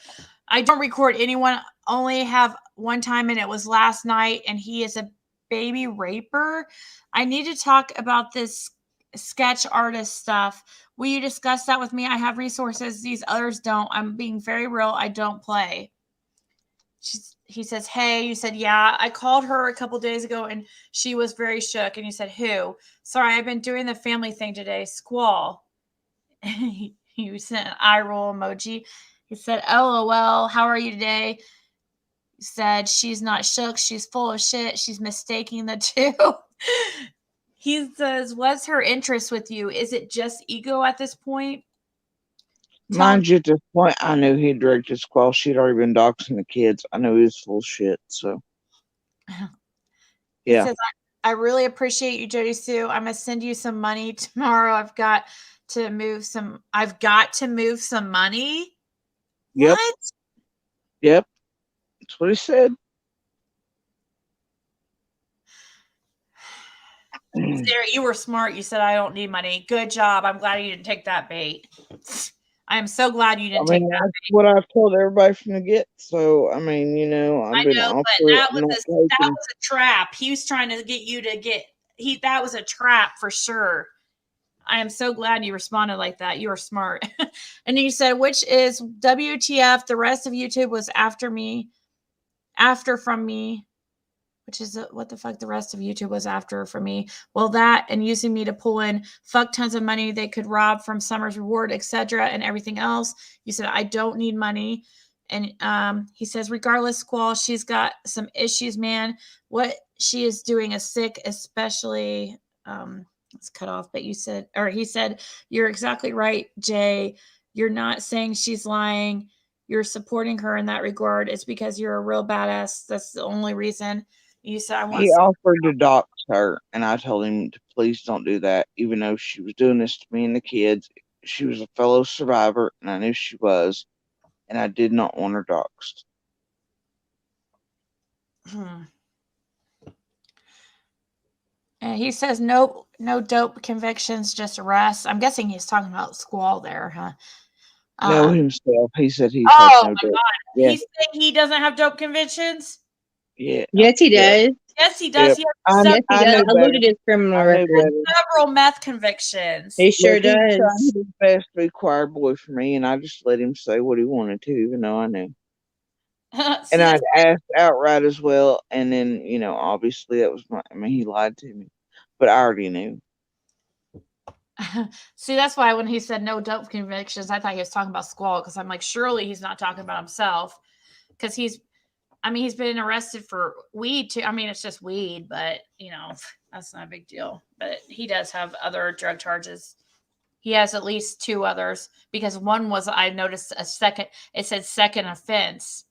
Speaker 1: I don't record anyone. Only have one time, and it was last night. And he is a baby raper. I need to talk about this sketch artist stuff. Will you discuss that with me? I have resources. These others don't. I'm being very real. I don't play. He says, hey, you said, yeah, I called her a couple days ago and she was very shook. And you said, who? Sorry, I've been doing the family thing today. Squall. You sent an eye roll emoji. He said, LOL, how are you today? He said, she's not shook. She's full of shit. She's mistaking the two. He says, what's her interest with you? Is it just ego at this point?
Speaker 7: Mind you, at this point, I knew he'd directed Squall. She'd already been doxing the kids. I knew he was full of shit, so.
Speaker 1: Yeah. He says, I really appreciate you, Jody Sue. I'm going to send you some money tomorrow. I've got to move some money.
Speaker 7: Yep.
Speaker 1: What?
Speaker 7: Yep. That's what he said.
Speaker 1: Sarah, you were smart. You said, I don't need money. Good job. I'm glad you didn't take that bait. I am so glad you didn't take that
Speaker 7: that's
Speaker 1: bait.
Speaker 7: what I've told everybody from the get. So, I mean, you know, I've been
Speaker 1: but that was a trap. He was trying to get you to that was a trap for sure. I am so glad you responded like that. You were smart. And you said, which is WTF. The rest of YouTube was after from me. Which is what the fuck the rest of YouTube was after for me. Well, that and using me to pull in fuck tons of money they could rob from Summer's reward, etc. and everything else. You said, I don't need money. And he says, regardless, Squall, she's got some issues, man. What she is doing is sick, especially it's cut off, but he said, you're exactly right, Jay. You're not saying she's lying. You're supporting her in that regard. It's because you're a real badass. That's the only reason. You said
Speaker 7: he offered to dox her, and I told him to please don't do that, even though she was doing this to me and the kids. She was a fellow survivor, and I knew she was, and I did not want her doxed.
Speaker 1: And he says no dope convictions, just arrests. I'm guessing he's talking about Squall there, huh?
Speaker 7: No, himself. He said he's had no dope.
Speaker 1: God. Yeah. He's saying he doesn't have dope convictions?
Speaker 7: Yeah.
Speaker 9: Yes, he does.
Speaker 1: Yes, he does.
Speaker 9: Yep. Yes, he does. I looked at his criminal record.
Speaker 1: Several meth convictions.
Speaker 9: He sure does.
Speaker 7: He tried his best to be choir boy for me, and I just let him say what he wanted to, even though I knew. And I'd asked outright as well, and then, you know, obviously that was he lied to me, but I already knew.
Speaker 1: See, that's why when he said no dope convictions, I thought he was talking about Squall, because I'm like, surely he's not talking about himself, because he's been arrested for weed too. I mean, it's just weed, but you know, that's not a big deal. But he does have other drug charges. He has at least 2 others, because one was, I noticed it said second offense.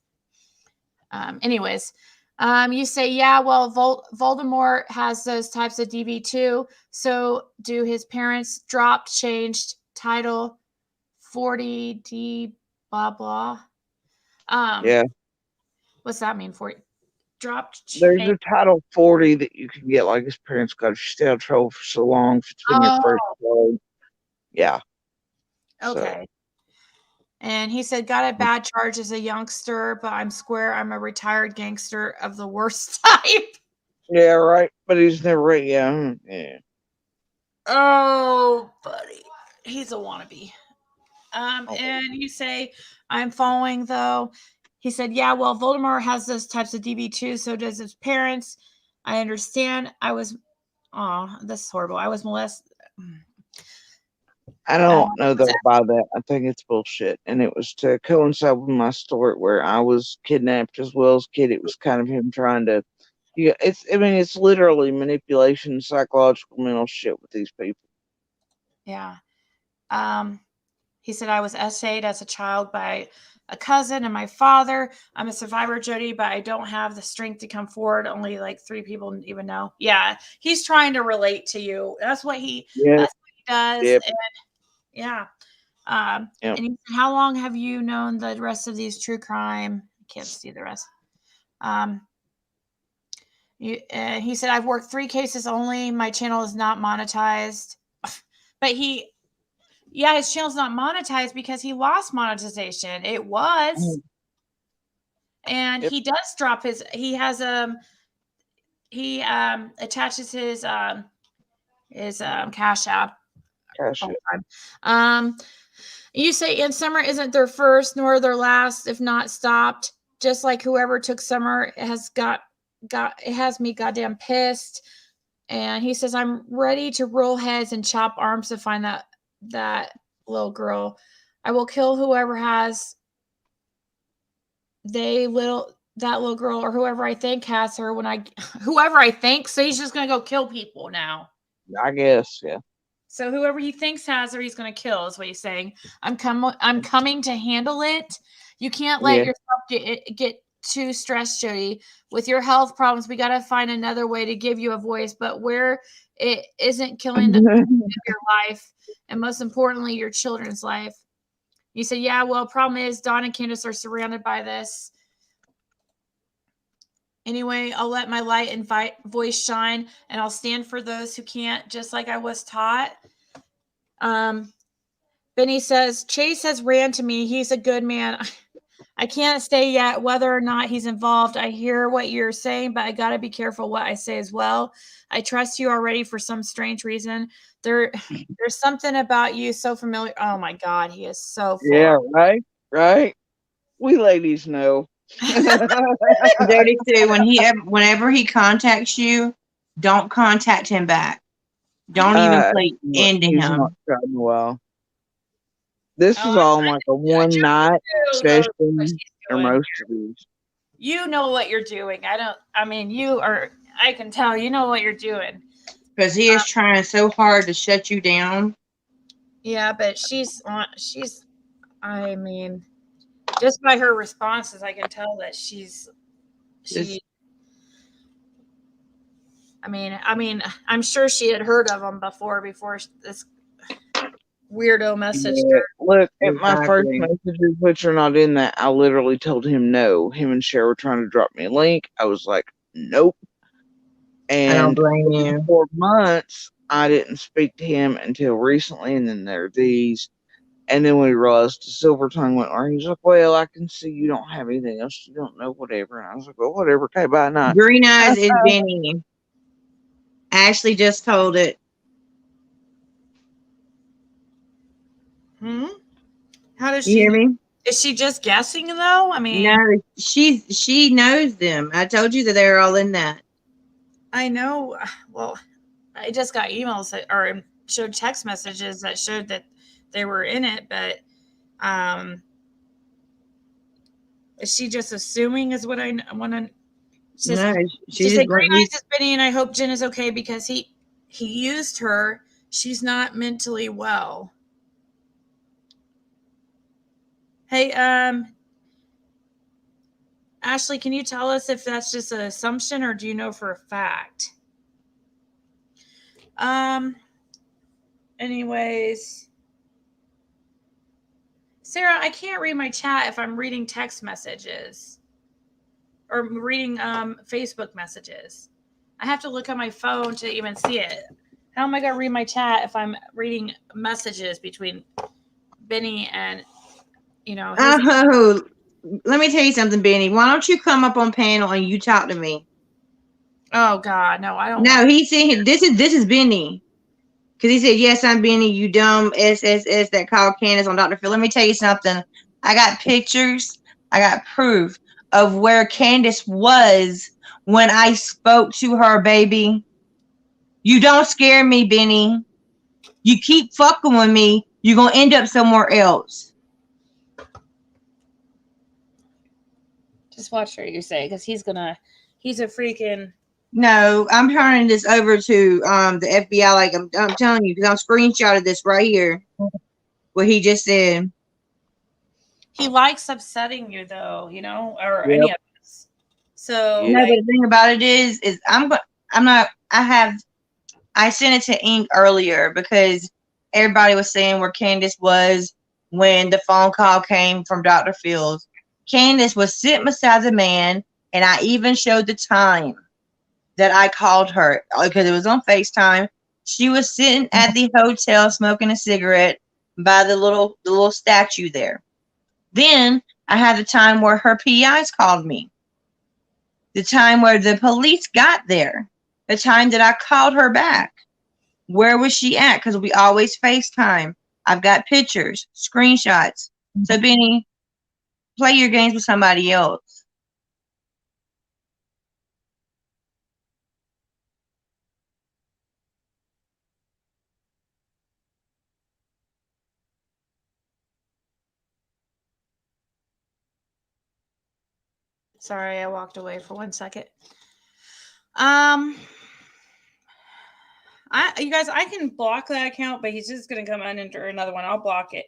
Speaker 1: Anyways, you say, yeah, well, Voldemort has those types of DV too. So do his parents changed title 40D blah blah?
Speaker 7: Yeah.
Speaker 1: What's that mean for you?
Speaker 7: There's a title 40 that you can get, like his parents got if you stay out of trouble for so long, if it's been your first word. Yeah.
Speaker 1: Okay. And he said, got a bad charge as a youngster, but I'm square. I'm a retired gangster of the worst type.
Speaker 7: Yeah, right. But he's never, yeah.
Speaker 1: Oh, buddy. He's a wannabe.
Speaker 7: Oh.
Speaker 1: And you say, I'm following, though. He said, yeah, well, Voldemort has those types of DB too. So does his parents. I understand. This is horrible. I was molested.
Speaker 7: I don't know though about that. I think it's bullshit. And it was to coincide with my story where I was kidnapped as well as kid. It was kind of him trying to, it's literally manipulation, psychological, mental shit with these people.
Speaker 1: Yeah. He said, I was essayed as a child by a cousin and my father. I'm a survivor, Jody, but I don't have the strength to come forward. Only like 3 people even know. Yeah. He's trying to relate to you. That's what he does.
Speaker 7: Yep.
Speaker 1: And yeah. And he said, how long have you known the rest of these true crime? I can't see the rest. He said, I've worked 3 cases only. My channel is not monetized. But his channel's not monetized because he lost monetization. It was. And he does drop he attaches his Cashapp. You say, and Summer isn't their first nor their last, if not stopped. Just like whoever took Summer it has me goddamn pissed. And he says, I'm ready to roll heads and chop arms to find that little girl. I will kill whoever has that little girl or whoever I think has her whoever I think. So he's just going to go kill people now.
Speaker 7: I guess, yeah.
Speaker 1: So whoever he thinks has her, he's going to kill is what he's saying. I'm coming to handle it. You can't let yourself get too stressed, Jody. With your health problems, we got to find another way to give you a voice, but where it isn't killing your life and most importantly, your children's life. You said, yeah, well, problem is Dawn and Candace are surrounded by this. Anyway, I'll let my light and voice shine, and I'll stand for those who can't, just like I was taught. Benny says, Chase has ran to me. He's a good man. I can't say yet whether or not he's involved. I hear what you're saying, but I got to be careful what I say as well. I trust you already for some strange reason. There's something about you so familiar. Oh, my God. He is so full.
Speaker 7: Yeah, right. We ladies know.
Speaker 10: Dirty too. Whenever he contacts you, don't contact him back. Don't even play into
Speaker 7: he's
Speaker 10: him.
Speaker 7: Not tried in a while. This is all like a one-night session for most of these.
Speaker 1: You know what you're doing. I can tell you know what you're doing.
Speaker 10: Because he is trying so hard to shut you down.
Speaker 1: Yeah, but she's just by her responses, I can tell that I'm sure she had heard of him before this weirdo message.
Speaker 7: Yeah, look, at my first messages, which are not in that, I literally told him no. Him and Cher were trying to drop me a link. I was like, nope. And
Speaker 10: I don't blame you.
Speaker 7: For months, I didn't speak to him until recently, and then there are these. And then we realized the silver tongue went on. He's like, well, I can see you don't have anything else. You don't know whatever. And I was like, well, whatever. Okay, bye night.
Speaker 10: Green Eyes is Benny. Ashley just told it.
Speaker 1: How does
Speaker 10: you hear me?
Speaker 1: Is she just guessing though?
Speaker 10: No, she knows them. I told you that they're all in that.
Speaker 1: I know. Well, I just got emails or showed text messages that showed that they were in it, but is she just assuming is what I want to?
Speaker 10: No,
Speaker 1: she said, Green Eyes is Benny, and I hope Jen is okay because he used her. She's not mentally well. Hey, Ashley, can you tell us if that's just an assumption or do you know for a fact? Anyways, Sarah, I can't read my chat if I'm reading text messages or reading Facebook messages. I have to look at my phone to even see it. How am I going to read my chat if I'm reading messages between Benny and you know, his
Speaker 10: Oh, let me tell you something, Benny. Why don't you come up on panel and you talk to me?
Speaker 1: oh God, no, I don't
Speaker 10: No,
Speaker 1: want
Speaker 10: he said this is Benny. Because he said, yes, I'm Benny, you dumb SSS that called Candace on Dr. Phil. Let me tell you something. I got pictures. I got proof of where Candace was when I spoke to her, baby. You don't scare me, Benny. You keep fucking with me, you're going to end up somewhere else.
Speaker 1: just watch what you say, because he's a freaking.
Speaker 10: No, I'm turning this over to the FBI. Like I'm telling you, because I'm screenshotted this right here. What he just said.
Speaker 1: He likes upsetting you, though, you know, or
Speaker 7: Yep.
Speaker 1: any of us. So
Speaker 10: No, but the thing about it is I sent it to Ink earlier because everybody was saying where Candace was when the phone call came from Dr. Fields. Candace was sitting beside the man, and I even showed the time that I called her because it was on FaceTime. She was sitting at the hotel smoking a cigarette by the little statue there. Then I had the time where her PIs called me. The time where the police got there. The time that I called her back. Where was she at? Because we always FaceTime. I've got pictures, screenshots. So Benny, play your games with somebody else.
Speaker 1: sorry, I walked away for 1 second. You guys, I can block that account, but he's just gonna come on into another one. I'll block it.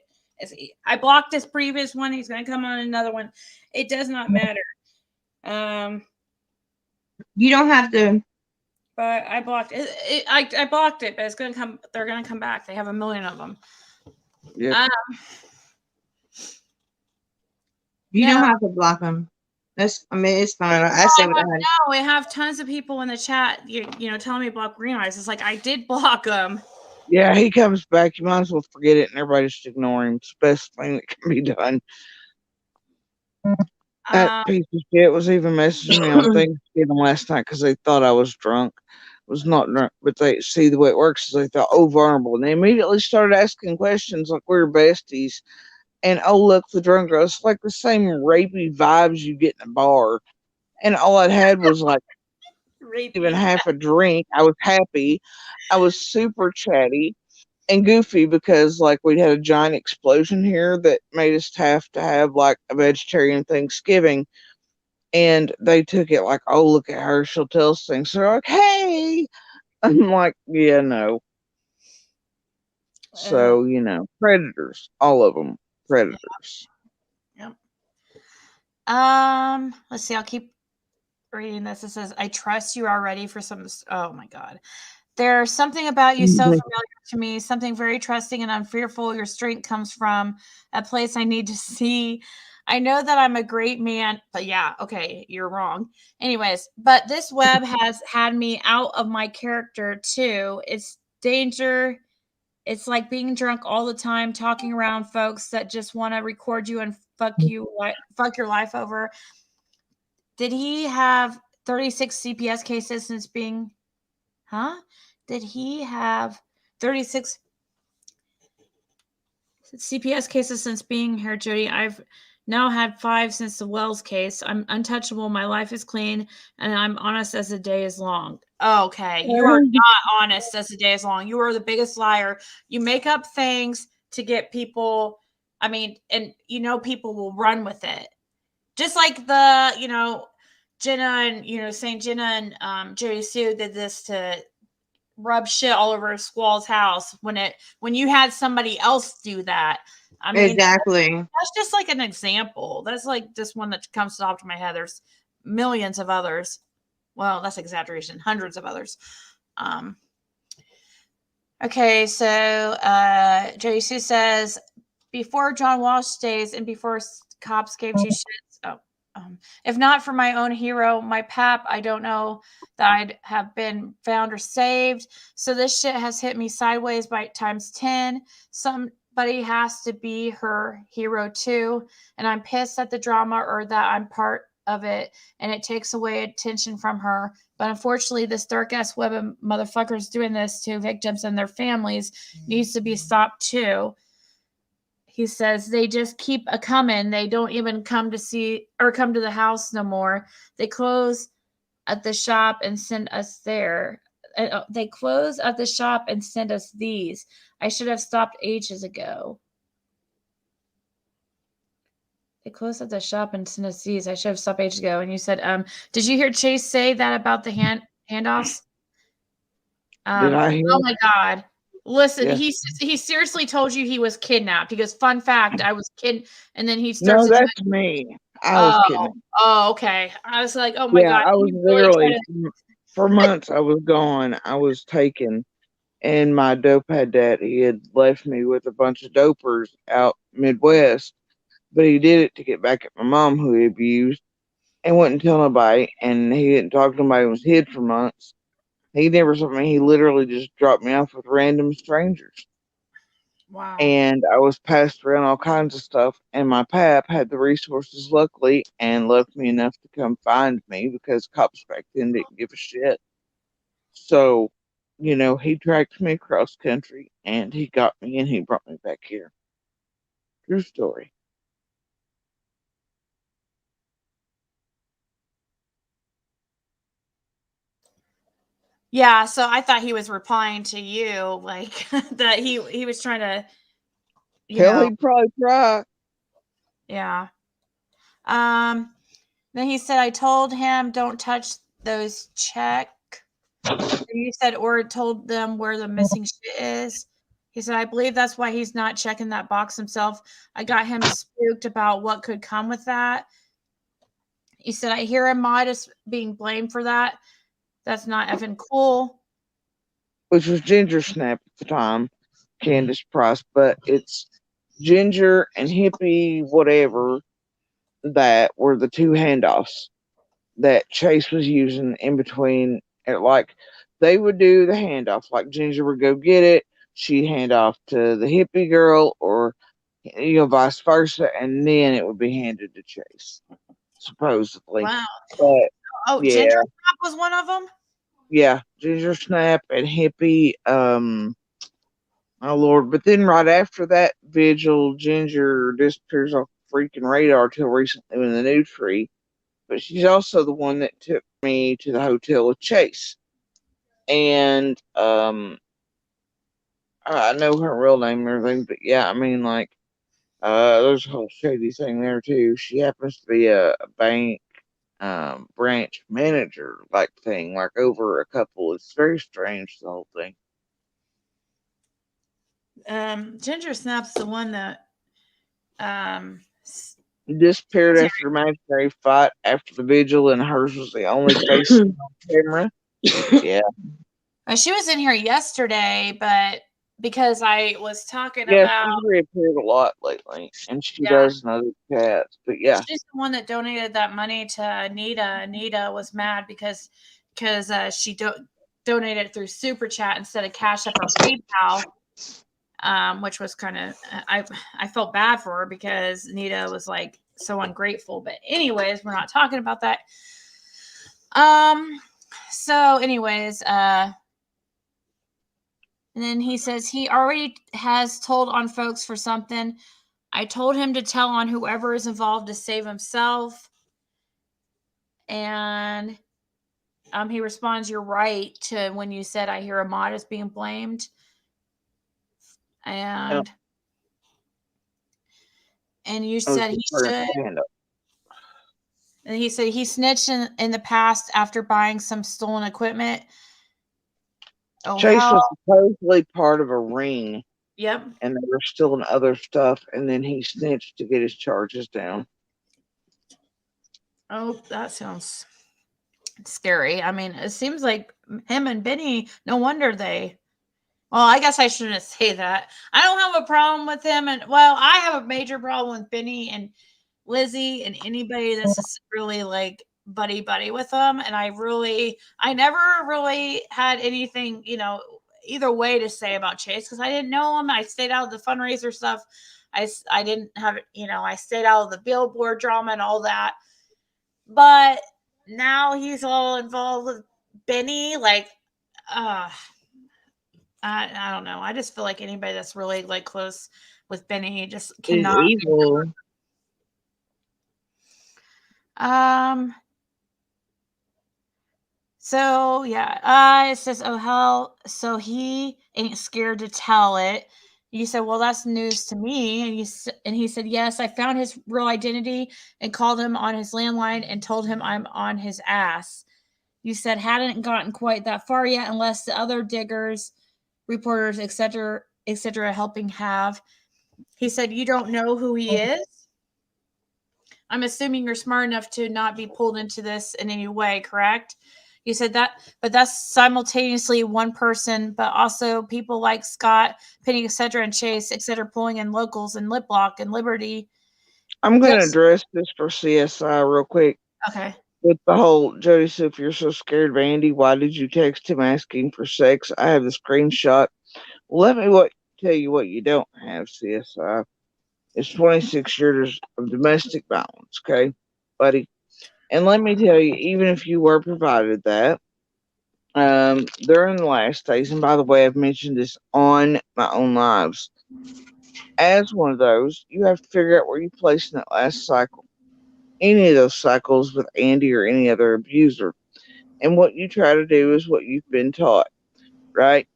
Speaker 1: I blocked this previous one. He's gonna come on another one. It does not matter.
Speaker 10: You don't have to.
Speaker 1: But I blocked it. I blocked it, but it's gonna come. They're gonna come back. They have a million of them.
Speaker 7: Yep.
Speaker 10: You don't have to block them. It's fine. I said what I had.
Speaker 1: No, we have tons of people in the chat. You know, telling me block Green Eyes. It's like I did block them.
Speaker 7: Yeah, he comes back. You might as well forget it, and everybody just ignore him. It's the best thing that can be done. That piece of shit was even messaging me on Thanksgiving last night because they thought I was drunk. I was not drunk, but they see the way it works is they thought, oh, vulnerable. And they immediately started asking questions like we're besties. And oh, look, the drunk girl. It's like the same rapey vibes you get in a bar. And all I'd had was like even half a drink. I was happy. I was super chatty and goofy because like we'd had a giant explosion here that made us have to have like a vegetarian Thanksgiving. And they took it like, oh, look at her. She'll tell us things. So they're like, hey. I'm like, yeah, no. So, you know, predators. All of them. Predators.
Speaker 1: Yep. Let's see. I'll keep reading this. It says, I trust you are ready for some. Oh, my God. There's something about you so familiar to me, something very trusting and unfearful. Your strength comes from a place I need to see. I know that I'm a great man, but yeah, okay, you're wrong. Anyways, but this web has had me out of my character too. It's danger. It's like being drunk all the time, talking around folks that just want to record you and fuck your life over. Did he have 36 CPS cases since being, Did he have 36 CPS cases since being here, Jody? I've now had 5 since the Wells case. I'm untouchable. My life is clean, and I'm honest as the day is long. Okay, you are not honest as the day is long. You are the biggest liar. You make up things to get people. I mean, and you know people will run with it. Just like the, Jenna and, saying Jenna and Jody Sue did this to rub shit all over Squall's house when you had somebody else do that. I mean,
Speaker 10: exactly.
Speaker 1: That's just like an example. That's like just one that comes to the top of my head. There's millions of others. Well, that's exaggeration. Hundreds of others. Okay, so Jody Sue says, before John Walsh days and before cops gave two shits. If not for my own hero, my pap, I don't know that I'd have been found or saved. So this shit has hit me sideways by times 10. somebody has to be her hero too. And I'm pissed at the drama or that I'm part of it and it takes away attention from her. But unfortunately, this dark ass web of motherfuckers doing this to victims and their families needs to be stopped too. He says they just keep a coming. They don't even come to see or come to the house no more. They close at the shop and send us there. They close at the shop and send us these. I should have stopped ages ago. They closed at the shop and sent us these. I should have stopped ages ago. And you said, did you hear Chase say that about the handoffs?
Speaker 7: Did I hear?
Speaker 1: Oh my God. Listen,
Speaker 7: Yes.
Speaker 1: he seriously told you he was kidnapped. He goes, fun fact, I was kidnapped. And then he starts
Speaker 7: No,
Speaker 1: to do
Speaker 7: that's me. I was kidding.
Speaker 1: Oh, okay. I was like, oh my
Speaker 7: Yeah,
Speaker 1: God.
Speaker 7: I was
Speaker 1: He really
Speaker 7: literally
Speaker 1: tried
Speaker 7: for months. I was gone. I was taken, and my dope head dad, he had left me with a bunch of dopers out Midwest, but he did it to get back at my mom, who he abused, and wouldn't tell nobody. And he didn't talk to nobody. Was hid for months. He never told me. He literally just dropped me off with random strangers.
Speaker 1: Wow.
Speaker 7: And I was passed around all kinds of stuff. And my pap had the resources, luckily, and loved me enough to come find me because cops back then didn't give a shit. So, he tracked me across country and he got me and he brought me back here. True story.
Speaker 1: Yeah, so I thought he was replying to you, like that he was trying to,
Speaker 7: Hell, he'd probably try.
Speaker 1: Yeah. Then he said, I told him don't touch those check. You said, or told them where the missing shit is. He said, I believe that's why he's not checking that box himself. I got him spooked about what could come with that. He said, I hear him modest being blamed for that. That's not effing cool.
Speaker 7: Which was Ginger Snap at the time, Candace Price, but it's Ginger and Hippie, whatever, that were the two handoffs that Chase was using in between. Like, they would do the handoff, like Ginger would go get it, she'd hand off to the hippie girl, or vice versa, and then it would be handed to Chase, supposedly.
Speaker 1: Wow.
Speaker 7: But yeah,
Speaker 1: Ginger Snap was one of them?
Speaker 7: Yeah, Ginger Snap and Hippie. My lord! But then right after that vigil, Ginger disappears off the freaking radar till recently in the new tree. But she's also the one that took me to the hotel with Chase, and I know her real name and everything. But yeah, I mean, like, there's a whole shady thing there too. She happens to be a bank branch manager like thing, like over a couple. It's very strange, the whole thing.
Speaker 1: Ginger Snap's the one that
Speaker 7: disappeared after the imaginary fight after the vigil, and hers was the only face on camera. Yeah.
Speaker 1: She was in here yesterday, but because I was talking
Speaker 7: Yeah,
Speaker 1: about
Speaker 7: she's reappeared a lot lately, and she does know the cats. But yeah,
Speaker 1: she's the one that donated that money to Anita. Anita was mad because she donated through Super Chat instead of Cashapp or PayPal, which was kind of I felt bad for her because Anita was like so ungrateful. But anyways, we're not talking about that. So anyways, and then he says he already has told on folks for something. I told him to tell on whoever is involved to save himself. And he responds, you're right, to when you said I hear Ahmad is being blamed. And you said he should. And he said he snitched in the past after buying some stolen equipment. Oh,
Speaker 7: Chase was supposedly part of a ring.
Speaker 1: Yep.
Speaker 7: And they were stealing other stuff, and then he snitched to get his charges down.
Speaker 1: Oh, that sounds scary. I mean, it seems like him and Benny, no wonder they. Well, I guess I shouldn't say that. I don't have a problem with him. And, well, I have a major problem with Benny and Lizzie and anybody that's just really like buddy with them. And I never really had anything, either way to say about Chase because I didn't know him. I stayed out of the fundraiser stuff. I didn't have, I stayed out of the billboard drama and all that. But now he's all involved with Benny. Like, I don't know. I just feel like anybody that's really like close with Benny just cannot.
Speaker 10: Is evil.
Speaker 1: So yeah, it says, oh hell, so he ain't scared to tell it. You said, well, that's news to me. And he said, yes, I found his real identity and called him on his landline and told him I'm on his ass. You said, hadn't gotten quite that far yet unless the other diggers, reporters, etc., helping have. He said, you don't know who he is? I'm assuming you're smart enough to not be pulled into this in any way, correct? You said that, but that's simultaneously one person, but also people like Scott, Penny, etc., and Chase, etc., pulling in locals and Lip Lock and Liberty.
Speaker 7: I'm going to address this for CSI real quick.
Speaker 1: Okay.
Speaker 7: With the whole, Jody said, if you're so scared of Andy, why did you text him asking for sex? I have the screenshot. Let me tell you what you don't have, CSI. It's 26 years of domestic violence, okay, buddy? And let me tell you, even if you were provided that, during the last days, and by the way, I've mentioned this on my own lives, as one of those, you have to figure out where you place in that last cycle. Any of those cycles with Andy or any other abuser. And what you try to do is what you've been taught, right?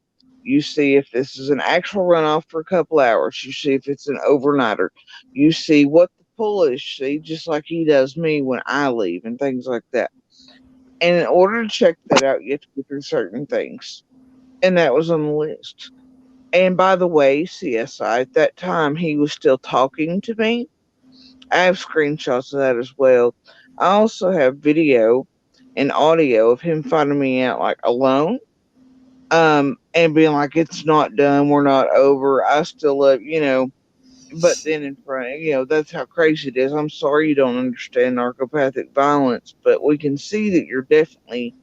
Speaker 7: You see if this is an actual runoff for a couple hours. You see if it's an overnighter. You see what the pull is, see, just like he does me when I leave and things like that. And in order to check that out, you have to go through certain things. And that was on the list. And by the way, CSI, at that time, he was still talking to me. I have screenshots of that as well. I also have video and audio of him finding me out, like, alone. And being like, it's not done, we're not over, I still love, but then in front, that's how crazy it is. I'm sorry you don't understand narcopathic violence, but we can see that you're definitely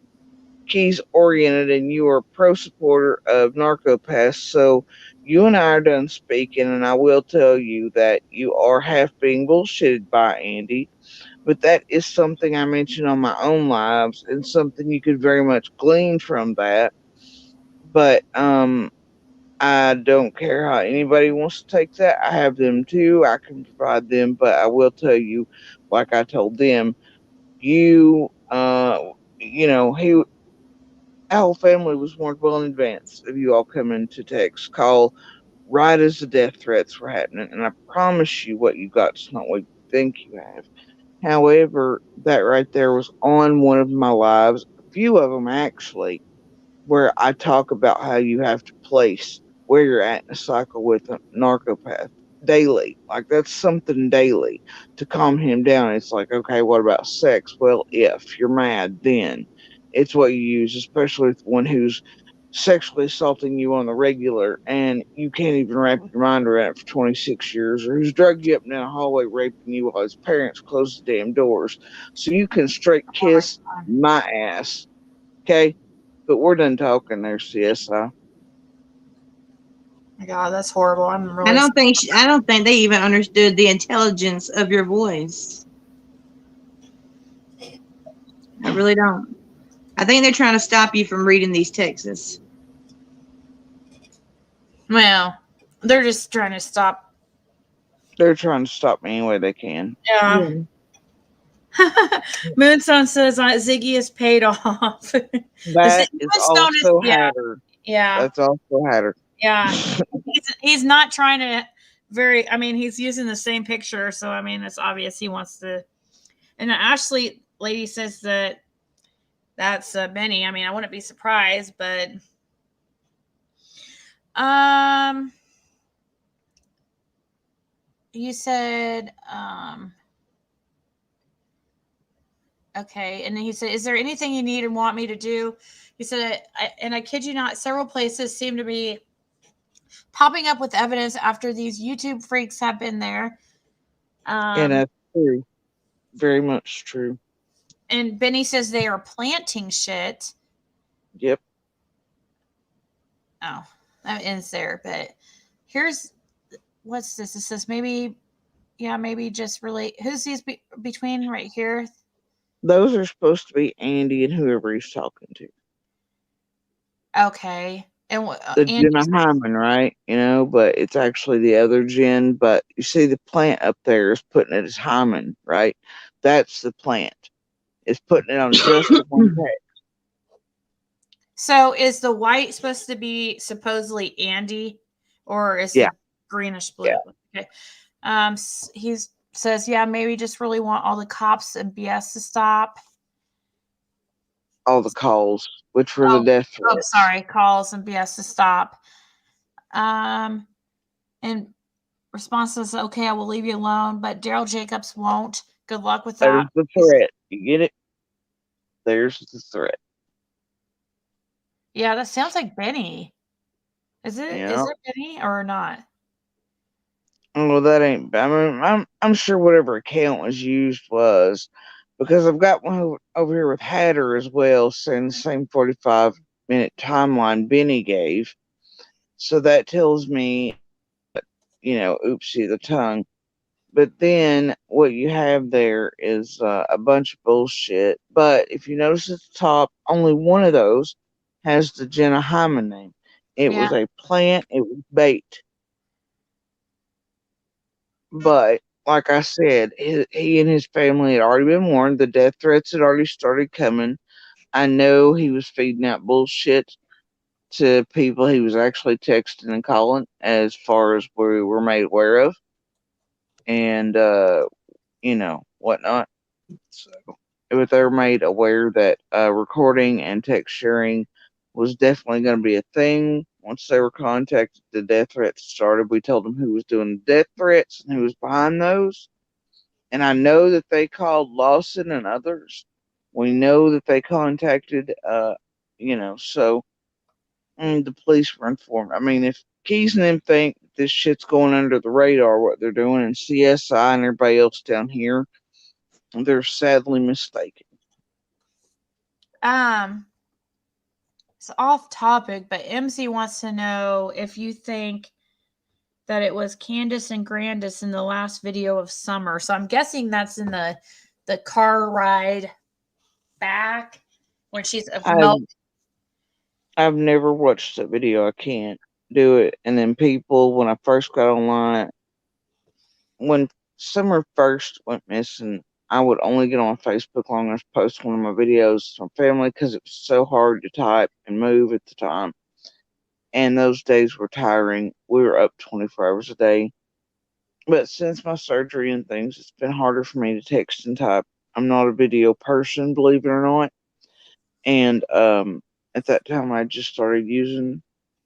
Speaker 7: keys oriented and you are a pro supporter of narcopaths. So you and I are done speaking, and I will tell you that you are half being bullshitted by Andy. But that is something I mentioned on my own lives and something you could very much glean from that. But I don't care how anybody wants to take that. I have them too. I can provide them, but I will tell you, like I told them, he, our whole family was warned well in advance of you all coming to text, call, right as the death threats were happening. And I promise you what you got is not what you think you have. However, that right there was on one of my lives, a few of them actually, where I talk about how you have to place where you're at in a cycle with a narcopath daily. Like, that's something daily to calm him down. It's like, okay, what about sex? Well, if you're mad, then it's what you use, especially with one who's sexually assaulting you on the regular and you can't even wrap your mind around it for 26 years, or who's drugged you up and down a hallway raping you while his parents close the damn doors. So you can straight kiss my ass. Okay? But we're done talking there, CSI.
Speaker 1: My God, that's horrible. I'm really.
Speaker 10: I don't think they even understood the intelligence of your voice. I really don't. I think they're trying to stop you from reading these texts.
Speaker 1: Well, they're just trying to stop.
Speaker 7: They're trying to stop me any way they can.
Speaker 1: Yeah. Moonstone says Ziggy is paid off.
Speaker 7: That is also Hatter.
Speaker 1: Yeah.
Speaker 7: That's also Hatter.
Speaker 1: Yeah. he's not trying to he's using the same picture, so it's obvious he wants to. And the Ashley lady says that's Benny. I wouldn't be surprised, but you said okay, and then he said, is there anything you need and want me to do? He said, I kid you not, several places seem to be popping up with evidence after these YouTube freaks have been there.
Speaker 7: And that's true. Very much true.
Speaker 1: And Benny says they are planting shit.
Speaker 7: Yep.
Speaker 1: Oh, that ends there. But here's what's this? It says maybe, yeah, maybe just relate. Who's these between right here?
Speaker 7: Those are supposed to be Andy and whoever he's talking to.
Speaker 1: Okay. And
Speaker 7: The
Speaker 1: Andy.
Speaker 7: Jenna Hyman, right? You know, but it's actually the other Jen. But you see, the plant up there is putting it as Hyman, right? That's the plant. It's putting it on just the one text.
Speaker 1: So is the white supposed to be supposedly Andy, or is
Speaker 7: Yeah.
Speaker 1: the greenish blue?
Speaker 7: Yeah.
Speaker 1: Okay. He says, yeah, maybe just really want all the cops and BS to stop.
Speaker 7: All the calls, which were the death threats.
Speaker 1: Sorry, calls and BS to stop. And response says, okay, I will leave you alone, but Daryl Jacobs won't. Good luck with
Speaker 7: There's
Speaker 1: that.
Speaker 7: the threat. You get it? There's the threat.
Speaker 1: Yeah, that sounds like Benny. Is it
Speaker 7: Yeah.
Speaker 1: Benny or not?
Speaker 7: Well, that ain't. I mean, I'm sure whatever account was used was, because I've got one over here with Hatter as well, saying the same 45-minute timeline Benny gave. So that tells me, oopsie the tongue. But then what you have there is a bunch of bullshit. But if you notice at the top, only one of those has the Jenna Hyman name. It was a plant. It was bait. But like I said, he and his family had already been warned. The death threats had already started coming. I know he was feeding out bullshit to people he was actually texting and calling, as far as we were made aware of, and whatnot. So, if they were made aware that recording and text sharing was definitely going to be a thing. Once they were contacted, the death threats started. We told them who was doing the death threats and who was behind those. And I know that they called Lawson and others. We know that they contacted, so the police were informed. I mean, if Keys and them think this shit's going under the radar, what they're doing, and CSI and everybody else down here, they're sadly mistaken.
Speaker 1: It's off topic, but MC wants to know if you think that it was Candace and Grandis in the last video of Summer. So I'm guessing that's in the car ride back when she's
Speaker 7: I've never watched the video. I can't do it. And then people, when I first got online, when Summer first went missing, I would only get on Facebook long enough to post one of my videos to my family because it was so hard to type and move at the time. And those days were tiring. We were up 24 hours a day. But since my surgery and things, it's been harder for me to text and type. I'm not a video person, believe it or not. And at that time, I just started using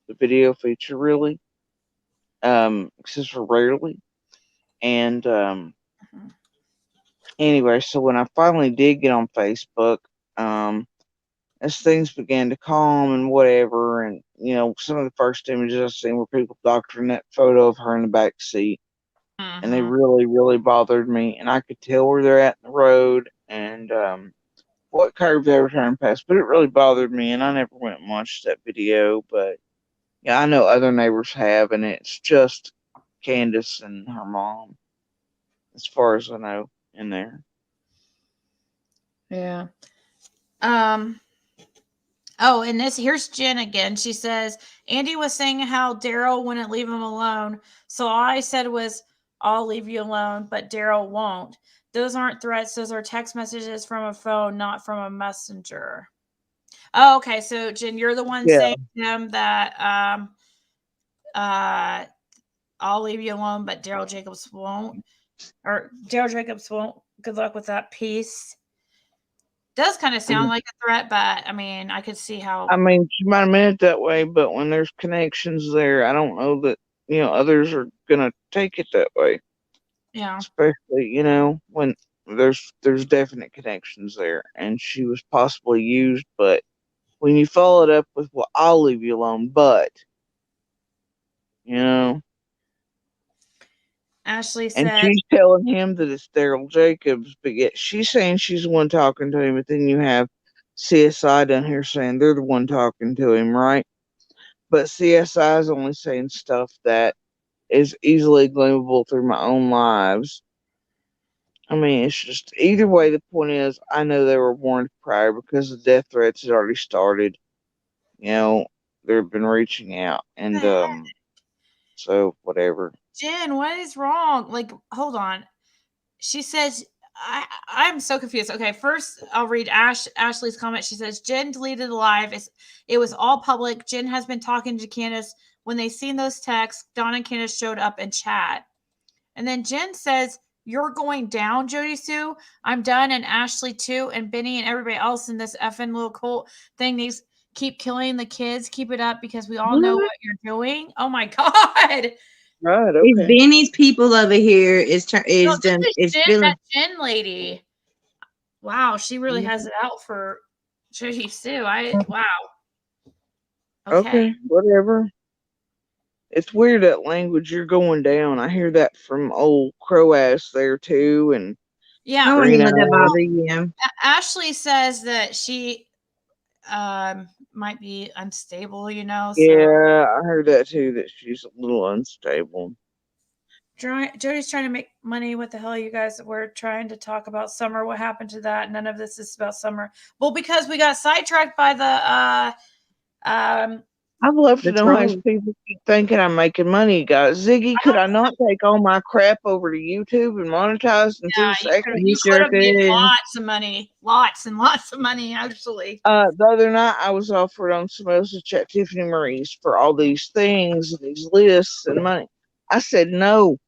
Speaker 7: the video feature really, except for rarely. And anyway, so when I finally did get on Facebook, as things began to calm and whatever, and some of the first images I seen were people doctoring that photo of her in the back seat, and they really, really bothered me. And I could tell where they're at in the road and what curve they were turning past, but it really bothered me, and I never went and watched that video. But yeah, I know other neighbors have, and it's just Candace and her mom, as far as I know, in there.
Speaker 1: Yeah. Oh, and here's Jen again. She says, Andy was saying how Daryl wouldn't leave him alone. So all I said was, I'll leave you alone, but Daryl won't. Those aren't threats. Those are text messages from a phone, not from a messenger. Oh, okay. So Jen, you're the one saying to him that I'll leave you alone, but Daryl Jacobs won't. Or Daryl Jacobs won't. Good luck with that piece. Does kind of sound like a threat, but I mean, I could see how.
Speaker 7: I mean, she might have meant it that way, but when there's connections there, I don't know that others are gonna take it that way.
Speaker 1: Yeah.
Speaker 7: Especially when there's definite connections there, and she was possibly used. But when you follow it up with, "Well, I'll leave you alone," but
Speaker 1: Ashley
Speaker 7: and
Speaker 1: said,
Speaker 7: she's telling him that it's Daryl Jacobs, but yet she's saying she's the one talking to him. But then you have CSI down here saying they're the one talking to him, right? but CSI is only saying stuff that is easily gleanable through my own lives. I mean, it's just either way. The point is, I know they were warned prior because the death threats had already started. You know, they've been reaching out, and so whatever.
Speaker 1: Jen, what is wrong? Like, hold on. She says, I'm so confused. Okay, first I'll read Ashley's comment. She says, Jen deleted the live. It was all public. Jen has been talking to Candace. When they seen those texts, Dawn and Candace showed up in chat. And then Jen says, you're going down, Jody Sue. I'm done. And Ashley too. And Benny and everybody else in this effing little cult thing needs keep killing the kids. Keep it up because we all know what you're doing. Oh my God.
Speaker 7: Right,
Speaker 10: It's
Speaker 7: okay.
Speaker 10: Benny's people over here is
Speaker 1: No,
Speaker 10: done
Speaker 1: this
Speaker 10: is
Speaker 1: Jen,
Speaker 10: feeling.
Speaker 1: that Jen lady. Wow, she really has it out for Jody Sue. Wow.
Speaker 7: Okay, whatever. It's weird that language you're going down. I hear that from old crow ass there too, and
Speaker 1: Yeah.
Speaker 10: I wouldn't let that bother you.
Speaker 1: Ashley says that she might be unstable, you know. So
Speaker 7: yeah, I heard that too. That she's a little unstable.
Speaker 1: Jody's trying to make money. What the hell, you guys? We're trying to talk about Summer. What happened to that? None of this is about Summer. Well, because we got sidetracked by the
Speaker 7: I'd love to know how these people keep thinking I'm making money, guys. Ziggy, could I not take all my crap over to YouTube and monetize in 2 seconds?
Speaker 1: You could have made lots of money, lots and lots of money, actually.
Speaker 7: The other night I was offered on Samosa Chat Tiffany Marie's for all these things, these lists and money. I said no.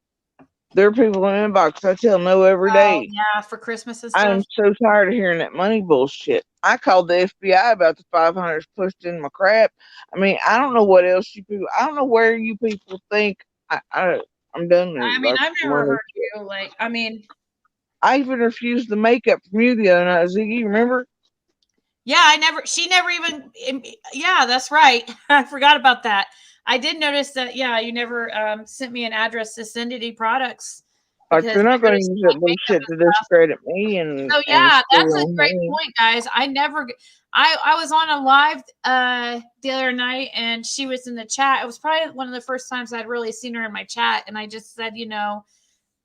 Speaker 7: There are people in the inbox I tell no every day.
Speaker 1: Yeah, for Christmas and stuff.
Speaker 7: I am so tired of hearing that money bullshit. I called the FBI about the 500s pushed in my crap. I mean, I don't know what else you people. I don't know where you people think. I'm done.
Speaker 1: I mean, I've never heard you like. I mean,
Speaker 7: I even refused the makeup from you the other night, Ziggy. Remember?
Speaker 1: Yeah, she never even. Yeah, that's right. I forgot about that. I did notice that. Yeah, you never sent me an address to send any products.
Speaker 7: Like they're not going to use that bullshit to discredit me. And
Speaker 1: so yeah,
Speaker 7: and
Speaker 1: that's a great point, guys. I was on a live the other night, and she was in the chat. It was probably one of the first times I'd really seen her in my chat, and I just said, you know,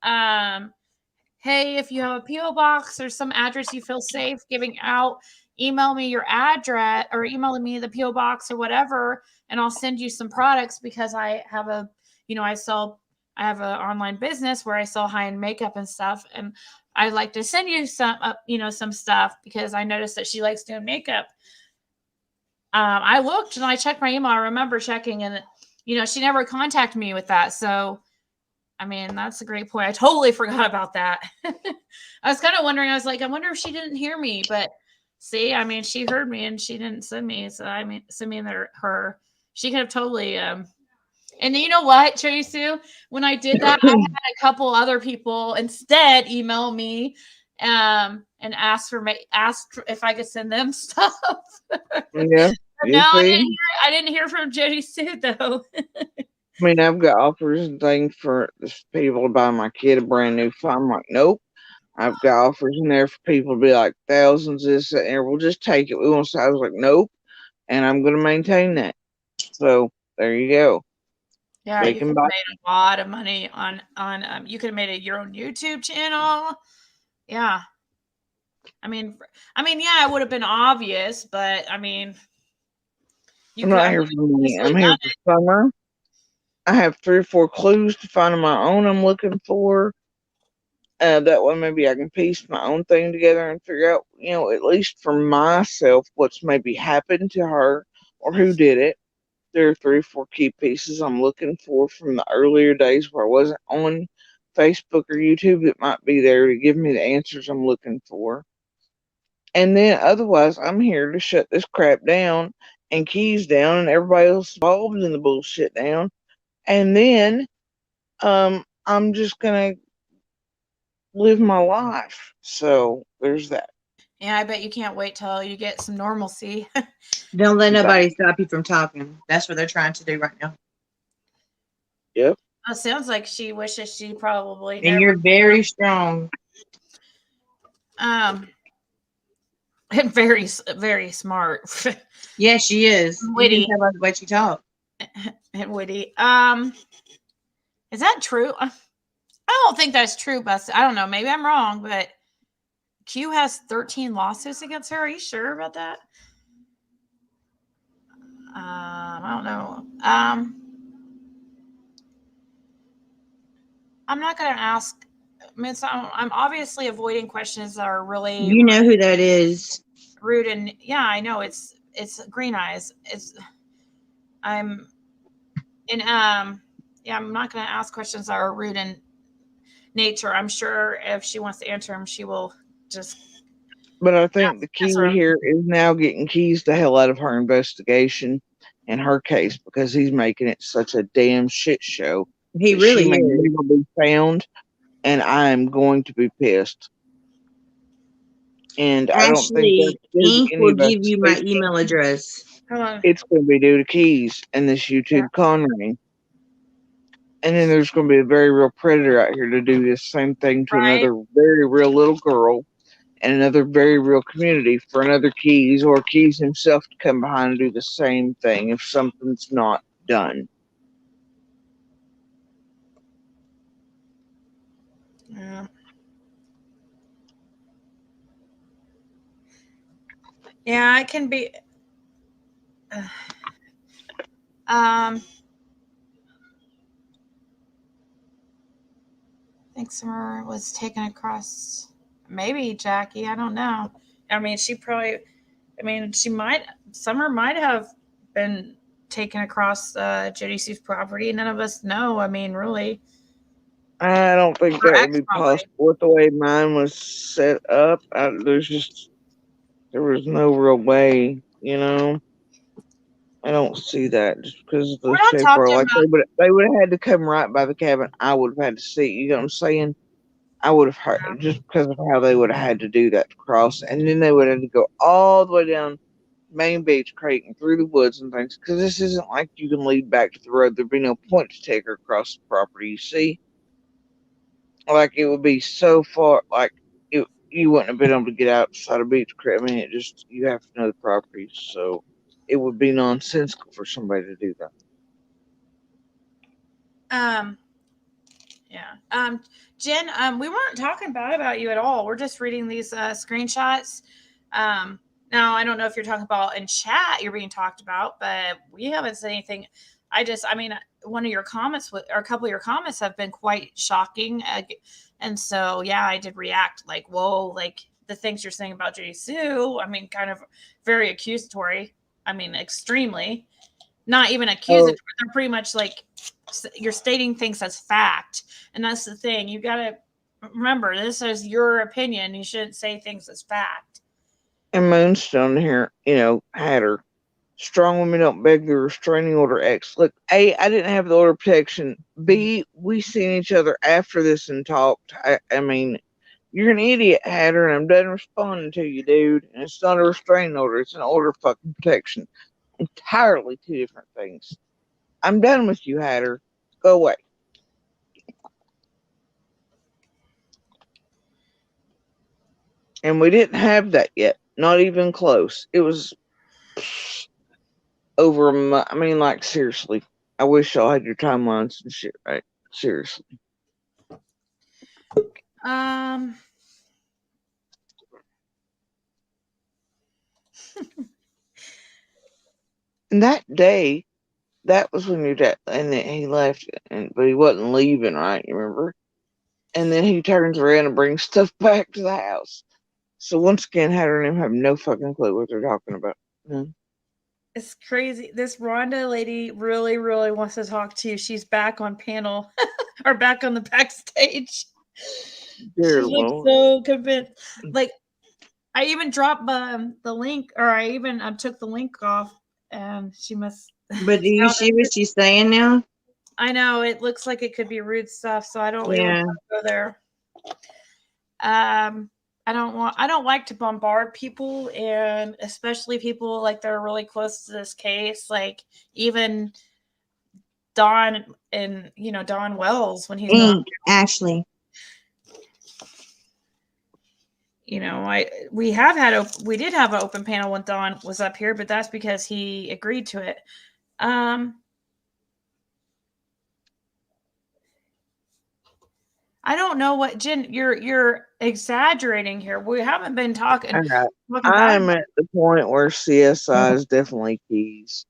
Speaker 1: hey, if you have a PO box or some address you feel safe giving out, email me your address or email me the PO box or whatever, and I'll send you some products because I have a, you know, I have an online business where I sell high-end makeup and stuff, and I'd like to send you some, you know, some stuff because I noticed that she likes doing makeup. I looked and I checked my email. I remember checking, and you know, she never contacted me with that. So, I mean, that's a great point. I totally forgot about that. I was kind of wondering. I was like, I wonder if she didn't hear me, but see, I mean, she heard me and she didn't send me. So I mean, send me her. She could have totally. And you know what, Tracy? When I did that, I had a couple other people instead email me and ask if I could send them stuff.
Speaker 7: Yeah.
Speaker 1: No, I didn't hear from Jody Sue though.
Speaker 7: I mean, I've got offers and things for people to buy my kid a brand new phone. I'm like, nope. I've got offers in there for people to be like thousands of this and we'll just take it. We won't. I was like, nope. And I'm going to maintain that. So there you go.
Speaker 1: Yeah, you could have made a lot of money on you could have made your own YouTube channel. Yeah. I mean, yeah, it would have been obvious, but I mean,
Speaker 7: I'm not here for money. I'm here for summer. I have 3 or 4 clues to find on my own I'm looking for. That way maybe I can piece my own thing together and figure out, you know, at least for myself, what's maybe happened to her or who did it. There are 3 or 4 key pieces I'm looking for from the earlier days where I wasn't on Facebook or YouTube that might be there to give me the answers I'm looking for. And then otherwise, I'm here to shut this crap down and keys down and everybody else involved in the bullshit down. And then I'm just going to live my life. So there's that.
Speaker 1: Yeah, I bet you can't wait till you get some normalcy.
Speaker 10: Don't let nobody stop you from talking. That's what they're trying to do right now.
Speaker 7: Yep.
Speaker 1: It sounds like she wishes she probably.
Speaker 10: And you're very strong.
Speaker 1: And very, very smart.
Speaker 10: Yeah, she is.
Speaker 1: Witty.
Speaker 10: You can tell by the way she talks.
Speaker 1: and witty. Is that true? I don't think that's true, Busted. I don't know. Maybe I'm wrong, but Q has 13 lawsuits against her. Are you sure about that? I don't know. I'm not going to ask. I mean, I'm obviously avoiding questions that are really
Speaker 10: You know who that is.
Speaker 1: rude, and yeah, I know it's Green Eyes. I'm not going to ask questions that are rude in nature. I'm sure if she wants to answer them, she will just.
Speaker 7: But I think the key here is now getting Keys the hell out of her investigation in her case, because he's making it such a damn shit show.
Speaker 10: He really
Speaker 7: she may
Speaker 10: is.
Speaker 7: never be found, and I'm going to be pissed. And I don't think
Speaker 10: Ashley,
Speaker 7: that's
Speaker 10: Ink
Speaker 7: any
Speaker 10: will
Speaker 7: of us.
Speaker 10: give you my email address.
Speaker 7: It's going to be due to Keys and this YouTube con ring. And then there's going to be a very real predator out here to do this same thing to another very real little girl and another very real community for another Keys or Keys himself to come behind and do the same thing if something's not done.
Speaker 1: Yeah. Yeah, it can be. I think Summer was taken across. Maybe Jackie. I don't know. I mean, Summer might have been taken across JDC's property. None of us know. I mean, really.
Speaker 7: I don't think that would be possible with the way mine was set up. There was no real way, you know. I don't see that just because of the shape world. Like they would have had to come right by the cabin. I would have had to see. You know what I'm saying? I would have heard just because of how they would have had to do that to cross, and then they would have to go all the way down Main Beach Creek and through the woods and things. Because this isn't like you can lead back to the road. There'd be no point to take her across the property. You see, like it would be so far. Like you wouldn't have been able to get outside of Beach Creek. I mean, you have to know the property, so it would be nonsensical for somebody to do that.
Speaker 1: Yeah. Jen, we weren't talking bad about you at all. We're just reading these screenshots. Now I don't know if you're talking about in chat you're being talked about, but we haven't said anything. One of your comments or a couple of your comments have been quite shocking. And so, yeah, I did react like, whoa, like the things you're saying about Judy Sue, I mean, kind of very accusatory. I mean, extremely. Not even accusatory. They're pretty much like you're stating things as fact. And that's the thing. You got to remember, this is your opinion. You shouldn't say things as fact.
Speaker 7: And Moonstone here, had her. Strong women don't beg the restraining order. X. Look, A, I didn't have the order of protection. B, we seen each other after this and talked. I mean, you're an idiot, Hatter, and I'm done responding to you, dude. And it's not a restraining order. It's an order of fucking protection. Entirely two different things. I'm done with you, Hatter. Go away. And we didn't have that yet. Not even close. It was over a month. I mean, like, seriously. I wish y'all had your timelines and shit, right? Seriously.
Speaker 1: And
Speaker 7: that day, that was when your dad, and then he left, but he wasn't leaving, right? You remember? And then he turns around and brings stuff back to the house. So once again, Hatter and him have no fucking clue what they're talking about.
Speaker 1: It's crazy. This Rhonda lady really, really wants to talk to you. She's back on panel or back on the backstage. She's like so convinced. Like, I even dropped the link, or I even took the link off, and she must.
Speaker 10: But do you see what she's saying now?
Speaker 1: I know it looks like it could be rude stuff, so I don't really want to go there. I don't like to bombard people, and especially people like that are really close to this case, like even Don and Don Wells when he's not
Speaker 10: Ashley.
Speaker 1: We did have an open panel when Don was up here, but that's because he agreed to it. I don't know what Jen. You're exaggerating here. We haven't been talking.
Speaker 7: All right.
Speaker 1: talking about
Speaker 7: I'm at the point where CSI is definitely keys.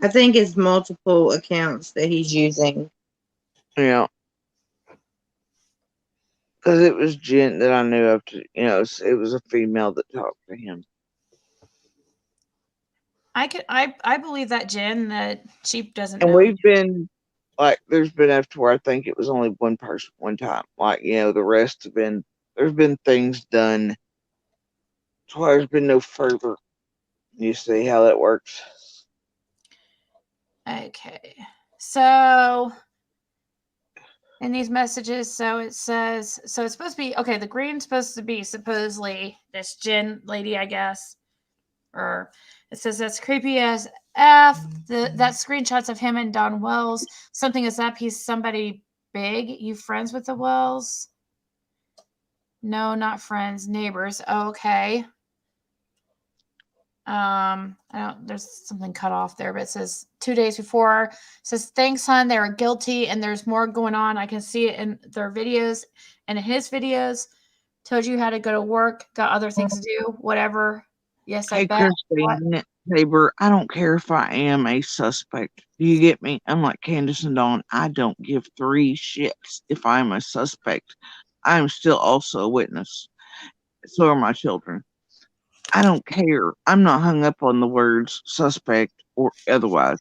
Speaker 10: I think it's multiple accounts that he's using.
Speaker 7: Yeah. Because it was Jen that I knew of. It was a female that talked to him.
Speaker 1: I believe that Jen that she doesn't
Speaker 7: And
Speaker 1: know.
Speaker 7: we've been, like, there's been up to where I think it was only one person one time. Like, the rest have been, there's been things done to where there's been no further. You see how that works?
Speaker 1: Okay. So in these messages, so it says, so it's supposed to be, okay, the green's supposed to be supposedly this Jen lady, I guess. Or it says that's creepy as F. That screenshots of him and Don Wells. Something is up. He's somebody big. You friends with the Wells? No, not friends. Neighbors. Okay. I don't. There's something cut off there, but it says 2 days before. It says thanks, hon. They were guilty, and there's more going on. I can see it in their videos and in his videos. Told you how to go to work. Got other things to do. Whatever. Yes, I
Speaker 7: Hey,
Speaker 1: bet.
Speaker 7: Christine, neighbor, I don't care if I am a suspect. Do you get me? Unlike Candace and Dawn, I don't give 3 shits if I'm a suspect. I'm still also a witness. So are my children. I don't care. I'm not hung up on the words suspect or otherwise.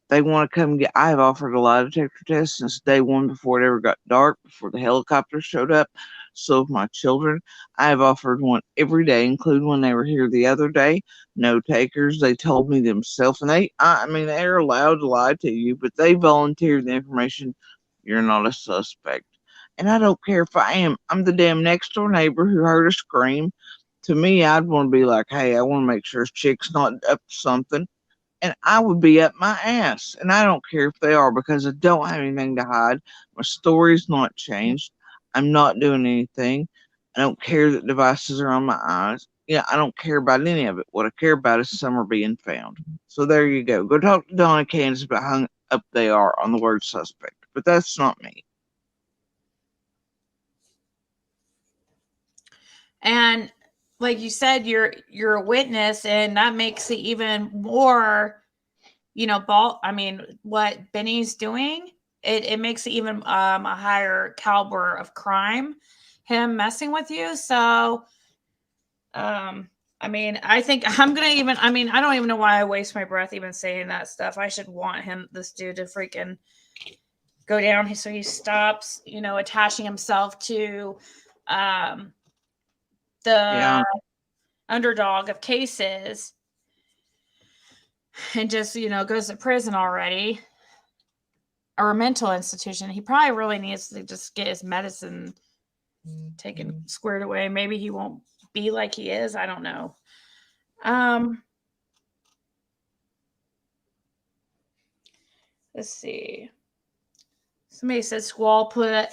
Speaker 7: They want to come get. I've offered a lie detector test since day one before it ever got dark, before the helicopter showed up. So have my children. I have offered one every day, including when they were here the other day. No takers. They told me themselves, and they're allowed to lie to you, but they volunteered the information. You're not a suspect. And I don't care if I am. I'm the damn next door neighbor who heard a scream. To me, I'd want to be like, hey, I want to make sure this chick's not up to something. And I would be up my ass. And I don't care if they are because I don't have anything to hide. My story's not changed. I'm not doing anything. I don't care that devices are on my eyes. Yeah, I don't care about any of it. What I care about is some are being found. So there you go. Go talk to Donna Candace about how hung up they are on the word suspect. But that's not me.
Speaker 1: And like you said, you're a witness, and that makes it even more, what Benny's doing, it makes it even a higher caliber of crime, him messing with you. So I think I'm gonna I don't even know why I waste my breath even saying that stuff. I should want this dude to freaking go down so he stops, attaching himself to the underdog of cases and just, goes to prison already or a mental institution. He probably really needs to just get his medicine taken squared away. Maybe he won't be like he is. I don't know. Let's see. Somebody said Squall put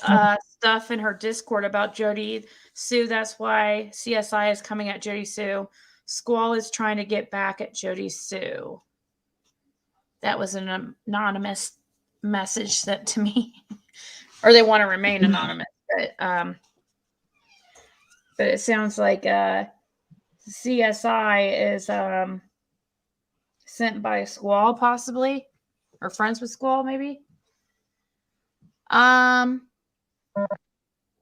Speaker 1: stuff in her Discord about Jody Sue. That's why CSI is coming at Jody Sue. Squall is trying to get back at Jody Sue. That was an anonymous message sent to me. Or they want to remain anonymous. But it sounds like CSI is sent by Squall, possibly. Or friends with Squall, maybe.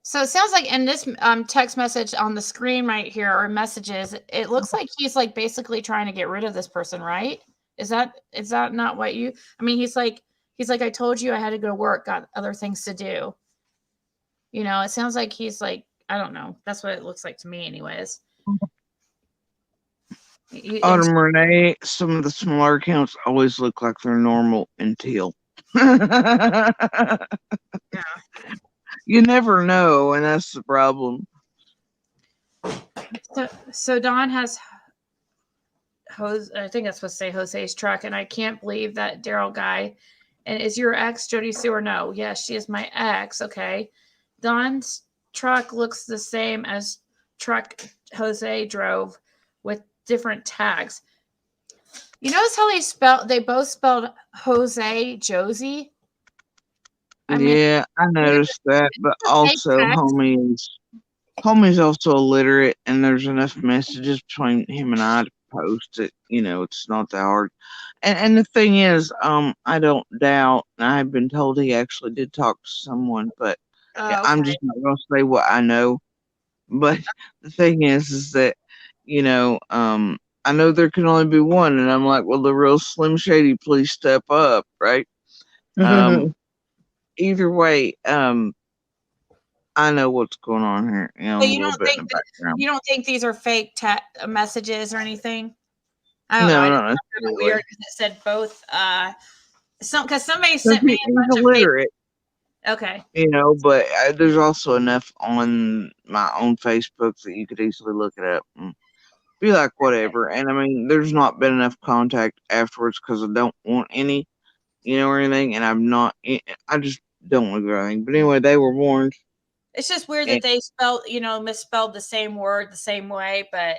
Speaker 1: So it sounds like in this text message on the screen right here, or messages, it looks like he's like basically trying to get rid of this person, right? Is that not what you? He's like, I told you I had to go to work, got other things to do. It sounds like he's like, I don't know. That's what it looks like to me, anyways.
Speaker 7: Autumn Renee, some of the smaller accounts always look like they're normal until. Yeah. You never know, and that's the problem.
Speaker 1: So Don has Jose, I think that's supposed to say Jose's truck, and I can't believe that Daryl guy. And is your ex Jody Sue or no? Yes, she is my ex. Okay. Don's truck looks the same as truck Jose drove with different tags. You notice how they both spelled Jose Josie? I mean,
Speaker 7: Yeah, I noticed that, but also homie's also illiterate, and there's enough messages between him and I to post it. It's not that hard. And the thing is, I don't doubt. And I've been told he actually did talk to someone, but yeah, I'm
Speaker 1: okay.
Speaker 7: just not gonna say what I know. But the thing is that I know there can only be one, and I'm like, well, the real Slim Shady, please step up, right? Either way, I know what's going on here, a
Speaker 1: So you
Speaker 7: little
Speaker 1: don't
Speaker 7: bit in
Speaker 1: think
Speaker 7: the background.
Speaker 1: these are fake messages or anything? I don't know.
Speaker 7: No,
Speaker 1: I just
Speaker 7: not
Speaker 1: found it weird
Speaker 7: necessarily.
Speaker 1: because it said both. Because somebody
Speaker 7: Because
Speaker 1: sent me a
Speaker 7: he's
Speaker 1: bunch of fake.
Speaker 7: illiterate,
Speaker 1: Okay.
Speaker 7: but there's also enough on my own Facebook that you could easily look it up and be like, whatever. And I mean, there's not been enough contact afterwards because I don't want any, or anything. And I just don't want to do anything. But anyway, they were warned.
Speaker 1: It's just weird
Speaker 7: And,
Speaker 1: that they misspelled the same word the same way, but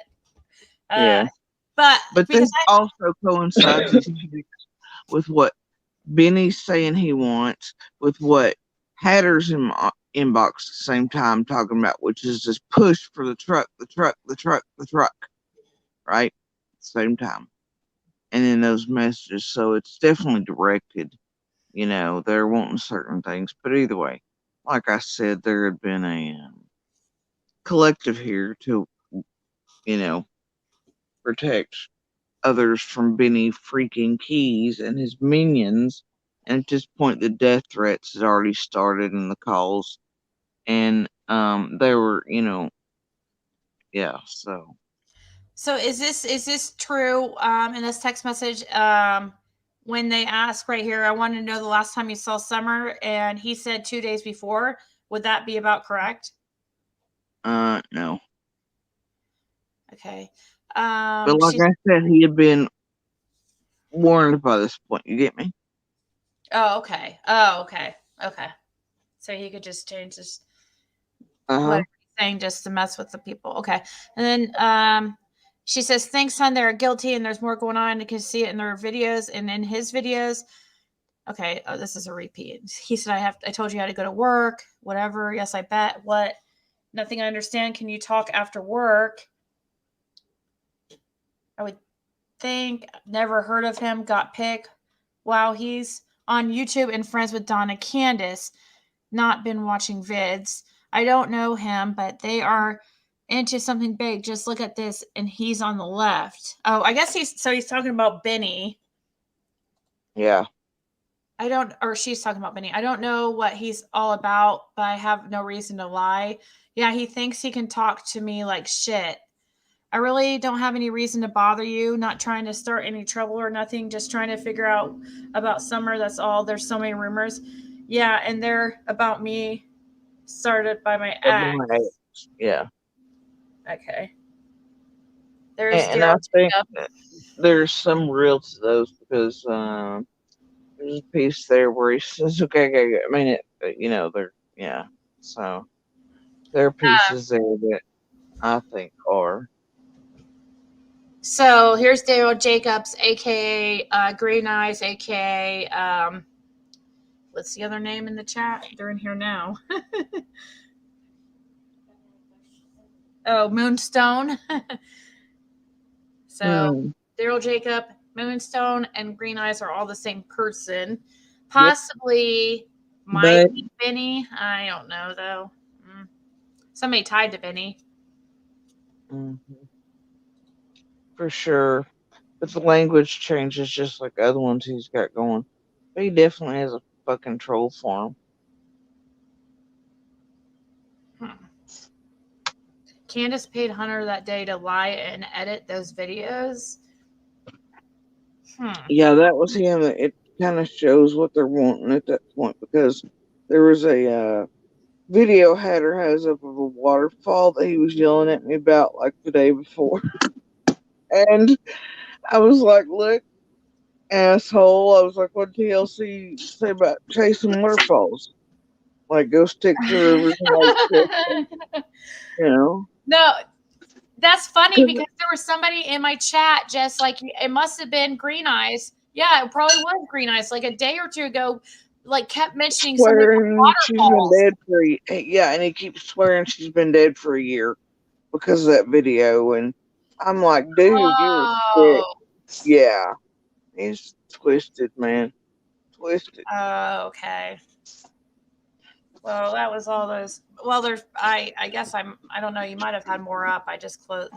Speaker 7: yeah.
Speaker 1: but
Speaker 7: But
Speaker 1: because
Speaker 7: this also coincides with what Benny's saying he wants, with what Hatter's inbox at the same time talking about, which is this push for the truck, right? At the same time. And then those messages. So it's definitely directed. They're wanting certain things. But either way, like I said, there had been a collective here to, protect others from Benny freaking Keys and his minions. And at this point, the death threats had already started in the calls. And they were, yeah, so.
Speaker 1: So is this true? In this text message, when they ask right here, I wanted to know the last time you saw Summer, and he said 2 days before. Would that be about correct?
Speaker 7: No.
Speaker 1: Okay.
Speaker 7: But like I said, he had been warned by this point. You get me?
Speaker 1: Oh, okay. Oh, okay. Okay. So he could just change this. What he's saying just to mess with the people. Okay. And then she says, thanks, son. They're guilty and there's more going on. You can see it in their videos and in his videos. Okay. Oh, this is a repeat. He said, I told you how to go to work, whatever. Yes, I bet. What? Nothing I understand. Can you talk after work? I would think. Never heard of him. Got picked. Wow, he's on YouTube and friends with Donna Candace. Not been watching vids. I don't know him, but they are into something big. Just look at this, and he's on the left. Oh, I guess he's talking about Benny.
Speaker 7: Yeah.
Speaker 1: She's talking about Benny. I don't know what he's all about, but I have no reason to lie. Yeah, he thinks he can talk to me like shit. I really don't have any reason to bother you. Not trying to start any trouble or nothing. Just trying to figure out about Summer. That's all. There's so many rumors. Yeah, and they're about me. Started by my ex.
Speaker 7: Yeah.
Speaker 1: Okay. There's
Speaker 7: And I
Speaker 1: Daryl
Speaker 7: think
Speaker 1: Jacob.
Speaker 7: there's some real to those because there's a piece there where he says, okay. I mean, yeah. So there are pieces there that I think are.
Speaker 1: So here's Daryl Jacobs, aka Green Eyes, aka what's the other name in the chat? They're in here now. Oh, Moonstone. So Daryl Jacob, Moonstone, and Green Eyes are all the same person. Possibly might be Benny. I don't know though. Somebody tied to Benny.
Speaker 7: For sure. But the language changes just like other ones he's got going. But he definitely has a fucking troll farm.
Speaker 1: Candace paid Hunter that day to lie and edit those videos.
Speaker 7: Yeah, that was him. It kind of shows what they're wanting at that point because there was a video Hatter has up of a waterfall that he was yelling at me about like the day before. And I was like, look, asshole. I was like, what TLC say about chasing waterfalls? Like, go stick to the rivers and
Speaker 1: No, that's funny because there was somebody in my chat just like, it must have been Green Eyes. Yeah, it probably was Green Eyes like a day or two ago. like kept mentioning something
Speaker 7: Swearing she's been
Speaker 1: waterfalls.
Speaker 7: dead for and he keeps swearing she's been dead for a year because of that video, and I'm like, dude, you were sick.
Speaker 1: Oh,
Speaker 7: Yeah, he's twisted, man, twisted.
Speaker 1: okay. Well, that was all those. Well, there's. I guess I don't know. You might have had more up. I just closed.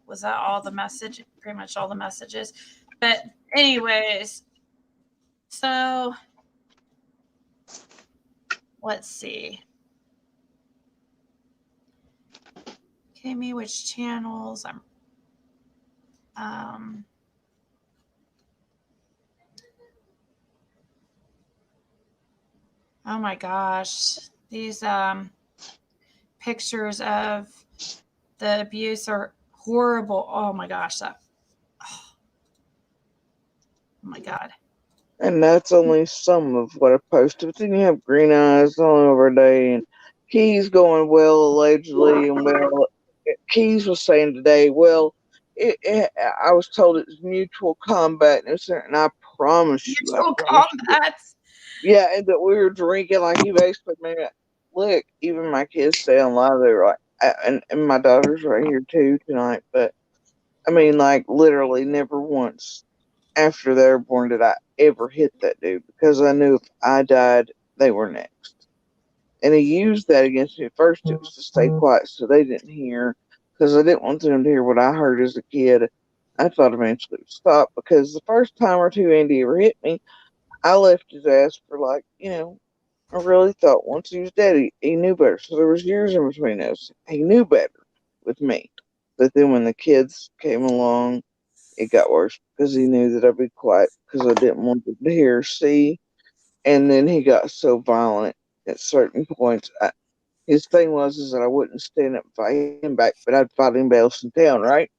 Speaker 1: Was that all the message? Pretty much all the messages. But anyways, so let's see. Okay, me which channels I'm. Oh my gosh, these pictures of the abuse are horrible. Oh my gosh, that. Oh my god.
Speaker 7: And that's only some of what I posted. But then you have Green Eyes all over a day, and Keys going well allegedly, and well, Keys was saying today, well, I was told it's mutual combat, and I promise you,
Speaker 1: Mutual combat.
Speaker 7: yeah, and that we were drinking like he basically made it. Look, even my kids stay on live. They were like, and my daughter's right here too tonight. But I mean, like literally, never once after they were born did I ever hit that dude because I knew if I died, they were next. And he used that against me. At first, it was to stay quiet so they didn't hear because I didn't want them to hear what I heard as a kid. I thought eventually it would stop because the first time or two Andy ever hit me, I left his ass for like, I really thought once he was dead, he knew better. So there was years in between us. He knew better with me. But then when the kids came along, it got worse because he knew that I'd be quiet because I didn't want them to hear or see. And then he got so violent at certain points. His thing was that I wouldn't stand up and fight him back, but I'd fight anybody else in town, right?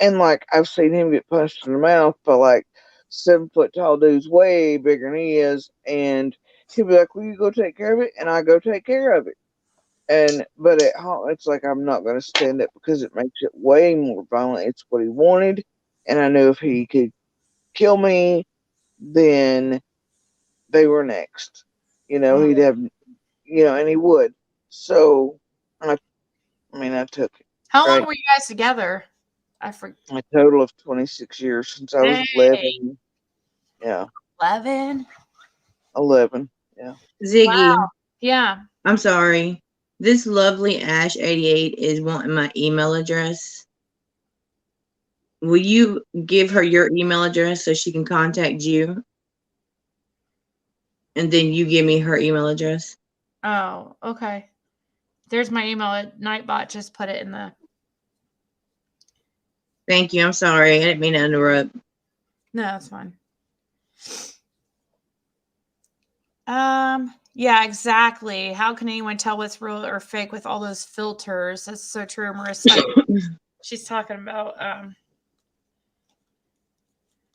Speaker 7: And like I've seen him get punched in the mouth by like 7 foot tall dudes way bigger than he is, and he'll be like, "Will you go take care of it?" And I go take care of it. But at home, it's like I'm not going to stand up because it makes it way more violent. It's what he wanted, and I knew if he could kill me, then they were next. He'd have, and he would. So I took it.
Speaker 1: How long
Speaker 7: Right?
Speaker 1: were you guys together? I forget.
Speaker 7: A total of 26 years since I was 11. Yeah.
Speaker 1: 11?
Speaker 7: 11. Yeah.
Speaker 10: Ziggy,
Speaker 1: Wow. Yeah.
Speaker 10: I'm sorry. This lovely Ash88 is wanting my email address. Will you give her your email address so she can contact you? And then you give me her email address.
Speaker 1: Oh, okay. There's my email at Nightbot. Just put it in the.
Speaker 10: Thank you. I'm sorry. I didn't mean to interrupt.
Speaker 1: No, that's fine. Yeah, exactly. How can anyone tell what's real or fake with all those filters? That's so true, Marissa. She's talking about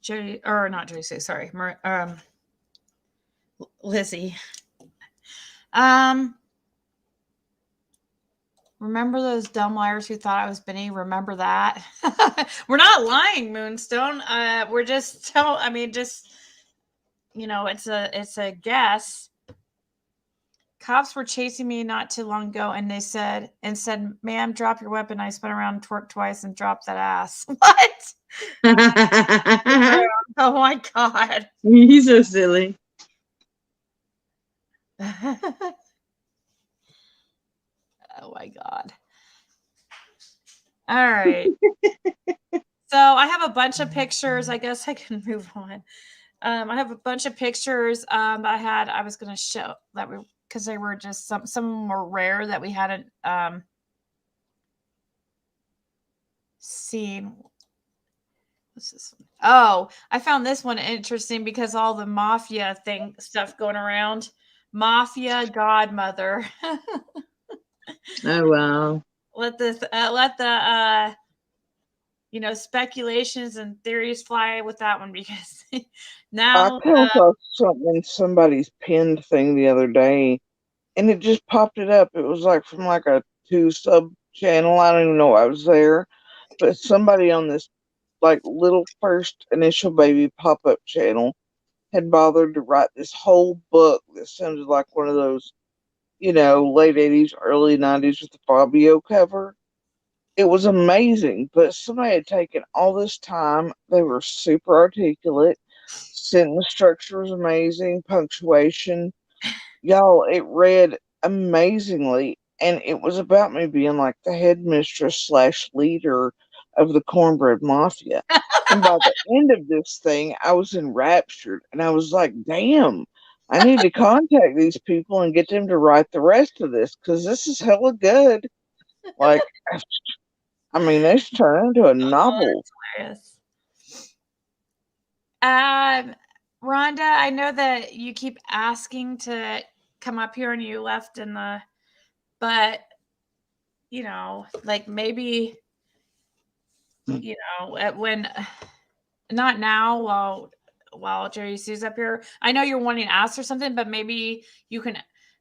Speaker 1: Jody, or not Jody, sorry, Lizzie. Remember those dumb liars who thought I was Benny? Remember that? We're not lying, Moonstone. We're just it's a guess. Cops were chasing me not too long ago, and they said, "Ma'am, drop your weapon." I spun around, twerked twice, and dropped that ass. What? Oh my god!
Speaker 10: He's so silly.
Speaker 1: Oh my god! All right. So I have a bunch of pictures. I guess I can move on. I have a bunch of pictures I was going to show that because they were just some were rare that we hadn't seen. What's this one? Oh, I found this one interesting because all the mafia stuff going around. Mafia godmother.
Speaker 10: Oh wow.
Speaker 1: Let the speculations and theories fly with that one because now
Speaker 7: I came across something in somebody's pinned thing the other day, and it just popped it up. It was like from like a 2 sub channel. I don't even know I was there, but somebody on this like little first initial baby pop up channel had bothered to write this whole book that sounded like one of those, late 80s, early 90s with the Fabio cover. It was amazing, but somebody had taken all this time. They were super articulate. Sentence structure was amazing. Punctuation. Y'all, it read amazingly. And it was about me being like the headmistress / leader of the cornbread mafia. And by the end of this thing, I was enraptured. And I was like, damn, I need to contact these people and get them to write the rest of this because this is hella good. Like, I mean, they should turn into a novel.
Speaker 1: Hilarious. Rhonda, I know that you keep asking to come up here and you left but like maybe, when, not now while Jerry Sue's up here. I know you're wanting to ask her something, but maybe you can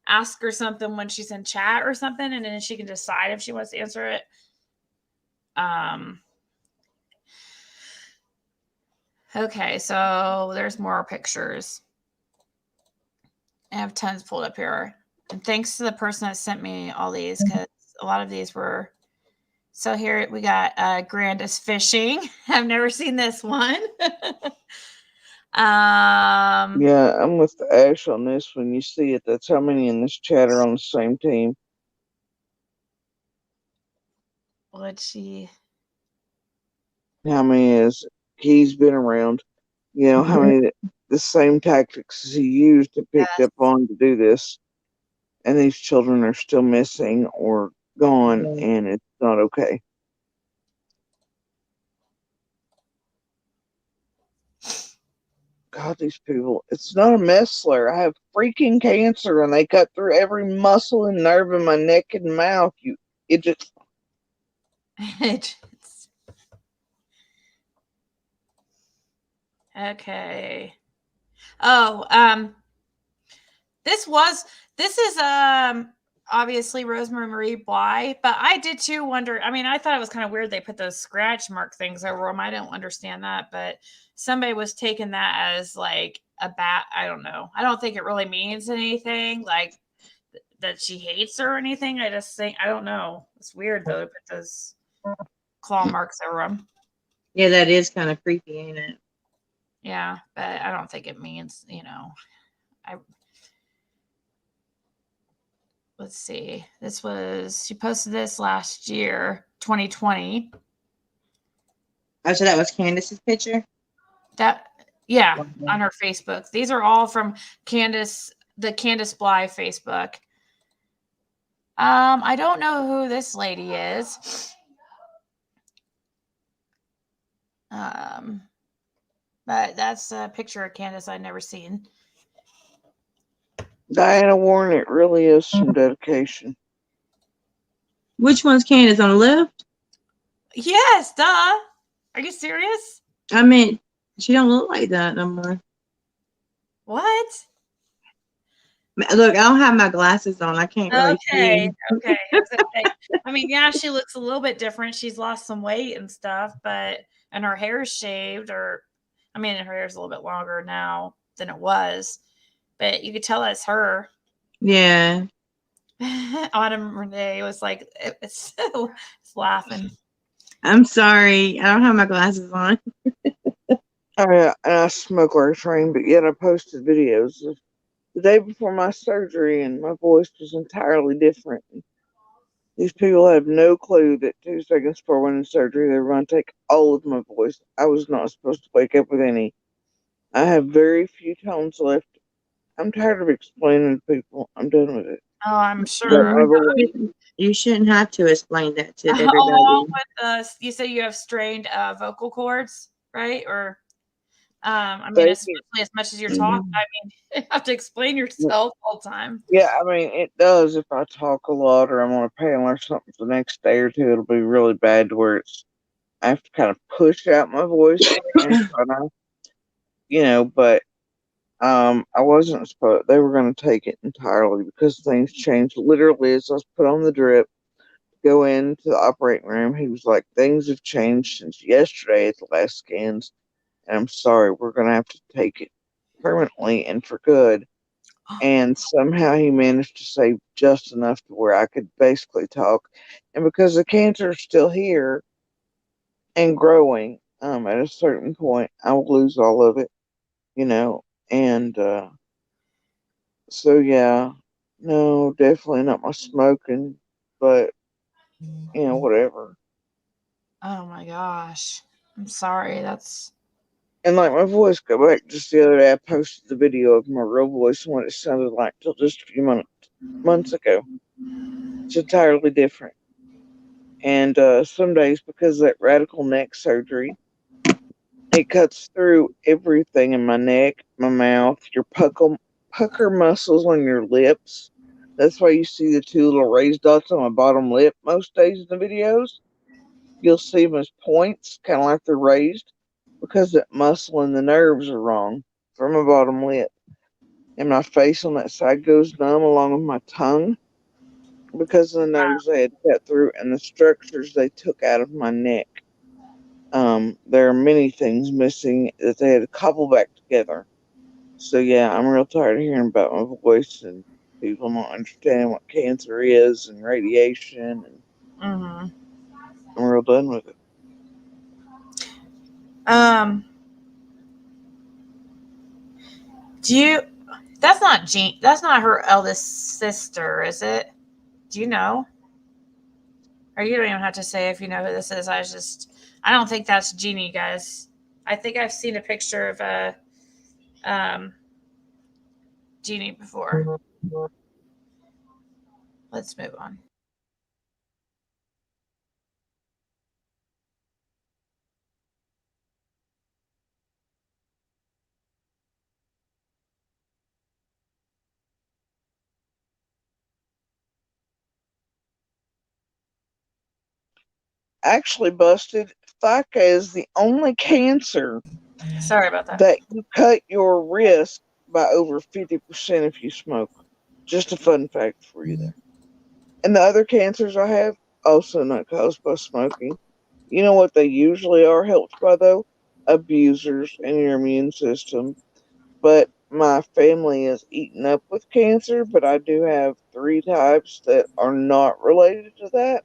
Speaker 1: ask her something when she's in chat or something, and then she can decide if she wants to answer it. Okay, so there's more pictures. I have tons pulled up here. And thanks to the person that sent me all these, because a lot of these were. So here we got Grandis Fishing. I've never seen this one.
Speaker 7: Yeah, I'm with Ash on this. When you see it, that's how many in this chat are on the same team.
Speaker 1: What'd she?
Speaker 7: How many is he's been around? How many the same tactics as he used to pick up on to do this, and these children are still missing or gone, and it's not okay. God, these people, it's not a messler. I have freaking cancer and they cut through every muscle and nerve in my neck and mouth. It just.
Speaker 1: Okay. Oh, this is obviously Rosemary Marie Bly, but I did too wonder. I mean, I thought it was kind of weird they put those scratch mark things over them. I don't understand that, but somebody was taking that as like a bat. I don't know. I don't think it really means anything like that she hates her or anything. I just think, I don't know. It's weird though to put those claw marks over them.
Speaker 10: Yeah, that is kind of creepy, ain't it?
Speaker 1: Yeah, but I don't think it means, let's see. She posted this last year, 2020.
Speaker 10: Oh, so that was Candace's picture?
Speaker 1: Yeah, on her Facebook. These are all from the Candace Bly Facebook. I don't know who this lady is. But that's a picture of Candace I'd never seen.
Speaker 7: Diana Warren, it really is some dedication.
Speaker 10: Which one's Candace on the left?
Speaker 1: Yes, duh. Are you serious?
Speaker 10: I mean, she don't look like that no more.
Speaker 1: What?
Speaker 10: Look, I don't have my glasses on. I can't really see.
Speaker 1: Okay. I mean, yeah, she looks a little bit different. She's lost some weight and stuff, and her hair's shaved, her hair's a little bit longer now than it was, but you could tell that's her.
Speaker 10: Yeah.
Speaker 1: Autumn Renee was like, it's laughing.
Speaker 10: I'm sorry. I don't have my glasses on.
Speaker 7: I smoke like a train, but yet I posted videos of the day before my surgery, and my voice was entirely different. These people have no clue that 2 seconds before winning surgery, they were going to take all of my voice. I was not supposed to wake up with any. I have very few tones left. I'm tired of explaining to people. I'm done with it.
Speaker 1: Oh, I'm sure.
Speaker 10: You shouldn't have to explain that to everybody.
Speaker 1: You say you have strained vocal cords, right? Or, especially as much as you're talking, you have to explain yourself all the time.
Speaker 7: Yeah, it does. If I talk a lot or I'm on a panel or something for the next day or two, it'll be really bad to where I have to kind of push out my voice and try to, but I wasn't supposed. They were going to take it entirely because things changed. Literally, as I was put on the drip, go into the operating room, he was like, "Things have changed since yesterday at the last scans, and I'm sorry, we're going to have to take it." permanently and for good. And somehow he managed to save just enough to where I could basically talk. And because the cancer is still here and growing, at a certain point, I will lose all of it, you know. And so, yeah, no, definitely not my smoking, but, whatever.
Speaker 1: Oh my gosh. I'm sorry. That's
Speaker 7: And like my voice, go back just the other day, I posted the video of my real voice and what it sounded like till just a few months ago. It's entirely different. And some days, because of that radical neck surgery, it cuts through everything in my neck, my mouth, your pucker muscles on your lips. That's why you see the two little raised dots on my bottom lip most days in the videos. You'll see them as points, kind of like they're raised, because that muscle and the nerves are wrong from my bottom lip. And my face on that side goes numb along with my tongue because of the nerves they had cut through and the structures they took out of my neck. There are many things missing that they had to cobble back together. So yeah, I'm real tired of hearing about my voice and people not understanding what cancer is and radiation, and I'm real done with it.
Speaker 1: Do you? That's not Jean. That's not her eldest sister, is it? Do you know? Or you don't even have to say if you know who this is. I don't think that's Jeannie, guys. I think I've seen a picture of um, Jeannie before. Let's move on.
Speaker 7: Actually, busted. FICA is the only cancer
Speaker 1: Sorry about that.
Speaker 7: that you cut your risk by over 50% if you smoke. Just a fun fact for you there. And the other cancers I have, also not caused by smoking. You know what they usually are helped by, though? Abusers and your immune system. But my family is eaten up with cancer, but I do have 3 types that are not related to that.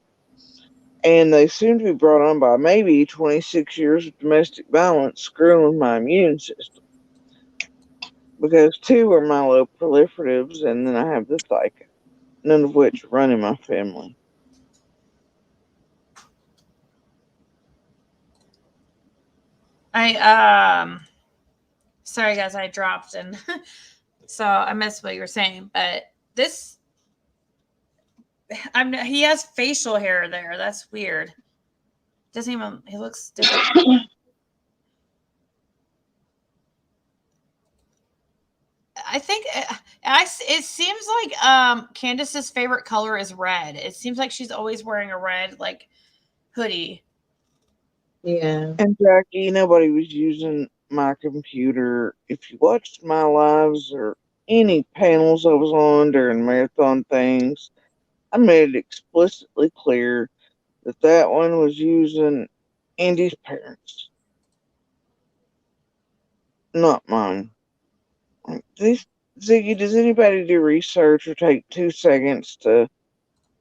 Speaker 7: And they seem to be brought on by maybe 26 years of domestic violence screwing with my immune system. Because 2 are myeloproliferatives, and then I have the psycho, none of which run in my family.
Speaker 1: Sorry guys, I dropped and so I missed what you were saying, but this he has facial hair there. That's weird. Doesn't even he looks different. I think it seems like Candace's favorite color is red. It seems like she's always wearing a red like hoodie.
Speaker 10: Yeah.
Speaker 7: And Jackie, nobody was using my computer. If you watched my lives or any panels I was on during marathon things, I made it explicitly clear that that one was using Andy's parents, not mine. Ziggy, does anybody do research or take 2 seconds to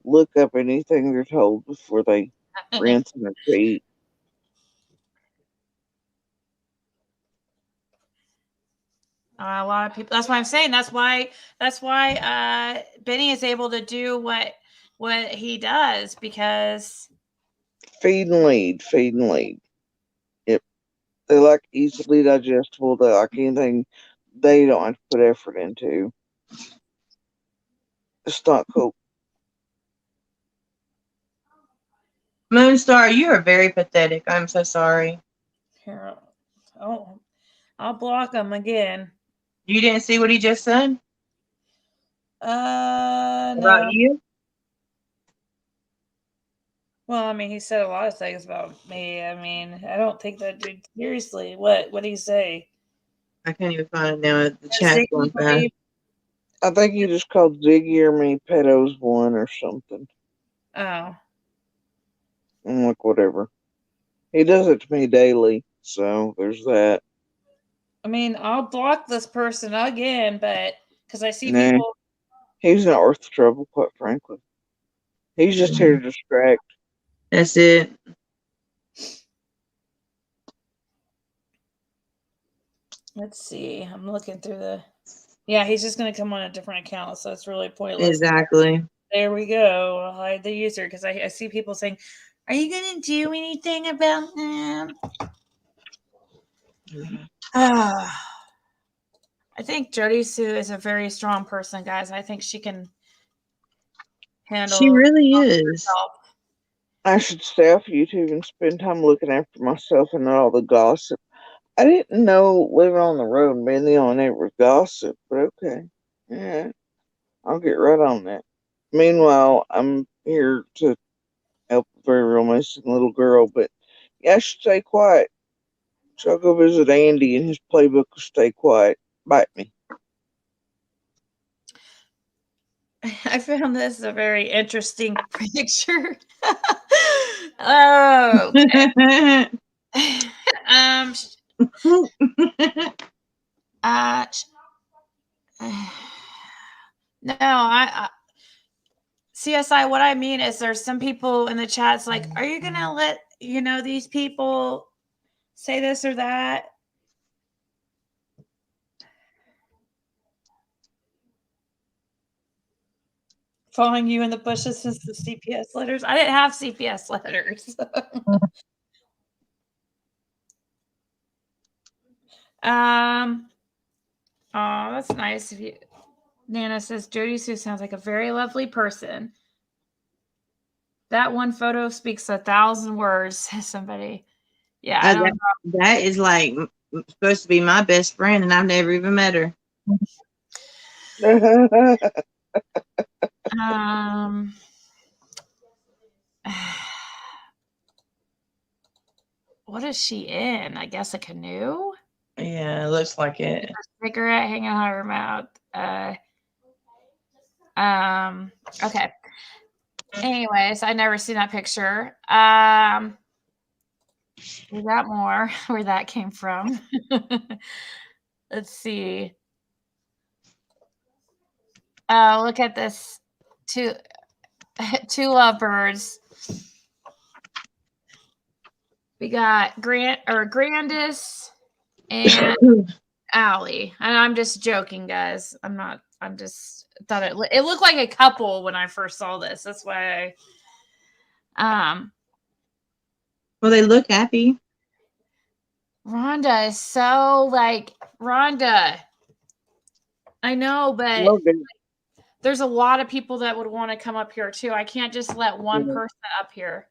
Speaker 7: look up anything they're told before they rinse and repeat?
Speaker 1: A lot of people. That's why I'm saying. That's why Benny is able to do what he does because
Speaker 7: Feed and lead, feed and lead. Yep. They like easily digestible. They like anything they don't have to put effort into. It's not cool.
Speaker 10: Moonstar, you are very pathetic. I'm so sorry.
Speaker 1: Here, I'll block him again.
Speaker 10: You didn't see what he just said?
Speaker 1: No.
Speaker 10: About you?
Speaker 1: Well, I mean, he said a lot of things about me. I mean, I don't take that dude seriously. What did he say?
Speaker 10: I can't even find it now. The chat's going fast.
Speaker 7: I think you just called Ziggy or me pedos one or something.
Speaker 1: Oh.
Speaker 7: I'm like, whatever. He does it to me daily, so there's that.
Speaker 1: I mean, I'll block this person again, but because I see
Speaker 7: Nah,
Speaker 1: people.
Speaker 7: he's not worth the trouble, quite frankly. He's just here to distract.
Speaker 10: That's it.
Speaker 1: Let's see. I'm looking through the. Yeah, he's just going to come on a different account, so it's really pointless.
Speaker 10: Exactly.
Speaker 1: There we go. I'll hide the user because I see people saying, "Are you going to do anything about that?" I think Jody Sue is a very strong person, guys. I think she can handle.
Speaker 10: She really is.
Speaker 1: herself.
Speaker 7: I should stay off YouTube and spend time looking after myself and not all the gossip. I didn't know living on the road and being the only neighbor was gossip, but okay. Yeah, I'll get right on that. Meanwhile, I'm here to help a very real missing little girl, but yeah, I should stay quiet. So I'll go visit Andy and his playbook of stay quiet. Bite me.
Speaker 1: I found this a very interesting picture. Oh, okay. No, I CSI. What I mean is, there's some people in the chats like, "Are you gonna let these people say this or that?" Following you in the bushes since the CPS letters. I didn't have CPS letters. Oh, that's nice of you. Nana says Jody Sue sounds like a very lovely person. That one photo speaks 1,000 words, says somebody. Yeah, I don't know.
Speaker 10: That is like supposed to be my best friend, and I've never even met her.
Speaker 1: What is she in? I guess a canoe?
Speaker 10: Yeah, it looks like it.
Speaker 1: A cigarette hanging out of her mouth. Okay. Anyways, I never seen that picture. We got more where that came from. Let's see. Oh, look at this. Two lovebirds. We got Grandis and Allie. And I'm just joking, guys. I'm just thought it looked like a couple when I first saw this. That's why
Speaker 10: well, they look happy.
Speaker 1: Rhonda is so Rhonda. I know, but there's a lot of people that would want to come up here too. I can't just let one person up here.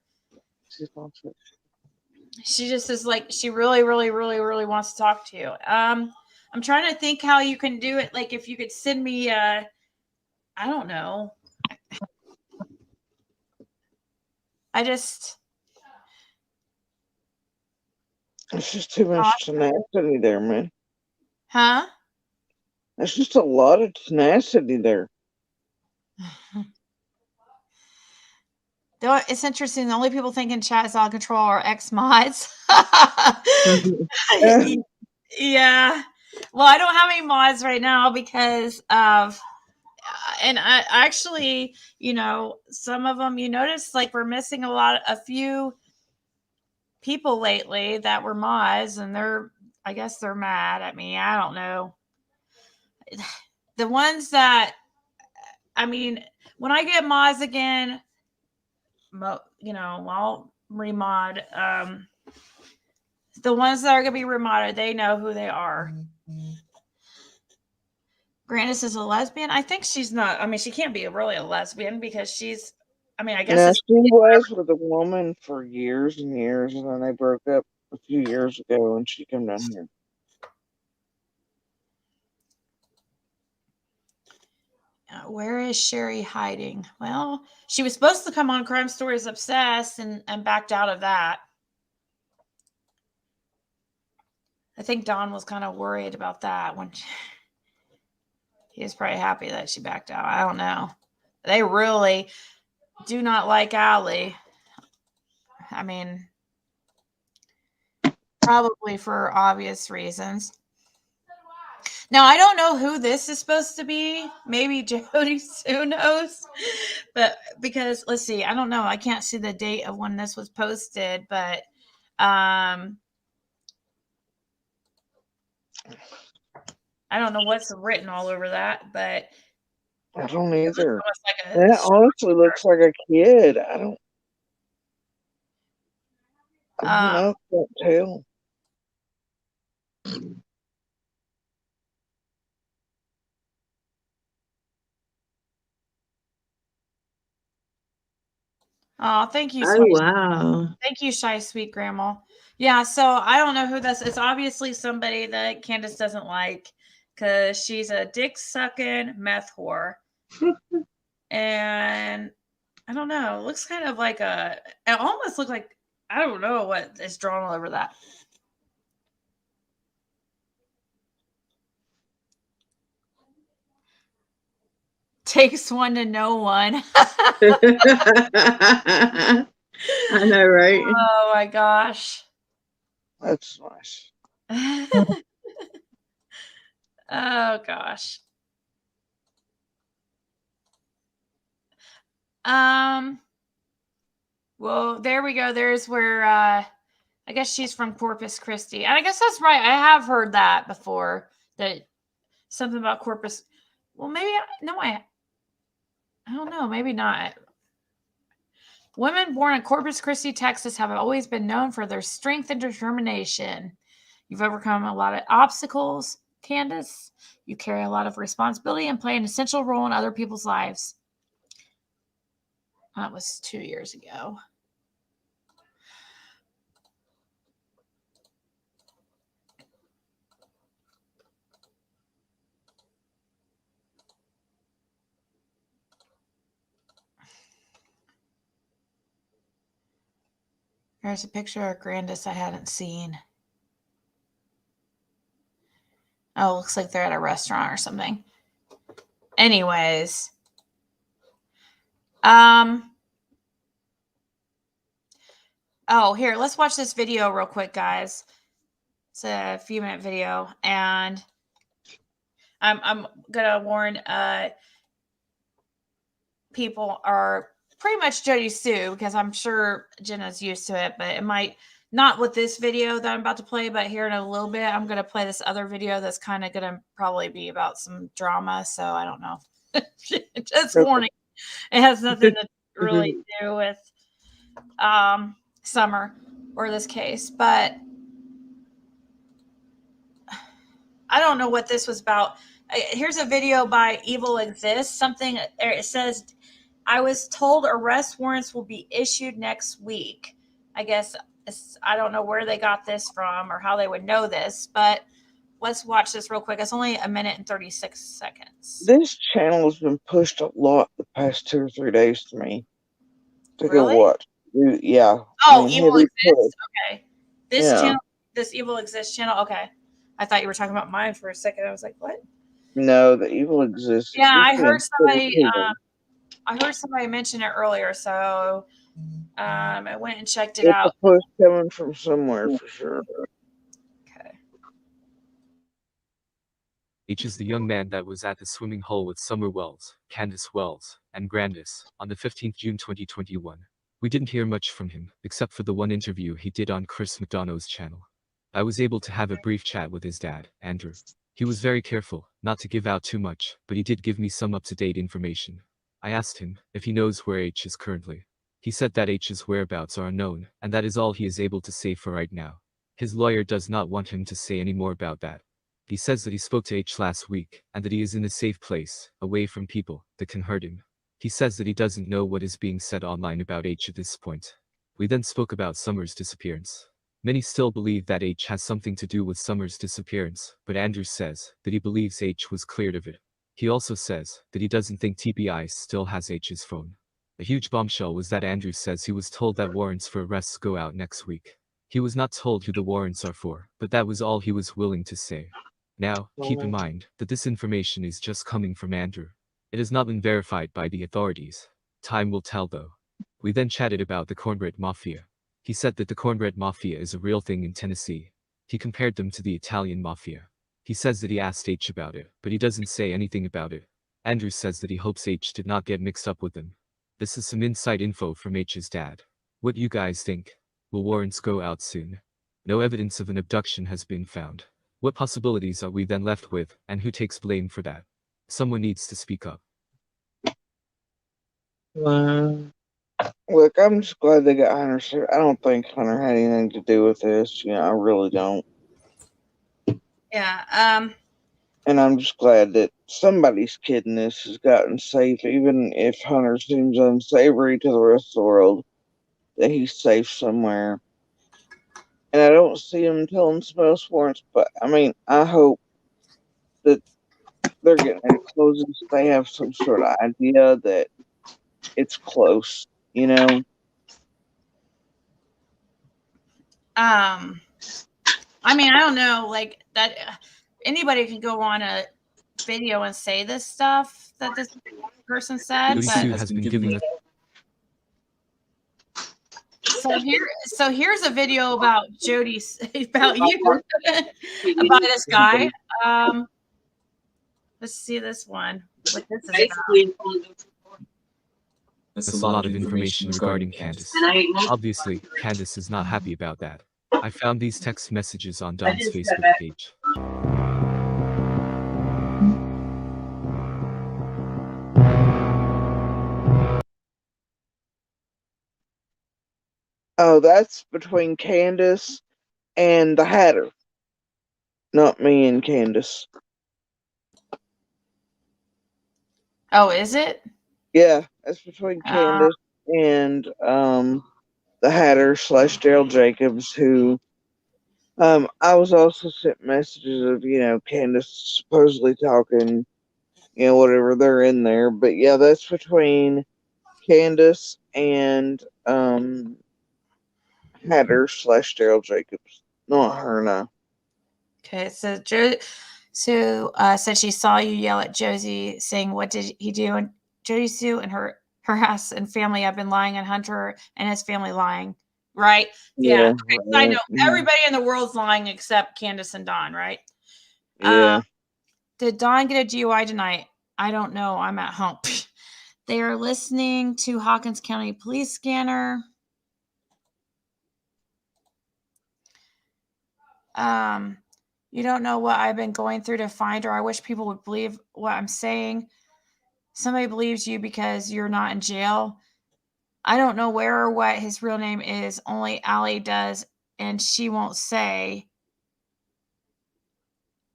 Speaker 1: She just is she really, really, really, really wants to talk to you. I'm trying to think how you can do it. Like if you could send me I don't know.
Speaker 7: It's just too much tenacity there, man.
Speaker 1: Huh?
Speaker 7: There's just a lot of tenacity there.
Speaker 1: It's interesting. The only people thinking chat is out of control are ex-mods. Yeah. Well, I don't have any mods right now because of, and I actually, some of them, you notice we're missing a few people lately that were mods, and I guess they're mad at me. I don't know. The ones that, when I get mods again, I'll remod. The ones that are going to be remodded, they know who they are. Grandis is a lesbian. I think she's not. She can't be really a lesbian because she's. I guess.
Speaker 7: No, she was with a woman for years and years, and then they broke up a few years ago, and she came down here.
Speaker 1: Where is Sherry hiding? Well, she was supposed to come on Crime Stories Obsessed and backed out of that. I think Don was kind of worried about that when he was probably happy that she backed out. I don't know. They really do not like Allie. Probably for obvious reasons. Now, I don't know who this is supposed to be. Maybe Jody Sue knows. But because, let's see, I don't know. I can't see the date of when this was posted, but I don't know what's written all over that, but
Speaker 7: I don't either.
Speaker 1: like
Speaker 7: That honestly looks like a kid. I don't know. Can't tell.
Speaker 1: Oh, thank you.
Speaker 10: Oh, wow.
Speaker 1: Thank you, Shy Sweet Grandma. Yeah, so I don't know who this is. It's obviously somebody that Candace doesn't like because she's a dick sucking meth whore. And I don't know. It looks kind of like it almost looks like, I don't know what is drawn all over that. Takes one to know one.
Speaker 10: I know, right?
Speaker 1: Oh my gosh.
Speaker 7: That's nice.
Speaker 1: Oh gosh. Well, there we go. There's where I guess she's from Corpus Christi. And I guess that's right. I have heard that before. That something about Corpus. Well, maybe I don't know. Maybe not. Women born in Corpus Christi, Texas have always been known for their strength and determination. You've overcome a lot of obstacles, Candace. You carry a lot of responsibility and play an essential role in other people's lives. That was 2 years ago. There's a picture of Grandis I hadn't seen. Oh, looks like they're at a restaurant or something. Anyways. Oh, here, let's watch this video real quick, guys. It's a few-minute video, and I'm gonna warn people are pretty much Jody Sue, because I'm sure Jenna's used to it, but it might not with this video that I'm about to play, but here in a little bit, I'm gonna play this other video that's kind of gonna probably be about some drama. So I don't know. Just warning. It has nothing to really do with Summer or this case, but I don't know what this was about. Here's a video by Evil Exists. Something, it says, I was told arrest warrants will be issued next week. I guess I don't know where they got this from or how they would know this, but let's watch this real quick. It's only 1 minute and 36 seconds.
Speaker 7: This channel has been pushed a lot the past 2 or 3 days to me. To
Speaker 1: Really?
Speaker 7: go watch. Yeah.
Speaker 1: Oh, Evil Exists? Okay. This
Speaker 7: Yeah.
Speaker 1: channel, this Evil Exists channel? Okay. I thought you were talking about mine for a second. I was like, what?
Speaker 7: No, the Evil Exists.
Speaker 1: Yeah, I heard somebody mention it earlier, so I went and checked it out.
Speaker 7: It's a push coming from somewhere for sure.
Speaker 1: Okay.
Speaker 12: H is the young man that was at the swimming hole with Summer Wells, Candace Wells, and Grandis on the 15th June 2021. We didn't hear much from him, except for the one interview he did on Chris McDonough's channel. I was able to have a brief chat with his dad, Andrew. He was very careful not to give out too much, but he did give me some up-to-date information. I asked him if he knows where H is currently. He said that H's whereabouts are unknown, and that is all he is able to say for right now. His lawyer does not want him to say any more about that. He says that he spoke to H last week, and that he is in a safe place, away from people that can hurt him. He says that he doesn't know what is being said online about H at this point. We then spoke about Summer's disappearance. Many still believe that H has something to do with Summer's disappearance, but Andrew says that he believes H was cleared of it. He also says that he doesn't think TBI still has H's phone. A huge bombshell was that Andrew says he was told that warrants for arrests go out next week. He was not told who the warrants are for, but that was all he was willing to say. Now, keep in mind that this information is just coming from Andrew. It has not been verified by the authorities. Time will tell though. We then chatted about the Cornbread Mafia. He said that the Cornbread Mafia is a real thing in Tennessee. He compared them to the Italian Mafia. He says that he asked H about it, but he doesn't say anything about it. Andrew says that he hopes H did not get mixed up with him. This is some inside info from H's dad. What you guys think? Will warrants go out soon? No evidence of an abduction has been found. What possibilities are we then left with, and who takes blame for that? Someone needs to speak up.
Speaker 7: Look, I'm just glad they got Hunter sued. I don't think Hunter had anything to do with this. I really don't.
Speaker 1: Yeah.
Speaker 7: And I'm just glad that somebody's kid in this has gotten safe, even if Hunter seems unsavory to the rest of the world, that he's safe somewhere. And I don't see him telling some else warrants, but I mean, I hope that they're getting ready to close this. They have some sort of idea that it's close,
Speaker 1: I mean, I don't know, like that. Anybody can go on a video and say this stuff that this person said,
Speaker 12: Jody
Speaker 1: but
Speaker 12: Sue has been giving us.
Speaker 1: So here's a video about Jody, about you, by this guy. Let's see this one. What this is about.
Speaker 12: That's a lot of information regarding Candace. Obviously, Candace is not happy about that. I found these text messages on Don's Facebook page.
Speaker 7: Oh, that's between Candace and the Hatter. Not me and Candace.
Speaker 1: Oh, is it?
Speaker 7: Yeah, that's between Candace and the Hatter / Daryl Jacobs, who I was also sent messages of, Candace supposedly talking, whatever, they're in there. But yeah, that's between Candace and Hatter / Daryl Jacobs. Not her, no.
Speaker 1: Okay, so Sue said she saw you yell at Josie, saying, "What did he do?" And Jody Sue and her ass and family have been lying on Hunter and his family lying, right? Yeah. Okay, so I know everybody in the world's lying except Candace and Don, right?
Speaker 7: Yeah.
Speaker 1: Did Don get a DUI tonight? I don't know. I'm at home. They are listening to Hawkins County Police Scanner. You don't know what I've been going through to find her. I wish people would believe what I'm saying. Somebody believes you because you're not in jail. I don't know where or what his real name is. Only Allie does, and she won't say.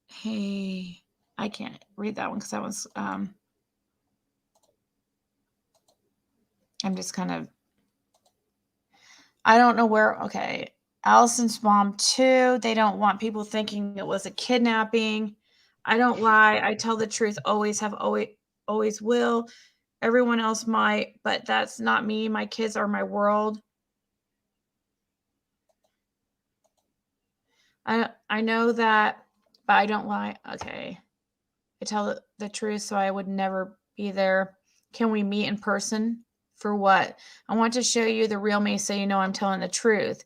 Speaker 1: Hey, I can't read that one because that one's I'm just kind of, I don't know where. Okay. Allison's mom too. They don't want people thinking it was a kidnapping. I don't lie. I tell the truth. Always have, always will. Everyone else might, but that's not me. My kids are my world. I know that, but I don't lie. Okay. I tell the truth, so I would never be there. Can we meet in person? For what? I want to show you the real me so you know I'm telling the truth.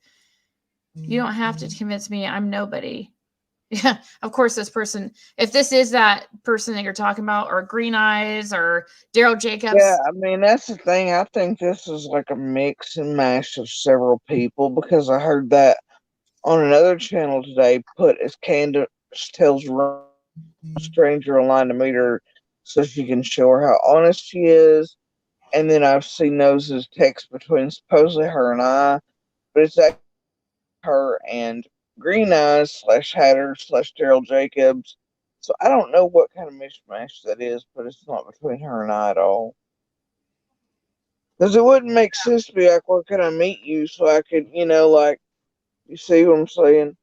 Speaker 1: You don't have to convince me I'm nobody. Yeah, of course, this person, if this is that person that you're talking about, or Green Eyes, or Daryl Jacobs.
Speaker 7: Yeah, I mean, that's the thing. I think this is like a mix and mash of several people, because I heard that on another channel today, put as Candace tells a stranger online to meet her so she can show her how honest she is. And then I've seen those as text between supposedly her and I, but it's actually her and Green Eyes / Hatter / Daryl Jacobs. So I don't know what kind of mishmash that is, but it's not between her and I at all. Because it wouldn't make sense to be like, where can I meet you so I could, you see what I'm saying?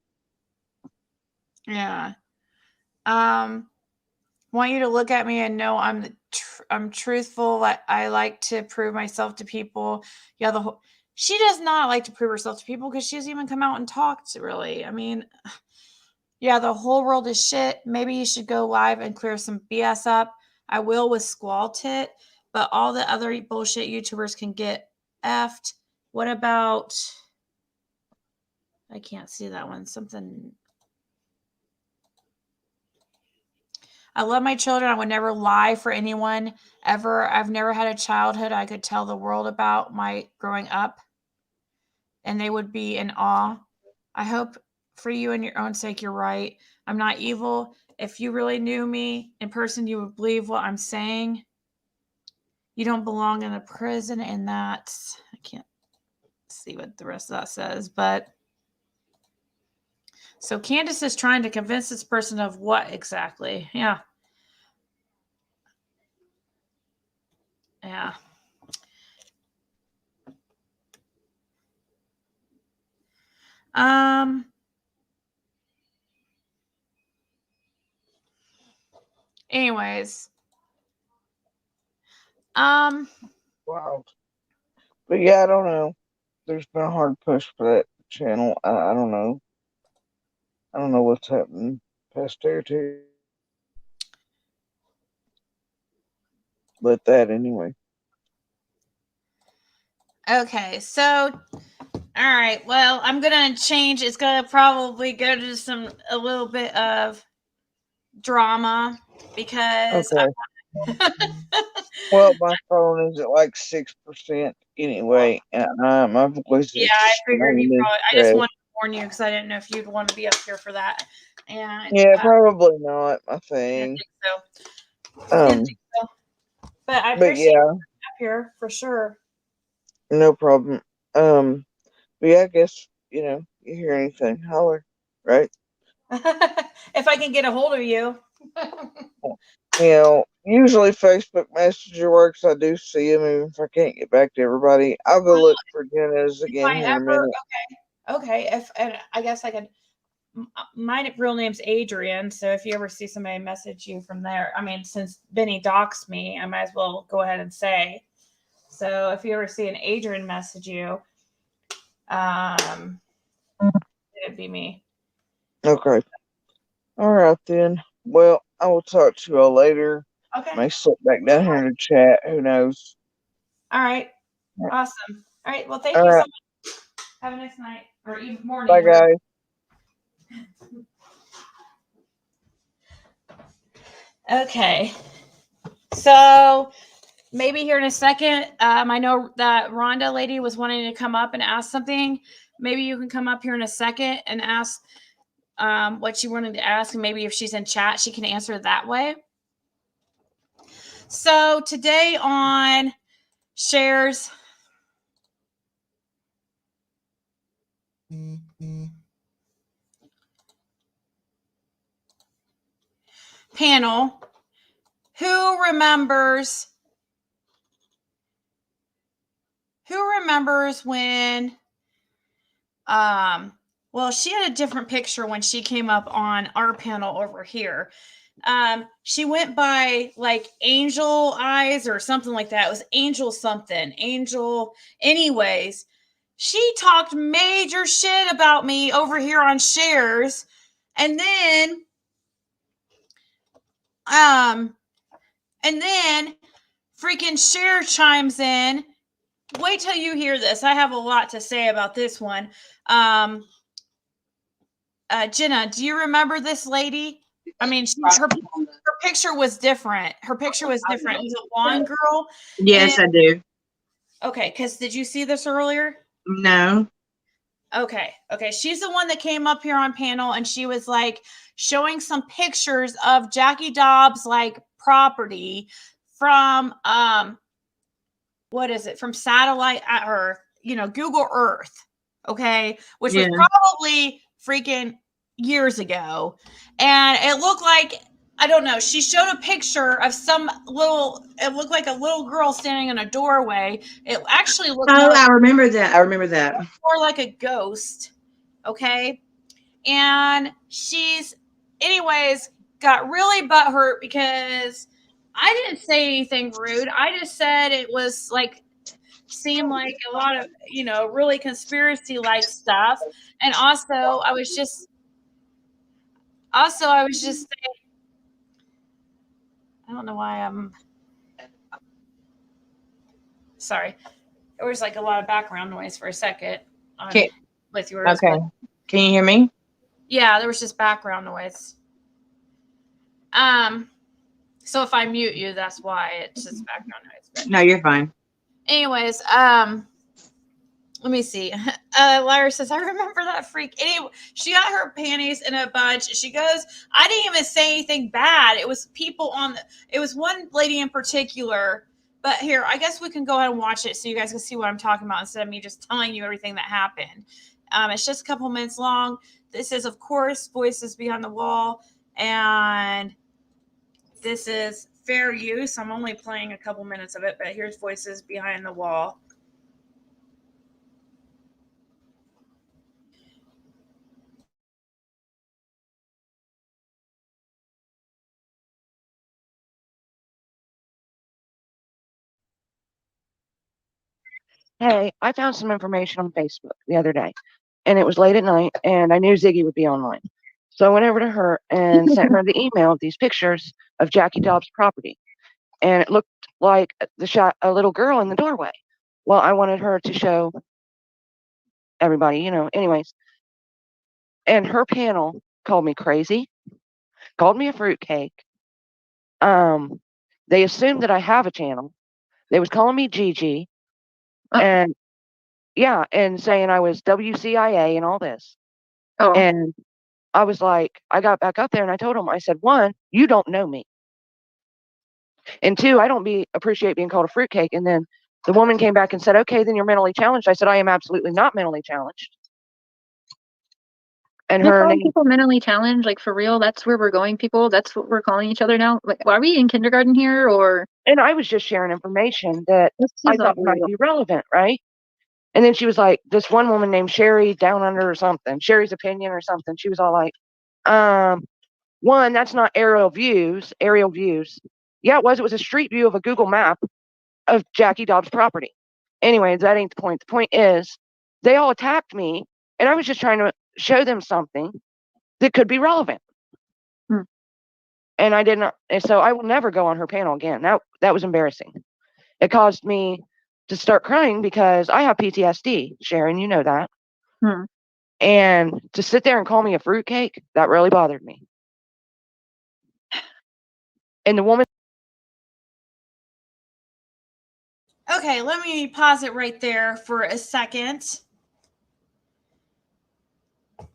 Speaker 1: Yeah. Want you to look at me and know I'm truthful. I like to prove myself to people. Yeah, she does not like to prove herself to people because she doesn't even come out and talk to, really. I mean, yeah, the whole world is shit. Maybe you should go live and clear some BS up. I will with Squall Tit, but all the other bullshit YouTubers can get effed. What about, I can't see that one. Something. I love my children. I would never lie for anyone ever. I've never had a childhood I could tell the world about my growing up, and they would be in awe. I hope for you and your own sake, you're right. I'm not evil. If you really knew me in person, you would believe what I'm saying. You don't belong in a prison, and that's, I can't see what the rest of that says, but so Candace is trying to convince this person of what exactly? Yeah. Yeah. Um, anyways.
Speaker 7: Wow. But yeah, I don't know. There's been a hard push for that channel. I don't know. I don't know what's happening past territory. But that anyway.
Speaker 1: Okay, so all right. Well, I'm gonna change. It's gonna probably go to a little bit of drama because
Speaker 7: Okay. Well, my phone is at like 6% anyway, and my voice
Speaker 1: yeah,
Speaker 7: is
Speaker 1: I figured you
Speaker 7: strained and
Speaker 1: probably. I just
Speaker 7: stressed.
Speaker 1: wanted to warn you because I didn't know if you'd want to be up here for that. And
Speaker 7: Yeah, probably not my
Speaker 1: I
Speaker 7: thing.
Speaker 1: didn't think so. Didn't think so. But I
Speaker 7: But
Speaker 1: appreciate
Speaker 7: yeah,
Speaker 1: you up here for sure.
Speaker 7: no problem. But yeah, I guess you hear anything, holler, right?
Speaker 1: If I can get a hold of you.
Speaker 7: Usually Facebook Messenger works. I do see them, even if I can't get back to everybody. I'll go look for Jenna's again here in a minute.
Speaker 1: Okay. If and I guess I could. My real name's Adrian, so if you ever see somebody message you from there, I mean, since Benny doxed me, I might as well go ahead and say. So if you ever see an Adrian message you, it'd be me.
Speaker 7: Okay. All right then. Well, I will talk to you all later.
Speaker 1: Okay.
Speaker 7: May slip back down here to chat. Who knows?
Speaker 1: All right. Awesome. All right. Well, thank
Speaker 7: All
Speaker 1: you so
Speaker 7: right.
Speaker 1: much. Have a nice night or even morning.
Speaker 7: Bye, guys.
Speaker 1: Okay. So maybe here in a second, I know that Rhonda lady was wanting to come up and ask something. Maybe you can come up here in a second and ask what she wanted to ask, and maybe if she's in chat, she can answer that way. So today on Shares panel, who remembers when well, she had a different picture when she came up on our panel over here. She went by like Angel Eyes or something like that. It was Angel something. Angel. Anyways, she talked major shit about me over here on Shares. And then freaking Share chimes in. Wait till you hear this. I have a lot to say about this one. Jenna, do you remember this lady? I mean, her picture was different. Her picture was different. It was a blonde girl.
Speaker 10: Yes, I do.
Speaker 1: Okay, because did you see this earlier?
Speaker 10: No.
Speaker 1: Okay. She's the one that came up here on panel, and she was like showing some pictures of Jackie Dobbs' like property from what is it? From satellite or Google Earth. Okay, which was probably freaking years ago, and it looked like, I don't know, she showed a picture of it looked like a little girl standing in a doorway. It actually looked
Speaker 10: I remember that.
Speaker 1: More like a ghost. Okay. And she's anyways got really butthurt because I didn't say anything rude. I just said it was like seemed like a lot of really conspiracy like stuff. And also I was just saying, I don't know why I'm sorry. There was like a lot of background noise for a second with yours.
Speaker 10: Okay. Can you hear me?
Speaker 1: Yeah, there was just background noise. So if I mute you, that's why it's just background noise. But
Speaker 10: No, you're fine.
Speaker 1: anyways, let me see. Lyra says, I remember that freak. Anyway, she got her panties in a bunch. She goes, I didn't even say anything bad. It was people it was one lady in particular. But here, I guess we can go ahead and watch it so you guys can see what I'm talking about instead of me just telling you everything that happened. It's just a couple minutes long. This is, of course, Voices Behind the Wall. And this is fair use. I'm only playing a couple minutes of it, but here's Voices Behind the Wall.
Speaker 13: Hey, I found some information on Facebook the other day, and it was late at night, and I knew Ziggy would be online. So I went over to her and sent her the email of these pictures of Jackie Dobbs' property, and it looked like a little girl in the doorway. Well, I wanted her to show everybody, anyways. And her panel called me crazy, called me a fruitcake. They assumed that I have a channel. They was calling me Gigi, and yeah, and saying I was WCIA and all this.
Speaker 14: Oh.
Speaker 13: And I was like, I got back up there and I told them, I said, 1, you don't know me. And 2, I don't appreciate being called a fruitcake. And then the woman came back and said, okay, then you're mentally challenged. I said, I am absolutely not mentally challenged. And
Speaker 14: We're
Speaker 13: her
Speaker 14: calling
Speaker 13: name,
Speaker 14: people mentally challenged, like for real. That's where we're going, people. That's what we're calling each other now. Like, are we in kindergarten here, or?
Speaker 13: And I was just sharing information that I thought might be relevant, right? And then she was like, this one woman named Sherry Down Under or something, Sherry's Opinion or something. She was all like, 1, that's not aerial views. Yeah, it was a street view of a Google map of Jackie Dobbs' property. Anyways, that ain't the point. The point is, they all attacked me, and I was just trying to show them something that could be relevant. And I did not. And so I will never go on her panel again. That was embarrassing. It caused me to start crying because I have PTSD, Sharon. You know that. And to sit there and call me a fruitcake, that really bothered me. And the woman.
Speaker 1: Okay, let me pause it right there for a second.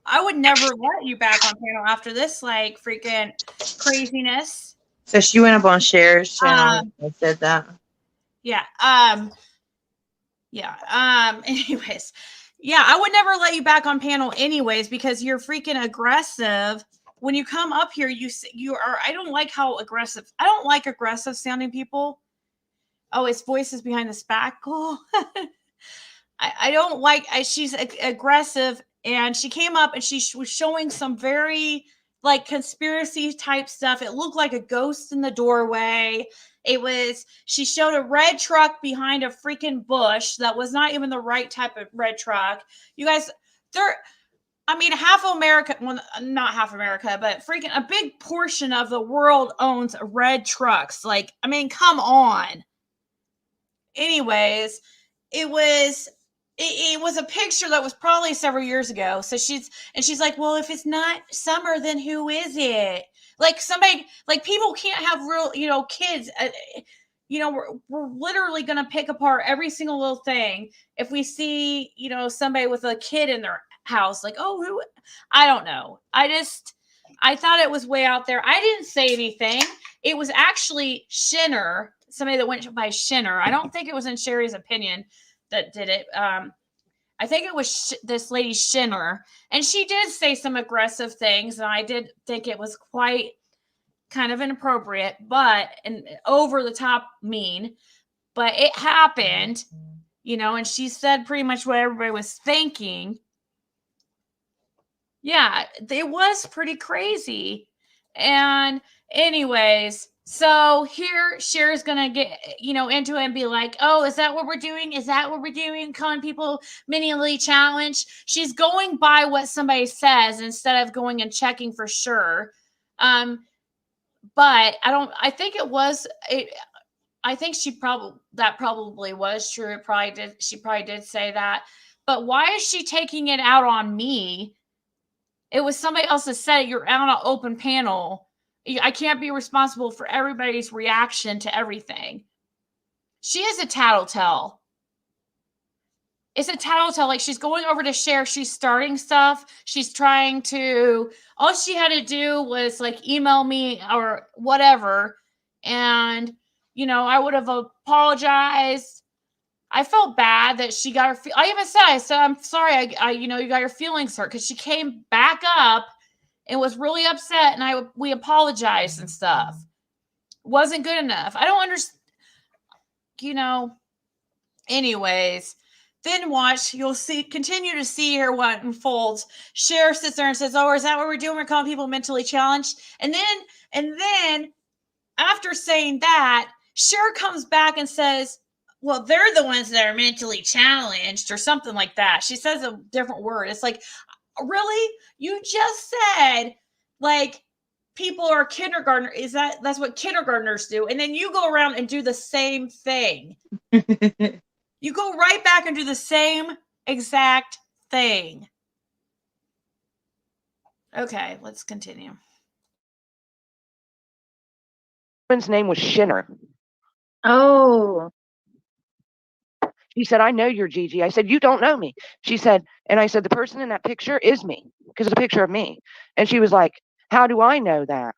Speaker 1: I would never let you back on panel after this, like, freaking craziness.
Speaker 10: So she went up on Cher's channel and said that.
Speaker 1: Yeah. Anyways. Yeah, I would never let you back on panel anyways because you're freaking aggressive. When you come up here, you are. I don't like how aggressive. I don't like aggressive sounding people. Oh, it's Voices Behind the Spackle. I don't like. She's aggressive, and she came up and she was showing some very like conspiracy type stuff. It looked like a ghost in the doorway. She showed a red truck behind a freaking bush that was not even the right type of red truck. You guys, half of America, well, not half America, but freaking a big portion of the world owns red trucks. Like, come on. Anyways, it was a picture that was probably several years ago. So she's like, well, if it's not Summer, then who is it? Like somebody, like people can't have real, kids. We're literally going to pick apart every single little thing. If we see, somebody with a kid in their house, like, oh, who, I don't know. I thought it was way out there. I didn't say anything. It was actually Shinner, somebody that went by Shinner. I don't think it was in Sherry's Opinion that did it. I think it was this lady Shinner, and she did say some aggressive things, and I did think it was quite kind of inappropriate, and over the top mean, but it happened, and she said pretty much what everybody was thinking. Yeah, it was pretty crazy. And anyways, so here Cher's gonna get into it and be like, oh, is that what we're doing? Is that what we're doing? Calling people mentally challenged. She's going by what somebody says instead of going and checking for sure. But I think that probably was true. She probably did say that. But why is she taking it out on me? It was somebody else that said it. You're out on an open panel. I can't be responsible for everybody's reaction to everything. She is a tattletale. It's a tattletale. Like, she's going over to share. She's starting stuff. She's trying to, all she had to do was like email me or whatever. And, you know, I would have apologized. I felt bad that she got her, I even said, I'm sorry. You know, you got your feelings hurt, because she came back up and was really upset. And we apologized and stuff. Wasn't good enough. I don't understand, you know, anyways. Then watch, you'll continue to see here what unfolds. Cher sits there and says, "Oh, is that what we're doing? We're calling people mentally challenged." And then after saying that, Cher comes back and says, "Well, they're the ones that are mentally challenged," or something like that. She says a different word. It's like, really? You just said, like, people are kindergartner. That's what kindergartners do? And then you go around and do the same thing. You go right back and do the same exact thing. Okay, let's continue.
Speaker 13: His name was Shinner.
Speaker 14: Oh.
Speaker 13: She said, "I know you're Gigi." I said, "You don't know me." She said, and I said, "The person in that picture is me," because it's a picture of me. And she was like, "How do I know that?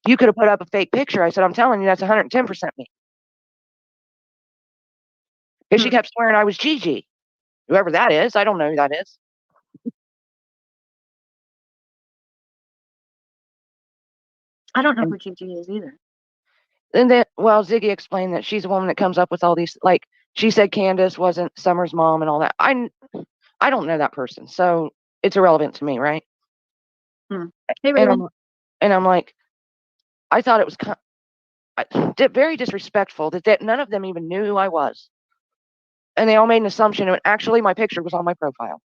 Speaker 13: You could have put up a fake picture." I said, "I'm telling you, that's 110% me." Because she kept swearing I was Gigi. Whoever that is, I don't know who that is.
Speaker 14: I don't know who Gigi is either.
Speaker 13: And then, well, Ziggy explained that she's the woman that comes up with all these, like, she said Candace wasn't Summer's mom and all that. I don't know that person, so it's irrelevant to me, right?
Speaker 14: Hey,
Speaker 13: and I'm like, I thought it was very disrespectful that none of them even knew who I was. And they all made an assumption, and actually my picture was on my profile.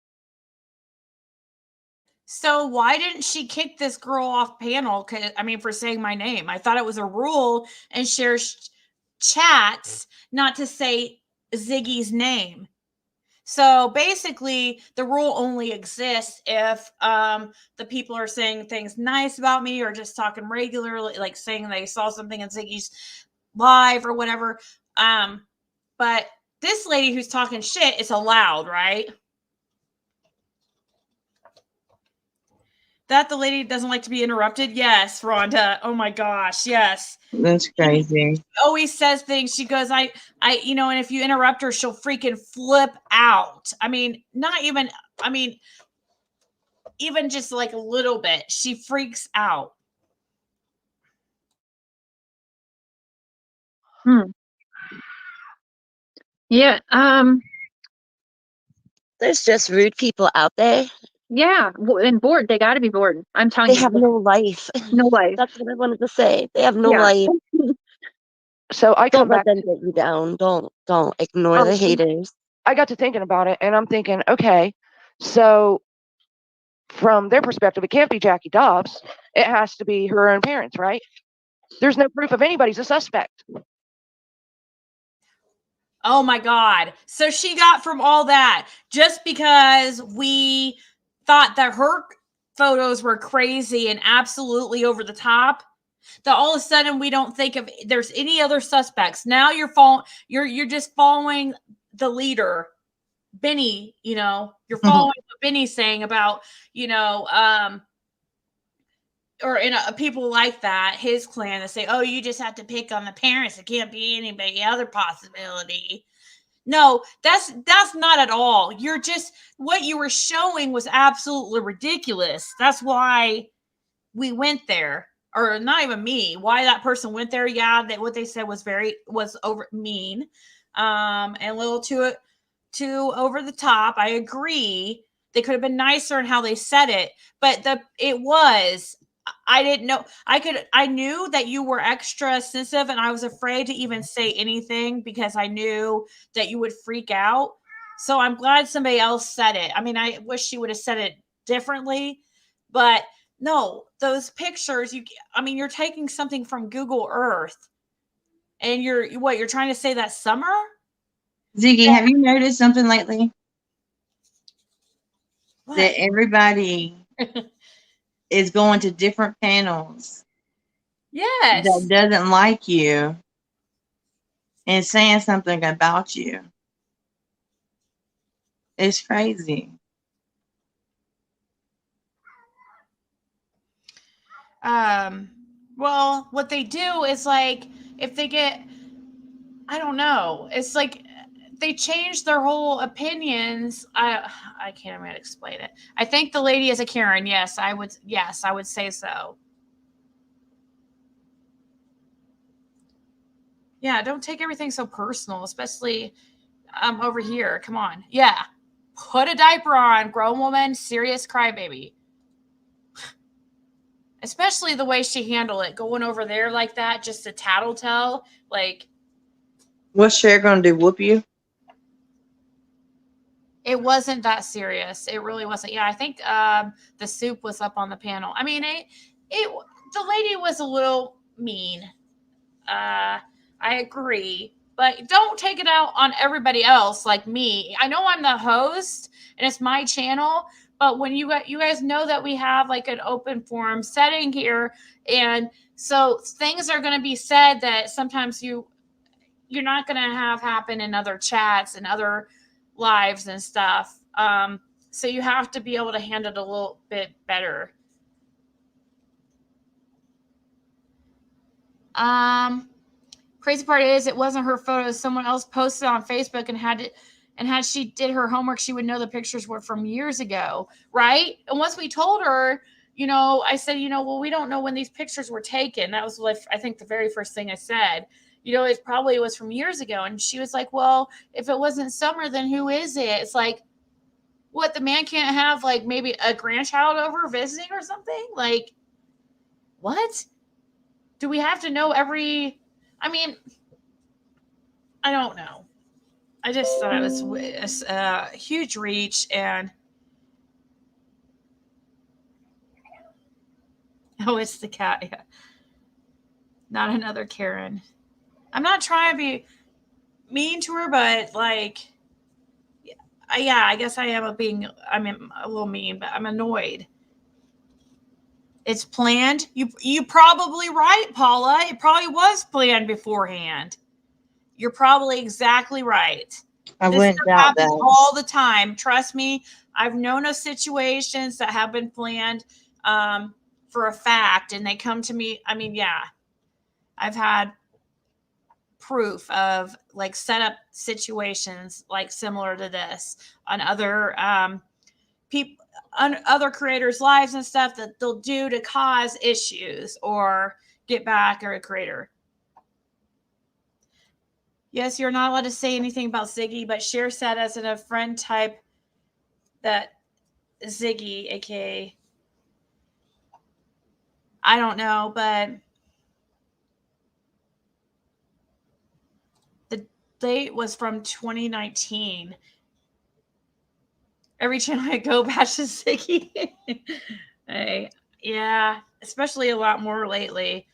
Speaker 1: So why didn't she kick this girl off panel? For saying my name. I thought it was a rule and shares chats not to say Ziggy's name. So basically, the rule only exists if the people are saying things nice about me or just talking regularly, like saying they saw something in Ziggy's live or whatever. But this lady who's talking shit is allowed, right? That the lady doesn't like to be interrupted? Yes, Rhonda. Oh my gosh, yes.
Speaker 10: That's crazy.
Speaker 1: She always says things. She goes, and if you interrupt her, she'll freaking flip out. Even just like a little bit, she freaks out.
Speaker 14: Yeah.
Speaker 15: There's just rude people out there.
Speaker 14: Yeah, and bored. They got to be bored. I'm telling you.
Speaker 15: They have no life.
Speaker 14: No life.
Speaker 15: That's what I wanted to say. They have no life.
Speaker 13: So I
Speaker 15: don't let them get you down. Don't ignore the haters.
Speaker 13: I got to thinking about it, and I'm thinking, okay, so from their perspective, it can't be Jackie Dobbs. It has to be her own parents, right? There's no proof of anybody's a suspect.
Speaker 1: Oh my God. So she got from all that just because we thought that her photos were crazy and absolutely over the top, that all of a sudden we don't think of there's any other suspects. Now you're just following the leader, Benny, you're following what Benny's saying about, or people like that, his clan, that say, "Oh, you just have to pick on the parents. It can't be anybody other possibility." No, that's not at all. What you were showing was absolutely ridiculous. That's why we went there, or not even me. Why that person went there? Yeah, what they said was over mean, and a little too over the top. I agree. They could have been nicer in how they said it, but I didn't know. I knew that you were extra sensitive, and I was afraid to even say anything because I knew that you would freak out. So I'm glad somebody else said it. I wish she would have said it differently, but no, those pictures, you're taking something from Google Earth, and you're trying to say that Summer?
Speaker 10: Ziggy, have you noticed something lately?
Speaker 1: What?
Speaker 10: That everybody is going to different panels
Speaker 1: Yes.
Speaker 10: that doesn't like you and saying something about you. It's crazy.
Speaker 1: Well, what they do is like if they get, I don't know, it's like they change their whole opinions. I can't even explain it. I think the lady is a Karen. Yes, I would say so. Yeah, don't take everything so personal, especially over here. Come on. Yeah. Put a diaper on, grown woman, serious crybaby. Especially the way she handled it, going over there like that, just a tattletale. Like,
Speaker 10: what's Cher gonna do? Whoop you?
Speaker 1: it wasn't that serious. It really wasn't. Yeah, I think the soup was up on the panel. I mean, the lady was a little mean. I agree, but don't take it out on everybody else like me. I know I'm the host and it's my channel, but when you guys know that we have like an open forum setting here, and so things are going to be said that sometimes you're not going to have happen in other chats and other lives and stuff. So you have to be able to handle it a little bit better. Crazy part is it wasn't her photos. Someone else posted on Facebook and had she did her homework, she would know the pictures were from years ago, right? And once we told her, I said, well, we don't know when these pictures were taken. That was like, I think the very first thing I said. It probably was from years ago. And she was like, well, if it wasn't Summer, then who is it? It's like, what, the man can't have like maybe a grandchild over visiting or something? Like, what? Do we have to know every... I mean, I don't know. I just thought it was a huge reach, and oh, it's the cat. Yeah. Not another Karen. I'm not trying to be mean to her, but like, yeah, I guess I'm a little mean, but I'm annoyed. It's planned. You probably right, Paula. It probably was planned beforehand. You're probably exactly right.
Speaker 10: I
Speaker 1: This
Speaker 10: wouldn't
Speaker 1: stuff
Speaker 10: doubt
Speaker 1: happens
Speaker 10: that.
Speaker 1: all the time. Trust me. I've known of situations that have been planned for a fact, and they come to me. I mean, yeah, I've had proof of like set up situations like similar to this on other people, on other creators' lives and stuff that they'll do to cause issues or get back at a creator. Yes, you're not allowed to say anything about Ziggy, but Cher said as in a friend type that Ziggy, aka, I don't know, but the date was from 2019. Every channel I go bashes Ziggy. Hey, yeah, especially a lot more lately.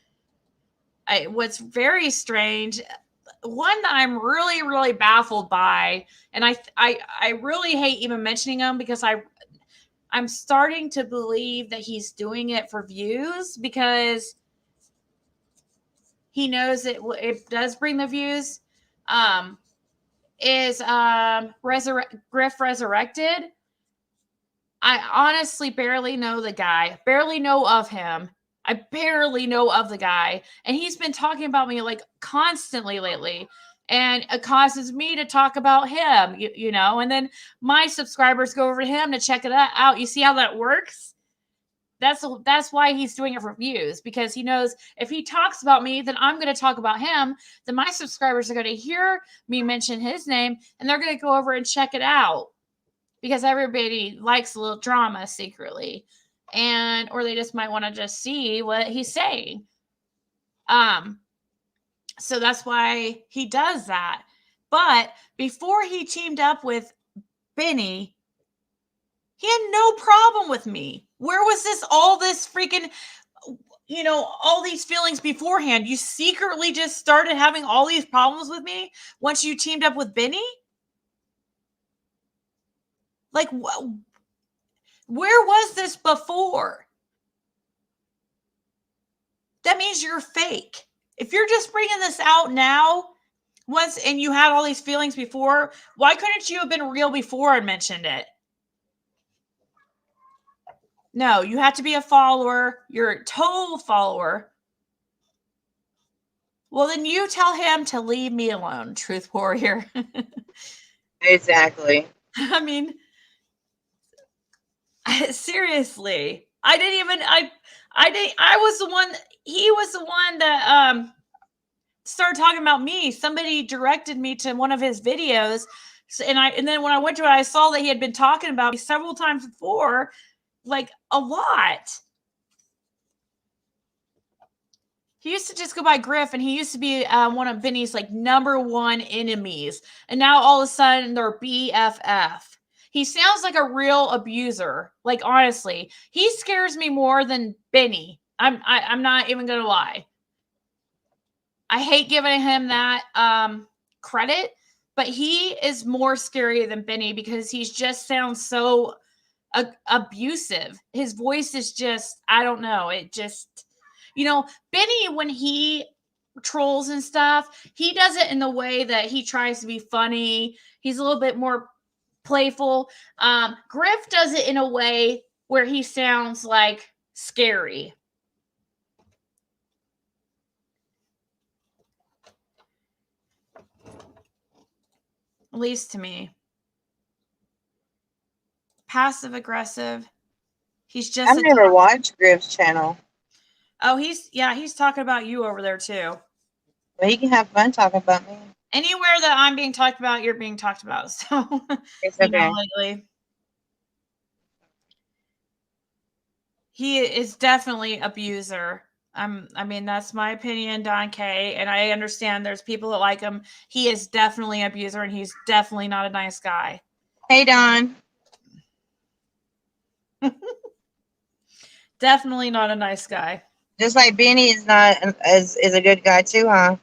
Speaker 1: What's very strange, one that I'm really, really baffled by, and I really hate even mentioning him because I'm starting to believe that he's doing it for views because he knows it does bring the views. Is Griff Resurrected? I honestly barely know the guy, barely know of him. I barely know of the guy, and he's been talking about me like constantly lately, and it causes me to talk about him, and then my subscribers go over to him to check it out. You see how that works? That's why he's doing it for views, because he knows if he talks about me, then I'm going to talk about him. Then my subscribers are going to hear me mention his name, and they're going to go over and check it out because everybody likes a little drama secretly, or they just might want to just see what he's saying. So that's why he does that. But before he teamed up with Benny, he had no problem with me. Where was all this freaking, all these feelings beforehand? You secretly just started having all these problems with me once you teamed up with Benny? Like, where was this before? that means you're fake. If you're just bringing this out now, once and you had all these feelings before, why couldn't you have been real before and mentioned it? No, you have to be a follower. You're a total follower. Well, then you tell him to leave me alone, truth warrior.
Speaker 10: Exactly.
Speaker 1: I mean, seriously. I was the one, he was the one that started talking about me. Somebody directed me to one of his videos. And then when I went to it, I saw that he had been talking about me several times before, like a lot. He used to just go by Griff, and he used to be one of Vinny's like #1 enemies. And now all of a sudden they're BFF. He sounds like a real abuser. Like, honestly, he scares me more than Benny. I'm not even gonna lie. I hate giving him that credit, but he is more scary than Benny because he just sounds so abusive. His voice is just, I don't know. It just, Benny, when he trolls and stuff, he does it in the way that he tries to be funny. He's a little bit more playful. Griff does it in a way where he sounds like scary. At least to me. Passive aggressive. He's just
Speaker 10: I've never watched Griff's channel.
Speaker 1: Oh, he's talking about you over there too.
Speaker 10: Well, he can have fun talking about me.
Speaker 1: Anywhere that I'm being talked about, you're being talked about. So
Speaker 10: it's okay.
Speaker 1: Lately. He is definitely abuser. I mean, that's my opinion, Don K. And I understand there's people that like him. He is definitely an abuser, and he's definitely not a nice guy.
Speaker 10: Hey, Don.
Speaker 1: Definitely not a nice guy.
Speaker 10: Just like Benny is not is a good guy too, huh?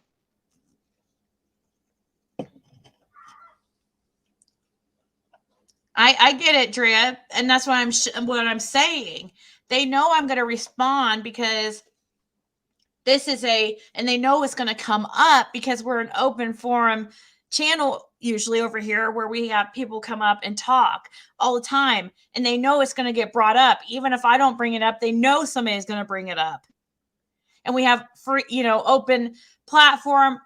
Speaker 1: I get it, Drea, and that's what I'm saying. They know I'm going to respond because this is and they know it's going to come up because we're an open forum channel usually over here where we have people come up and talk all the time, and they know it's going to get brought up. Even if I don't bring it up, they know somebody's going to bring it up. And we have free, open platform,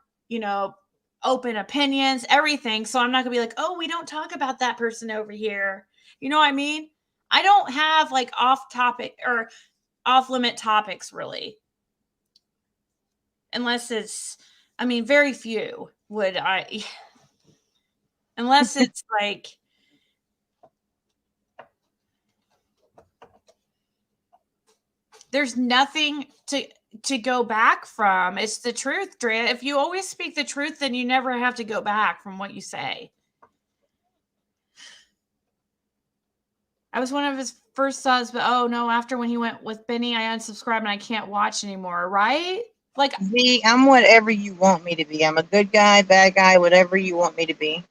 Speaker 1: open opinions, everything. So I'm not gonna be like, oh, we don't talk about that person over here. You know what I mean? I don't have like off topic or off limit topics really. Unless it's, very few would I, unless it's like, there's nothing to go back from. It's the truth, Drea. If you always speak the truth, then you never have to go back from what you say. I was one of his first subs, but oh no, after when he went with Benny, I unsubscribed and I can't watch anymore, right? Like,
Speaker 10: Z, I'm whatever you want me to be. I'm a good guy, bad guy, whatever you want me to be.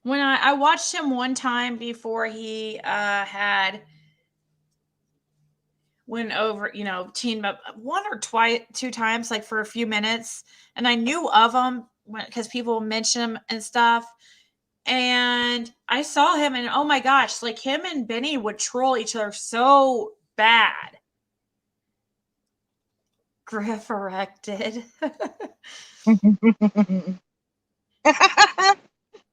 Speaker 1: When I watched him one time before he went over, teamed up one or two times, like for a few minutes, and I knew of him because people mention him and stuff. And I saw him, and oh my gosh, like him and Benny would troll each other so bad. Griff erected.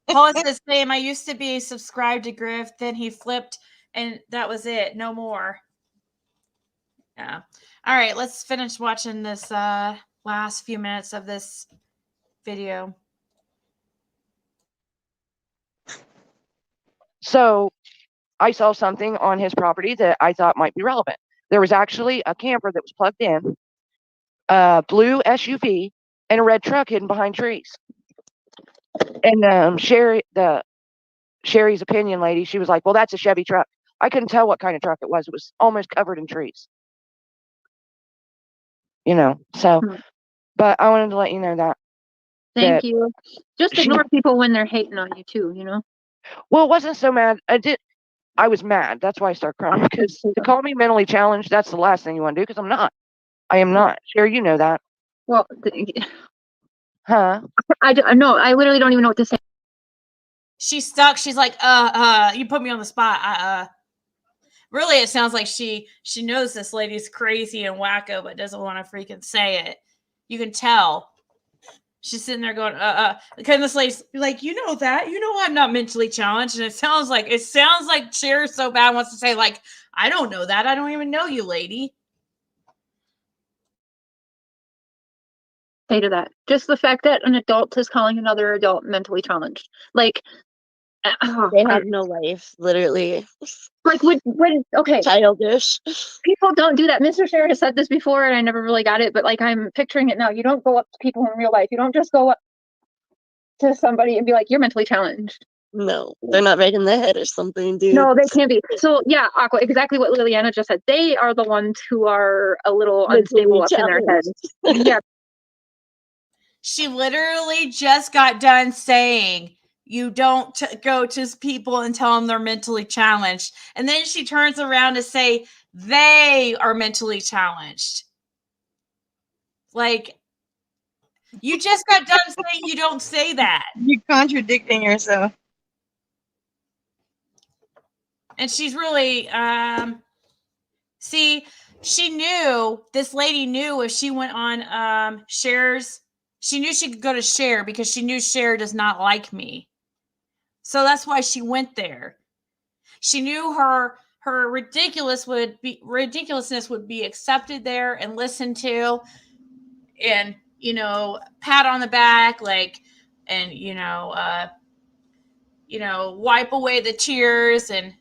Speaker 1: Paul says, same. I used to be subscribed to Griff, then he flipped, and that was it. No more. Yeah. All right, let's finish watching this last few minutes of this video.
Speaker 13: So I saw something on his property that I thought might be relevant. There was actually a camper that was plugged in, a blue SUV, and a red truck hidden behind trees. And Sherry's opinion lady, she was like, well, that's a Chevy truck. I couldn't tell what kind of truck it was. It was almost covered in trees. So, but I wanted to let you know that.
Speaker 14: Thank
Speaker 13: that
Speaker 14: you. Just
Speaker 13: she.
Speaker 14: ignore people when they're hating on you too, you know?
Speaker 13: Well, it wasn't so mad. I was mad. That's why I started crying. Because to call me mentally challenged, that's the last thing you want to do. Because I'm not. I am not. Sure, you know that.
Speaker 14: Well,
Speaker 13: Huh?
Speaker 14: No, I literally don't even know what to say.
Speaker 1: She's stuck. She's like, you put me on the spot. Really, it sounds like she knows this lady's crazy and wacko, but doesn't want to freaking say it. You can tell. She's sitting there going, Because this lady's like, you know that, I'm not mentally challenged, and it sounds like Cher so bad wants to say like, I don't know that. I don't even know you, lady.
Speaker 14: Say to that. Just the fact that an adult is calling another adult mentally challenged. Like,
Speaker 15: They have no life, literally.
Speaker 14: Like when okay,
Speaker 15: childish.
Speaker 14: People don't do that. Mr. Cher has said this before, and I never really got it. But like, I'm picturing it now. You don't go up to people in real life. You don't just go up to somebody and be like, "You're mentally challenged."
Speaker 15: No, they're not right in the head or something, dude.
Speaker 14: No, they can't be. So yeah, Aqua, exactly what Liliana just said. They are the ones who are a little unstable up in their heads. Yeah.
Speaker 1: She literally just got done saying, you don't go to people and tell them they're mentally challenged. And then she turns around to say they are mentally challenged. Like, you just got done saying you don't say that.
Speaker 10: You're contradicting yourself.
Speaker 1: And she's really, see, this lady knew if she went on Cher's, she knew she could go to Cher because she knew Cher does not like me. So that's why she went there. She knew her ridiculousness would be accepted there and listened to, and pat on the back, like, and wipe away the tears, and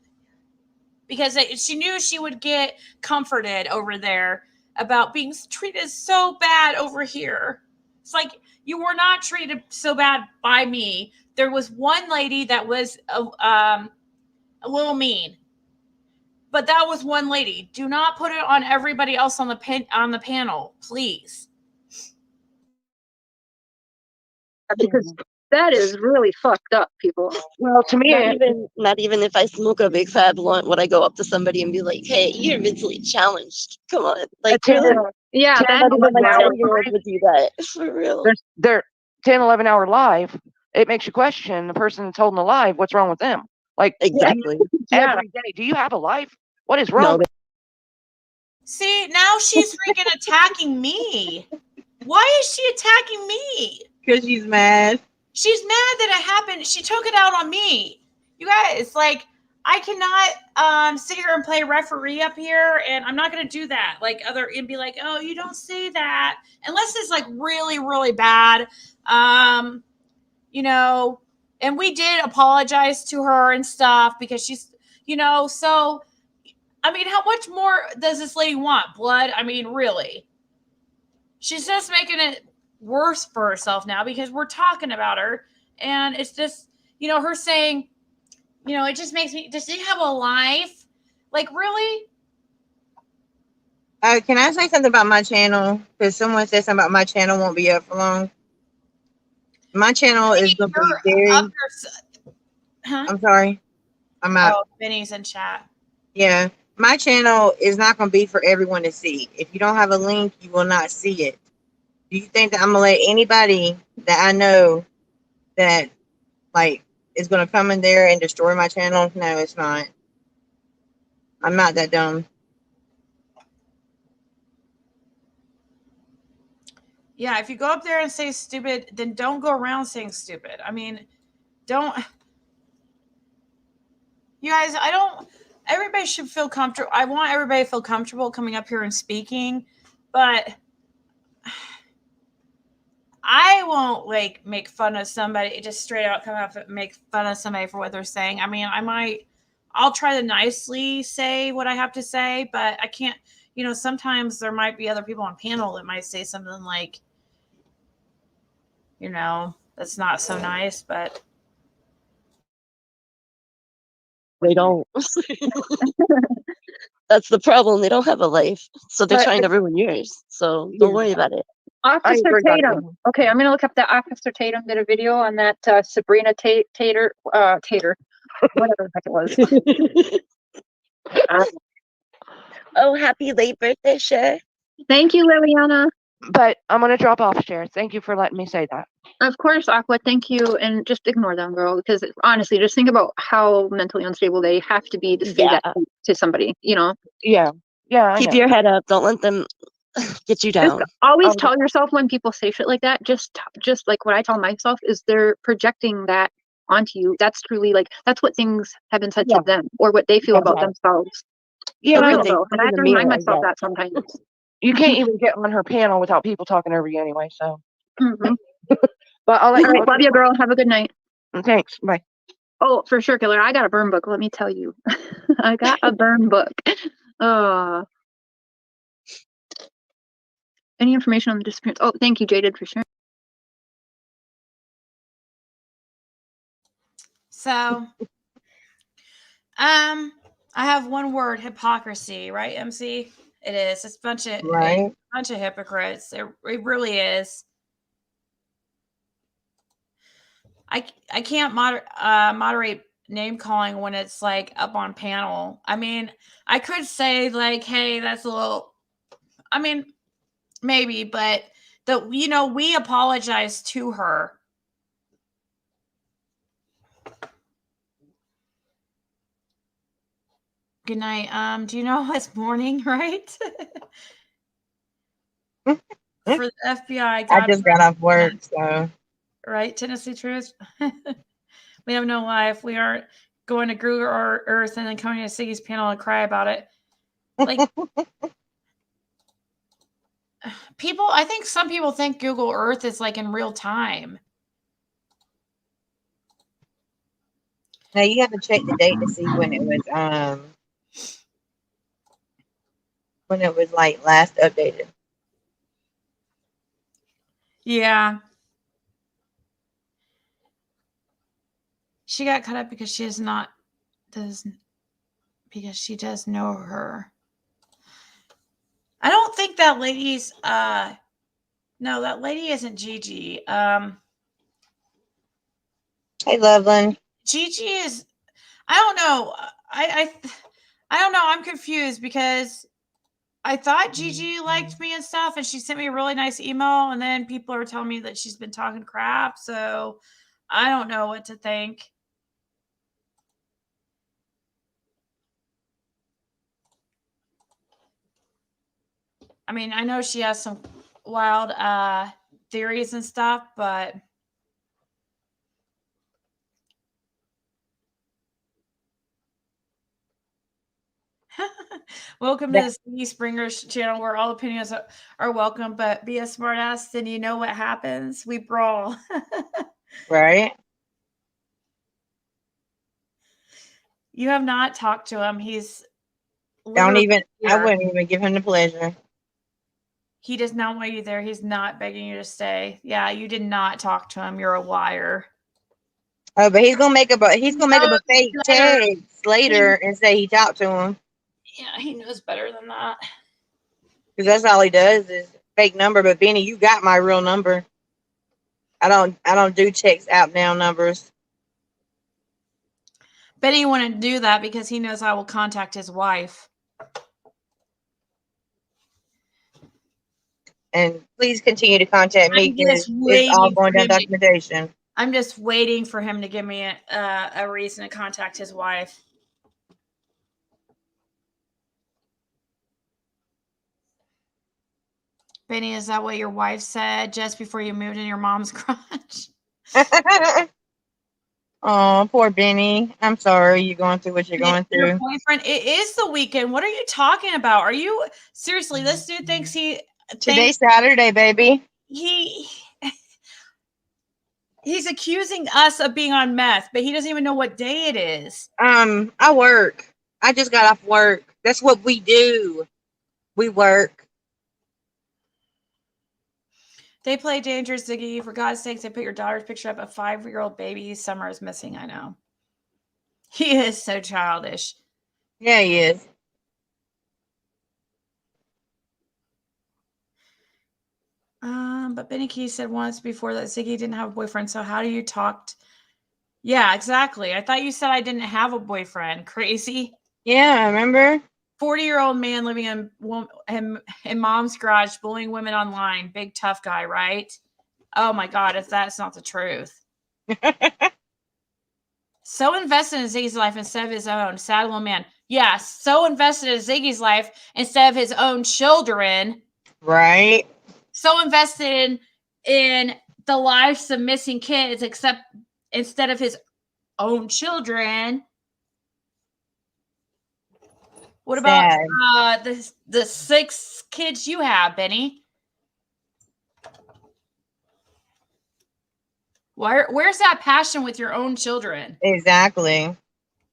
Speaker 1: because she knew she would get comforted over there about being treated so bad over here. It's like, you were not treated so bad by me. There was one lady that was a little mean, but that was one lady. Do not put it on everybody else on the panel, please.
Speaker 14: Because that is really fucked up, people.
Speaker 13: Well, to me,
Speaker 15: not even if I smoke a big fat blunt, would I go up to somebody and be like, "Hey, you're mentally challenged. Come on." Like, really?
Speaker 14: Yeah,
Speaker 15: not even my 10-year-old would do that. For real.
Speaker 13: They're 10, 11-hour live. It makes you question the person that's holding the live. What's wrong with them? Like,
Speaker 15: exactly.
Speaker 13: Every day. Do you have a life? What is wrong?
Speaker 15: No,
Speaker 1: See, now she's freaking attacking me. Why is she attacking me?
Speaker 10: Because she's mad.
Speaker 1: She's mad that it happened. She took it out on me. You guys, like, I cannot sit here and play referee up here, and I'm not going to do that. Like, and be like, oh, you don't say that. Unless it's, like, really, really bad. And we did apologize to her and stuff because she's, so, I mean, how much more does this lady want? Blood? I mean, really? She's just making it worse for herself now because we're talking about her, and it's just, her saying, it just makes me, does she have a life? Like, really?
Speaker 10: Can I say something about my channel? Because someone said something about my channel won't be up for long. My channel is going to be very...
Speaker 1: Huh?
Speaker 10: I'm sorry. I'm out.
Speaker 1: Oh, Benny's in chat.
Speaker 10: Yeah. My channel is not going to be for everyone to see. If you don't have a link, you will not see it. Do you think that I'm going to let anybody that I know that, like, is going to come in there and destroy my channel? No, it's not. I'm not that dumb.
Speaker 1: Yeah, if you go up there and say stupid, then don't go around saying stupid. I mean, don't. You guys, everybody should feel comfortable. I want everybody to feel comfortable coming up here and speaking, but I won't, like, make fun of somebody, just straight out come up and make fun of somebody for what they're saying. I mean, I'll try to nicely say what I have to say, but I can't, sometimes there might be other people on panel that might say something like, that's not so nice, but
Speaker 15: they don't. That's the problem. They don't have a life, so they're trying to ruin yours. So don't worry about it.
Speaker 14: Officer
Speaker 13: agree, Dr.
Speaker 14: Tatum. Okay, I'm gonna look up that Officer Tatum did a video on that Sabrina Tater, whatever the heck it was.
Speaker 15: Oh, happy late birthday, Cher.
Speaker 14: Thank you, Liliana.
Speaker 13: But I'm gonna drop off, Cher. Thank you for letting me say that.
Speaker 14: Of course, Aqua. Thank you, and just ignore them, girl. Because honestly, just think about how mentally unstable they have to be to say that to somebody. You know.
Speaker 13: Yeah. Yeah.
Speaker 15: Keep your head up. Don't let them get you down.
Speaker 14: Just always tell yourself when people say shit like that. Just like what I tell myself is they're projecting that onto you. That's truly like that's what things have been said to them or what they feel about themselves.
Speaker 13: Yeah,
Speaker 14: For
Speaker 13: I
Speaker 14: real
Speaker 13: don't
Speaker 14: though, and I have to remind myself that sometimes.
Speaker 13: You can't even get on her panel without people talking over you anyway. So,
Speaker 14: Mm-hmm.
Speaker 13: but I'll let you.
Speaker 14: Love you, girl. Have a good night.
Speaker 13: Thanks. Bye.
Speaker 14: Oh, for sure, Killer. I got a burn book. Let me tell you, I got a burn book. Any information on the disappearance? Oh, thank you, Jaded, for sharing.
Speaker 1: So, I have one word: hypocrisy. Right, MC? It is. It's a bunch of hypocrites. It really is. I can't moderate name calling when it's like up on panel. I mean, I could say like, hey, that's a little. I mean, maybe, but we apologize to her. Good night. Do you know it's morning, right? For the FBI,
Speaker 9: I just got off work, so.
Speaker 1: Right, Tennessee Truth. We have no life. We aren't going to Google or Earth and then coming to Siggy's panel and cry about it. Like I think some people think Google Earth is like in real time.
Speaker 9: Now you have to check the date to see when it was like last updated.
Speaker 1: Yeah. She got cut up because she does know her. I don't think that lady's no, that lady isn't Gigi.
Speaker 9: Hey Loveland.
Speaker 1: Gigi is I don't know. I don't know. I'm confused because I thought Gigi liked me and stuff, and she sent me a really nice email, and then people are telling me that she's been talking crap, so I don't know what to think. I mean, I know she has some wild theories and stuff, but welcome to the Siggy Springers channel where all opinions are welcome, but be a smartass, then you know what happens. We brawl.
Speaker 9: Right.
Speaker 1: You have not talked to him. He's
Speaker 9: I wouldn't even give him the pleasure.
Speaker 1: He does not want you there. He's not begging you to stay. Yeah, you did not talk to him. You're a liar.
Speaker 9: Oh, but he's gonna make up a fake text later and say he talked to him.
Speaker 1: Yeah, he knows better than that.
Speaker 9: Because that's all he does is fake number. But Benny, you got my real number. I don't do text out now numbers.
Speaker 1: Benny wouldn't do that because he knows I will contact his wife.
Speaker 9: And please continue to contact me because it's all going down documentation.
Speaker 1: I'm just waiting for him to give me a reason to contact his wife. Benny, is that what your wife said just before you moved in your mom's garage?
Speaker 9: Oh, poor Benny. I'm sorry you're going through what you're going through.
Speaker 1: Your boyfriend, it is the weekend. What are you talking about? Are you seriously? This dude thinks
Speaker 9: Today's Saturday, baby.
Speaker 1: He's accusing us of being on meth, but he doesn't even know what day it is.
Speaker 9: I work. I just got off work. That's what we do. We work.
Speaker 1: They play dangerous, Ziggy. For God's sakes, they put your daughter's picture up. A 5-year-old baby. Summer is missing. I know. He is so childish.
Speaker 9: Yeah, he is.
Speaker 1: But Benny Key said once before that Ziggy didn't have a boyfriend. So how do you talk? Yeah, exactly. I thought you said I didn't have a boyfriend. Crazy.
Speaker 9: Yeah, remember?
Speaker 1: 40-year-old man living in mom's garage, bullying women online. Big tough guy, right? Oh my God, if that's not the truth. So invested in Ziggy's life instead of his own. Sad little man. Yeah, so invested in Ziggy's life instead of his own children.
Speaker 9: Right.
Speaker 1: So invested in the lives of missing kids, except instead of his own children. What about the 6 kids you have, Benny? Where's that passion with your own children?
Speaker 9: Exactly.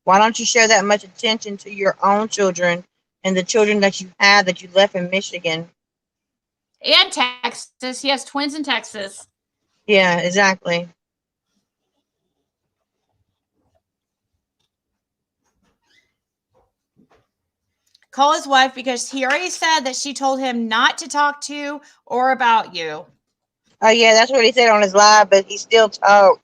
Speaker 9: Why don't you show that much attention to your own children and the children that you had that you left in Michigan?
Speaker 1: And Texas. He has twins in Texas.
Speaker 9: Yeah, exactly.
Speaker 1: Call his wife because he already said that she told him not to talk to or about you.
Speaker 9: Oh, yeah, that's what he said on his live, but he still talks.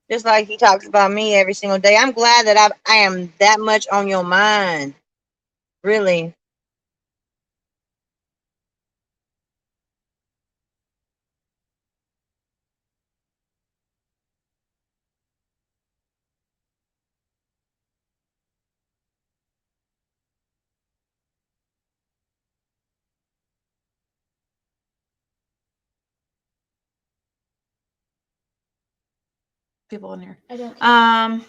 Speaker 9: Just like he talks about me every single day. I'm glad that I am that much on your mind. Really.
Speaker 1: People in here.
Speaker 4: I don't.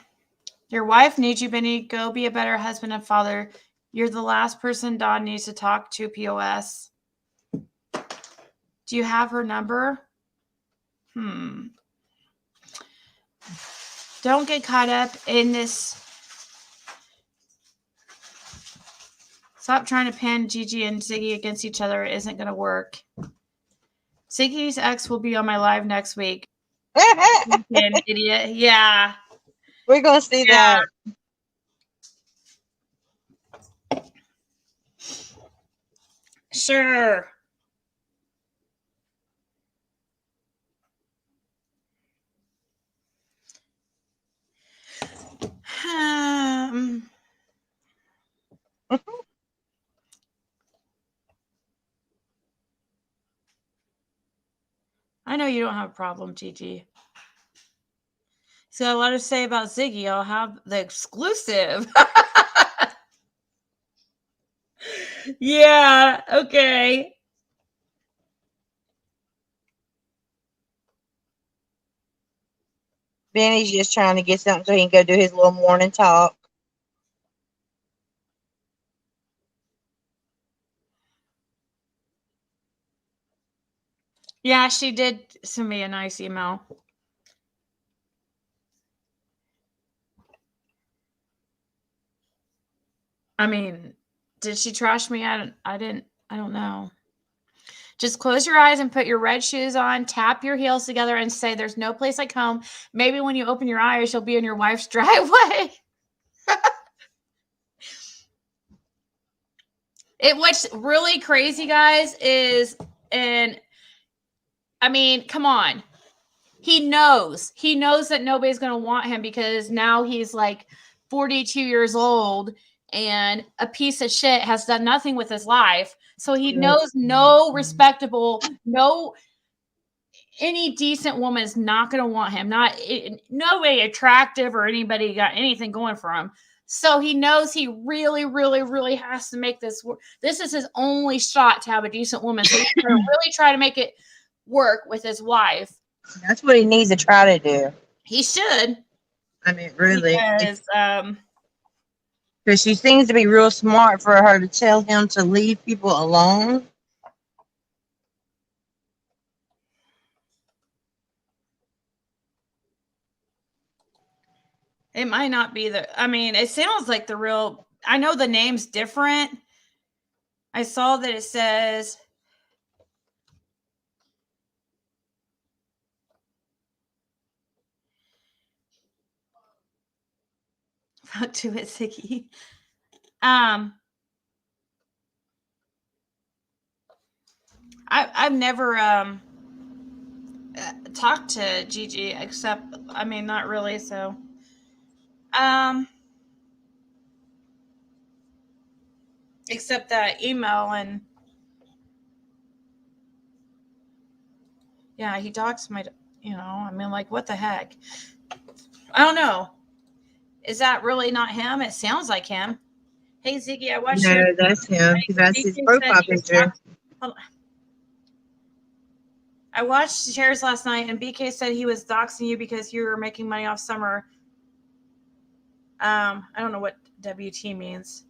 Speaker 1: Your wife needs you, Benny. Go be a better husband and father. You're the last person Don needs to talk to, POS. Do you have her number? Don't get caught up in this. Stop trying to pin Gigi and Ziggy against each other. It isn't going to work. Ziggy's ex will be on my live next week. Idiot. Yeah.
Speaker 9: We're going to see that.
Speaker 1: Sure. I know you don't have a problem, Gigi. So a lot to say about Ziggy. I'll have the exclusive. Yeah, okay.
Speaker 9: Benny's just trying to get something so he can go do his little morning talk.
Speaker 1: Yeah, she did send me a nice email. I mean, did she trash me? I don't know. Just close your eyes and put your red shoes on, tap your heels together and say, there's no place like home. Maybe when you open your eyes, you'll be in your wife's driveway. What's really crazy, guys, is, and I mean, come on. He knows that nobody's going to want him because now he's like 42 years old and a piece of shit, has done nothing with his life. So he knows no respectable, any decent woman is not going to want him. Nobody attractive or anybody got anything going for him. So he knows he really, really, really has to make this work. This is his only shot to have a decent woman. So he's going to really try to make it work with his wife.
Speaker 9: That's what he needs to try to do.
Speaker 1: He should.
Speaker 9: I mean, really.
Speaker 1: Because
Speaker 9: she seems to be real smart for her to tell him to leave people alone.
Speaker 1: It might not be it sounds like the real, I know the name's different. I saw that it says about to it, Ziggy. I've never talked to Gigi, except, I mean, not really, so. Except that email, and yeah, he doxed my, I mean, like, what the heck? I don't know. Is that really not him? It sounds like him. Hey, Ziggy, I watched
Speaker 10: No,
Speaker 1: your.
Speaker 10: that's him. That's his profile picture.
Speaker 1: I watched Shares last night, and BK said he was doxing you because you were making money off Summer. I don't know what WT means.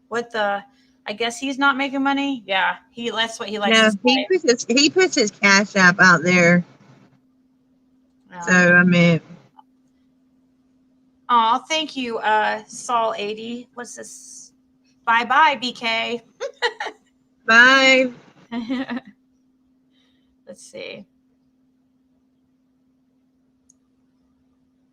Speaker 1: What the? I guess he's not making money. Yeah, that's what he likes to say.
Speaker 10: He puts his Cash App out there.
Speaker 1: Yeah.
Speaker 10: So I mean.
Speaker 1: Oh, thank you, Saul80. What's this? Bye, BK.
Speaker 10: Bye.
Speaker 1: Let's see.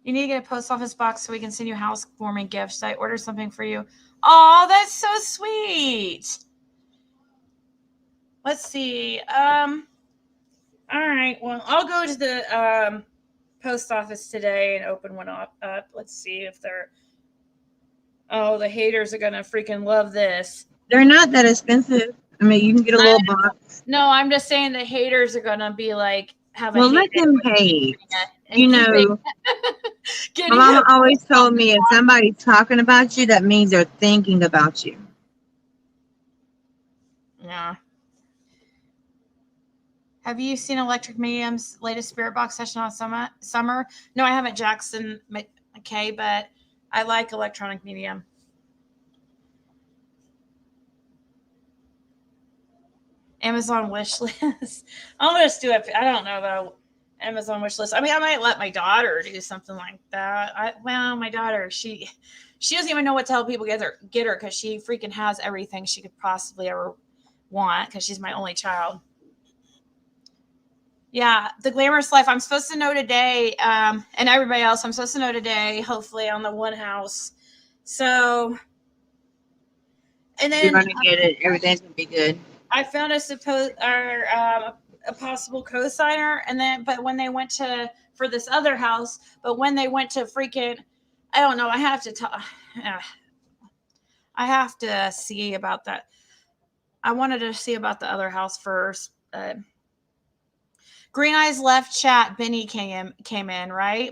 Speaker 1: You need to get a post office box so we can send you housewarming gifts. I ordered something for you. Oh, that's so sweet. Let's see. All right. Well, I'll go to the post office today and open one up. Let's see if they're. Oh, the haters are gonna freaking love this.
Speaker 10: They're not that expensive. I mean, you can get a little box.
Speaker 1: No, I'm just saying the haters are gonna be like, have a
Speaker 10: Well,
Speaker 1: hate.
Speaker 10: let them hate.
Speaker 1: You know,
Speaker 10: my mama always told me if somebody's talking about you, that means they're thinking about you.
Speaker 1: Yeah. Have you seen Electric Medium's latest spirit box session on Summer? No, I haven't, Jackson McKay, but I like Electronic Medium. Amazon wish list. I'll just do it. I don't know about Amazon wish list. I mean, I might let my daughter do something like that. My daughter, she doesn't even know what to tell people get her because she freaking has everything she could possibly ever want because she's my only child. Yeah, the glamorous life. I'm supposed to know today, and everybody else, I'm supposed to know today, hopefully on the one house. So, and then
Speaker 10: you're gonna get it. Everything's gonna be good.
Speaker 1: I found a possible co-signer, but when they went for this other house, but when they went to freaking, I don't know. I have to see about that. I wanted to see about the other house first. Green Eyes left chat. Benny came in, right?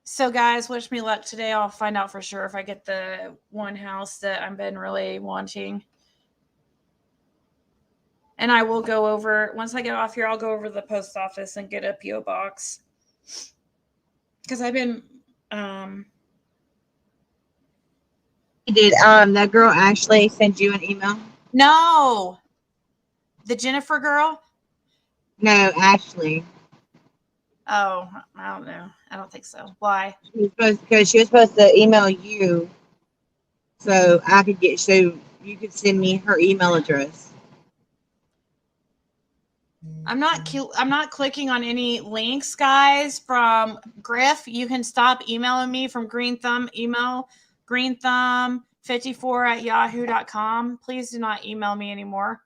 Speaker 1: So guys, wish me luck today. I'll find out for sure if I get the one house that I've been really wanting. And I will go over, once I get off here, I'll go over to the post office and get a P.O. box. Because I've been
Speaker 10: Did that girl Ashley send you an email?
Speaker 1: No. The Jennifer girl?
Speaker 10: No, Ashley.
Speaker 1: Oh, I don't know. I don't think so. Why?
Speaker 10: Because she was supposed to email you, so you could send me her email address.
Speaker 1: I'm not clicking on any links, guys, from Griff. You can stop emailing me from Green Thumb email, greenthumb54@yahoo.com. Please do not email me anymore.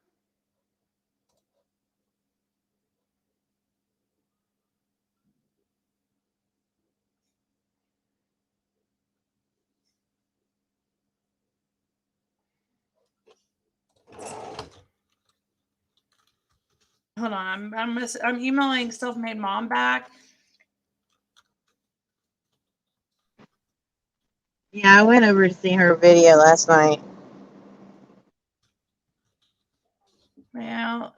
Speaker 1: Hold on, I'm emailing Self-Made Mom back.
Speaker 10: Yeah, I went over to see her video last night.
Speaker 1: Well,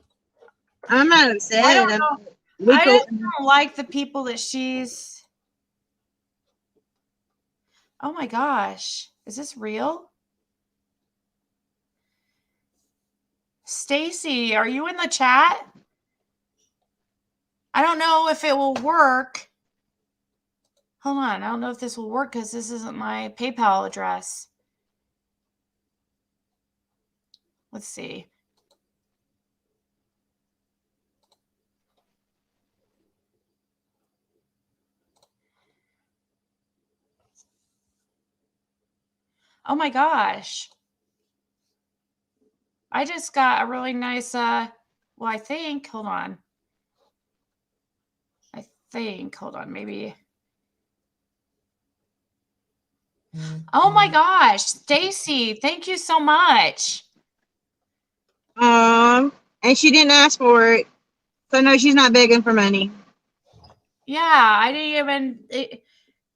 Speaker 10: I'm not upset.
Speaker 1: I don't know. I just don't like the people that she's. Oh my gosh, is this real? Stacy, are you in the chat? I don't know if it will work. Hold on. I don't know if this will work because this isn't my PayPal address. Let's see. Oh my gosh. I just got a really nice, well, I think, hold on. Hold on, maybe. Oh my gosh, Stacy, thank you so much.
Speaker 10: And she didn't ask for it. So no, she's not begging for money.
Speaker 1: Yeah, I didn't even,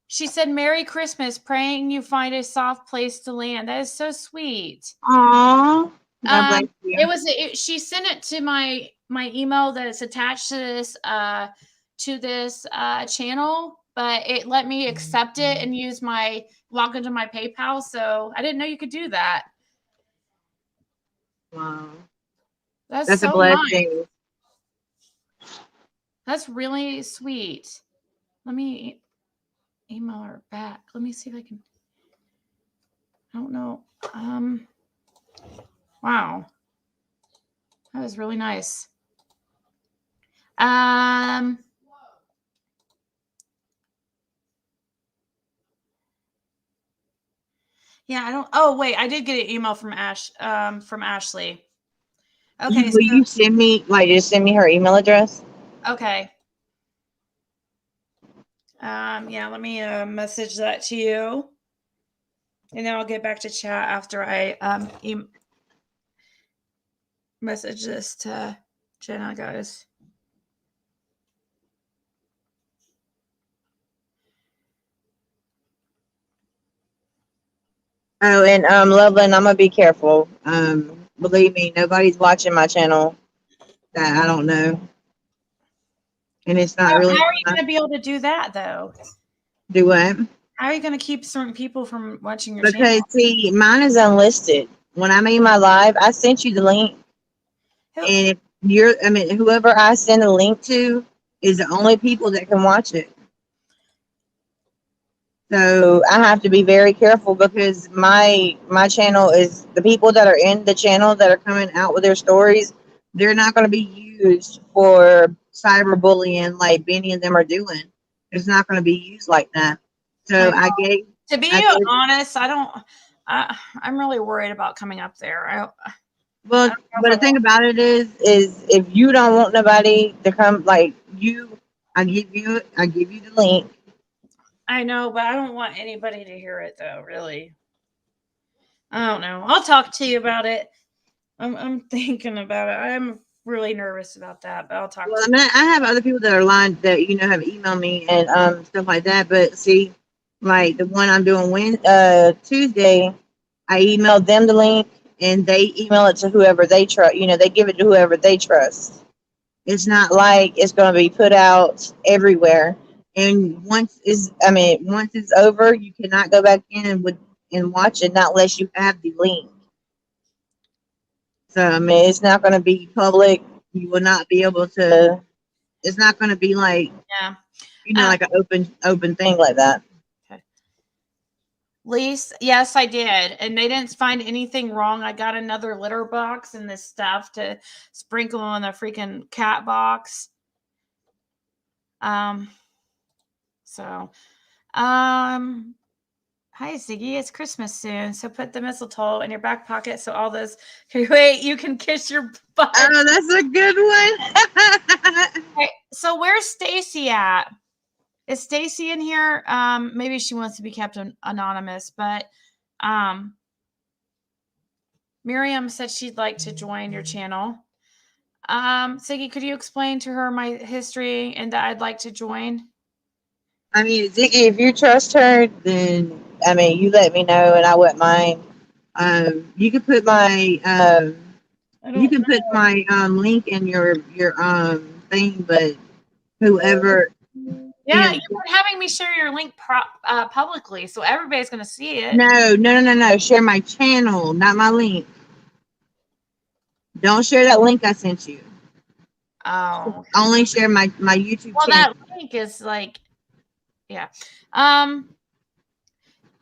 Speaker 1: she said, Merry Christmas, praying you find a soft place to land. That is so sweet.
Speaker 10: Aww. God bless you.
Speaker 1: It was, she sent it to my email that is attached to this channel, but it let me accept it and use log into my PayPal. So I didn't know you could do that.
Speaker 10: Wow.
Speaker 1: That's
Speaker 10: a
Speaker 1: so
Speaker 10: blessing.
Speaker 1: nice. That's really sweet. Let me email her back. Let me see if I can. I don't know. Wow. That was really nice. Yeah, I don't. Oh wait, I did get an email from Ashley. Okay.
Speaker 10: Will you send me just send me her email address?
Speaker 1: Okay. Yeah, let me message that to you. And then I'll get back to chat after I message this to Jenna, guys.
Speaker 9: Oh, and Loveland, I'm gonna be careful. Believe me, nobody's watching my channel that I don't know, and it's not really.
Speaker 1: How are you gonna be able to do that though?
Speaker 9: Do what?
Speaker 1: How are you gonna keep certain people from watching your
Speaker 9: Because
Speaker 1: channel?
Speaker 9: see, mine is unlisted. When I made my live, I sent you the link, and if whoever I send a link to is the only people that can watch it. So I have to be very careful because my channel is the people that are in the channel that are coming out with their stories. They're not going to be used for cyberbullying like Benny and them are doing. It's not going to be used like that. So
Speaker 1: to be honest, I'm really worried about coming up there.
Speaker 9: But the thing about it is if you don't want nobody to come, I give you the link.
Speaker 1: I know, but I don't want anybody to hear it though, really. I don't know. I'll talk to you about it. I'm thinking about it. I'm really nervous about that, but I'll talk to you.
Speaker 9: I have other people that are lined that have emailed me and stuff like that. But see, like the one I'm doing Tuesday, I emailed them the link and they email it to whoever they trust. They give it to whoever they trust. It's not like it's going to be put out everywhere. And once it's over, you cannot go back in and watch it, not unless you have the link. So it's not going to be public. You will not be able to. It's not going to be like like an open thing like that.
Speaker 1: Lise, yes, I did. And they didn't find anything wrong. I got another litter box and this stuff to sprinkle on the freaking cat box. Hi Ziggy, it's Christmas soon, so put the mistletoe in your back pocket so all those you can kiss your butt.
Speaker 9: Oh, that's a good one.
Speaker 1: Okay, so where's Stacy at? Is Stacy in here? Maybe she wants to be kept anonymous, but Miriam said she'd like to join your channel. Ziggy, could you explain to her my history and that I'd like to join?
Speaker 9: Ziggy, if you trust her, then you let me know and I wouldn't mind. You can put my link in your thing, but whoever.
Speaker 1: Yeah, you're having me share your link publicly, so everybody's gonna see it.
Speaker 9: No. Share my channel, not my link. Don't share that link I sent you.
Speaker 1: Oh. Okay.
Speaker 9: Only share my YouTube channel.
Speaker 1: That link is like, yeah.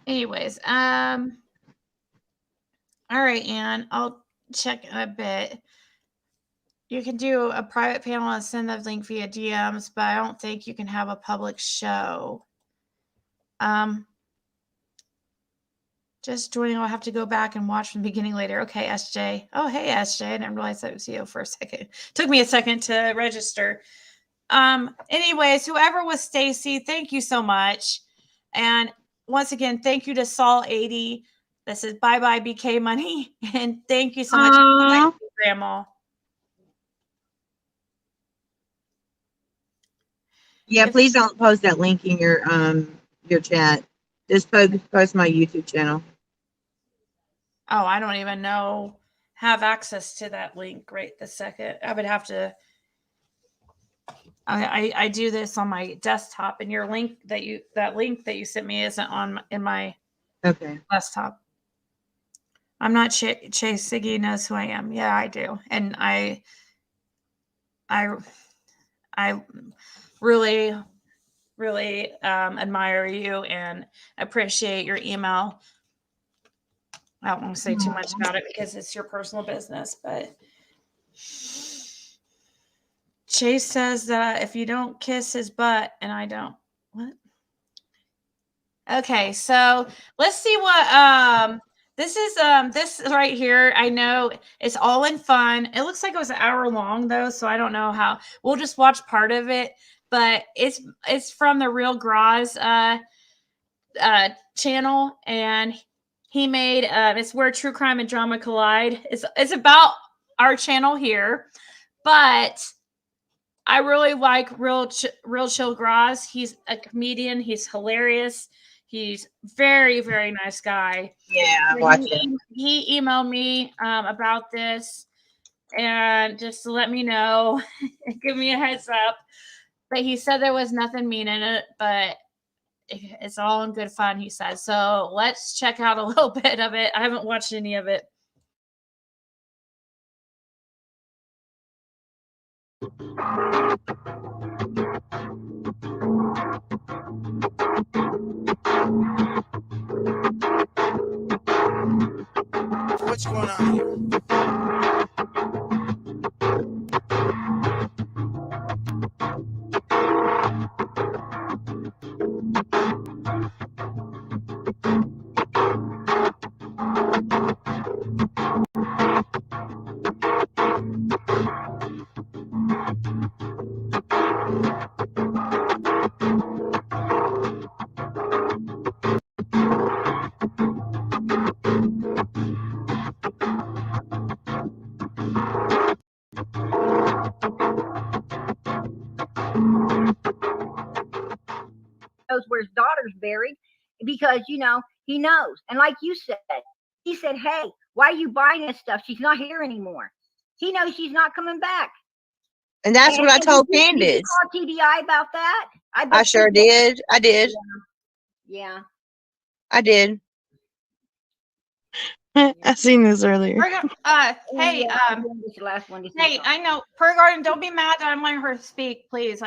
Speaker 1: Anyways, all right, Anne, I'll check in a bit. You can do a private panel and send the link via DMs, but I don't think you can have a public show. Just joining. I'll have to go back and watch from the beginning later. Okay, SJ. Oh, hey, SJ. I didn't realize that was you for a second. Took me a second to register. Anyways, whoever was Stacy, thank you so much. And once again, thank you to Saul80. This is Bye Bye BK Money. And thank you so much, Grandma.
Speaker 9: Yeah, please don't post that link in your chat. Just post my YouTube channel.
Speaker 1: Oh, I don't even have access to that link right this second. I would have to. I do this on my desktop, and that link that you sent me isn't in my desktop. I'm not Chase Siggy knows who I am. Yeah, I do, and I really, really admire you and appreciate your email. I don't want to say too much about it because it's your personal business, but Chase says that if you don't kiss his butt, and I don't, what? Okay, so let's see what this is. This right here, I know it's all in fun. It looks like it was an hour long though, so I don't know how. We'll just watch part of it, but it's from the Real Graz channel, and he made it's where true crime and drama collide. It's about our channel here, but I really like Real Chill Graz. He's a comedian. He's hilarious. He's very, very nice guy.
Speaker 9: Yeah, watch it.
Speaker 1: He emailed me about this and just to let me know, give me a heads up. But he said there was nothing mean in it, but it's all in good fun, he said. So let's check out a little bit of it. I haven't watched any of it.
Speaker 16: What's going on here?
Speaker 17: Knows where his daughter's buried because, you know, he knows. And like you said, he said, hey, why are you buying this stuff? She's not here anymore. He knows she's not coming back.
Speaker 9: And that's what I told Candace.
Speaker 17: Did you call TDI about that?
Speaker 9: I sure did. I did.
Speaker 17: Yeah.
Speaker 9: I did.
Speaker 10: I seen this earlier.
Speaker 1: Hey, I know, Per Garden, don't be mad that I'm letting her speak, please.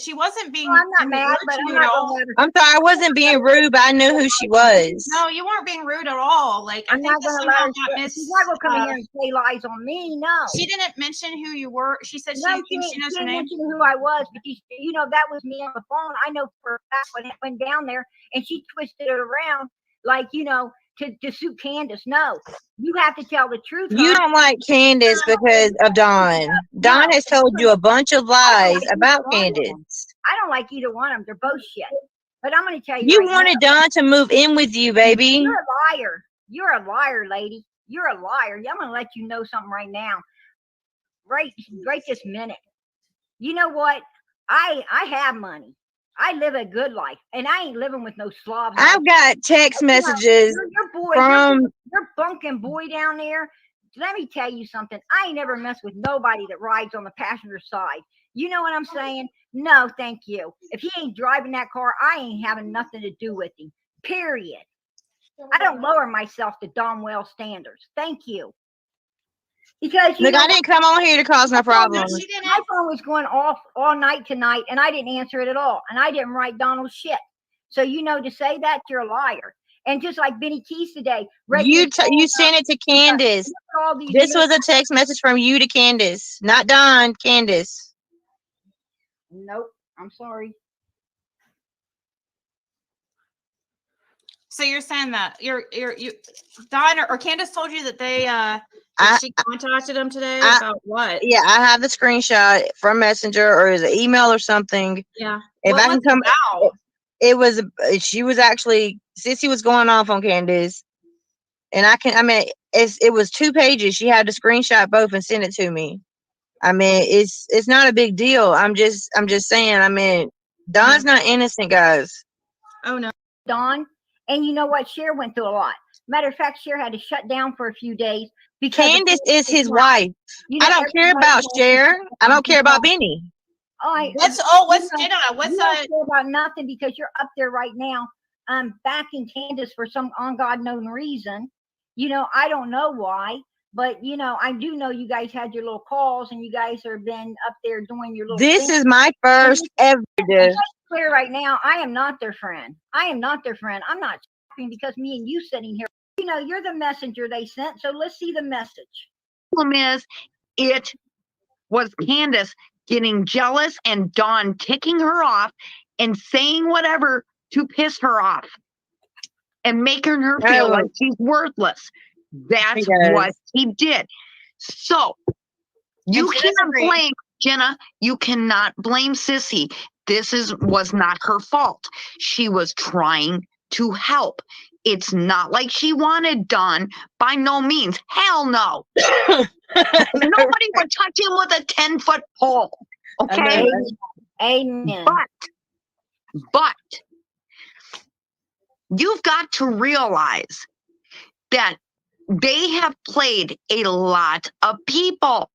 Speaker 1: She wasn't being.
Speaker 17: I'm not mad, but I'm not gonna let her.
Speaker 9: I'm sorry, I wasn't being rude, but I knew who she was.
Speaker 1: No, you weren't being rude at all. Like,
Speaker 17: I'm not gonna let her. She's not gonna come in here and say lies on me. No.
Speaker 1: She didn't mention who you were. She said
Speaker 17: no,
Speaker 1: she knows your name.
Speaker 17: Mention who I was, but you know that was me on the phone. I know for a fact when it went down there, and she twisted it around like to suit Candace. No, you have to tell the truth.
Speaker 9: You don't like Candace because of Dawn. Dawn has told you a bunch of lies about Candace.
Speaker 17: I don't like either one of them. They're both shit. But I'm going to tell you.
Speaker 9: You wanted Dawn to move in with you, baby.
Speaker 17: You're a liar. You're a liar, lady. You're a liar. I'm going to let you know something right now. Right this minute. You know what? I have money. I live a good life, and I ain't living with no slob.
Speaker 9: I've got text messages from
Speaker 17: your bunking boy down there. Let me tell you something. I ain't never messed with nobody that rides on the passenger side. You know what I'm saying? No, thank you. If he ain't driving that car, I ain't having nothing to do with him. Period. I don't lower myself to Domwell standards. Thank you. Because
Speaker 9: look, I didn't come on here to cause no problems.
Speaker 17: My phone was going off all night tonight, and I didn't answer it at all. And I didn't write Donald shit. So to say that, you're a liar. And just like Benny Keys today,
Speaker 9: you sent it to Candace. This was a text message from you to Candace, not Don. Candace.
Speaker 17: Nope. I'm sorry.
Speaker 1: So you're saying that you Dawn or Candace told you that they she contacted them today about what?
Speaker 9: Yeah, I have the screenshot from Messenger or is it email or something.
Speaker 1: Yeah.
Speaker 9: If
Speaker 1: What
Speaker 9: I
Speaker 1: was
Speaker 9: can come
Speaker 1: it about?
Speaker 9: it was she was actually Sissy was going off on Candace. And it was 2 pages. She had to screenshot both and send it to me. I mean, it's not a big deal. I'm just saying, I mean, Dawn's not innocent, guys.
Speaker 1: Oh no.
Speaker 17: Dawn. And you know what? Cher went through a lot. Matter of fact, Cher had to shut down for a few days because
Speaker 9: Candace is his wife. I don't care about Cher. I don't care about Benny.
Speaker 1: What's Jenna? What's
Speaker 17: you don't care about nothing because you're up there right now, backing Candace for some unknown reason. You know, I don't know why, but you know, I do know you guys had your little calls and you guys have been up there doing your little.
Speaker 9: This
Speaker 17: thing.
Speaker 9: is my first ever.
Speaker 17: Clear right now, I am not their friend. I am not their friend. I'm not talking because me and you sitting here. You know, you're the messenger they sent. So let's see the message.
Speaker 13: Problem is, it was Candace getting jealous and Dawn ticking her off and saying whatever to piss her off and making her feel like she's worthless. That's what he did. So you cannot blame Jenna. You cannot blame Sissy. This was not her fault. She was trying to help. It's not like she wanted Dawn. By no means. Hell no. Nobody would touch him with a 10-foot pole. Okay?
Speaker 17: Amen.
Speaker 13: But you've got to realize that they have played a lot of people.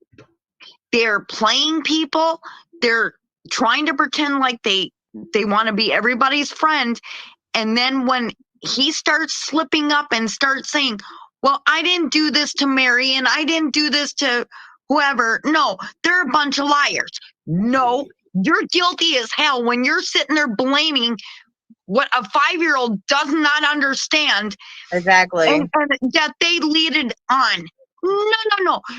Speaker 13: They're playing people. They're trying to pretend like they want to be everybody's friend. And then when he starts slipping up and starts saying, well, I didn't do this to Mary and I didn't do this to whoever. No, they're a bunch of liars. No, you're guilty as hell when you're sitting there blaming what a 5-year-old does not understand.
Speaker 9: Exactly.
Speaker 13: And that they lead it on.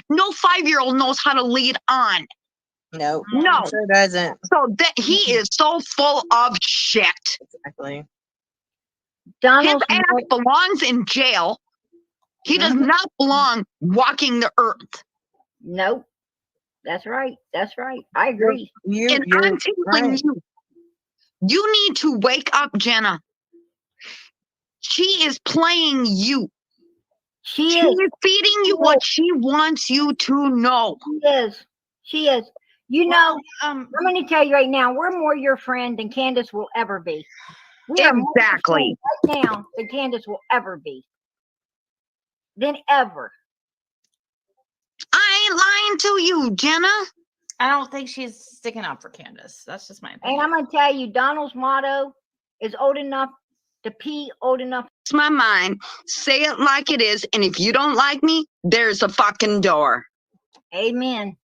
Speaker 13: No 5-year-old knows how to lead on.
Speaker 9: No,
Speaker 13: no,
Speaker 9: sure doesn't.
Speaker 13: So that he is so full of shit.
Speaker 9: Exactly.
Speaker 13: His ass belongs in jail. He does not belong walking the earth.
Speaker 17: Nope. That's right. That's right. I agree.
Speaker 13: And I'm telling you, you need to wake up, Jenna. She is playing you. She is feeding you what she wants you to know.
Speaker 17: She is. She is. You know, I'm going to tell you right now, we're more your friend than Candace will ever be. We are more your friend right now than Candace will ever be. Than ever.
Speaker 13: I ain't lying to you, Jenna.
Speaker 1: I don't think she's sticking up for Candace. That's just my opinion.
Speaker 17: And I'm going to tell you, Donald's motto is old enough to pee, old enough.
Speaker 13: It's my mind. Say it like it is. And if you don't like me, there's a fucking door.
Speaker 17: Amen.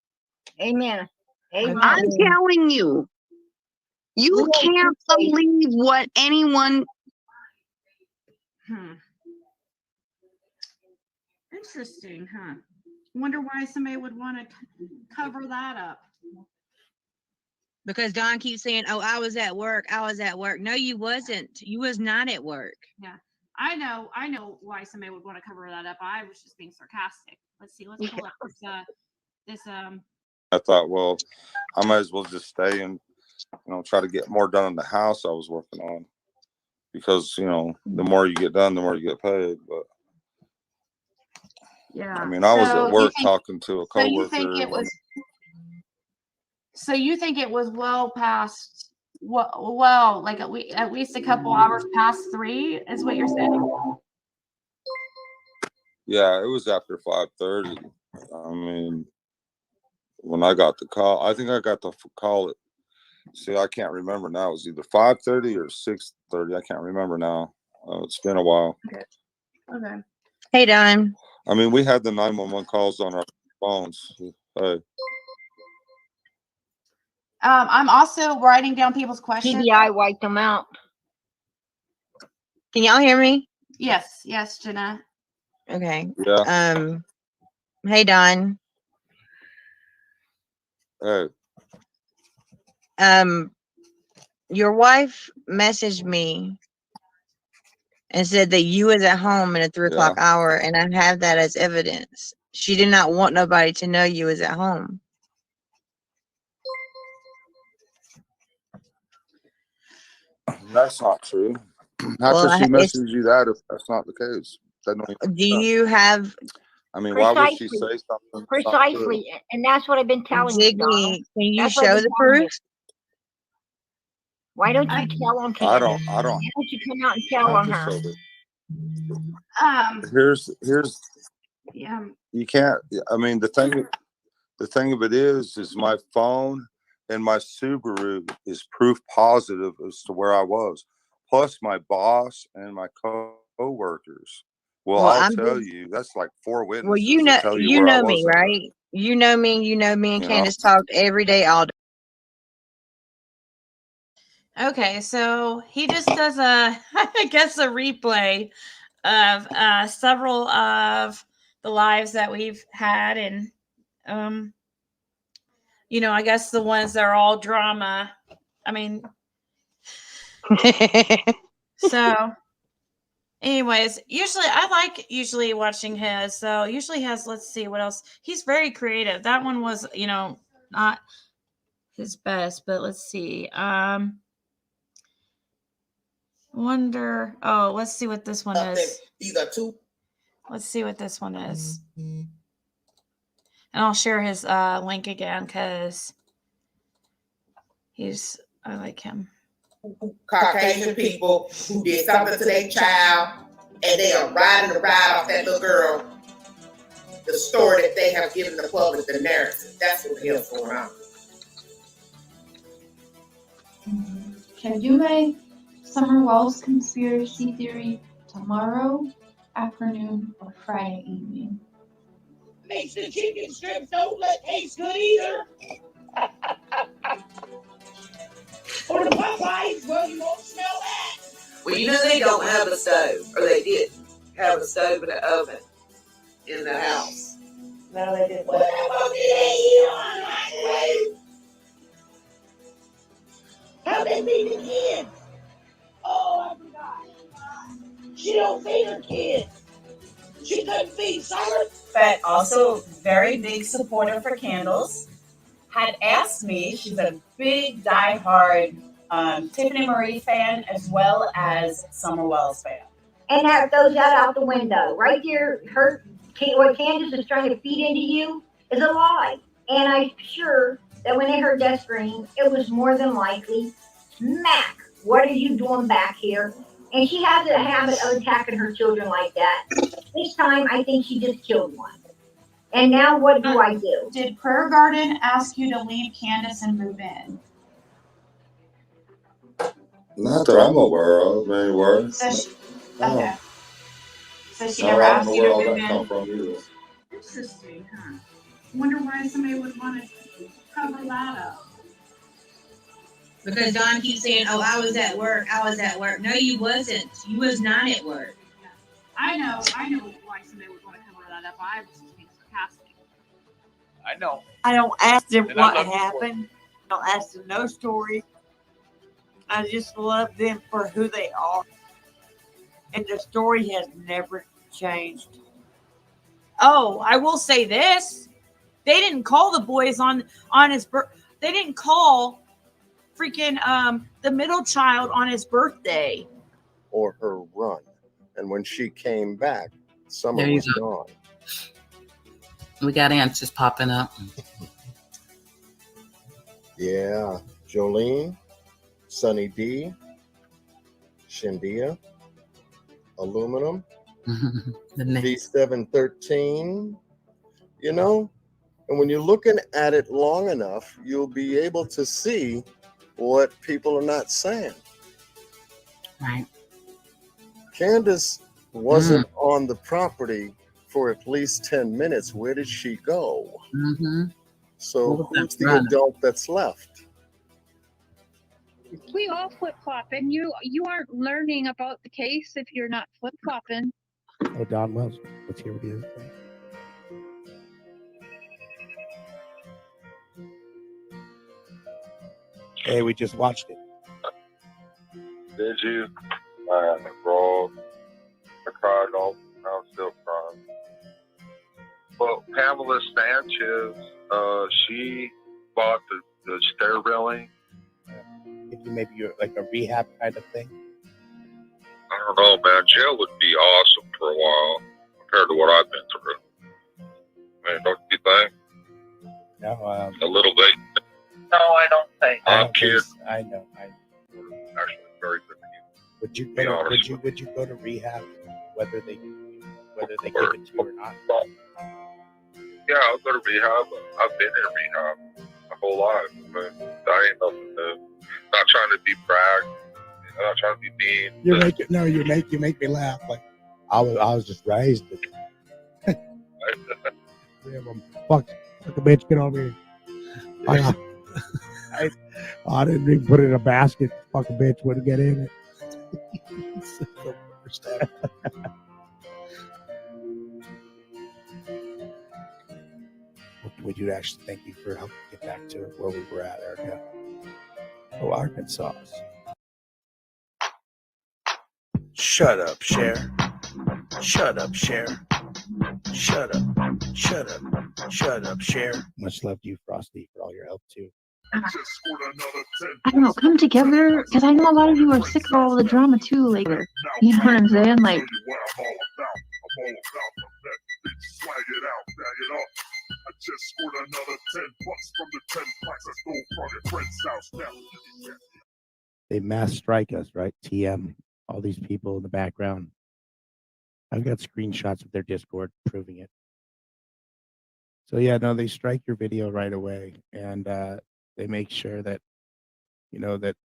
Speaker 17: Amen. Amen.
Speaker 13: I'm telling you, you can't believe what anyone.
Speaker 1: Interesting, huh? Wonder why somebody would want to cover that up.
Speaker 9: Because Dawn keeps saying, "Oh, I was at work. I was at work." No, you wasn't. You was not at work.
Speaker 1: Yeah, I know why somebody would want to cover that up. I was just being sarcastic. Let's see. Let's pull up this.
Speaker 18: I thought, well, I might as well just stay and try to get more done in the house I was working on, because the more you get done, the more you get paid. But
Speaker 1: yeah,
Speaker 18: I mean, I was at work talking to a coworker.
Speaker 1: So you think it was well past like at least a couple hours past 3 is what you're saying?
Speaker 18: Yeah, it was after 5:30. I mean, when I got the call, I think I got the call at. See, I can't remember now. It was either 5:30 or 6:30. I can't remember now. It's been a while.
Speaker 1: Okay.
Speaker 9: Hey, Don.
Speaker 18: I mean, we had the 911 calls on our phones. Hey.
Speaker 1: I'm also writing down people's questions.
Speaker 17: TBI wiped them out.
Speaker 9: Can y'all hear me?
Speaker 1: Yes, Jenna.
Speaker 9: Okay.
Speaker 18: Yeah.
Speaker 9: Hey, Don.
Speaker 18: Hey.
Speaker 9: Your wife messaged me and said that you was at home in a 3 o'clock hour, and I have that as evidence. She did not want nobody to know you was at home.
Speaker 18: That's not true. How
Speaker 9: Well,
Speaker 18: could she
Speaker 9: it's,
Speaker 18: message you that if that's not the case? That don't even
Speaker 9: do
Speaker 18: make sense.
Speaker 9: you have
Speaker 18: I mean, why would she
Speaker 17: Precisely.
Speaker 18: say something that's not true?
Speaker 17: Precisely. And that's what I've been telling you, Donald.
Speaker 9: Ziggy? Can you
Speaker 17: That's what I've
Speaker 9: show
Speaker 17: been
Speaker 9: the
Speaker 17: telling you.
Speaker 9: proof?
Speaker 17: Why don't you tell on
Speaker 18: I
Speaker 17: Candace?
Speaker 18: don't.
Speaker 17: Why don't you come out and
Speaker 18: I
Speaker 17: tell on
Speaker 18: just
Speaker 17: her?
Speaker 18: showed it. Here's.
Speaker 1: Yeah.
Speaker 18: You can't. I mean, the thing of it is my phone and my Subaru is proof positive as to where I was. Plus, my boss and my co-workers will
Speaker 9: Well,
Speaker 18: all
Speaker 9: I'm
Speaker 18: tell
Speaker 9: just,
Speaker 18: you. That's like 4
Speaker 9: well,
Speaker 18: witnesses that tell you where I was
Speaker 9: me,
Speaker 18: that day.
Speaker 9: right? You know me and
Speaker 18: You know?
Speaker 9: Candace talked every day, all day.
Speaker 1: Okay, so he just does a, I guess, a replay of several of the lives that we've had, and you know, I guess the ones that are all drama. I mean, so anyways, usually I like watching his. So usually has, let's see what else. He's very creative. That one was, you know, not his best, but let's see. Wonder. Oh, let's see what this one is.
Speaker 3: These are two.
Speaker 1: Let's see what this one is. And I'll share his link again because I like him.
Speaker 19: Caucasian people who did something to their child and they are riding the ride off that little girl. The story that they have given the public, the narrative. That's what the hell's going on.
Speaker 4: Can you make Summer Wells conspiracy theory tomorrow afternoon or Friday evening?
Speaker 19: Makes the chicken strips don't look taste good either. Or the Popeyes, well, you won't smell that.
Speaker 20: Well, you know they don't have a stove, or they didn't have a stove and an oven in the house.
Speaker 19: No, they didn't. What about the eat on the microwave? How they feed the kids? Oh, I forgot. She don't feed her kids. She couldn't feed Summer.
Speaker 21: But also very big supporter for candles. Had asked me, she's a big diehard Tiffany Marie fan as well as Summer Wells fan.
Speaker 17: And that throws that out the window. Right there, what Candace is trying to feed into you is a lie. And I'm sure that when they heard that scream, it was more than likely, Mac, what are you doing back here? And she has a habit of attacking her children like that. This time, I think she just killed one. And now what do I do?
Speaker 1: Did Prayer Garden ask you to leave Candace and move in?
Speaker 18: Not that I'm aware of, anywhere.
Speaker 1: Okay. So she
Speaker 18: No,
Speaker 1: never
Speaker 18: I don't
Speaker 1: asked
Speaker 18: know
Speaker 1: you
Speaker 18: where
Speaker 1: to
Speaker 18: all
Speaker 1: move
Speaker 18: that
Speaker 1: in?
Speaker 18: come from either.
Speaker 1: Interesting, huh? Wonder why somebody would want to cover that up.
Speaker 9: Because Don keeps saying, "Oh, I was at work. I was at work." No, you wasn't. You was not at work.
Speaker 1: I know why somebody would want to cover that up. I was just being sarcastic.
Speaker 22: I know.
Speaker 23: I don't ask them
Speaker 22: And I
Speaker 23: what
Speaker 22: love you for it.
Speaker 23: happened. I don't ask them no story. I just love them for who they are. And the story has never changed.
Speaker 1: Oh, I will say this: they didn't call the boys on his birth. They didn't call freaking the middle child on his birthday.
Speaker 24: Or her run. And when she came back, Summer
Speaker 25: There you
Speaker 24: was
Speaker 25: go.
Speaker 24: gone.
Speaker 25: We got answers popping up.
Speaker 24: Yeah. Jolene, Sunny D, Shindia, Aluminum,
Speaker 25: The name.
Speaker 24: V713, you know? And when you're looking at it long enough, you'll be able to see what people are not saying.
Speaker 25: Right.
Speaker 24: Candace wasn't on the property for at least 10 minutes. Where did she go?
Speaker 25: Mm-hmm.
Speaker 24: So who's the
Speaker 25: running?
Speaker 24: adult that's left?
Speaker 14: We all flip flop, and you aren't learning about the case if you're not flip flopping.
Speaker 26: Oh, Don Wells. Let's hear what he is. Hey, we just watched it.
Speaker 18: Did you? Man, bro. I cried all. I'm still crying. Well, Pamela Sanchez, she bought the stair railing.
Speaker 2: Maybe you're like a rehab kind of thing.
Speaker 18: I don't know, man. Jail would be awesome for a while compared to what I've been through. I mean, don't you think?
Speaker 2: No,
Speaker 18: a little bit.
Speaker 2: No, I don't think.
Speaker 18: I'm kidding.
Speaker 2: I know.
Speaker 18: Actually, very good people.
Speaker 2: Would you
Speaker 18: Be
Speaker 2: go?
Speaker 18: honest
Speaker 2: Would you go to rehab, whether they give it to you or not?
Speaker 18: Yeah, I'll go to rehab. I've been in rehab my whole life. But that ain't nothing new. Not trying to be brag. I'm not trying to be mean.
Speaker 2: You make me laugh. Like I was just raised. Fuck a bitch, get over here. I didn't even put it in a basket. Fuck a bitch, wouldn't get in it. Would you actually thank you for helping get back to where we were at, Erica? Oh, Arkansas. Shut up, Cher. Shut up, Cher. Shut up. Shut up. Shut up, Cher. Much love to you, Frosty, for all your help, too.
Speaker 4: I don't know, come together, because I know a lot of you are sick of all the drama too, like, you know what I'm saying? Like,
Speaker 2: They mass strike us, right? TM, all these people in the background. I've got screenshots of their Discord proving it. So yeah, no, they strike your video right away, and they make sure that, you know, that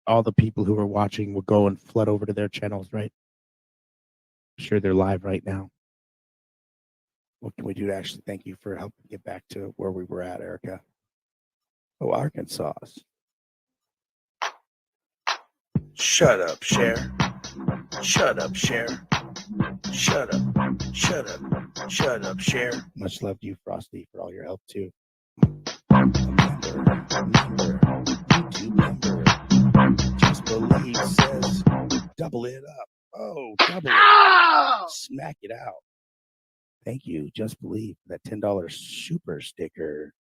Speaker 2: all the people who are watching will go and flood over to their channels, right? I'm sure they're live right now. What can we do to actually thank you for helping get back to where we were at, Erica? Oh, Arkansas. Shut up, Cher. Shut up, Cher. Shut up. Shut up. Shut up, Cher. Much love to you, Frosty, for all your help, too. Member, YouTube member. Just Believe says, double it up. Oh, double it. Smack it out. Thank you, Just Believe, for that $10 super sticker.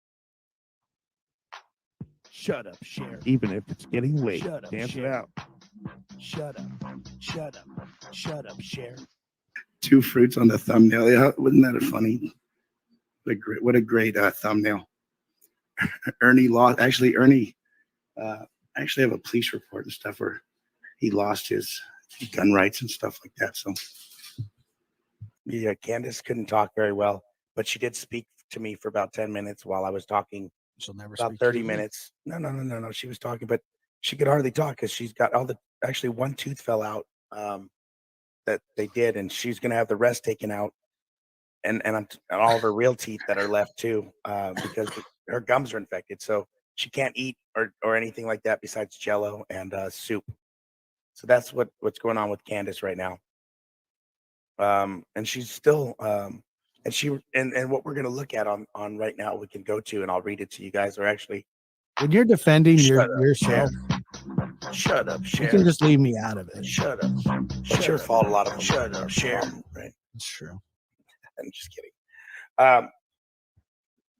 Speaker 2: Shut up, Cher. Even if it's getting late, dance it out. Shut up. Shut up. Shut up, Cher. 2 fruits on the thumbnail. Yeah, wasn't that funny? What a great thumbnail. Ernie lost. Actually, Ernie actually have a police report and stuff where he lost his gun rights and stuff like that. So yeah, Candace couldn't talk very well, but she did speak to me for about 10 minutes while I was talking. She'll never about 30 minutes. No. She was talking, but she could hardly talk because she's got all the. Actually, one tooth fell out that they did, and she's gonna have the rest taken out, and all of her real teeth that are left too, because her gums are infected. So she can't eat or anything like that besides Jello and soup. So that's what's going on with Candace right now. And she's still and what we're gonna look at on right now, we can go to, and I'll read it to you guys. Or actually, when you're defending yourself, shut up, Cher. You can just leave me out of it. Shut up. It's your fault. A lot of them. Shut up, Cher. Right. That's true. I'm just kidding.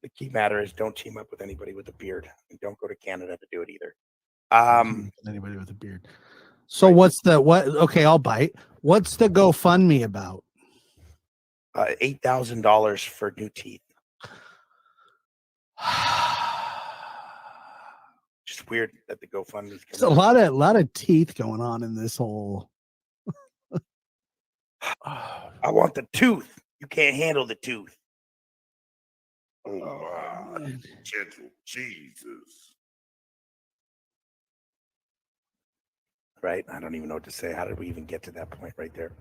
Speaker 2: The key matter is don't team up with anybody with a beard, and don't go to Canada to do it either.
Speaker 5: Anybody with a beard. So what's the what? Okay, I'll bite. What's the GoFundMe about?
Speaker 2: $8,000 for new teeth. Just weird that the GoFundMe's
Speaker 5: There's a lot of teeth going on in this whole.
Speaker 2: I want the tooth. You can't handle the tooth.
Speaker 18: Oh, gentle Jesus.
Speaker 2: Right? I don't even know what to say. How did we even get to that point right there?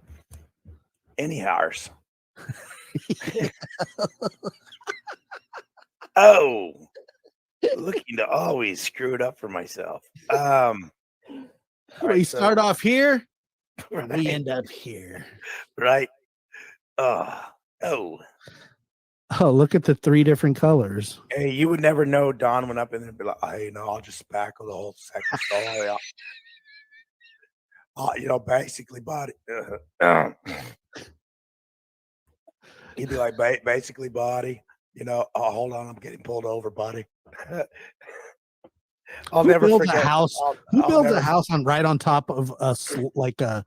Speaker 2: Anyhows. Oh, looking to always screw it up for myself.
Speaker 5: We start off here,
Speaker 2: right.
Speaker 5: We end up here.
Speaker 2: Right?
Speaker 5: Oh, look at the 3 different colors.
Speaker 2: Hey, you would never know. Don went up in there and be like, hey, no, I'll just spackle the whole second story. Basically bought it. He'd be like, basically, buddy, you know, oh, hold on, I'm getting pulled over, buddy. I'll
Speaker 5: Who
Speaker 2: never
Speaker 5: builds
Speaker 2: forget.
Speaker 5: a house? Who
Speaker 2: I'll
Speaker 5: builds
Speaker 2: never
Speaker 5: a house on right on top of like a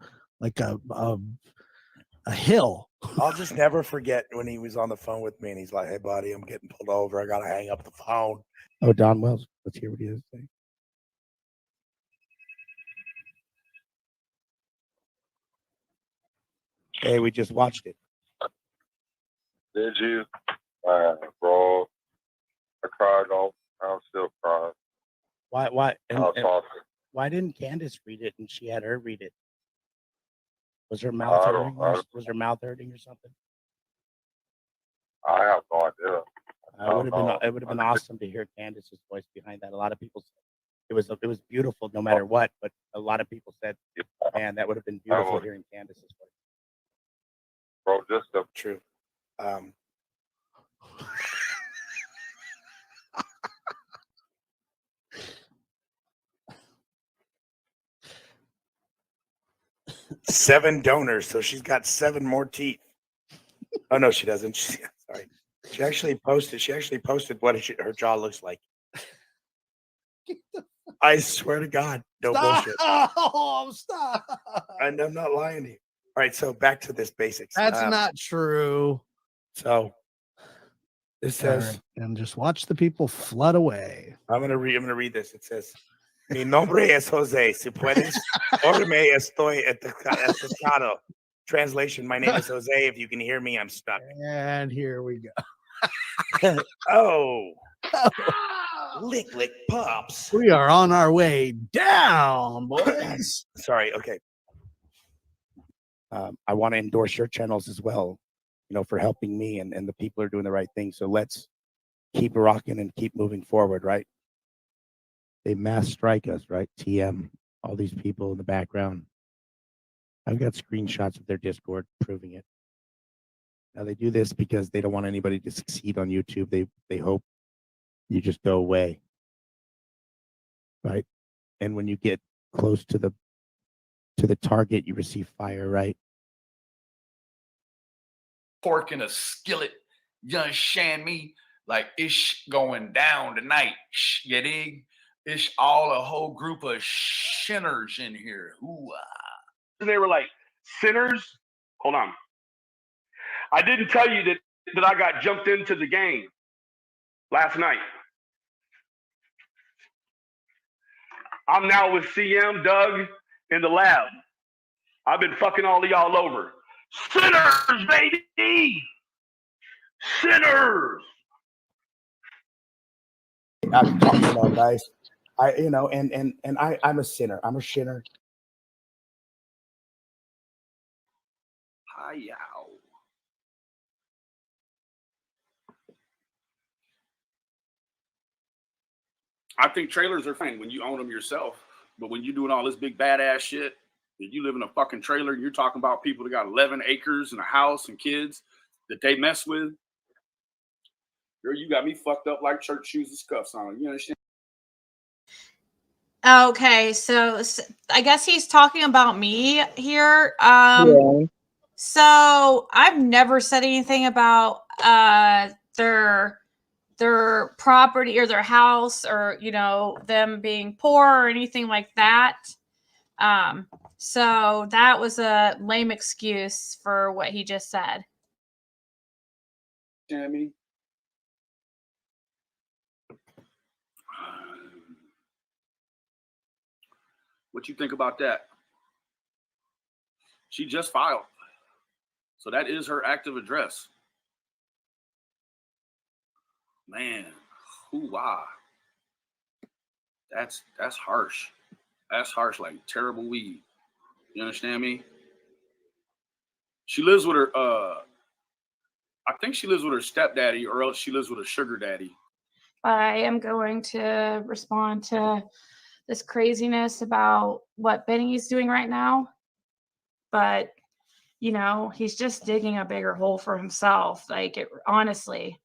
Speaker 5: hill?
Speaker 2: I'll just never forget when he was on the phone with me and he's like, hey, buddy, I'm getting pulled over. I got to hang up the phone.
Speaker 26: Oh, Don Wells. Let's hear what he has to say.
Speaker 2: Hey, we just watched it.
Speaker 18: Did you? Bro, I cried all. I'm still crying.
Speaker 26: Why?
Speaker 18: I was talking.
Speaker 26: Why didn't Candace read it and she had her read it? Was her mouth hurting? Was her mouth hurting or something?
Speaker 18: I have no idea.
Speaker 26: It would have been awesome to hear Candace's voice behind that. A lot of people said it was beautiful no matter what, but a lot of people said, man, that would have been beautiful hearing Candace's voice.
Speaker 18: Bro, just the
Speaker 2: true. 7 donors, so she's got 7 more teeth. Oh no, she doesn't. Sorry. She actually posted what her jaw looks like. I swear to God, no bullshit.
Speaker 5: Stop.
Speaker 2: And I'm not lying to you. All right, so back to this basics.
Speaker 5: That's not true.
Speaker 2: So this says,
Speaker 5: and just watch the people flood away.
Speaker 2: I'm gonna read this. It says, mi nombre es Jose. Si puedes, oírme, estoy atascado. Translation, my name is Jose. If you can hear me, I'm stuck.
Speaker 5: And here we go.
Speaker 2: Oh. Lick pops.
Speaker 5: We are on our way down, boys.
Speaker 2: Sorry, okay. I want to endorse your channels as well, you know, for helping me and the people are doing the right thing. So let's keep rocking and keep moving forward, right? They mass strike us, right? TM, all these people in the background. I've got screenshots of their Discord proving it. Now they do this because they don't want anybody to succeed on YouTube. They hope you just go away, right? And when you get close to the target, you receive fire, right?
Speaker 22: Pork in a skillet, you understand me? Like it's going down tonight. You dig? It's all a whole group of sinners in here.
Speaker 6: And they were like, sinners? Hold on. I didn't tell you that I got jumped into the game last night. I'm now with CM, Doug, in the lab. I've been fucking all of y'all over. Sinners, baby! Sinners!
Speaker 2: I'm talking about, guys. I'm a sinner. I'm a sinner.
Speaker 22: Hi-yow.
Speaker 7: I think trailers are fine when you own them yourself, but when you're doing all this big badass shit, and you live in a fucking trailer, and you're talking about people that got 11 acres and a house and kids that they mess with, girl, you got me fucked up like church shoes and scuffs on. You understand?
Speaker 1: Okay, so I guess he's talking about me here. So I've never said anything about their property or their house or, you know, them being poor or anything like that. So that was a lame excuse for what he just said.
Speaker 7: Jamie. What you think about that? She just filed. So that is her active address. Man, hoo-wah. That's harsh. That's harsh, like terrible weed. You understand me? She lives with her, I think she lives with her stepdaddy, or else she lives with a sugar daddy.
Speaker 1: I am going to respond to this craziness about what Benny's doing right now. But, you know, he's just digging a bigger hole for himself. Like, honestly.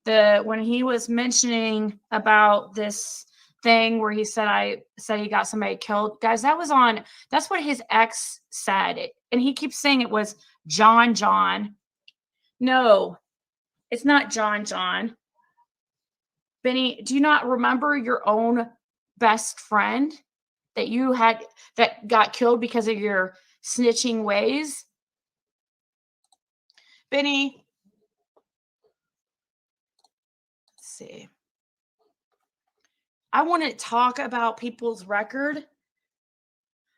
Speaker 1: When he was mentioning about this thing where he said he got somebody killed, guys, that's what his ex said. And he keeps saying it was John. No, it's not John. Benny, do you not remember your own best friend that you had that got killed because of your snitching ways? Benny, let's see. I want to talk about people's record.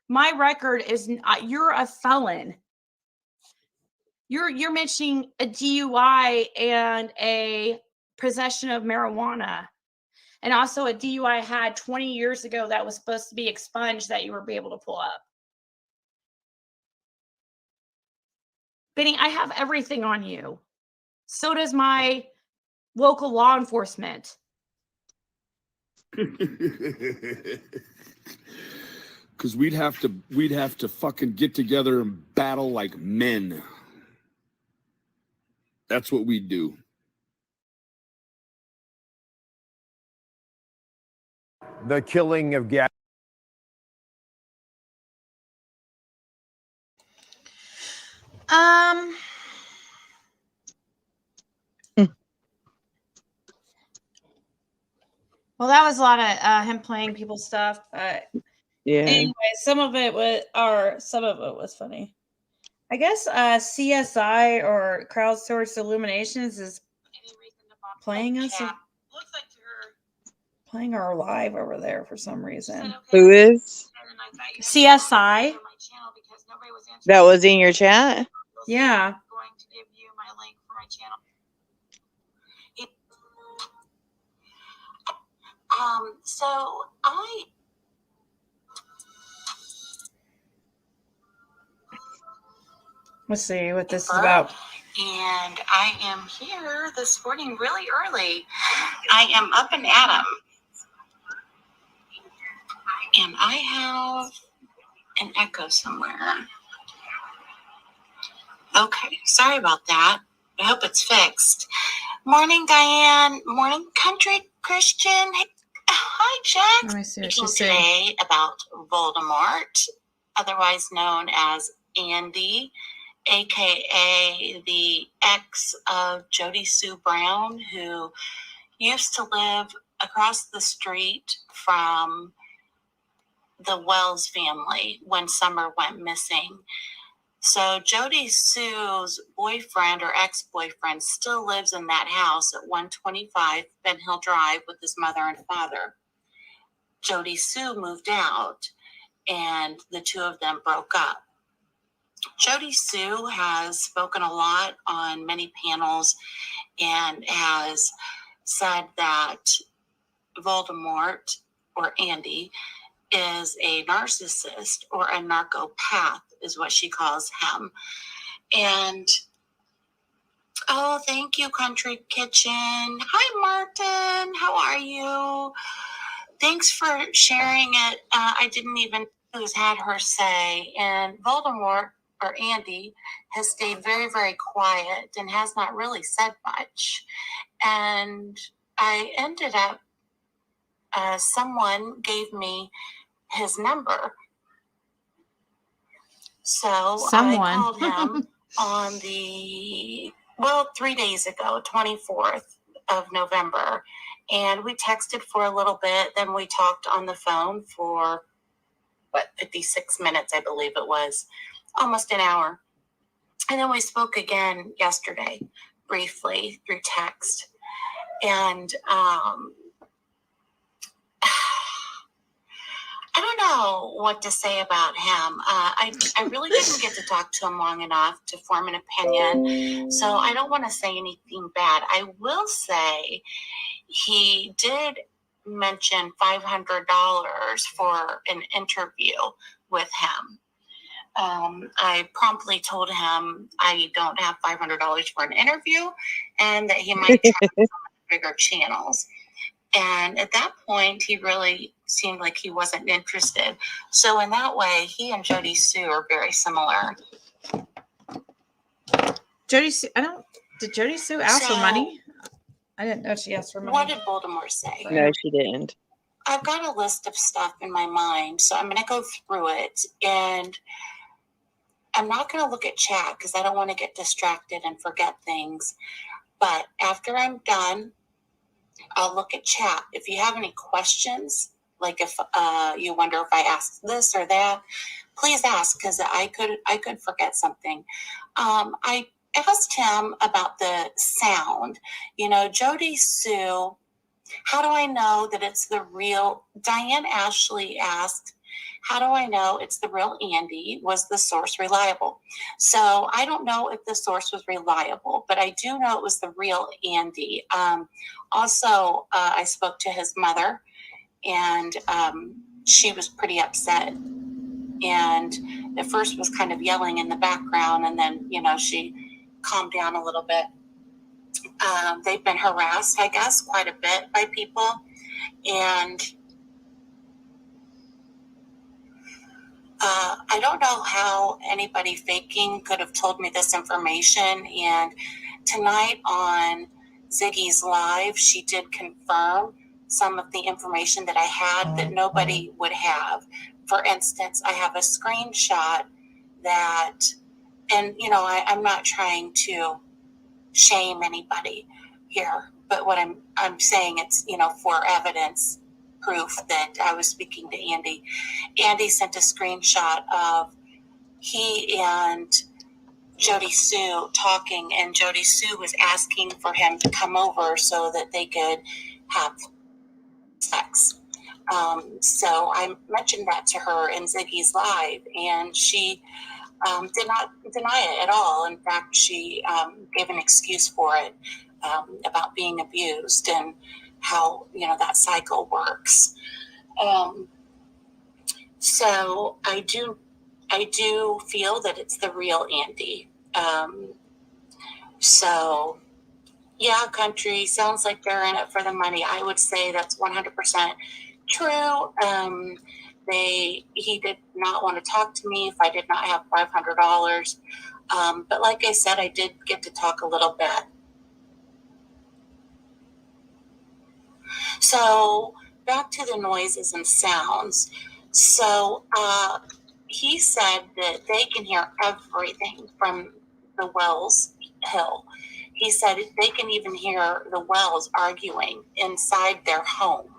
Speaker 1: My record is you're a felon. You're mentioning a DUI and a possession of marijuana. And also a DUI I had 20 years ago that was supposed to be expunged that you were able to pull up. Benny, I have everything on you. So does my local law enforcement.
Speaker 8: Because we'd have to fucking get together and battle like men. That's what we'd do.
Speaker 10: The killing of gas.
Speaker 1: Well, that was a lot of him playing people's stuff, but
Speaker 9: Yeah.
Speaker 1: anyway, some of it was funny. I guess CSI or Crowdsourced Illuminations is playing us, playing our live over there for some reason.
Speaker 9: Who is?
Speaker 1: CSI.
Speaker 9: That was in your chat?
Speaker 1: Yeah.
Speaker 11: So
Speaker 1: Let's see what this is about.
Speaker 11: And I am here this morning really early. I am up and at 'em. And I have an echo somewhere. Okay, sorry about that. I hope it's fixed. Morning, Diane. Morning, Country Christian. Hey, hi, Jack.
Speaker 1: Let me see what
Speaker 11: Speaking
Speaker 1: she's saying.
Speaker 11: today about Voldemort, otherwise known as Andy, aka the ex of Jody Sue Brown, who used to live across the street from the Wells family when Summer went missing. So Jody Sue's boyfriend or ex-boyfriend still lives in that house at 125 Ben Hill Drive with his mother and father. Jody Sue moved out and the two of them broke up. Jody Sue has spoken a lot on many panels and has said that Voldemort, or Andy, is a narcissist or a narcopath, is what she calls him. And oh, thank you, Country Kitchen. Hi, Martin. How are you? Thanks for sharing it. I didn't even know who's had her say. And Voldemort, or Andy, has stayed very, very quiet and has not really said much. And I ended up, someone gave me his number. So
Speaker 1: Someone.
Speaker 11: I called him on 3 days ago, 24th of November. And we texted for a little bit. Then we talked on the phone for, 56 minutes, I believe it was. Almost an hour. And then we spoke again yesterday, briefly, through text. And I don't know what to say about him. I really didn't get to talk to him long enough to form an opinion, so I don't want to say anything bad. I will say he did mention $500 for an interview with him. I promptly told him I don't have $500 for an interview and that he might try some bigger channels. And at that point, he really seemed like he wasn't interested. So in that way, he and Jody Sue are very similar.
Speaker 1: Jody Sue, did Jody Sue ask for money? I didn't know she asked for money.
Speaker 11: What did Voldemort say?
Speaker 9: No, she didn't.
Speaker 11: I've got a list of stuff in my mind, so I'm going to go through it. And I'm not going to look at chat because I don't want to get distracted and forget things. But after I'm done, I'll look at chat. If you have any questions, like if you wonder if I asked this or that, please ask, because I could forget something. I asked him about the sound. You know, Jody Sue, how do I know that it's the real? Diane Ashley asked, how do I know it's the real Andy? Was the source reliable? So I don't know if the source was reliable, but I do know it was the real Andy. Also, I spoke to his mother, and she was pretty upset. And at first was kind of yelling in the background, and then, you know, she calmed down a little bit. They've been harassed, I guess, quite a bit by people. And I don't know how anybody faking could have told me this information. And tonight on Ziggy's Live, she did confirm some of the information that I had that nobody would have. For instance, I have a screenshot that, and, you know, I'm not trying to shame anybody here, but what I'm saying, it's, you know, for evidence proof that I was speaking to Andy. Andy sent a screenshot of he and Jody Sue talking, and Jody Sue was asking for him to come over so that they could have sex. So I mentioned that to her in Ziggy's Live, and she did not deny it at all. In fact, she gave an excuse for it, about being abused and how, you know, that cycle works. So I do feel that it's the real Andy. So yeah, country sounds like they're in it for the money. I would say that's 100% true. He did not want to talk to me if I did not have $500. But like I said, I did get to talk a little bit. So back to the noises and sounds. So he said that they can hear everything from the Wells Hill. He said they can even hear the Wells arguing inside their home.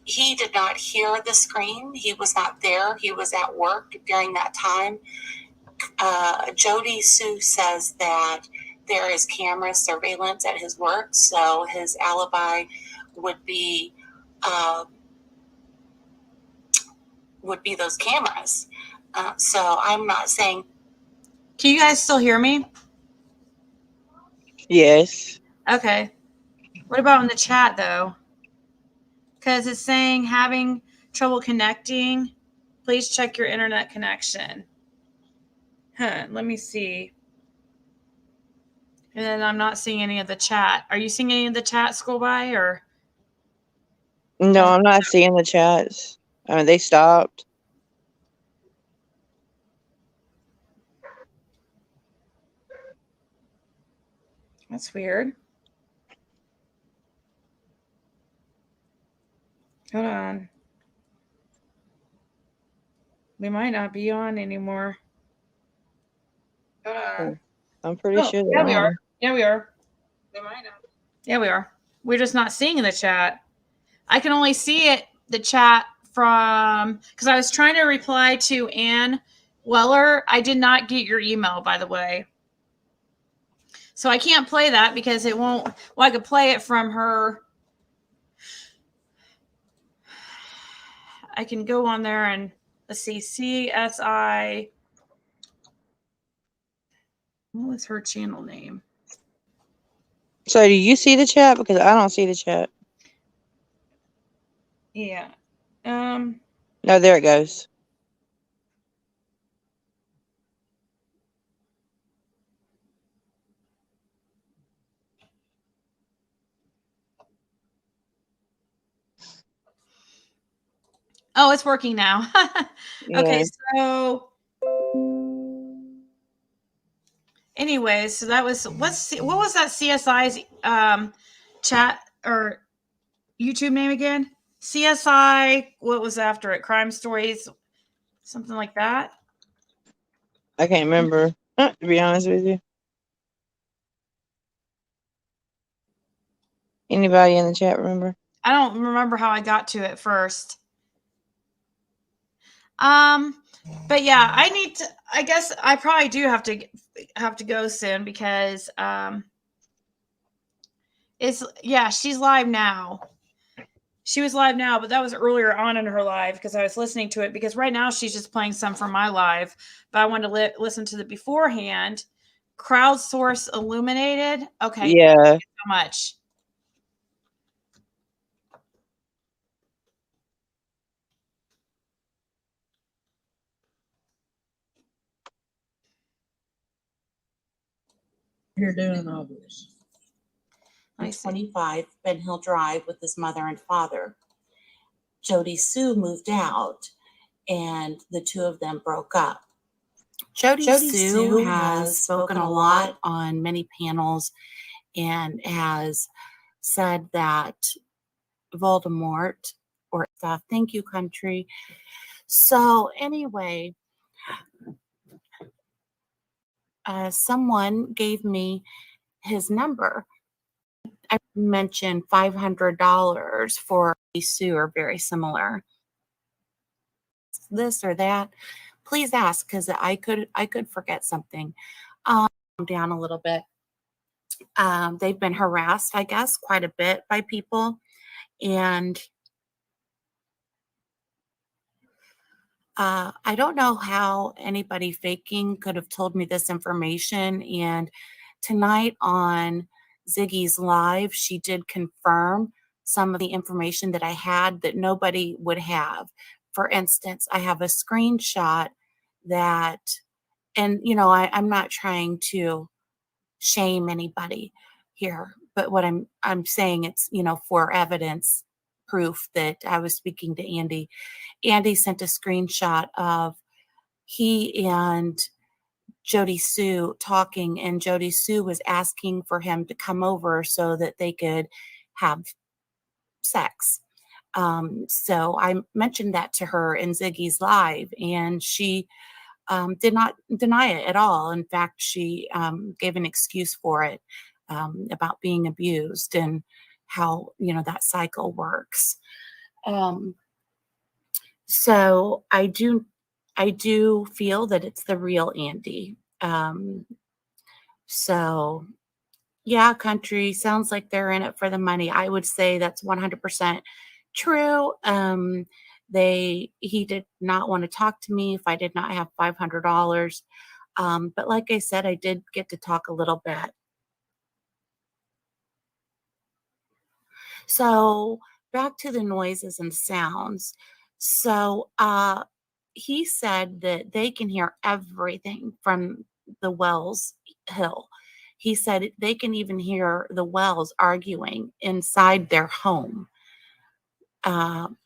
Speaker 11: He did not hear the scream. He was not there. He was at work during that time. Jody Sue says that there is camera surveillance at his work, so his alibi would be those cameras. So I'm not saying.
Speaker 1: Can you guys still hear me?
Speaker 9: Yes.
Speaker 1: Okay. What about in the chat though? Because it's saying having trouble connecting. Please check your internet connection. Let me see. And then I'm not seeing any of the chat. Are you seeing any of the chat scroll by, or?
Speaker 9: No, I'm not seeing the chats. I mean, they stopped.
Speaker 1: That's weird. Hold on. We might not be on anymore. Hold on.
Speaker 9: I'm pretty sure.
Speaker 1: Yeah, we are. Yeah, we are. We might not. Yeah, we are. We're just not seeing the chat. I can only see the chat from, because I was trying to reply to Ann Weller. I did not get your email, by the way. So I can't play that because it won't. Well, I could play it from her. I can go on there and let's see, CSI. What was her channel name?
Speaker 9: So do you see the chat? Because I don't see the chat.
Speaker 1: Yeah.
Speaker 9: No, there it goes.
Speaker 1: Oh, it's working now. Okay,
Speaker 9: Yeah.
Speaker 1: so anyways, so that was what was that CSI's chat or YouTube name again? CSI, what was after it? Crime Stories, something like that.
Speaker 9: I can't remember, to be honest with you. Anybody in the chat remember?
Speaker 1: I don't remember how I got to it first. But yeah, I guess I probably do have to go soon because she's live now. She was live now, but that was earlier on in her live because I was listening to it, because right now she's just playing some from my live, but I wanted to listen to the beforehand. Crowdsource Illuminated. Okay.
Speaker 9: Yeah.
Speaker 1: Thank you so much.
Speaker 11: You're doing all this. On 25 Ben Hill Drive with his mother and father. Jody Sue moved out and the two of them broke up. Jody Sue has spoken a lot on many panels and has said that Voldemort or stuff. Thank you, country. So anyway, someone gave me his number. I mentioned $500 for Sue or very similar. This or that, please ask, because I could forget something. Down a little bit. They've been harassed, I guess, quite a bit by people, and I don't know how anybody faking could have told me this information. And tonight on Ziggy's live, she did confirm some of the information that I had that nobody would have. For instance, I have a screenshot that, and I'm not trying to shame anybody here, but what I'm saying, it's for evidence proof that I was speaking to Andy. Andy sent a screenshot of he and Jody Sue talking, and Jody Sue was asking for him to come over so that they could have sex. So I mentioned that to her in Ziggy's live, and she did not deny it at all. In fact, she gave an excuse for it, about being abused and how that cycle works. So I do feel that it's the real Andy. So yeah, country sounds like they're in it for the money. I would say that's 100% true. He did not want to talk to me if I did not have $500. But like I said, I did get to talk a little bit. So back to the noises and sounds. So he said that they can hear everything from the Wells Hill. He said they can even hear the Wells arguing inside their home.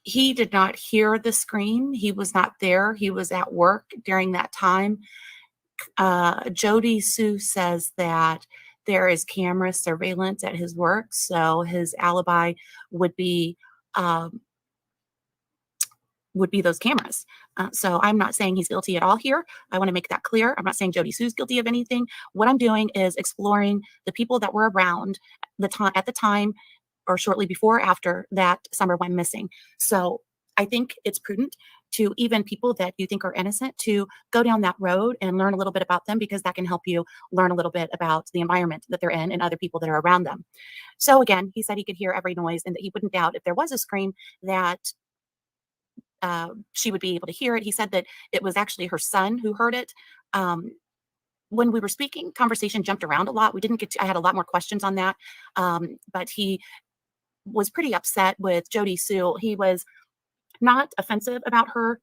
Speaker 11: He did not hear the scream. He was not there. He was at work during that time. Jody Sue says that there is camera surveillance at his work, so his alibi would be those cameras. So I'm not saying he's guilty at all here. I want to make that clear. I'm not saying Jody Sue's guilty of anything. What I'm doing is exploring the people that were around at the time or shortly before or after that Summer went missing. So I think it's prudent to even people that you think are innocent to go down that road and learn a little bit about them, because that can help you learn a little bit about the environment that they're in and other people that are around them. So again, he said he could hear every noise and that he wouldn't doubt if there was a scream that she would be able to hear it. He said that it was actually her son who heard it. When we were speaking, conversation jumped around a lot. I had a lot more questions on that. But he was pretty upset with Jody Sue. He was not offensive about her.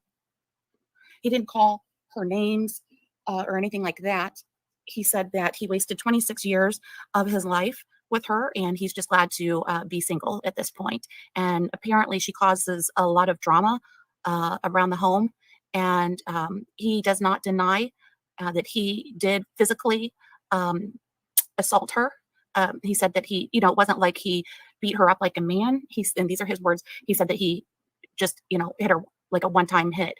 Speaker 11: He didn't call her names or anything like that. He said that he wasted 26 years of his life with her, and he's just glad to be single at this point. And apparently she causes a lot of drama around the home, and he does not deny that he did physically assault her. He said that it wasn't like he beat her up like a man. And these are his words. He said that he just, hit her like a one-time hit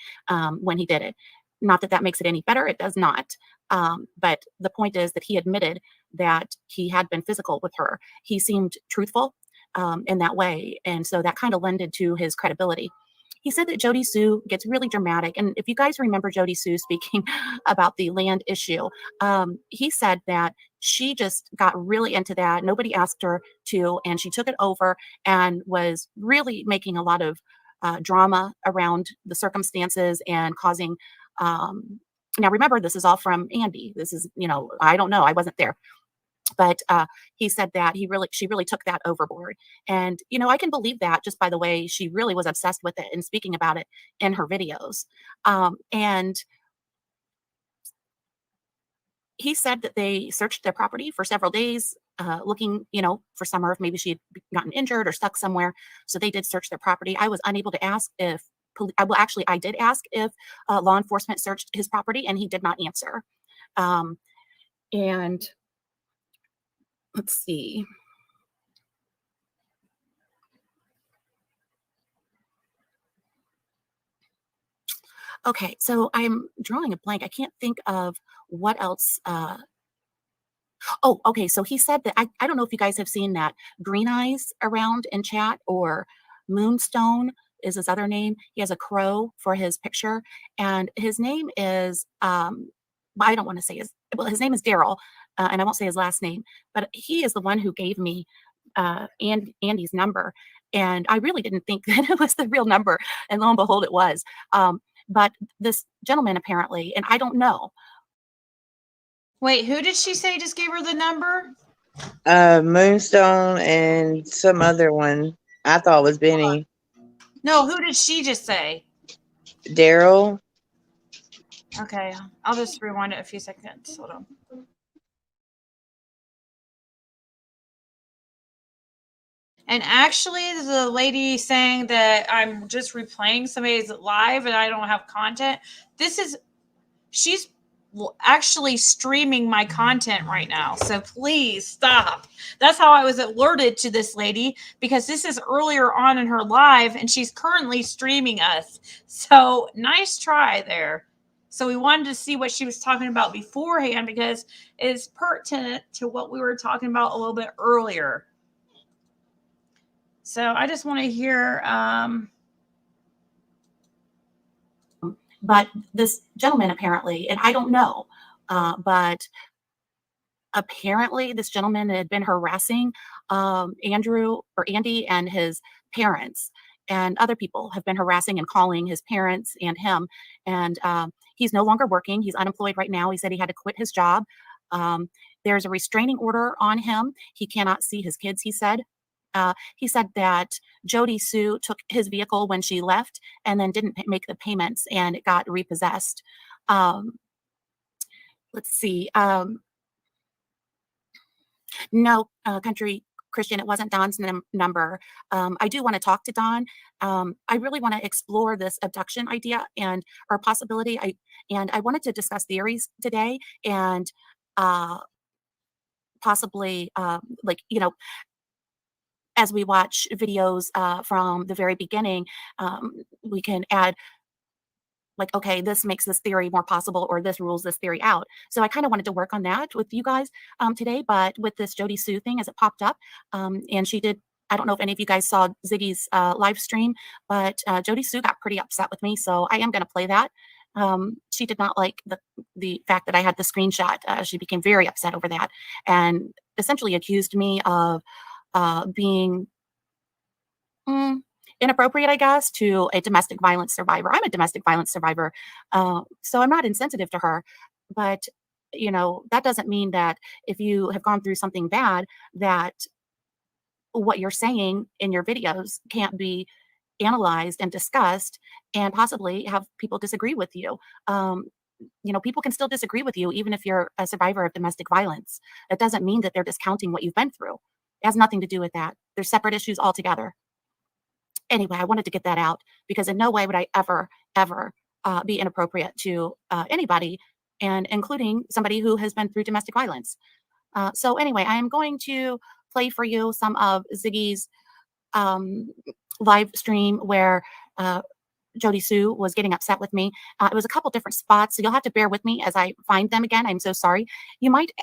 Speaker 11: when he did it.
Speaker 3: Not that that makes it any better. It does not. But the point is that he admitted that he had been physical with her. He seemed truthful in that way. And so that kind of lended to his credibility. He said that Jody Sue gets really dramatic. And if you guys remember Jody Sue speaking about the land issue, he said that she just got really into that. Nobody asked her to, and she took it over and was really making a lot of drama around the circumstances and causing. Now, remember, this is all from Andy. This is, I don't know. I wasn't there. But he said that she really took that overboard. And, I can believe that just by the way she really was obsessed with it and speaking about it in her videos. And he said that they searched their property for several days, looking, for Summer, if maybe she had gotten injured or stuck somewhere. So they did search their property. I was unable to ask if, I did ask if law enforcement searched his property, and he did not answer. And let's see. Okay, so I'm drawing a blank. I can't think of what else. Oh, okay. So he said that I don't know if you guys have seen that Green Eyes around in chat, or Moonstone is his other name. He has a crow for his picture, and his name is I don't want to say his name is Daryl, and I won't say his last name, but he is the one who gave me Andy's number, and I really didn't think that it was the real number, and lo and behold, it was. But this gentleman apparently, and I don't know.
Speaker 1: Wait, who did she say just gave her the number?
Speaker 9: Moonstone and some other one. I thought was Benny.
Speaker 1: No, who did she just say?
Speaker 9: Daryl.
Speaker 1: Okay, I'll just rewind it a few seconds. Hold on. And actually, the lady saying that I'm just replaying somebody's live and I don't have content. She's actually streaming my content right now. So please stop. That's how I was alerted to this lady, because this is earlier on in her live and she's currently streaming us. So nice try there. So we wanted to see what she was talking about beforehand, because it's pertinent to what we were talking about a little bit earlier. So I just want to hear.
Speaker 3: But this gentleman apparently, and I don't know, but apparently this gentleman had been harassing Andy and his parents, and other people have been harassing and calling his parents and him. And he's no longer working. He's unemployed right now. He said he had to quit his job. There's a restraining order on him. He cannot see his kids, he said. He said that Jody Sue took his vehicle when she left and then didn't make the payments, and it got repossessed. Let's see. No, Country Christian, it wasn't Don's number. I do want to talk to Don. I really want to explore this abduction idea or possibility. I wanted to discuss theories today, and possibly as we watch videos from the very beginning, we can add okay, this makes this theory more possible, or this rules this theory out. So I kind of wanted to work on that with you guys today. But with this Jody Sue thing, as it popped up, and she did, I don't know if any of you guys saw Ziggy's live stream, but Jody Sue got pretty upset with me. So I am going to play that. She did not like the fact that I had the screenshot. She became very upset over that, and essentially accused me of being inappropriate, I guess, to a domestic violence survivor. I'm a domestic violence survivor, so I'm not insensitive to her. But that doesn't mean that if you have gone through something bad, that what you're saying in your videos can't be analyzed and discussed, and possibly have people disagree with you. People can still disagree with you even if you're a survivor of domestic violence. It doesn't mean that they're discounting what you've been through. It has nothing to do with that. They're separate issues altogether. Anyway, I wanted to get that out, because in no way would I ever be inappropriate to anybody, and including somebody who has been through domestic violence. So anyway, I am going to play for you some of Ziggy's live stream where Jody Sue was getting upset with me. It was a couple different spots, so you'll have to bear with me as I find them again. I'm so sorry.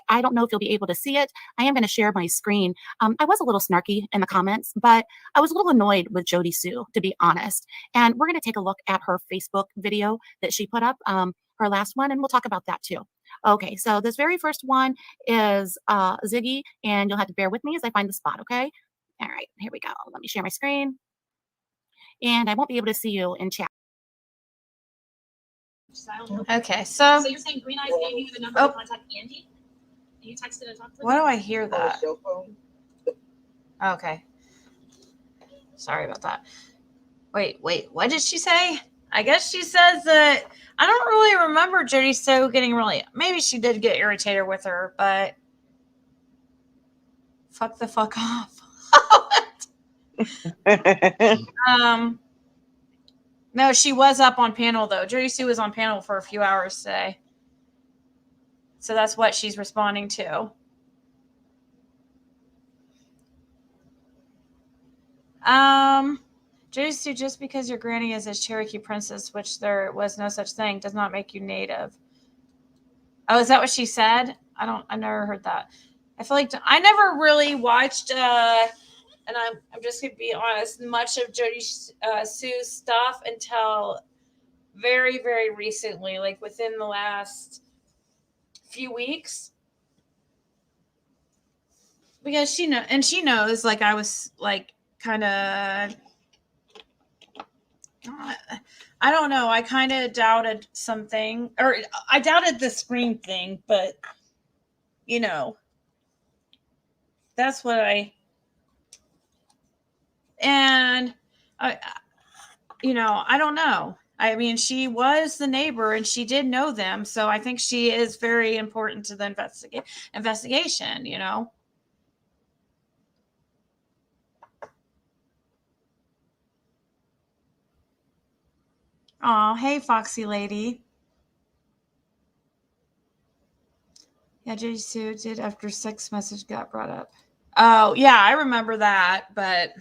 Speaker 3: I don't know if you'll be able to see it. I am going to share my screen. I was a little snarky in the comments, but I was a little annoyed with Jody Sue, to be honest. And we're going to take a look at her Facebook video that she put up, her last one, and we'll talk about that too. Okay, so this very first one is Ziggy, and you'll have to bear with me as I find the spot, okay? All right, here we go. Let me share my screen. And I won't be able to see you in chat.
Speaker 1: Okay, so
Speaker 3: you're saying Green Eyes gave you the number to contact Andy? You texted and talked to
Speaker 1: why do I hear that? Okay. Sorry about that. Wait, what did she say? I guess she says that I don't really remember Jody Sue getting really, maybe she did get irritated with her, but fuck the fuck off. No, she was up on panel though. Jody Sue was on panel for a few hours today. So that's what she's responding to. Jody Sue, just because your granny is a Cherokee princess, which there was no such thing, does not make you native. Oh, is that what she said? I never heard that. I feel like I never really watched and I'm just gonna be honest, much of Jody Sue's stuff until very, very recently, like within the last few weeks. Because she knows, like I was like kind of, I don't know. I kind of doubted something, or I doubted the screen thing, but you know, that's what I don't know. I mean, she was the neighbor and she did know them. So I think she is very important to the investigation, you know. Oh, hey, Foxy Lady. Yeah, Jody Sue did after sex message got brought up. Oh, yeah, I remember that, but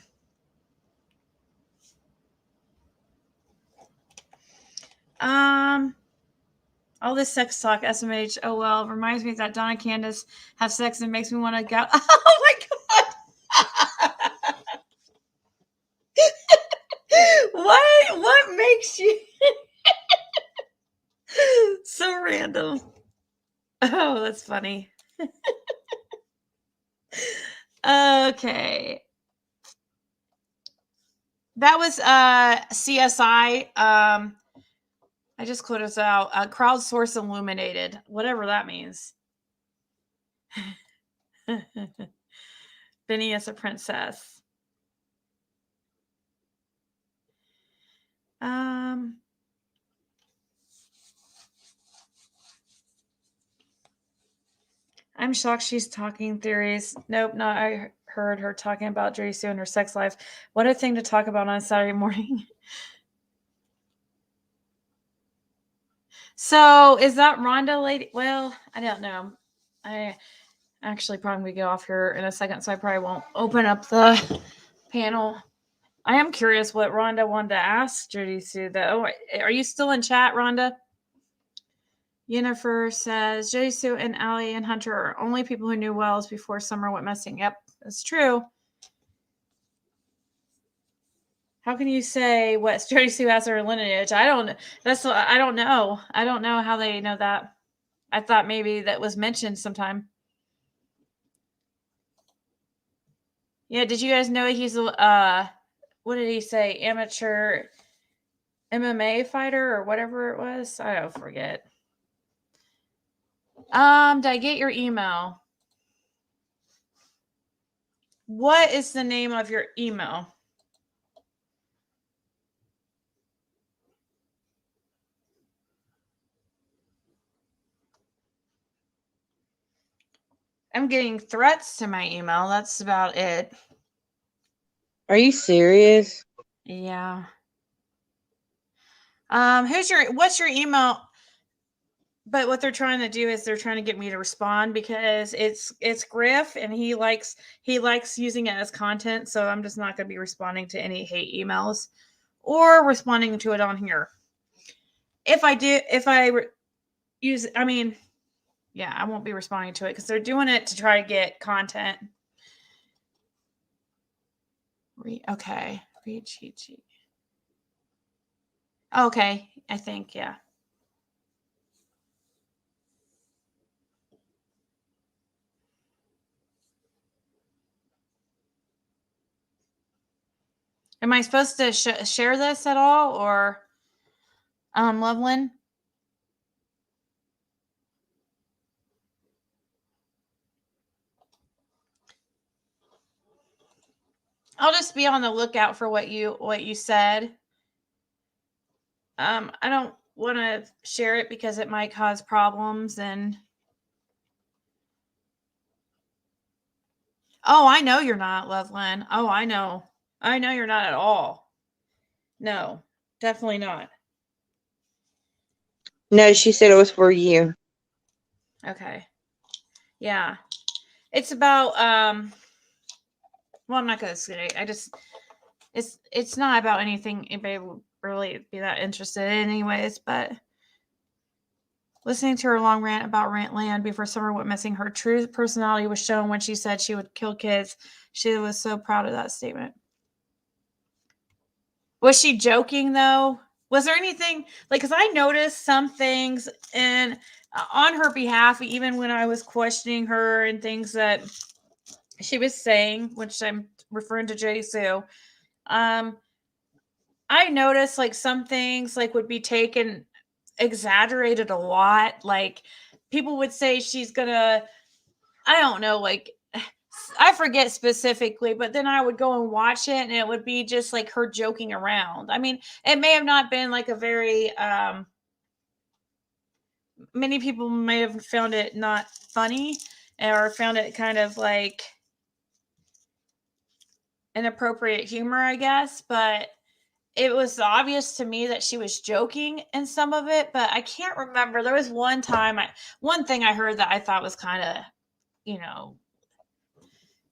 Speaker 1: all this sex talk, SMH, oh well, reminds me that Donna and Candace have sex and makes me want to go. Oh my god. What makes you so random? Oh, that's funny. Okay. That was CSI. I just closed us out. Crowdsource illuminated, whatever that means. Benny as a princess. I'm shocked she's talking theories. Nope, not. I heard her talking about Jody Sue and her sex life. What a thing to talk about on a Saturday morning. So is that Rhonda lady? Well, I don't know. I actually probably get off here in a second, so I probably won't open up the panel. I am curious what Rhonda wanted to ask Jody Sue, though. Are you still in chat, Rhonda? Jennifer says, Jody Sue and Allie and Hunter are only people who knew Wells before Summer went missing. Yep, that's true. How can you say what Jody Sue has her lineage? I don't know. I don't know. I don't know how they know that. I thought maybe that was mentioned sometime. Yeah, did you guys know he's a what did he say? Amateur MMA fighter or whatever it was? I don't forget. Did I get your email? What is the name of your email? I'm getting threats to my email. That's about it.
Speaker 9: Are you serious?
Speaker 1: Yeah. What's your email? But what they're trying to do is they're trying to get me to respond because it's Griff and he likes using it as content. So I'm just not going to be responding to any hate emails or responding to it on here. If I use, I mean, yeah, I won't be responding to it because they're doing it to try to get content. Okay. Read cheat sheet. Okay. I think, yeah. Am I supposed to share this at all, or Loveland? I'll just be on the lookout for what you said. I don't want to share it because it might cause problems. And oh, I know you're not, Loveland. Oh, I know you're not at all. No, definitely not.
Speaker 9: No, she said it was for you.
Speaker 1: Okay. Yeah. It's about well, I'm not gonna say it. It's not about anything anybody would really be that interested in anyways, but listening to her long rant about rent land before summer went missing, her true personality was shown when she said she would kill kids. She was so proud of that statement. Was she joking though? Was there anything like, because I noticed some things and on her behalf, even when I was questioning her and things that she was saying, which I'm referring to Jay Sue, I noticed like some things like would be taken exaggerated a lot. Like people would say she's gonna, I don't know, like I forget specifically, but then I would go and watch it and it would be just like her joking around. I mean, it may have not been like a very many people may have found it not funny or found it kind of like inappropriate humor, I guess, but it was obvious to me that she was joking in some of it, but I can't remember. There was one thing I heard that I thought was kind of,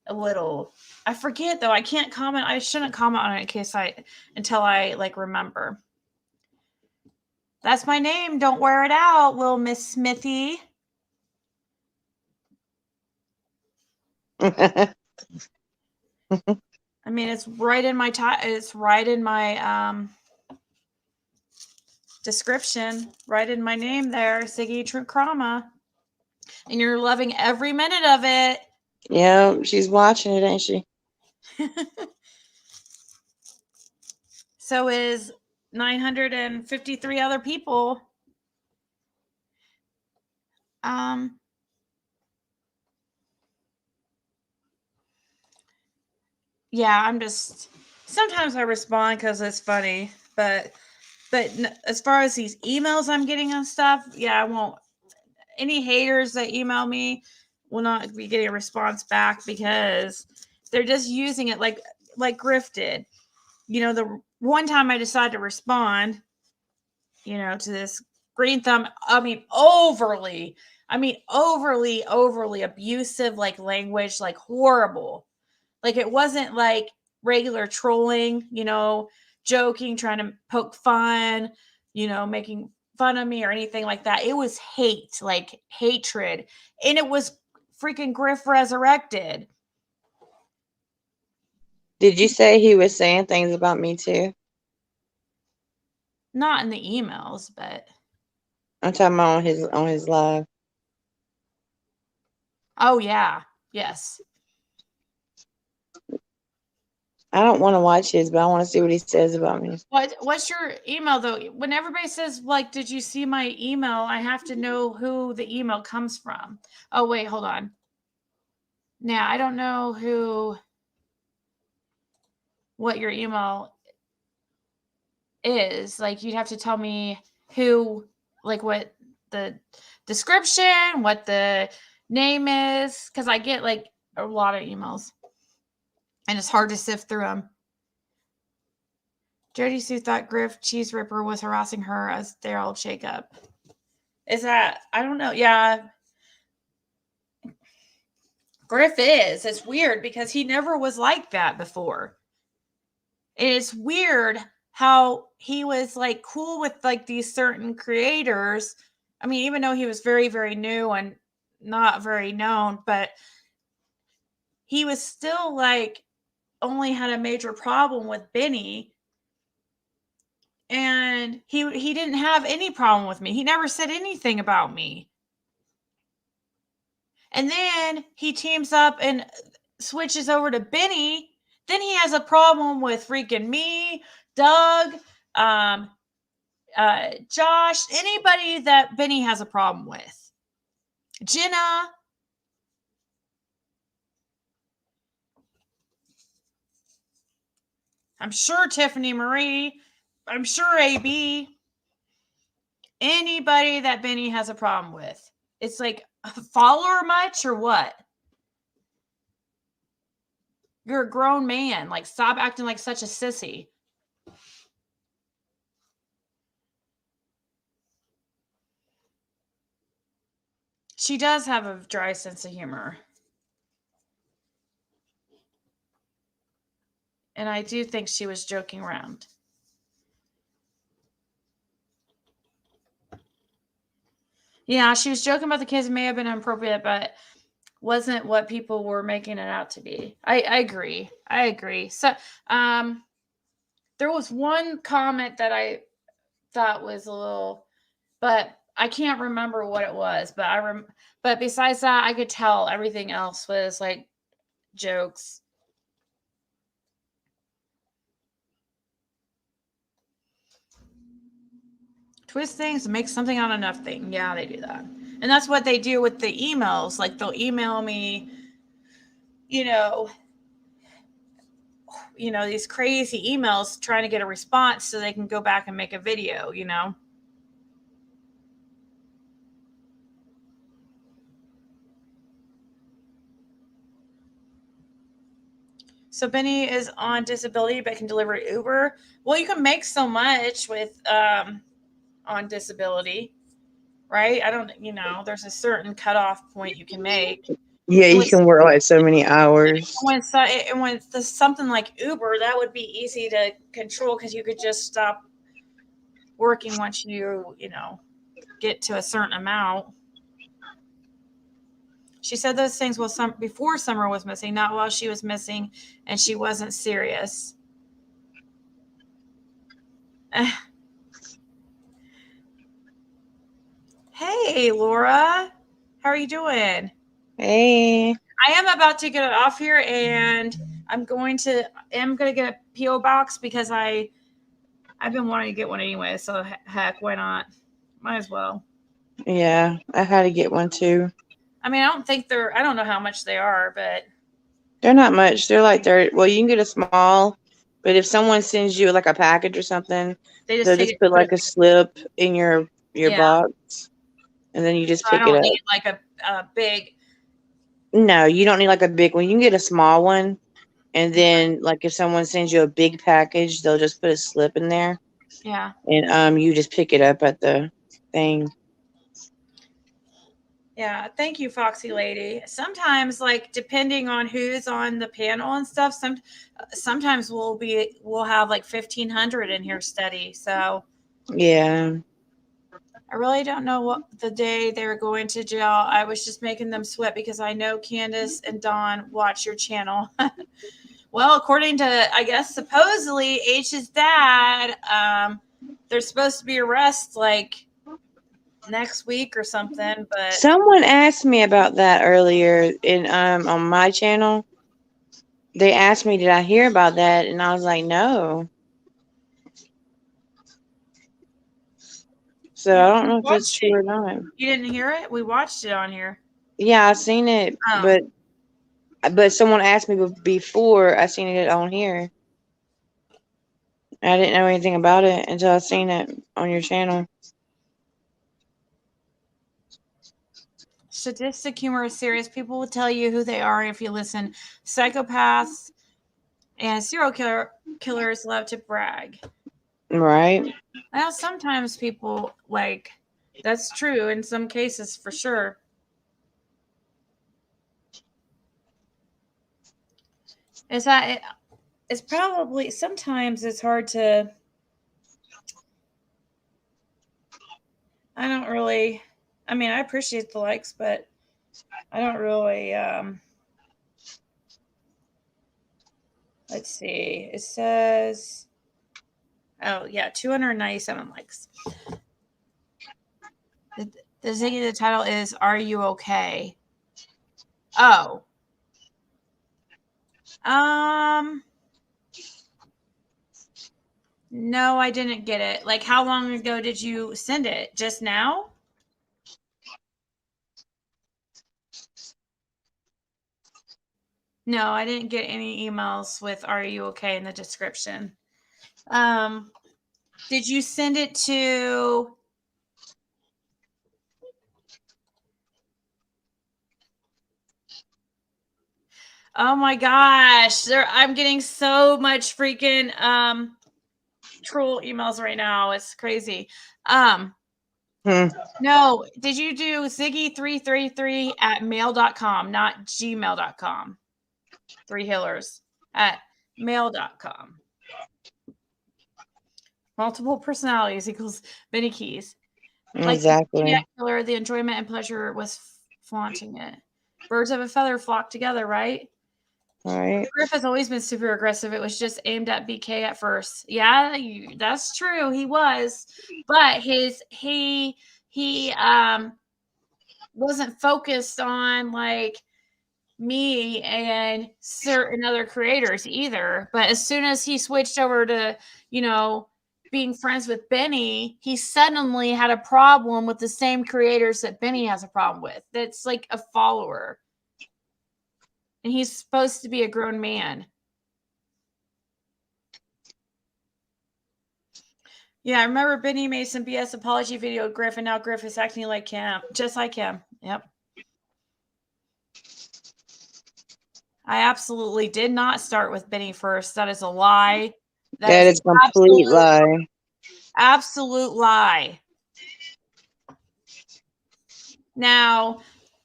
Speaker 1: a little, I forget though. I can't comment. I shouldn't comment on it until I like remember. That's my name. Don't wear it out, little Miss Smithy. I mean, it's right in my it's right in my description, right in my name there, Ziggy True Krama. And you're loving every minute of it.
Speaker 9: Yeah, she's watching it, ain't she?
Speaker 1: So is 953 other people. Yeah, I'm just, sometimes I respond because it's funny, but as far as these emails I'm getting and stuff, yeah, I won't. Any haters that email me will not be getting a response back because they're just using it like Griff did. The one time I decided to respond, to this green thumb, overly abusive, like language, like horrible. Like it wasn't like regular trolling, joking, trying to poke fun, making fun of me or anything like that. It was hate, like hatred. And it was freaking Griff resurrected.
Speaker 9: Did you say he was saying things about me too?
Speaker 1: Not in the emails, but
Speaker 9: I'm talking about on his live.
Speaker 1: Oh yeah. Yes.
Speaker 9: I don't want to watch his, but I want to see what he says about me.
Speaker 1: What's your email though? When everybody says like, did you see my email? I have to know who the email comes from. Oh wait, hold on. Now I don't know what your email is. Like you'd have to tell me who, like what the description, what the name is, because I get like a lot of emails and it's hard to sift through them. Jody Sue thought Griff Cheese Ripper was harassing her as their old shakeup. Is that, I don't know. Yeah. Griff is. It's weird because he never was like that before. It's weird how he was like cool with like these certain creators. I mean, even though he was very, very new and not very known, but he was still like only had a major problem with Benny. And he didn't have any problem with me. He never said anything about me. And then he teams up and switches over to Benny. Then he has a problem with freaking me, Doug, Josh, anybody that Benny has a problem with. Jenna. I'm sure Tiffany Marie. I'm sure AB. Anybody that Benny has a problem with. It's like, follower much or what? You're a grown man. Like, stop acting like such a sissy. She does have a dry sense of humor. And I do think she was joking around. Yeah, she was joking about the kids. It may have been inappropriate, but wasn't what people were making it out to be. I agree. I agree. So, there was one comment that I thought was a little, but I can't remember what it was. But but besides that, I could tell everything else was like jokes. Twist things and make something out of nothing. Yeah, they do that. And that's what they do with the emails. Like, they'll email me, you know, these crazy emails trying to get a response so they can go back and make a video, So Benny is on disability but can deliver Uber. Well, you can make so much with on disability, right? I don't, there's a certain cutoff point you can make.
Speaker 9: Yeah, you can work like so many hours.
Speaker 1: When something like Uber, that would be easy to control because you could just stop working once you get to a certain amount. She said those things before Summer was missing, not while she was missing, and she wasn't serious. Hey, Laura. How are you doing?
Speaker 9: Hey.
Speaker 1: I am about to get it off here, and I'm going to get a P.O. box because I've been wanting to get one anyway, so heck, why not? Might as well.
Speaker 9: Yeah, I had to get one too.
Speaker 1: I mean, I don't know how much they are, but
Speaker 9: they're not much. They're like well, you can get a small, but if someone sends you like a package or something, they'll just put like a slip in your box, and then you just pick it up. I don't
Speaker 1: need like a big.
Speaker 9: No, you don't need like a big one. You can get a small one, and then like if someone sends you a big package, they'll just put a slip in there.
Speaker 1: Yeah.
Speaker 9: And you just pick it up at the thing.
Speaker 1: Yeah, thank you, Foxy Lady. Sometimes, like, depending on who's on the panel and stuff, sometimes we'll have like 1,500 in here steady. So
Speaker 9: yeah,
Speaker 1: I really don't know what the day they're going to jail. I was just making them sweat because I know Candace and Dawn watch your channel. Well, according to, I guess, supposedly H's dad, there's supposed to be arrests like next week or something, but
Speaker 9: someone asked me about that earlier in on my channel. They asked me, did I hear about that? And I was like, no. So I don't know if that's true or not.
Speaker 1: You didn't hear it? We watched it on here.
Speaker 9: Yeah, I seen it, but someone asked me before I seen it on here. I didn't know anything about it until I seen it on your channel.
Speaker 1: Sadistic humor is serious. People will tell you who they are if you listen. Psychopaths and serial killers love to brag.
Speaker 9: Right.
Speaker 1: Well, sometimes people that's true in some cases for sure. It's probably sometimes it's hard to I don't really, I mean, I appreciate the likes, but I don't really, let's see. It says, oh yeah, 297 likes. The Ziggy, the title is "Are You Okay?" Oh, no, I didn't get it. Like, how long ago did you send it? Just now? No, I didn't get any emails with "Are you okay?" in the description. Did you send it to? Oh my gosh, I'm getting so much freaking troll emails right now. It's crazy. No, did you do ziggy333 at mail.com, not gmail.com? 3 Hillers at mail.com. Multiple personalities equals Benny Keys. Like
Speaker 9: Exactly.
Speaker 1: Killer, the enjoyment and pleasure was flaunting it. Birds of a feather flock together, right?
Speaker 9: Right.
Speaker 1: Griff has always been super aggressive. It was just aimed at BK at first. Yeah, that's true. He was, but he wasn't focused on like me and certain other creators either. But as soon as he switched over to, being friends with Benny, he suddenly had a problem with the same creators that Benny has a problem with. That's like a follower. And he's supposed to be a grown man. Yeah, I remember Benny made some BS apology video with Griff, and now Griff is acting like him, just like him. Yep. I absolutely did not start with Benny first. That is a lie.
Speaker 9: That is a complete lie.
Speaker 1: Absolute lie. Now,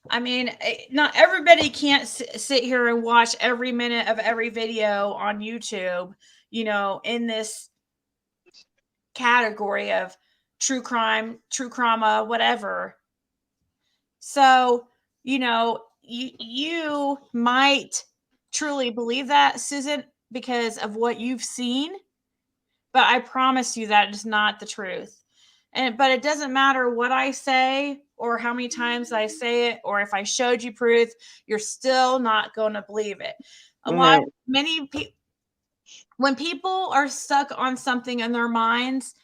Speaker 1: I mean, not everybody can't sit here and watch every minute of every video on YouTube, in this category of true crime, true crama, whatever. So, you might truly believe that, Susan, because of what you've seen, but I promise you that is not the truth. But it doesn't matter what I say or how many times I say it, or if I showed you proof, you're still not going to believe it. Many people, when people are stuck on something in their minds,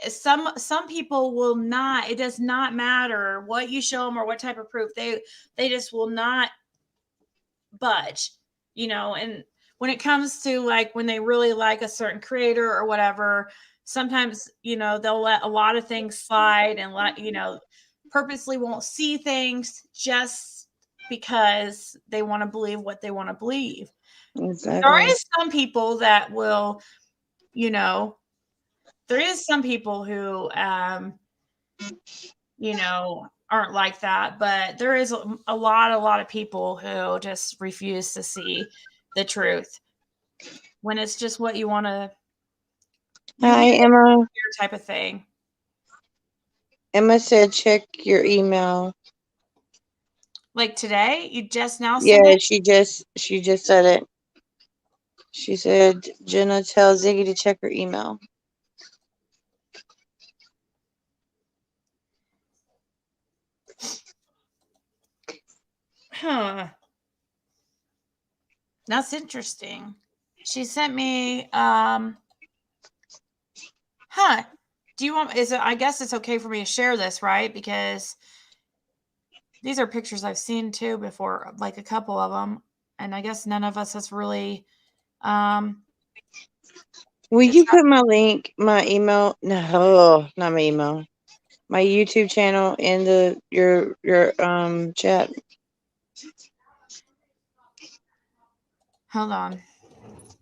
Speaker 1: some people will not. It does not matter what you show them or what type of proof. They just will not budge. And when it comes to like when they really like a certain creator or whatever, sometimes they'll let a lot of things slide and purposely won't see things just because they want to believe what they want to believe.
Speaker 9: Exactly.
Speaker 1: There is some people that will, there is some people who, aren't like that, but there is a lot of people who just refuse to see the truth when it's just what you want to.
Speaker 9: Hi, Emma.
Speaker 1: Type of thing.
Speaker 9: Emma said, check your email.
Speaker 1: Like today, you just now said
Speaker 9: Yeah,
Speaker 1: it?
Speaker 9: she just said it. She said, Jenna, tell Ziggy to check her email.
Speaker 1: Huh. That's interesting. She sent me huh. Do you want I guess it's okay for me to share this, right? Because these are pictures I've seen too before, like a couple of them, and I guess none of us has really
Speaker 9: Will you put my link, my email? No, not my email. My YouTube channel in your chat.
Speaker 1: Hold on.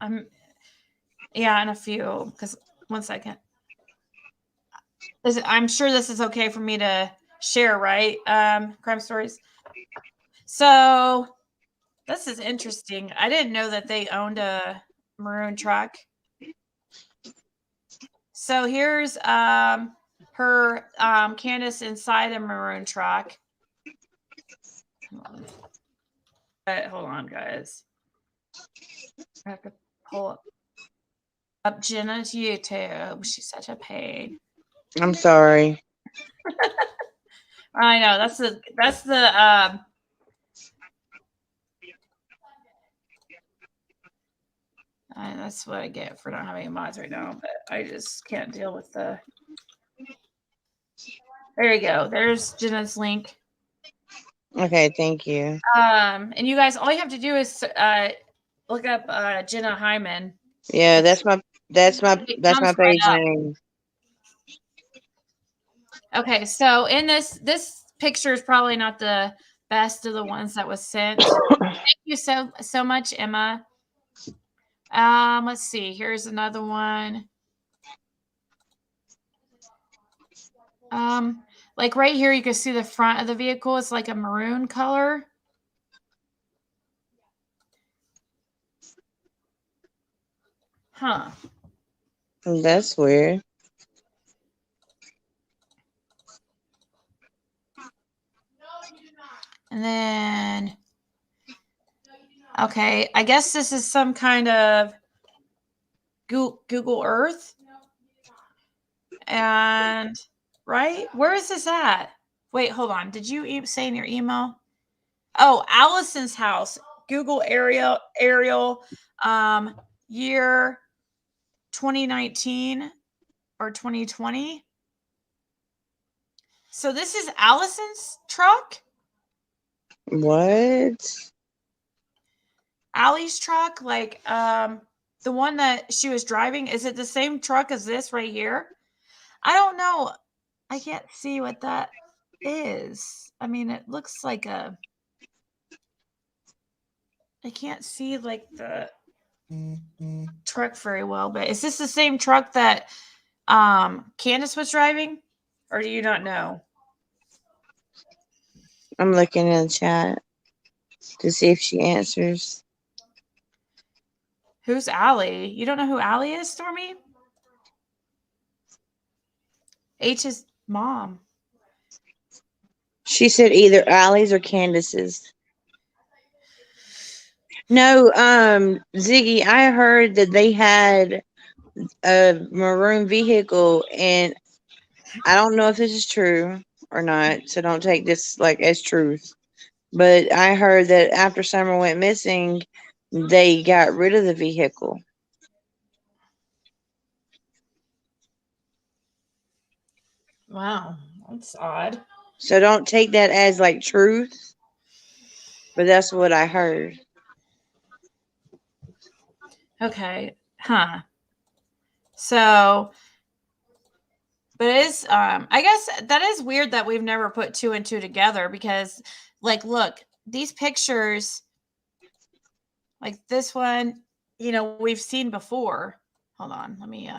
Speaker 1: In a few, because 1 second. I'm sure this is okay for me to share, right? Crime stories. So this is interesting. I didn't know that they owned a maroon truck. So here's her Candace inside a maroon truck. Hold on, guys. I have to pull up Jenna's YouTube. She's such a pain.
Speaker 9: I'm sorry.
Speaker 1: I know that's the that's what I get for not having mods right now, but I just can't deal with the. There you go. There's Jenna's link.
Speaker 9: Okay, thank you.
Speaker 1: And you guys, all you have to do is look up Jenna Hyman.
Speaker 9: Yeah, that's my
Speaker 1: comes
Speaker 9: page
Speaker 1: right up.
Speaker 9: name.
Speaker 1: Okay, so in this picture is probably not the best of the ones that was sent. Thank you so much, Emma. Let's see. Here's another one. Like right here, you can see the front of the vehicle. It's like a maroon color. Huh.
Speaker 9: That's weird.
Speaker 1: And then, okay, I guess this is some kind of Google Earth. And, right? Where is this at? Wait, hold on. Did you say in your email? Oh, Allison's house. Google aerial year 2019 or 2020. So this is Allison's truck?
Speaker 9: What?
Speaker 1: Allie's truck, like the one that she was driving, is it the same truck as this right here? I don't know. I can't see what that is. I mean, it looks like a. I can't see like the truck very well, but is this the same truck that Candace was driving, or do you not know?
Speaker 9: I'm looking in the chat to see if she answers.
Speaker 1: Who's Allie? You don't know who Allie is, Stormy? H's mom.
Speaker 9: She said either Allie's or Candace's. No, Ziggy, I heard that they had a maroon vehicle, and I don't know if this is true or not, so don't take this like as truth. But I heard that after Summer went missing, they got rid of the vehicle.
Speaker 1: Wow, that's odd.
Speaker 9: So don't take that as like truth, but that's what I heard.
Speaker 1: Okay. Huh. So, but it is, I guess that is weird that we've never put two and two together because, like, look, these pictures, like this one, you know, we've seen before. Hold on. Let me,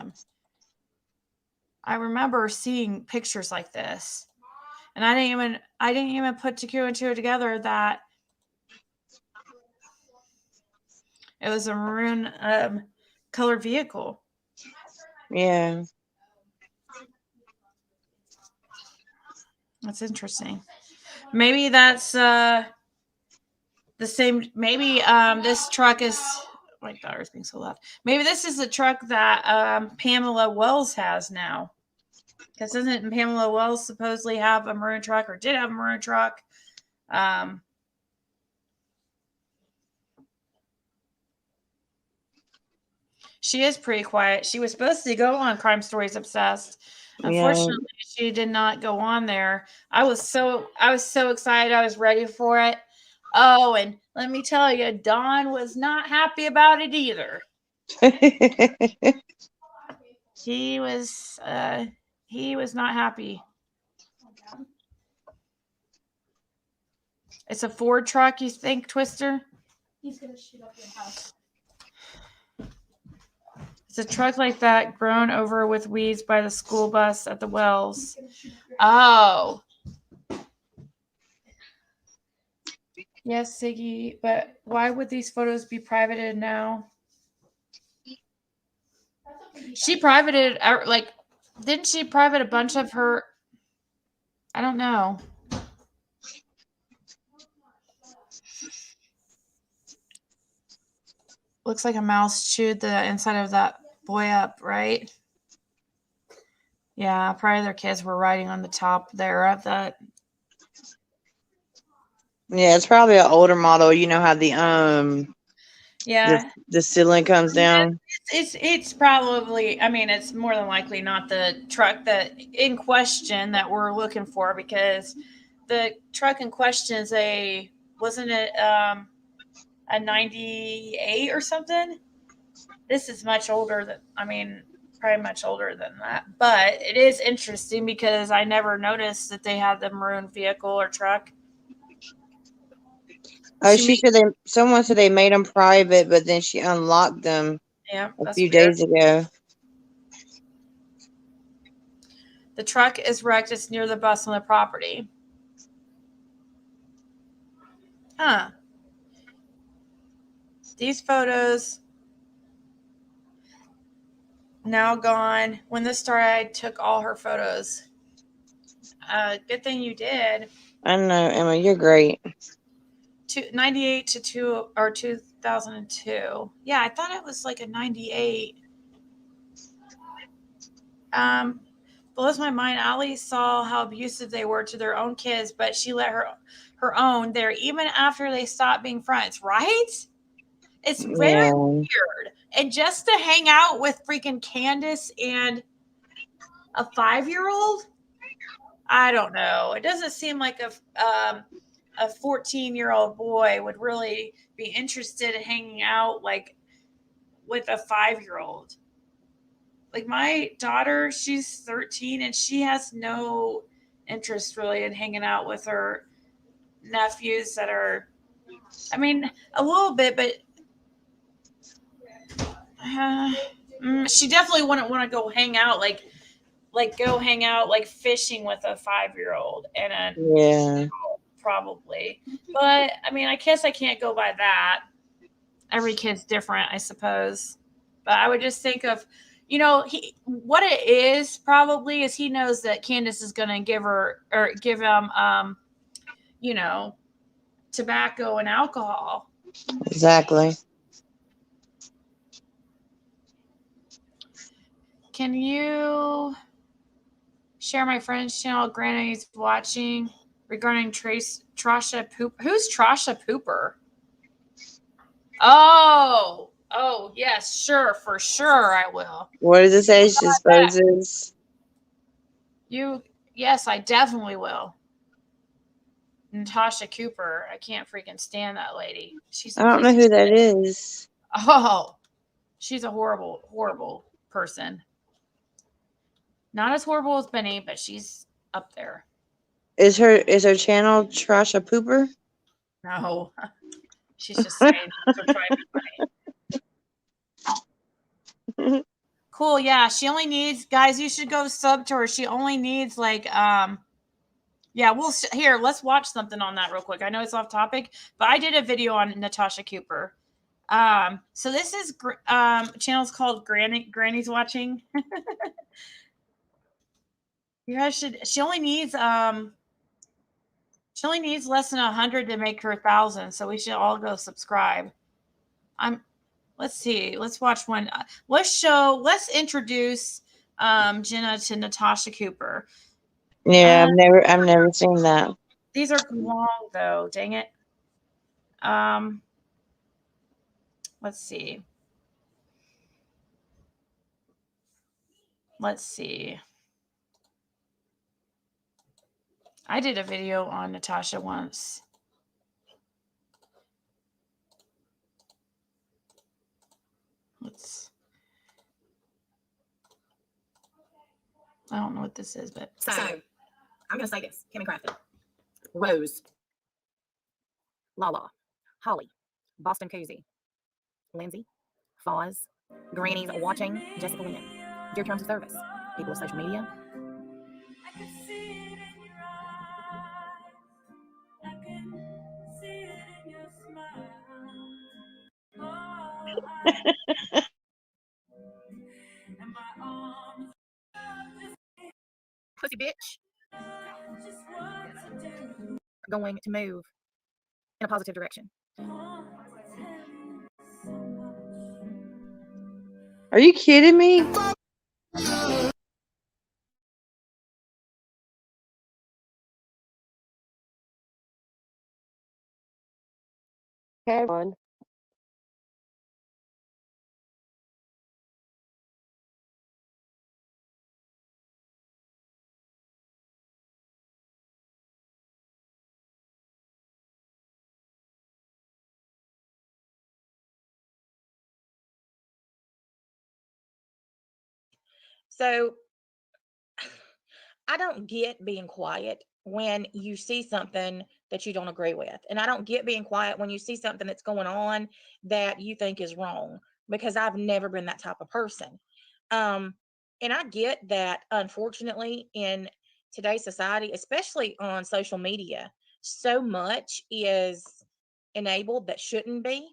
Speaker 1: I remember seeing pictures like this, and I didn't even put two and two together that it was a maroon colored vehicle.
Speaker 9: Yeah.
Speaker 1: That's interesting. Maybe that's the same. Maybe this truck is. My daughter's being so loud. Maybe this is the truck that Pamela Wells has now. Because doesn't Pamela Wells supposedly have a maroon truck, or did have a maroon truck? She is pretty quiet. She was supposed to go on Crime Stories Obsessed. Unfortunately, she did not go on there. I was so excited. I was ready for it. Oh, and let me tell you, Don was not happy about it either. He was not happy. It's a Ford truck, you think, Twister? He's gonna shoot up your house. It's a truck like that grown over with weeds by the school bus at the Wells. Oh. Yes, Siggy, but why would these photos be privated now? She privated, like, Didn't she private a bunch of her? I don't know. Looks like a mouse chewed the inside of that boy up, right? Yeah, probably their kids were riding on the top there of that.
Speaker 9: Yeah, it's probably an older model. You know how
Speaker 1: Yeah,
Speaker 9: the ceiling comes down.
Speaker 1: it's probably. I mean, it's more than likely not the truck that in question that we're looking for, because the truck in question is wasn't it a 98 or something? This is much older than, I mean, probably much older than that. But it is interesting because I never noticed that they had the maroon vehicle or truck.
Speaker 9: Oh, someone said they made them private, but then she unlocked them
Speaker 1: Yeah,
Speaker 9: a
Speaker 1: that's
Speaker 9: few
Speaker 1: weird.
Speaker 9: days ago.
Speaker 1: The truck is wrecked. It's near the bus on the property. Huh. These photos now gone. When this started, I took all her photos. Good thing you did.
Speaker 9: I know, Emma, you're great.
Speaker 1: 98 to 2002. Yeah, I thought it was like a 98. Blows my mind. Ali saw how abusive they were to their own kids, but she let her own there even after they stopped being friends, right? It's very weird. And just to hang out with freaking Candace and a 5-year-old, I don't know. It doesn't seem like a 14-year-old boy would really be interested in hanging out like with a 5-year-old. Like my daughter, she's 13 and she has no interest really in hanging out with her nephews that are, I mean, a little bit, but she definitely wouldn't want to go hang out like fishing with a 5-year-old and probably. But I mean, I guess I can't go by that. Every kid's different, I suppose. But I would just think of, what it is probably is he knows that Candace is going to give him, tobacco and alcohol.
Speaker 9: Exactly.
Speaker 1: Can you share my friend's channel? Granny's watching regarding Trasha Poop. Who's Trasha Pooper? Oh, yes, sure, for sure, I will.
Speaker 9: What does it say? She disposes.
Speaker 1: Yes, I definitely will. Natasha Cooper. I can't freaking stand that lady.
Speaker 9: I don't know who that is.
Speaker 1: Oh, she's a horrible, horrible person. Not as horrible as Benny, but she's up there.
Speaker 9: Is her channel Trasha Pooper?
Speaker 1: No, she's just saying for trying to be funny. Cool, yeah. She only needs, guys, you should go sub to her. She only needs yeah, let's watch something on that real quick. I know it's off topic, but I did a video on Natasha Cooper. So this is channel's called Granny's Watching. You guys she only needs less than 100 to make her 1,000, so we should all go subscribe. Let's see. Let's watch one. Let's introduce Jenna to Natasha Cooper.
Speaker 9: Yeah, I've never seen that.
Speaker 1: These are long though. Dang it. Let's see. I did a video on Natasha once. I don't know what this is, but
Speaker 3: So I'm gonna say this: Kimmy Crafton, Rose, Lala, Holly, Boston Cozy, Lindsay, Foz, Granny's Watching, Jessica Lynn, Dear Terms of Service, people of social media.
Speaker 12: going to move in a positive direction.
Speaker 9: Are you kidding me?
Speaker 13: Okay, everyone.
Speaker 12: So I don't get being quiet when you see something that you don't agree with. And I don't get being quiet when you see something that's going on that you think is wrong, because I've never been that type of person. And I get that, unfortunately, in today's society, especially on social media, so much is enabled that shouldn't be,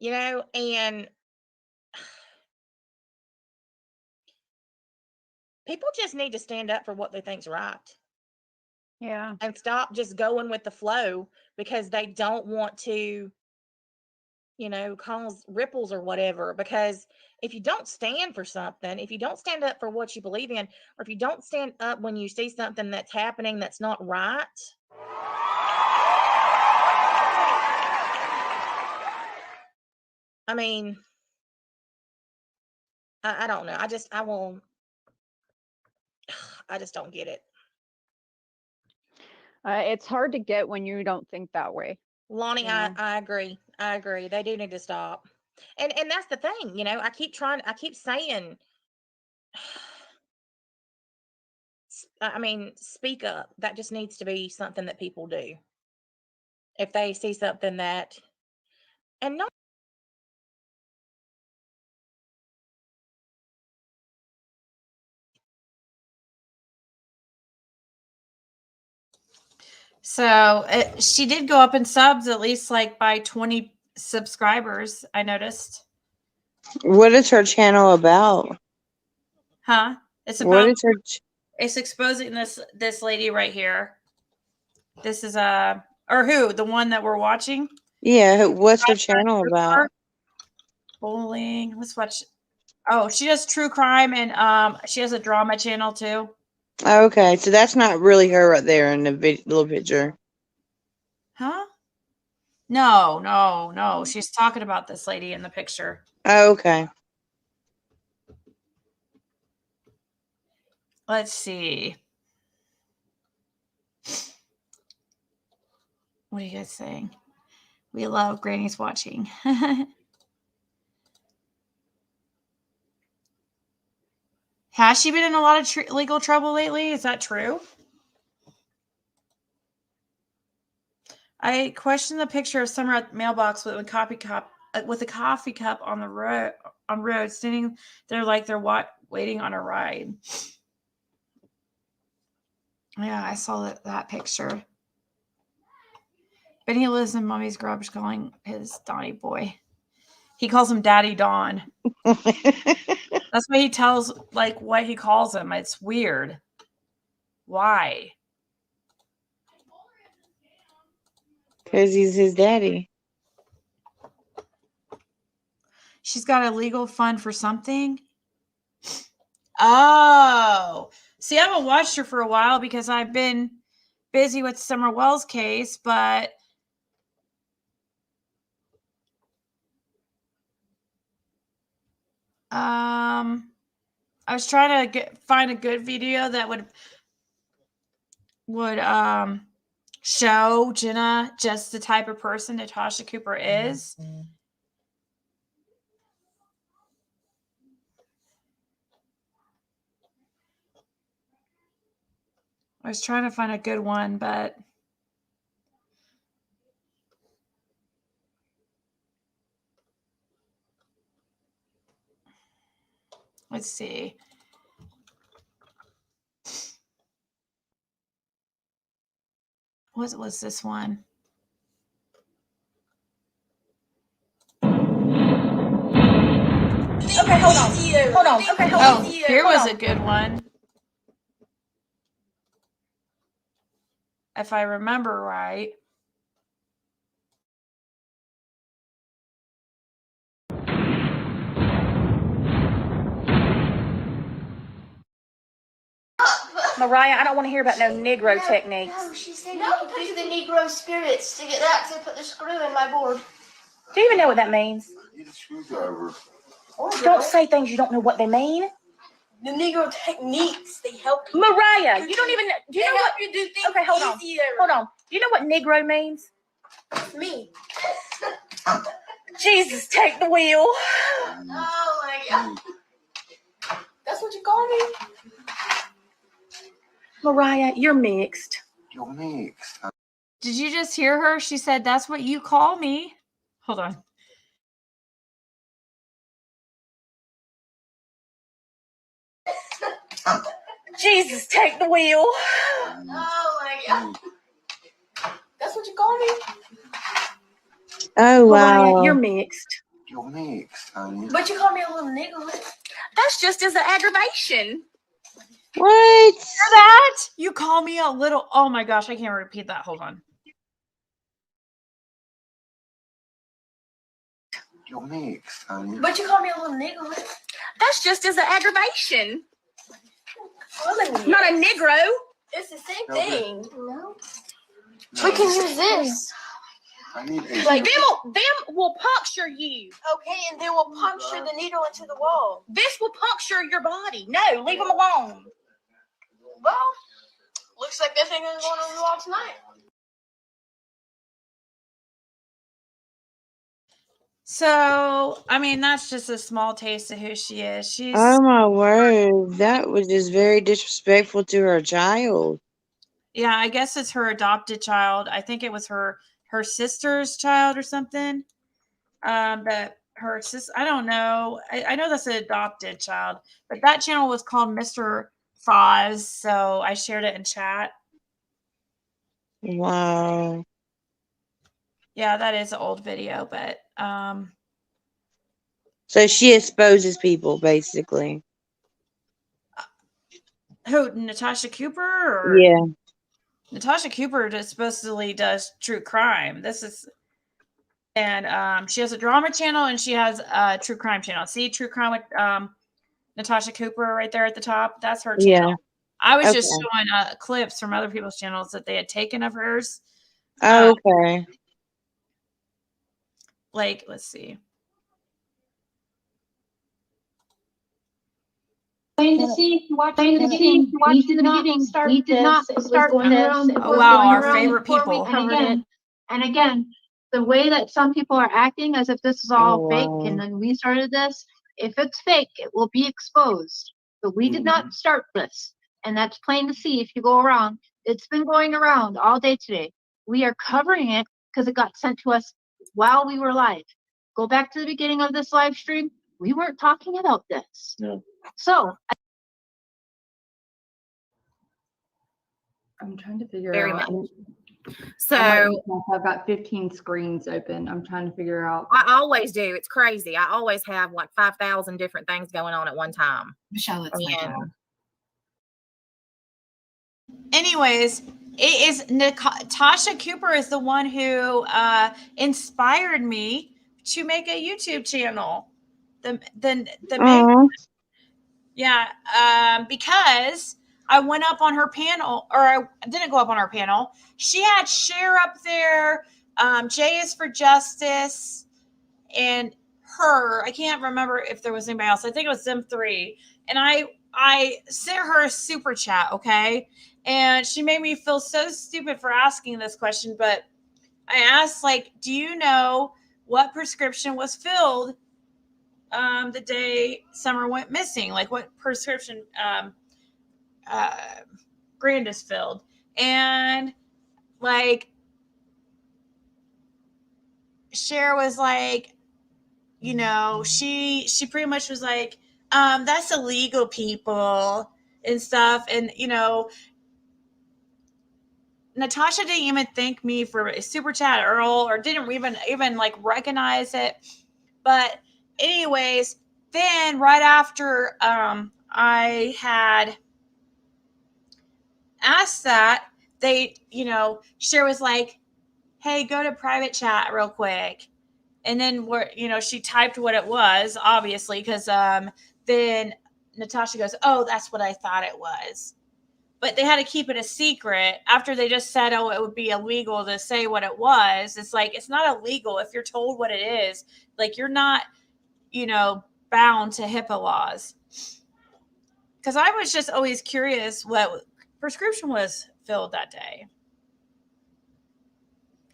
Speaker 12: and people just need to stand up for what they think's right.
Speaker 14: Yeah.
Speaker 12: And stop just going with the flow because they don't want to, cause ripples or whatever. Because if you don't stand for something, if you don't stand up for what you believe in, or if you don't stand up when you see something that's happening that's not right, I mean, I don't know. I just don't get it.
Speaker 14: It's hard to get when you don't think that way.
Speaker 12: Lonnie, I agree. I agree. They do need to stop. And that's the thing, I keep saying, speak up. That just needs to be something that people do. If they see something that, and not.
Speaker 1: So she did go up in subs, at least like by 20 subscribers, I noticed.
Speaker 9: What is her channel about?
Speaker 1: Huh? It's
Speaker 9: What
Speaker 1: about,
Speaker 9: is her?
Speaker 1: it's exposing this lady right here. This is or who? The one that we're watching?
Speaker 9: Yeah, what's her channel about?
Speaker 1: Bowling. Let's watch. Oh, she does true crime, and she has a drama channel too.
Speaker 9: Okay, so that's not really her right there in the little picture.
Speaker 1: Huh? No. She's talking about this lady in the picture.
Speaker 9: Okay.
Speaker 1: Let's see. What are you guys saying? We love Granny's watching. Has she been in a lot of legal trouble lately? Is that true? I questioned the picture of Summer at the mailbox with a coffee cup on the road, standing there like they're waiting on a ride. Yeah, I saw that picture. Benny lives in Mommy's garage, calling his Donnie boy. He calls him Daddy Don. That's what he tells, like, what he calls him. It's weird. Why?
Speaker 9: Because he's his daddy.
Speaker 1: She's got a legal fund for something. Oh, see, I haven't watched her for a while because I've been busy with Summer Wells' case, but I was trying to find a good video that would show Jenna just the type of person Natasha Cooper is. I was trying to find a good one, but let's see. What was this one?
Speaker 12: Okay, hold on. Okay, hold on.
Speaker 1: Oh, here was a good one. if I remember right.
Speaker 12: Mariah, I don't want to hear about no Negro techniques.
Speaker 15: No, she said you can do the Negro spirits to get that to put the screw in my board.
Speaker 12: Do you even know what that means?
Speaker 15: Need a screwdriver.
Speaker 12: Don't say things you don't know what they mean.
Speaker 15: The Negro techniques, they help you.
Speaker 12: Mariah, you don't even know. Do you know what
Speaker 15: you do things
Speaker 12: Okay, hold on.
Speaker 15: easier.
Speaker 12: Hold on. Do you know what Negro means?
Speaker 15: Me.
Speaker 12: Jesus, take the wheel.
Speaker 15: Oh my God. That's what you call me?
Speaker 12: Mariah, you're mixed.
Speaker 15: You're mixed.
Speaker 1: Did you just hear her? She said, "That's what you call me." Hold on.
Speaker 12: Jesus, take the wheel.
Speaker 15: Oh my God. That's what you call me?
Speaker 9: Oh
Speaker 12: Mariah,
Speaker 9: wow.
Speaker 12: you're mixed.
Speaker 15: You're mixed, honey. But you call me a little nigga.
Speaker 12: That's just as an aggravation.
Speaker 9: What?
Speaker 1: Hear that? You call me a little. Oh my gosh, I can't repeat that. Hold on.
Speaker 15: You're mixed, honey. But you call me a little nigga.
Speaker 12: That's just as an aggravation.
Speaker 15: Not
Speaker 12: Not a Negro.
Speaker 15: It's the same No, thing. No. We can use this. I need a.
Speaker 12: Like them will puncture you.
Speaker 15: Okay, and then we'll puncture the needle into the wall.
Speaker 12: This will puncture your body. No, leave them alone.
Speaker 15: Well, looks like this ain't gonna go on the wall tonight.
Speaker 1: So, I mean, that's just a small taste of who she is. She's
Speaker 9: Oh my word. That was just very disrespectful to her child.
Speaker 1: yeah, I guess it's her adopted child. I think it was her sister's child or something. That her sister, I don't know. I know that's an adopted child, but that channel was called Mr. Foz, so I shared it in chat.
Speaker 9: Wow.
Speaker 1: Yeah, that is an old video, but
Speaker 9: So she exposes people basically.
Speaker 1: who, Natasha Cooper or
Speaker 9: Yeah.
Speaker 1: Natasha Cooper just supposedly does true crime. This is and she has a drama channel and she has a true crime channel. See true crime with Natasha Cooper right there at the top. That's her channel.
Speaker 9: Yeah.
Speaker 1: I was
Speaker 9: Okay.
Speaker 1: just showing clips from other people's channels that they had taken of hers.
Speaker 9: Okay.
Speaker 1: Like, let's see.
Speaker 16: We did not start this.
Speaker 1: Oh wow, our favorite people.
Speaker 16: And again, the way that some people are acting as if this is all
Speaker 9: Oh,
Speaker 16: fake
Speaker 9: wow.
Speaker 16: and then we started this, if it's fake, it will be exposed. But we did not start this. And that's plain to see if you go around. It's been going around all day today. We are covering it because it got sent to us while we were live. Go back to the beginning of this live stream. We weren't talking about this.
Speaker 9: No.
Speaker 16: So
Speaker 17: I'm trying to figure
Speaker 12: Very
Speaker 17: out.
Speaker 12: much.
Speaker 17: I've got 15 screens open. I'm trying to figure out.
Speaker 12: I always do. It's crazy. I always have like 5,000 different things going on at one time.
Speaker 25: Michelle, it's my turn.
Speaker 1: Anyways, it is Natasha Cooper is the one who inspired me to make a YouTube channel. Because I went up on her panel, or I didn't go up on her panel. She had Cher up there. J is for Justice, and her. I can't remember if there was anybody else. I think it was them three. And I sent her a super chat, okay? And she made me feel so stupid for asking this question, but I asked, like, do you know what prescription was filled the day Summer went missing? Like, what prescription Grandis filled? And, like, Cher was like, you know, she pretty much was like, that's illegal, people, and stuff. And, you know, Natasha didn't even thank me for a super chat or didn't even like recognize it. But anyways, then right after I had asked that, they, you know, Cher was like, hey, go to private chat real quick. And then she typed what it was, obviously, because then Natasha goes, oh, that's what I thought it was. But they had to keep it a secret after they just said, oh, it would be illegal to say what it was. It's like, it's not illegal if you're told what it is. Like, you're not, bound to HIPAA laws. Because I was just always curious what prescription was filled that day.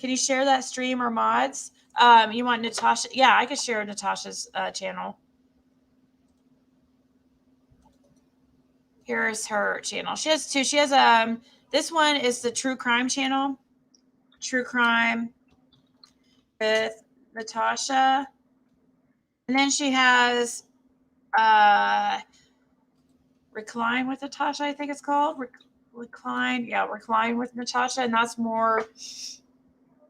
Speaker 1: Can you share that stream or mods? You want Natasha? Yeah, I could share Natasha's channel. Here's her channel. She has two. She has this one is the true crime channel. True crime with Natasha. And then she has Recline with Natasha, I think it's called. Recline. Yeah, Recline with Natasha. And that's more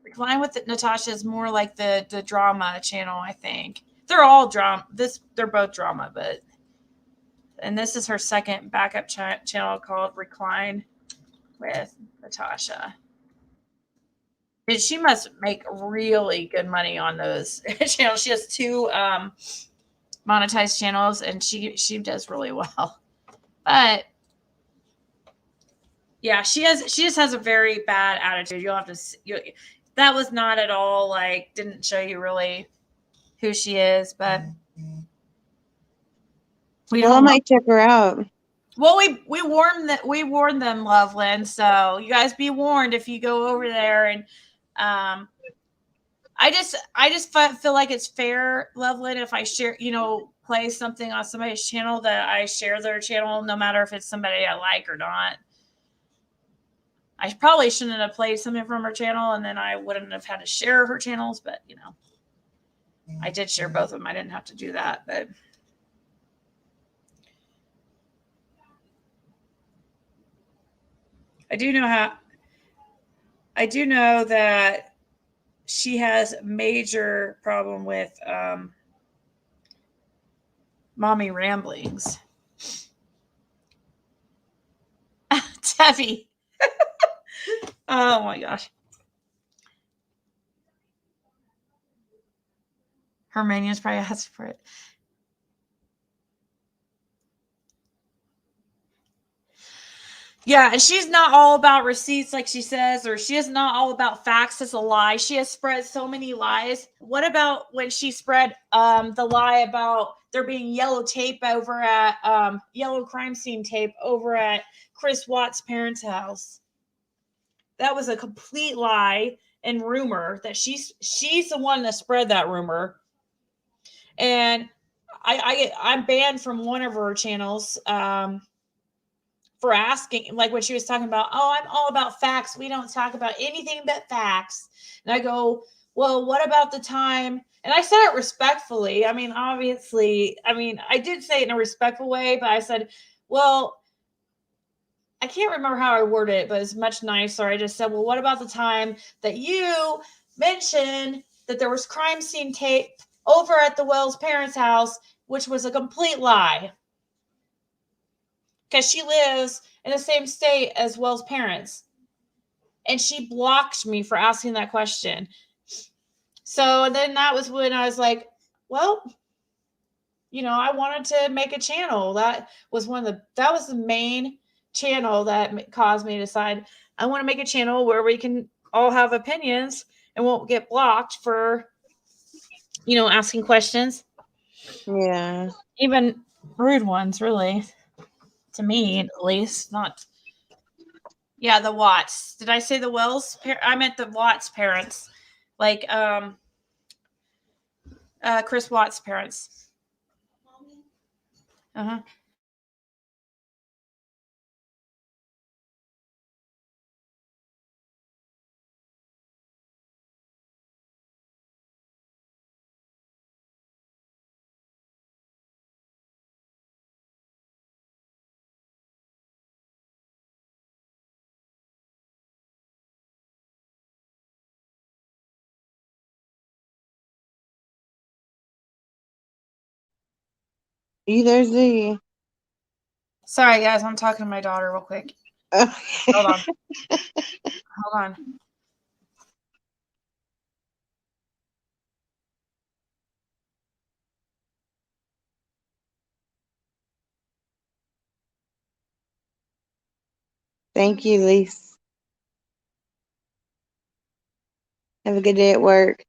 Speaker 1: Recline with Natasha is more like the drama channel, I think. They're all drama. They're both drama, and this is her second backup channel called Recline with Natasha. And she must make really good money on those channels. She has two monetized channels, and she does really well. But yeah, she just has a very bad attitude. You'll have to. That was not at all like didn't show you really who she is, but
Speaker 9: I might check her out.
Speaker 1: Well, we warned them, Loveland. So you guys be warned if you go over there. And I just feel like it's fair, Loveland, if I share, play something on somebody's channel that I share their channel, no matter if it's somebody I like or not. I probably shouldn't have played something from her channel, and then I wouldn't have had to share her channels. But I did share both of them. I didn't have to do that, but. I do know that she has a major problem with mommy ramblings. Debbie. Oh my gosh. Hermania's probably asked for it. Yeah, and she's not all about receipts like she says, or she is not all about facts. It's a lie. She has spread so many lies. What about when she spread the lie about there being yellow tape over at yellow crime scene tape over at Chris Watts' parents' house? That was a complete lie and rumor that she's the one that spread that rumor. And I'm banned from one of her channels. For asking, like when she was talking about, oh, I'm all about facts. We don't talk about anything but facts. And I go, well, what about the time? And I said it respectfully. I mean, obviously, I did say it in a respectful way, but I said, well, I can't remember how I worded it, but it's much nicer. I just said, well, what about the time that you mentioned that there was crime scene tape over at the Wells parents' house, which was a complete lie? Because she lives in the same state as Wells' parents. And she blocked me for asking that question. So then that was when I was like, well, I wanted to make a channel. That was the main channel that caused me to decide I want to make a channel where we can all have opinions and won't get blocked for, asking questions.
Speaker 9: Yeah.
Speaker 1: Even rude ones, really. To me, at least, not. Yeah, the Watts. Did I say the Wells? I meant the Watts parents, like Chris Watts' parents. Uh-huh.
Speaker 9: Either Z.
Speaker 1: Sorry, guys, I'm talking to my daughter real quick. Hold on. Hold on.
Speaker 9: Thank you, Lise. Have a good day at work.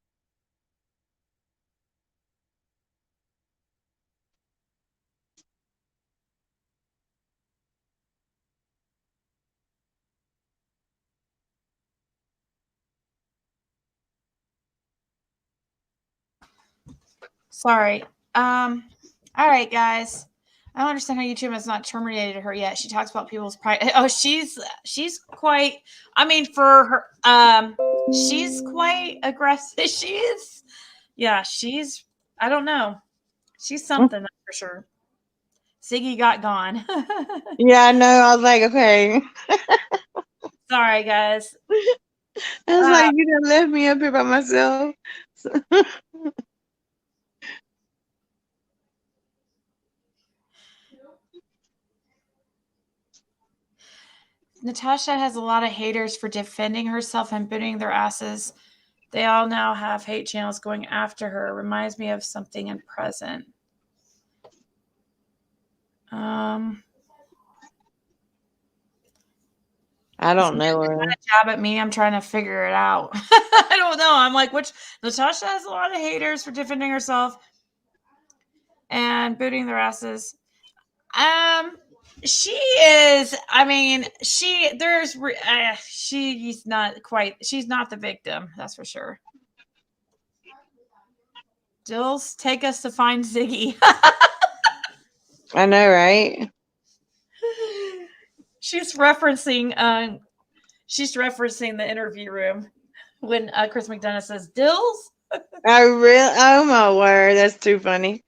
Speaker 1: Sorry. All right, guys. I don't understand how YouTube has not terminated her yet. She talks about people's pride. Oh, she's quite. I mean, for her, she's quite aggressive. She is. Yeah, she's. I don't know. She's something, that's for sure. Ziggy got gone.
Speaker 9: Yeah, I know. I was like, okay.
Speaker 1: Sorry, guys.
Speaker 9: I was like, you done left me up here by myself.
Speaker 1: Natasha has a lot of haters for defending herself and booting their asses. They all now have hate channels going after her. Reminds me of something in present.
Speaker 9: I don't know her.
Speaker 1: Trying to jab at me. I'm trying to figure it out. I don't know. I'm like, which Natasha has a lot of haters for defending herself and booting their asses. She is. I mean, she's not quite. She's not the victim. That's for sure. Dills, take us to find Ziggy.
Speaker 9: I know, right?
Speaker 1: She's referencing the interview room when Chris McDonough says Dills.
Speaker 9: Oh my word, that's too funny.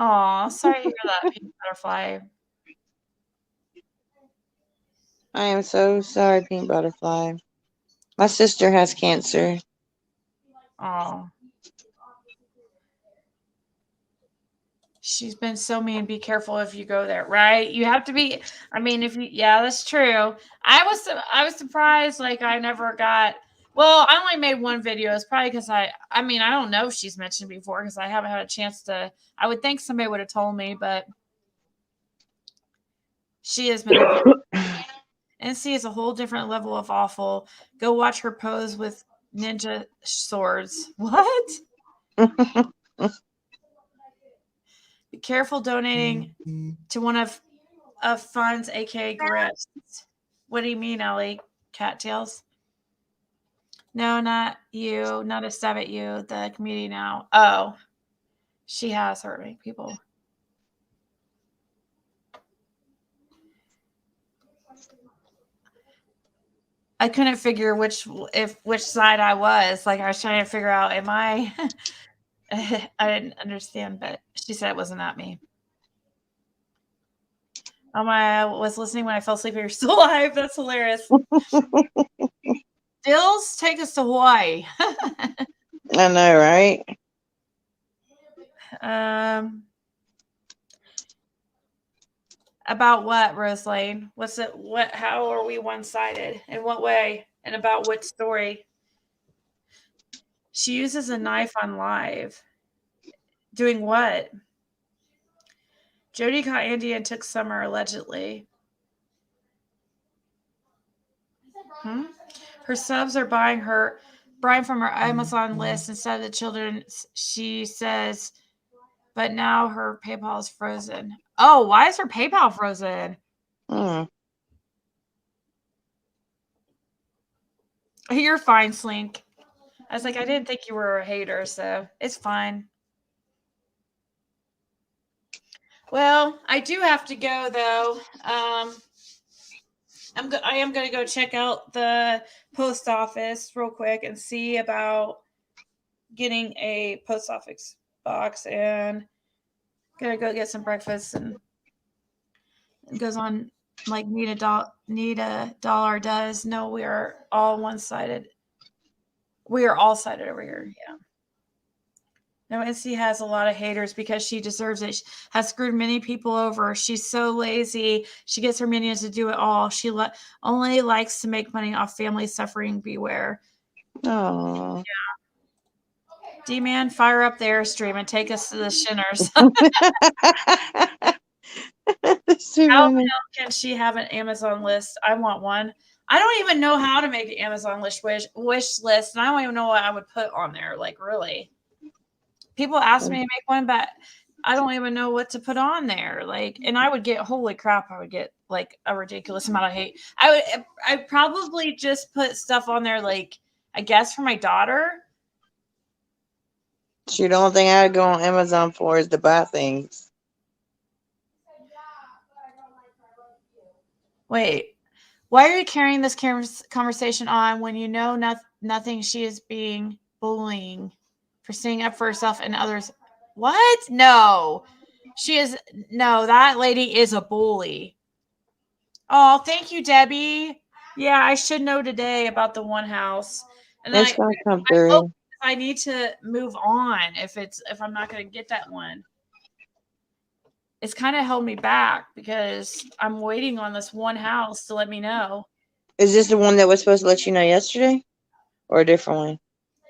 Speaker 1: Aw, sorry to hear that, Pink Butterfly.
Speaker 9: I am so sorry, Pink Butterfly. My sister has cancer.
Speaker 1: Oh. She's been so mean. Be careful if you go there, right? You have to be. I mean, yeah, that's true. I was surprised. Like I never got. Well, I only made one video. It's probably because I mean, I don't know if she's mentioned before because I haven't had a chance to. I would think somebody would have told me, but she has been. NC is a whole different level of awful. Go watch her pose with ninja swords. What? Be careful donating to one of funds, aka Grips. What do you mean, Ellie? Cattails? No, not you. Not a stab at you. The community now. Oh, she has hurt me, people. I couldn't figure which side I was. Like I was trying to figure out, am I? I didn't understand, but she said it wasn't at me. I was listening when I fell asleep. You're still alive. That's hilarious. Dills, take us to Hawaii.
Speaker 9: I know, right?
Speaker 1: About what, Rose Lane? What's it? What? How are we one-sided? In what way? And about what story? She uses a knife on live. Doing what? Jody caught Andy and took Summer allegedly. Her subs are buying from her Amazon list instead of the children. She says, but now her PayPal is frozen. Oh, why is her PayPal frozen? You're fine, Slink. I was like, I didn't think you were a hater, so it's fine. Well, I do have to go though. I am going to go check out the post office real quick and see about getting a post office box, and gonna go get some breakfast. And it goes on like Need a Dollar does. No, we are all one-sided. We are all sided over here. Yeah. No, NC has a lot of haters because she deserves it. She has screwed many people over. She's so lazy. She gets her minions to do it all. She only likes to make money off family suffering. Beware.
Speaker 9: Oh.
Speaker 1: Yeah. D-Man, fire up the Airstream and take us to the Shinners. How the hell can she have an Amazon list? I want one. I don't even know how to make an Amazon wish list, and I don't even know what I would put on there. Like, really. People ask me to make one, but I don't even know what to put on there. Like, and I would get, holy crap, I would get like a ridiculous amount of hate. I'd probably just put stuff on there, like, I guess for my daughter.
Speaker 9: Shoot, the only thing I'd go on Amazon for is to buy things.
Speaker 1: Wait, why are you carrying this conversation on when you know nothing? She is being bullying for standing up for herself and others. What? No, that lady is a bully. Oh, thank you, Debbie. Yeah, I should know today about the one house. And
Speaker 9: It's gonna come through.
Speaker 1: I need to move on if I'm not going to get that one. It's kind of held me back because I'm waiting on this one house to let me know.
Speaker 9: Is this the one that was supposed to let you know yesterday, or a different one?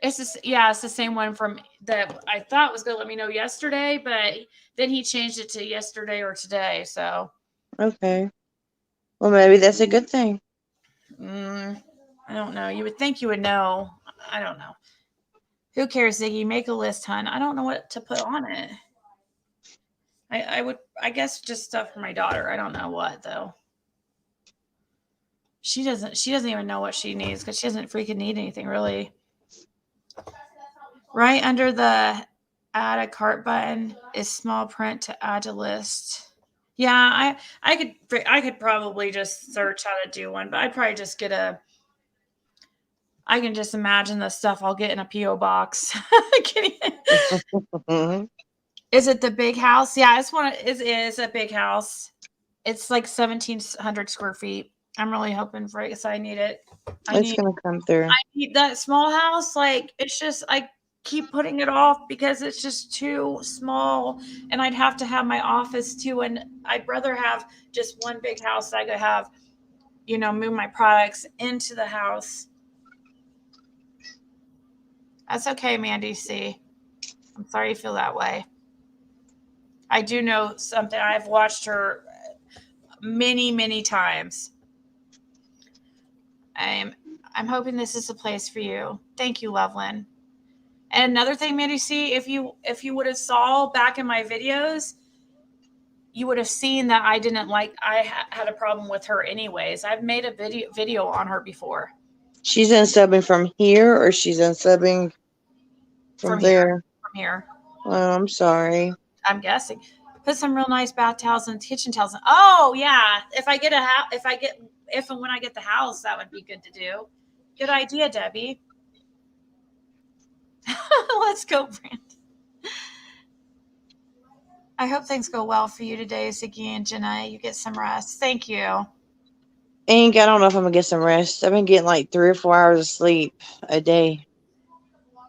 Speaker 1: It's the same one from that I thought was going to let me know yesterday, but then he changed it to yesterday or today. So
Speaker 9: okay, well maybe that's a good thing.
Speaker 1: I don't know. You would think you would know. I don't know. Who cares, Ziggy? Make a list, hon. I don't know what to put on it. I guess just stuff for my daughter. I don't know what though. She doesn't even know what she needs because she doesn't freaking need anything really. Right under the add a cart button is small print to add to list. Yeah, I could probably just search how to do one, but I'd probably just get I can just imagine the stuff I'll get in a P.O. box. Is it the big house? Yeah, it is a big house. It's like 1,700 square feet. I'm really hoping for it because I need it.
Speaker 9: It's gonna come through.
Speaker 1: I need that small house. Like, it's just, I keep putting it off because it's just too small, and I'd have to have my office too, and I'd rather have just one big house that I could have, move my products into the house. That's okay, Mandy C. I'm sorry you feel that way. I do know something. I've watched her many, many times. I'm hoping this is a place for you. Thank you, Loveland. And another thing, Mandy C, if you would have saw back in my videos, you would have seen that I had a problem with her anyways. I've made a video on her before.
Speaker 9: She's unsubbing from here, or she's unsubbing from there?
Speaker 1: From here.
Speaker 9: Oh, I'm sorry.
Speaker 1: I'm guessing. Put some real nice bath towels and kitchen towels. Oh yeah, if and when I get the house, that would be good to do. Good idea, Debbie. Let's go, Brand. I hope things go well for you today, Ziggy and Jenna. You get some rest. Thank you.
Speaker 9: Ink, I don't know if I'm gonna get some rest. I've been getting like 3 or 4 hours of sleep a day.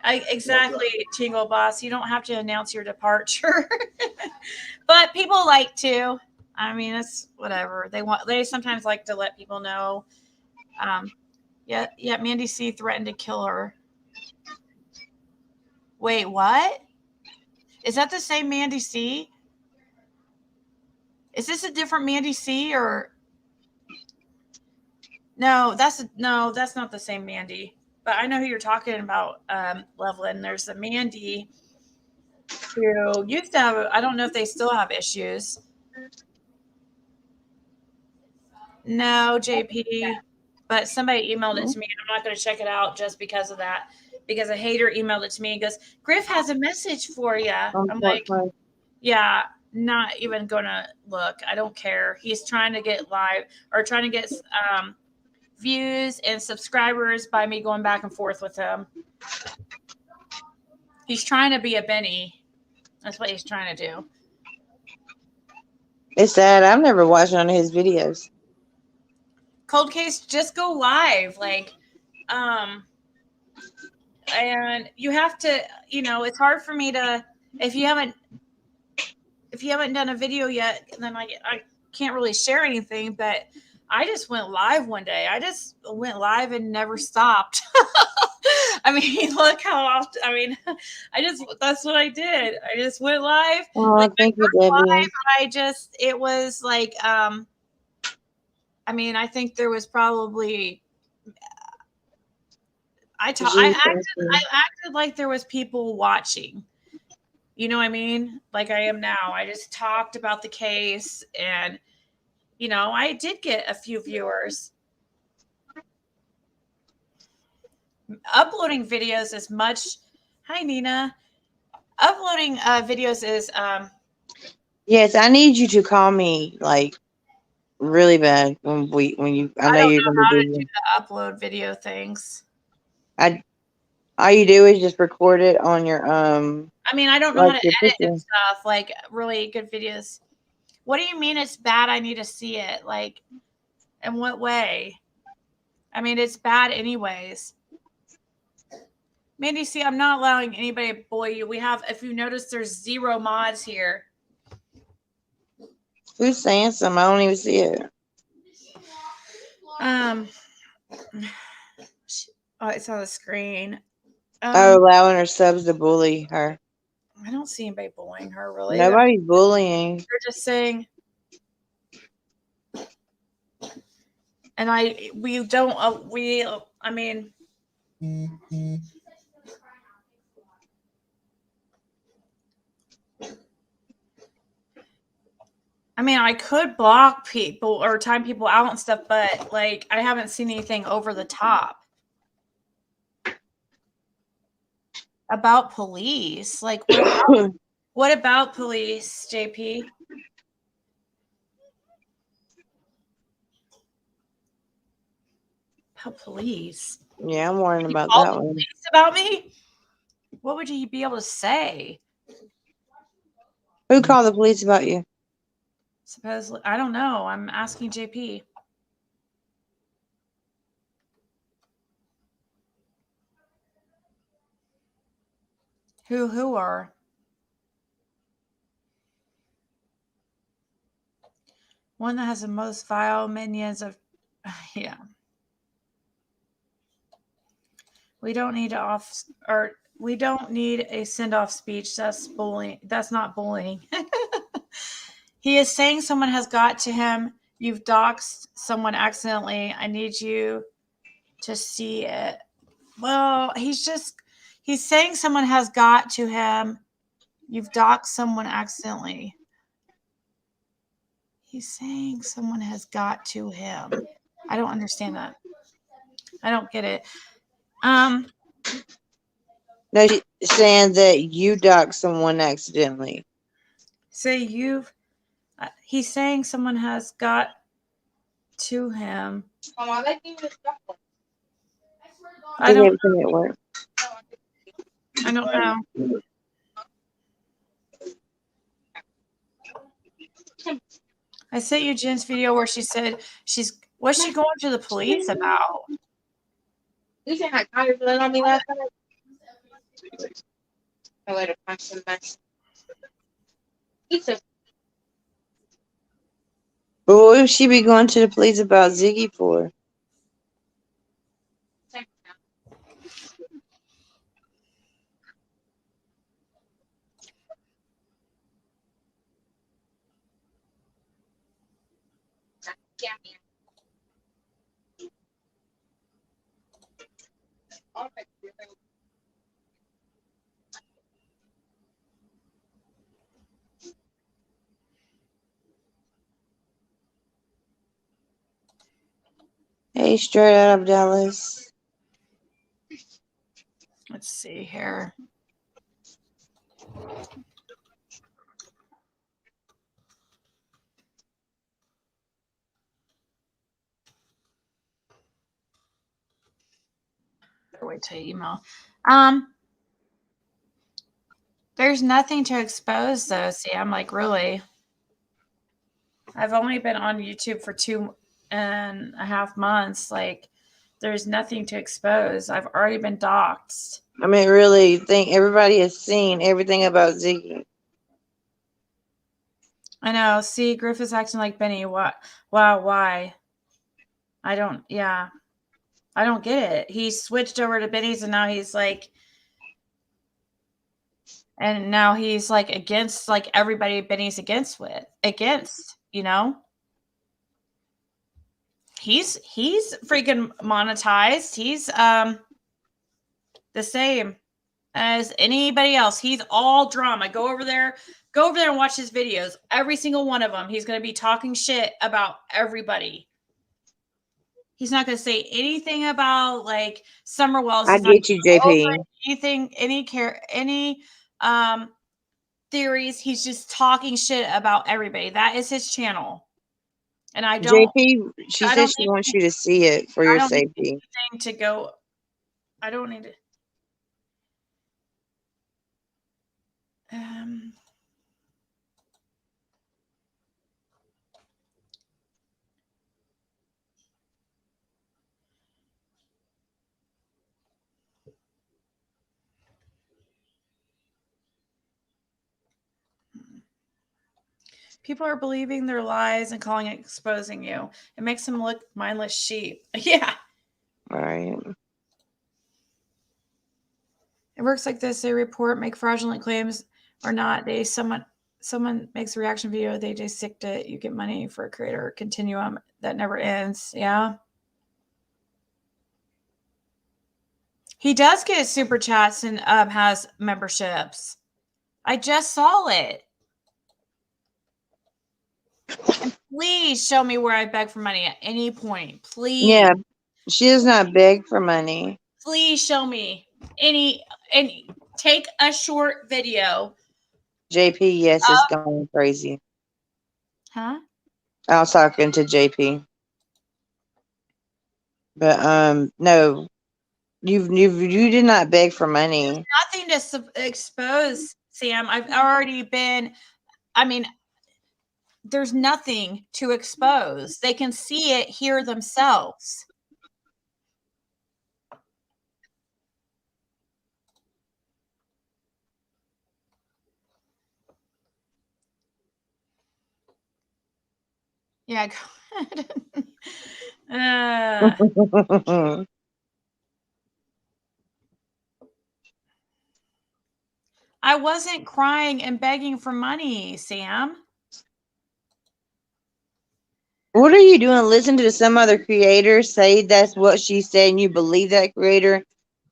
Speaker 1: Exactly, Tingle Boss. You don't have to announce your departure, but people like to. I mean, it's whatever they sometimes like to let people know. Yeah. Mandy C threatened to kill her. Wait, what? Is that the same Mandy C? Is this a different Mandy C or? No, that's not the same Mandy. But I know who you're talking about, Loveland. There's a Mandy who used to have, I don't know if they still have issues. No, JP. But somebody emailed it to me. I'm not going to check it out just because of that. Because a hater emailed it to me and goes, Griff has a message for you. I'm like, yeah, not even going to look. I don't care. He's trying to get live or trying to get views and subscribers by me going back and forth with him. He's trying to be a Benny. That's what he's trying to do.
Speaker 9: It's sad. I've never watched none of his videos.
Speaker 1: Cold Case, just go live. Like, and you have to, it's hard for me to, if you haven't done a video yet, then I can't really share anything, but I just went live one day. I just went live and never stopped. I mean, look how often, that's what I did. I just went live.
Speaker 9: Oh, thank you, Debbie.
Speaker 1: It was like, I think there was probably, I acted like there was people watching. You know what I mean? Like I am now. I just talked about the case and, I did get a few viewers. Uploading videos is much. Hi, Nina. Uploading videos is.
Speaker 9: Yes, I need you to call me like really bad when you. I know you're
Speaker 1: know
Speaker 9: gonna
Speaker 1: how to
Speaker 9: do
Speaker 1: do the upload video things.
Speaker 9: All you do is just record it on your
Speaker 1: I don't know
Speaker 9: like
Speaker 1: how to
Speaker 9: your
Speaker 1: edit
Speaker 9: picture.
Speaker 1: and stuff, like really good videos. What do you mean it's bad? I need to see it. Like, in what way? It's bad anyways. Mandy, see, I'm not allowing anybody to bully you. We have, if you notice, there's 0 mods here.
Speaker 9: Who's saying something? I don't even see it.
Speaker 1: Oh, it's on the screen.
Speaker 9: Allowing her subs to bully her.
Speaker 1: I don't see anybody bullying her, really.
Speaker 9: Nobody's bullying.
Speaker 1: They're just saying, and we don't, I could block people or time people out and stuff, but like I haven't seen anything over the top about police. Like, what about police, JP? About police?
Speaker 9: Yeah, I'm worrying about
Speaker 1: Call
Speaker 9: that
Speaker 1: the
Speaker 9: one.
Speaker 1: police about me? What would you be able to say?
Speaker 9: Who called the police about you?
Speaker 1: Supposedly, I don't know. I'm asking JP. Who are? One that has the most vile minions of, yeah. We don't need we don't need a send-off speech. That's bullying. That's not bullying. He is saying someone has got to him. You've doxed someone accidentally. I need you to see it. Well, he's saying someone has got to him. You've doxed someone accidentally. He's saying someone has got to him. I don't understand that. I don't get it.
Speaker 9: No, she's saying that you doxed someone accidentally.
Speaker 1: He's saying someone has got to him. I don't know. I sent you Jen's video where she said what's she going to the police about?
Speaker 9: But what would she be going to the police about Ziggy for? Hey, straight out of Dallas.
Speaker 1: Let's see here. Wait till you email. There's nothing to expose though. See, I'm like, really? I've only been on YouTube for 2.5 months. Like, there's nothing to expose. I've already been doxxed.
Speaker 9: I mean, really think everybody has seen everything about Ziggy.
Speaker 1: I know. See, Griff is acting like Benny. What? Wow, why? I don't, yeah. I don't get it. He switched over to Benny's and now he's like, against like everybody Benny's against, you know? He's freaking monetized. He's the same as anybody else. He's all drama. Go over there and watch his videos. Every single one of them. He's going to be talking shit about everybody. He's not going to say anything about like Summer Wells.
Speaker 9: I
Speaker 1: He's not
Speaker 9: get you, JP.
Speaker 1: anything, any theories. He's just talking shit about everybody. That is his channel. And I don't.
Speaker 9: JP, she
Speaker 1: I
Speaker 9: said
Speaker 1: don't
Speaker 9: she
Speaker 1: need
Speaker 9: wants you to see it for your
Speaker 1: I don't need
Speaker 9: safety.
Speaker 1: anything to go. I don't need it. People are believing their lies and calling it exposing you. It makes them look mindless sheep. Yeah.
Speaker 9: Right.
Speaker 1: It works like this. They report, make fraudulent claims or not. Someone makes a reaction video, they dissect it. You get money for a creator continuum that never ends. Yeah. He does get super chats and has memberships. I just saw it. And please show me where I beg for money at any point. Please.
Speaker 9: Yeah. She does not beg for money.
Speaker 1: Please show me any take a short video.
Speaker 9: JP, yes, it's going crazy.
Speaker 1: Huh?
Speaker 9: I was talking to JP. But no. You did not beg for money.
Speaker 1: Nothing to expose, Sam. I've already been, I mean, there's nothing to expose. They can see it here themselves. Yeah, go ahead. I wasn't crying and begging for money, Sam.
Speaker 9: What are you doing? Listen to some other creator say that's what she said and you believe that creator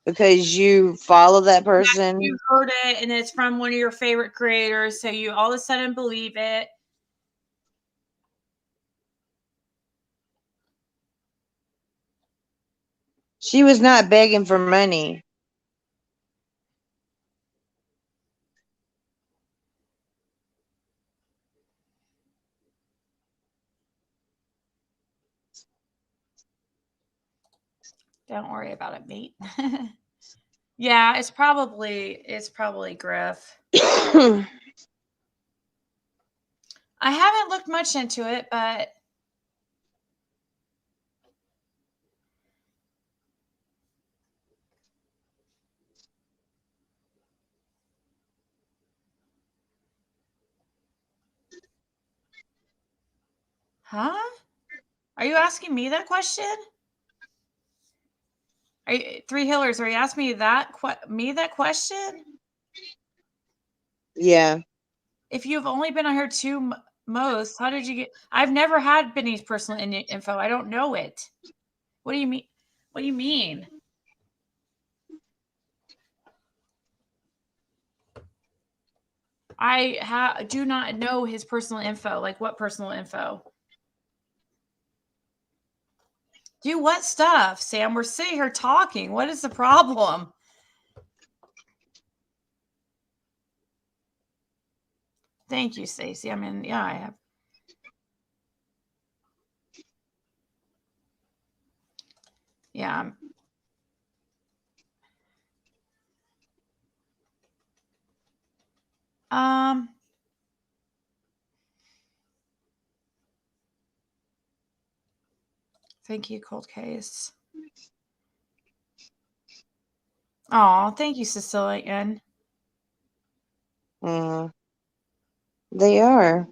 Speaker 9: because you follow that person?
Speaker 1: You heard it and it's from one of your favorite creators, so you all of a sudden believe it.
Speaker 9: She was not begging for money.
Speaker 1: Don't worry about it, mate. Yeah, it's probably Griff. I haven't looked much into it, but huh? Are you asking me that question? Are you, Three Hillers, are you asking me that question?
Speaker 9: Yeah.
Speaker 1: If you've only been on here most, how did you get? I've never had Benny's personal info. I don't know it. What do you mean? What do you mean? I do not know his personal info. Like what personal info? Do what stuff, Sam? We're sitting here talking. What is the problem? Thank you, Stacey. I mean, yeah, I have. Yeah. Thank you, Cold Case. Oh, thank you, Sicilian.
Speaker 9: They are.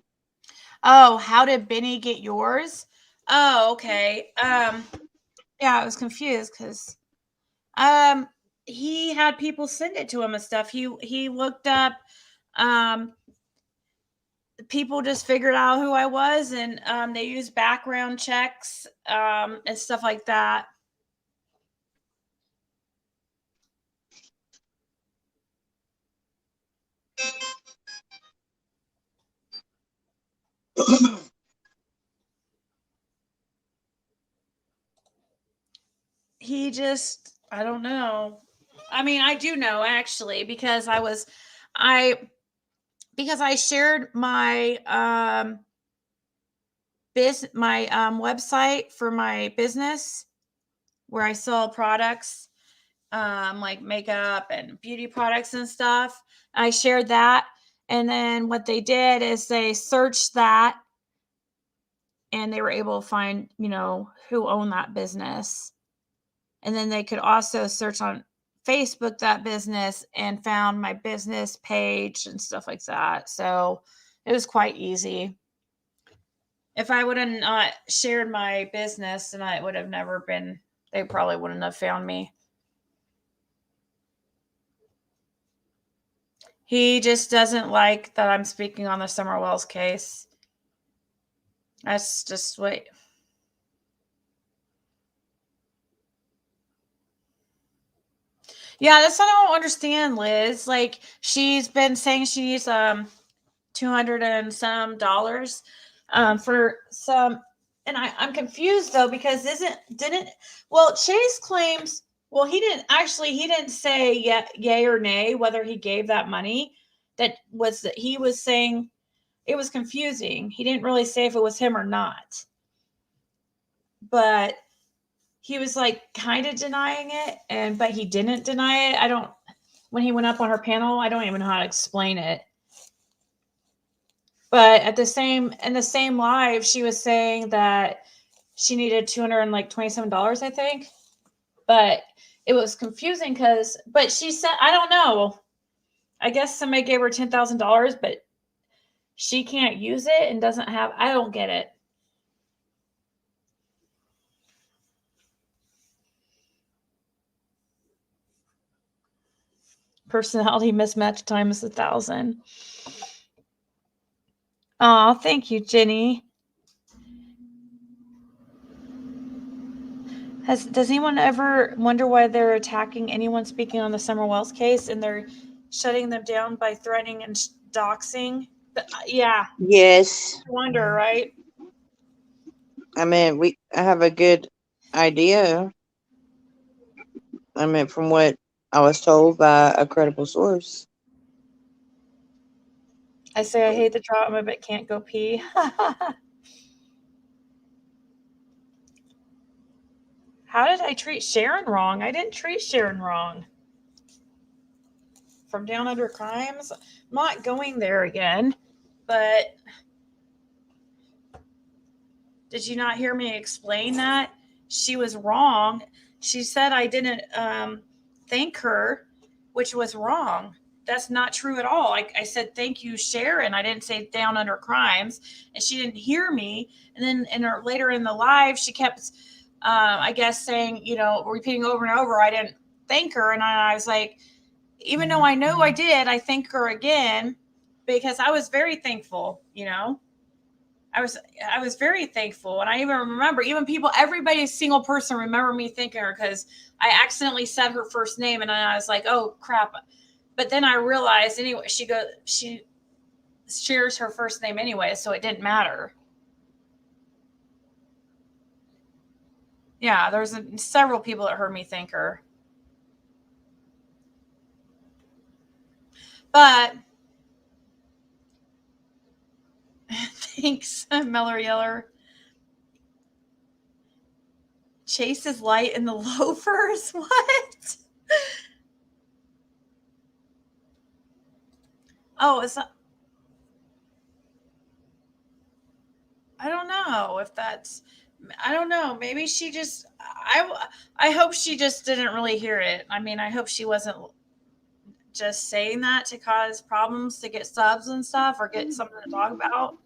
Speaker 1: Oh, how did Benny get yours? Oh, okay. Yeah, I was confused because he had people send it to him and stuff. He looked up people just figured out who I was, and they used background checks and stuff like that. He just, I don't know. I mean, I do know actually because I shared my website for my business where I sell products like makeup and beauty products and stuff. I shared that, and then what they did is they searched that, and they were able to find, who owned that business. And then they could also search on Facebook that business and found my business page and stuff like that. So it was quite easy. If I would have not shared my business, then I would have never been, they probably wouldn't have found me. He just doesn't like that I'm speaking on the Summer Wells case. That's just what. Yeah, that's what I don't understand, Liz. Like, she's been saying she needs $200 and some dollars for some, and I'm confused though because Chase claims, well, he didn't say yay or nay whether he gave that money. He was saying it was confusing. He didn't really say if it was him or not, but he was like kind of denying it, but he didn't deny it. When he went up on her panel, I don't even know how to explain it. But in the same live, she was saying that she needed $227, I think. But it was confusing but she said, I don't know. I guess somebody gave her $10,000, but she can't use it and doesn't have, I don't get it. Personality mismatch times 1,000. Oh, thank you, Jenny. Does anyone ever wonder why they're attacking anyone speaking on the Summer Wells case and they're shutting them down by threatening and doxing? Yeah.
Speaker 9: Yes.
Speaker 1: I wonder, right?
Speaker 9: I mean, I have a good idea. I mean, from what I was told by a credible source.
Speaker 1: I say I hate the drama, but can't go pee. How did I treat Sharon wrong? I didn't treat Sharon wrong. From Down Under Crimes, I'm not going there again, but did you not hear me explain that? She was wrong. She said I didn't thank her, which was wrong. That's not true at all. I said, thank you, Sharon. I didn't say Down Under Crimes. And she didn't hear me. And then later in the live, she kept, I guess, saying, repeating over and over, I didn't thank her. And I was like, even though I know I did, I thank her again because I was very thankful, I was very thankful. And I even remember, everybody, single person remember me thanking her because I accidentally said her first name. And I was like, oh, crap. But then I realized anyway, she shares her first name anyway, so it didn't matter. Yeah, there's several people that heard me thank her. But thanks, Meller Yeller. Chase is light in the loafers? What? Oh, it's not. I don't know if that's I don't know. Maybe she just. I hope she just didn't really hear it. I mean, I hope she wasn't just saying that to cause problems to get subs and stuff or get something to talk about.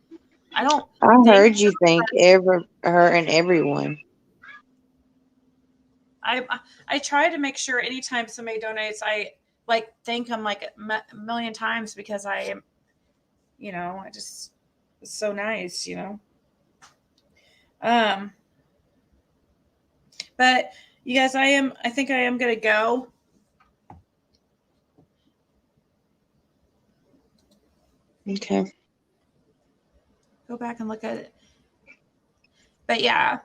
Speaker 1: I don't.
Speaker 9: I
Speaker 1: think
Speaker 9: heard you think her and everyone.
Speaker 1: I try to make sure anytime somebody donates, I like thank them like a million times because I am, I just it's so nice, But you guys, I think I am gonna go.
Speaker 9: Okay.
Speaker 1: Go back and look at it. But yeah.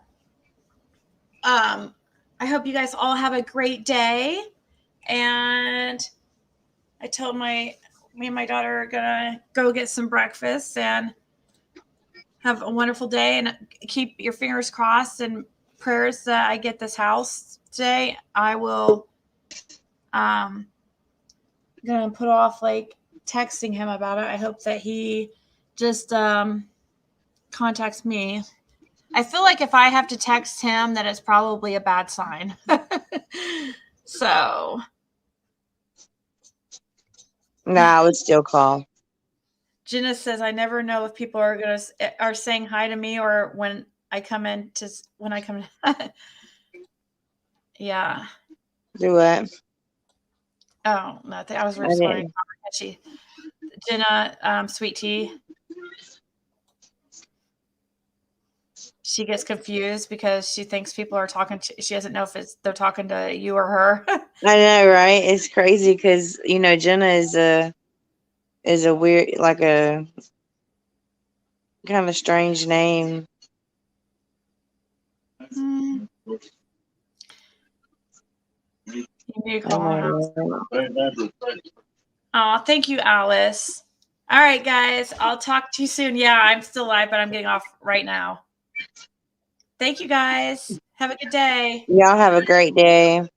Speaker 1: I hope you guys all have a great day. And I told me and my daughter are gonna go get some breakfast and have a wonderful day and keep your fingers crossed and prayers that I get this house today. I will gonna put off like texting him about it. I hope that he just contacts me. I feel like if I have to text him, that it's probably a bad sign. So
Speaker 9: No, I would still call.
Speaker 1: Jenna says, I never know if people are saying hi to me or when I come in. Yeah.
Speaker 9: Do what?
Speaker 1: Oh, nothing. I was
Speaker 9: I
Speaker 1: responding.
Speaker 9: didn't.
Speaker 1: Jenna, sweet tea. She gets confused because she thinks people are talking to, she doesn't know if they're talking to you or her.
Speaker 9: I know, right? It's crazy because Jenna is a weird, like a kind of strange name.
Speaker 1: You need to call her. Oh, thank you, Alice. All right, guys. I'll talk to you soon. Yeah, I'm still live, but I'm getting off right now. Thank you, guys. Have a good day.
Speaker 9: Y'all have a great day.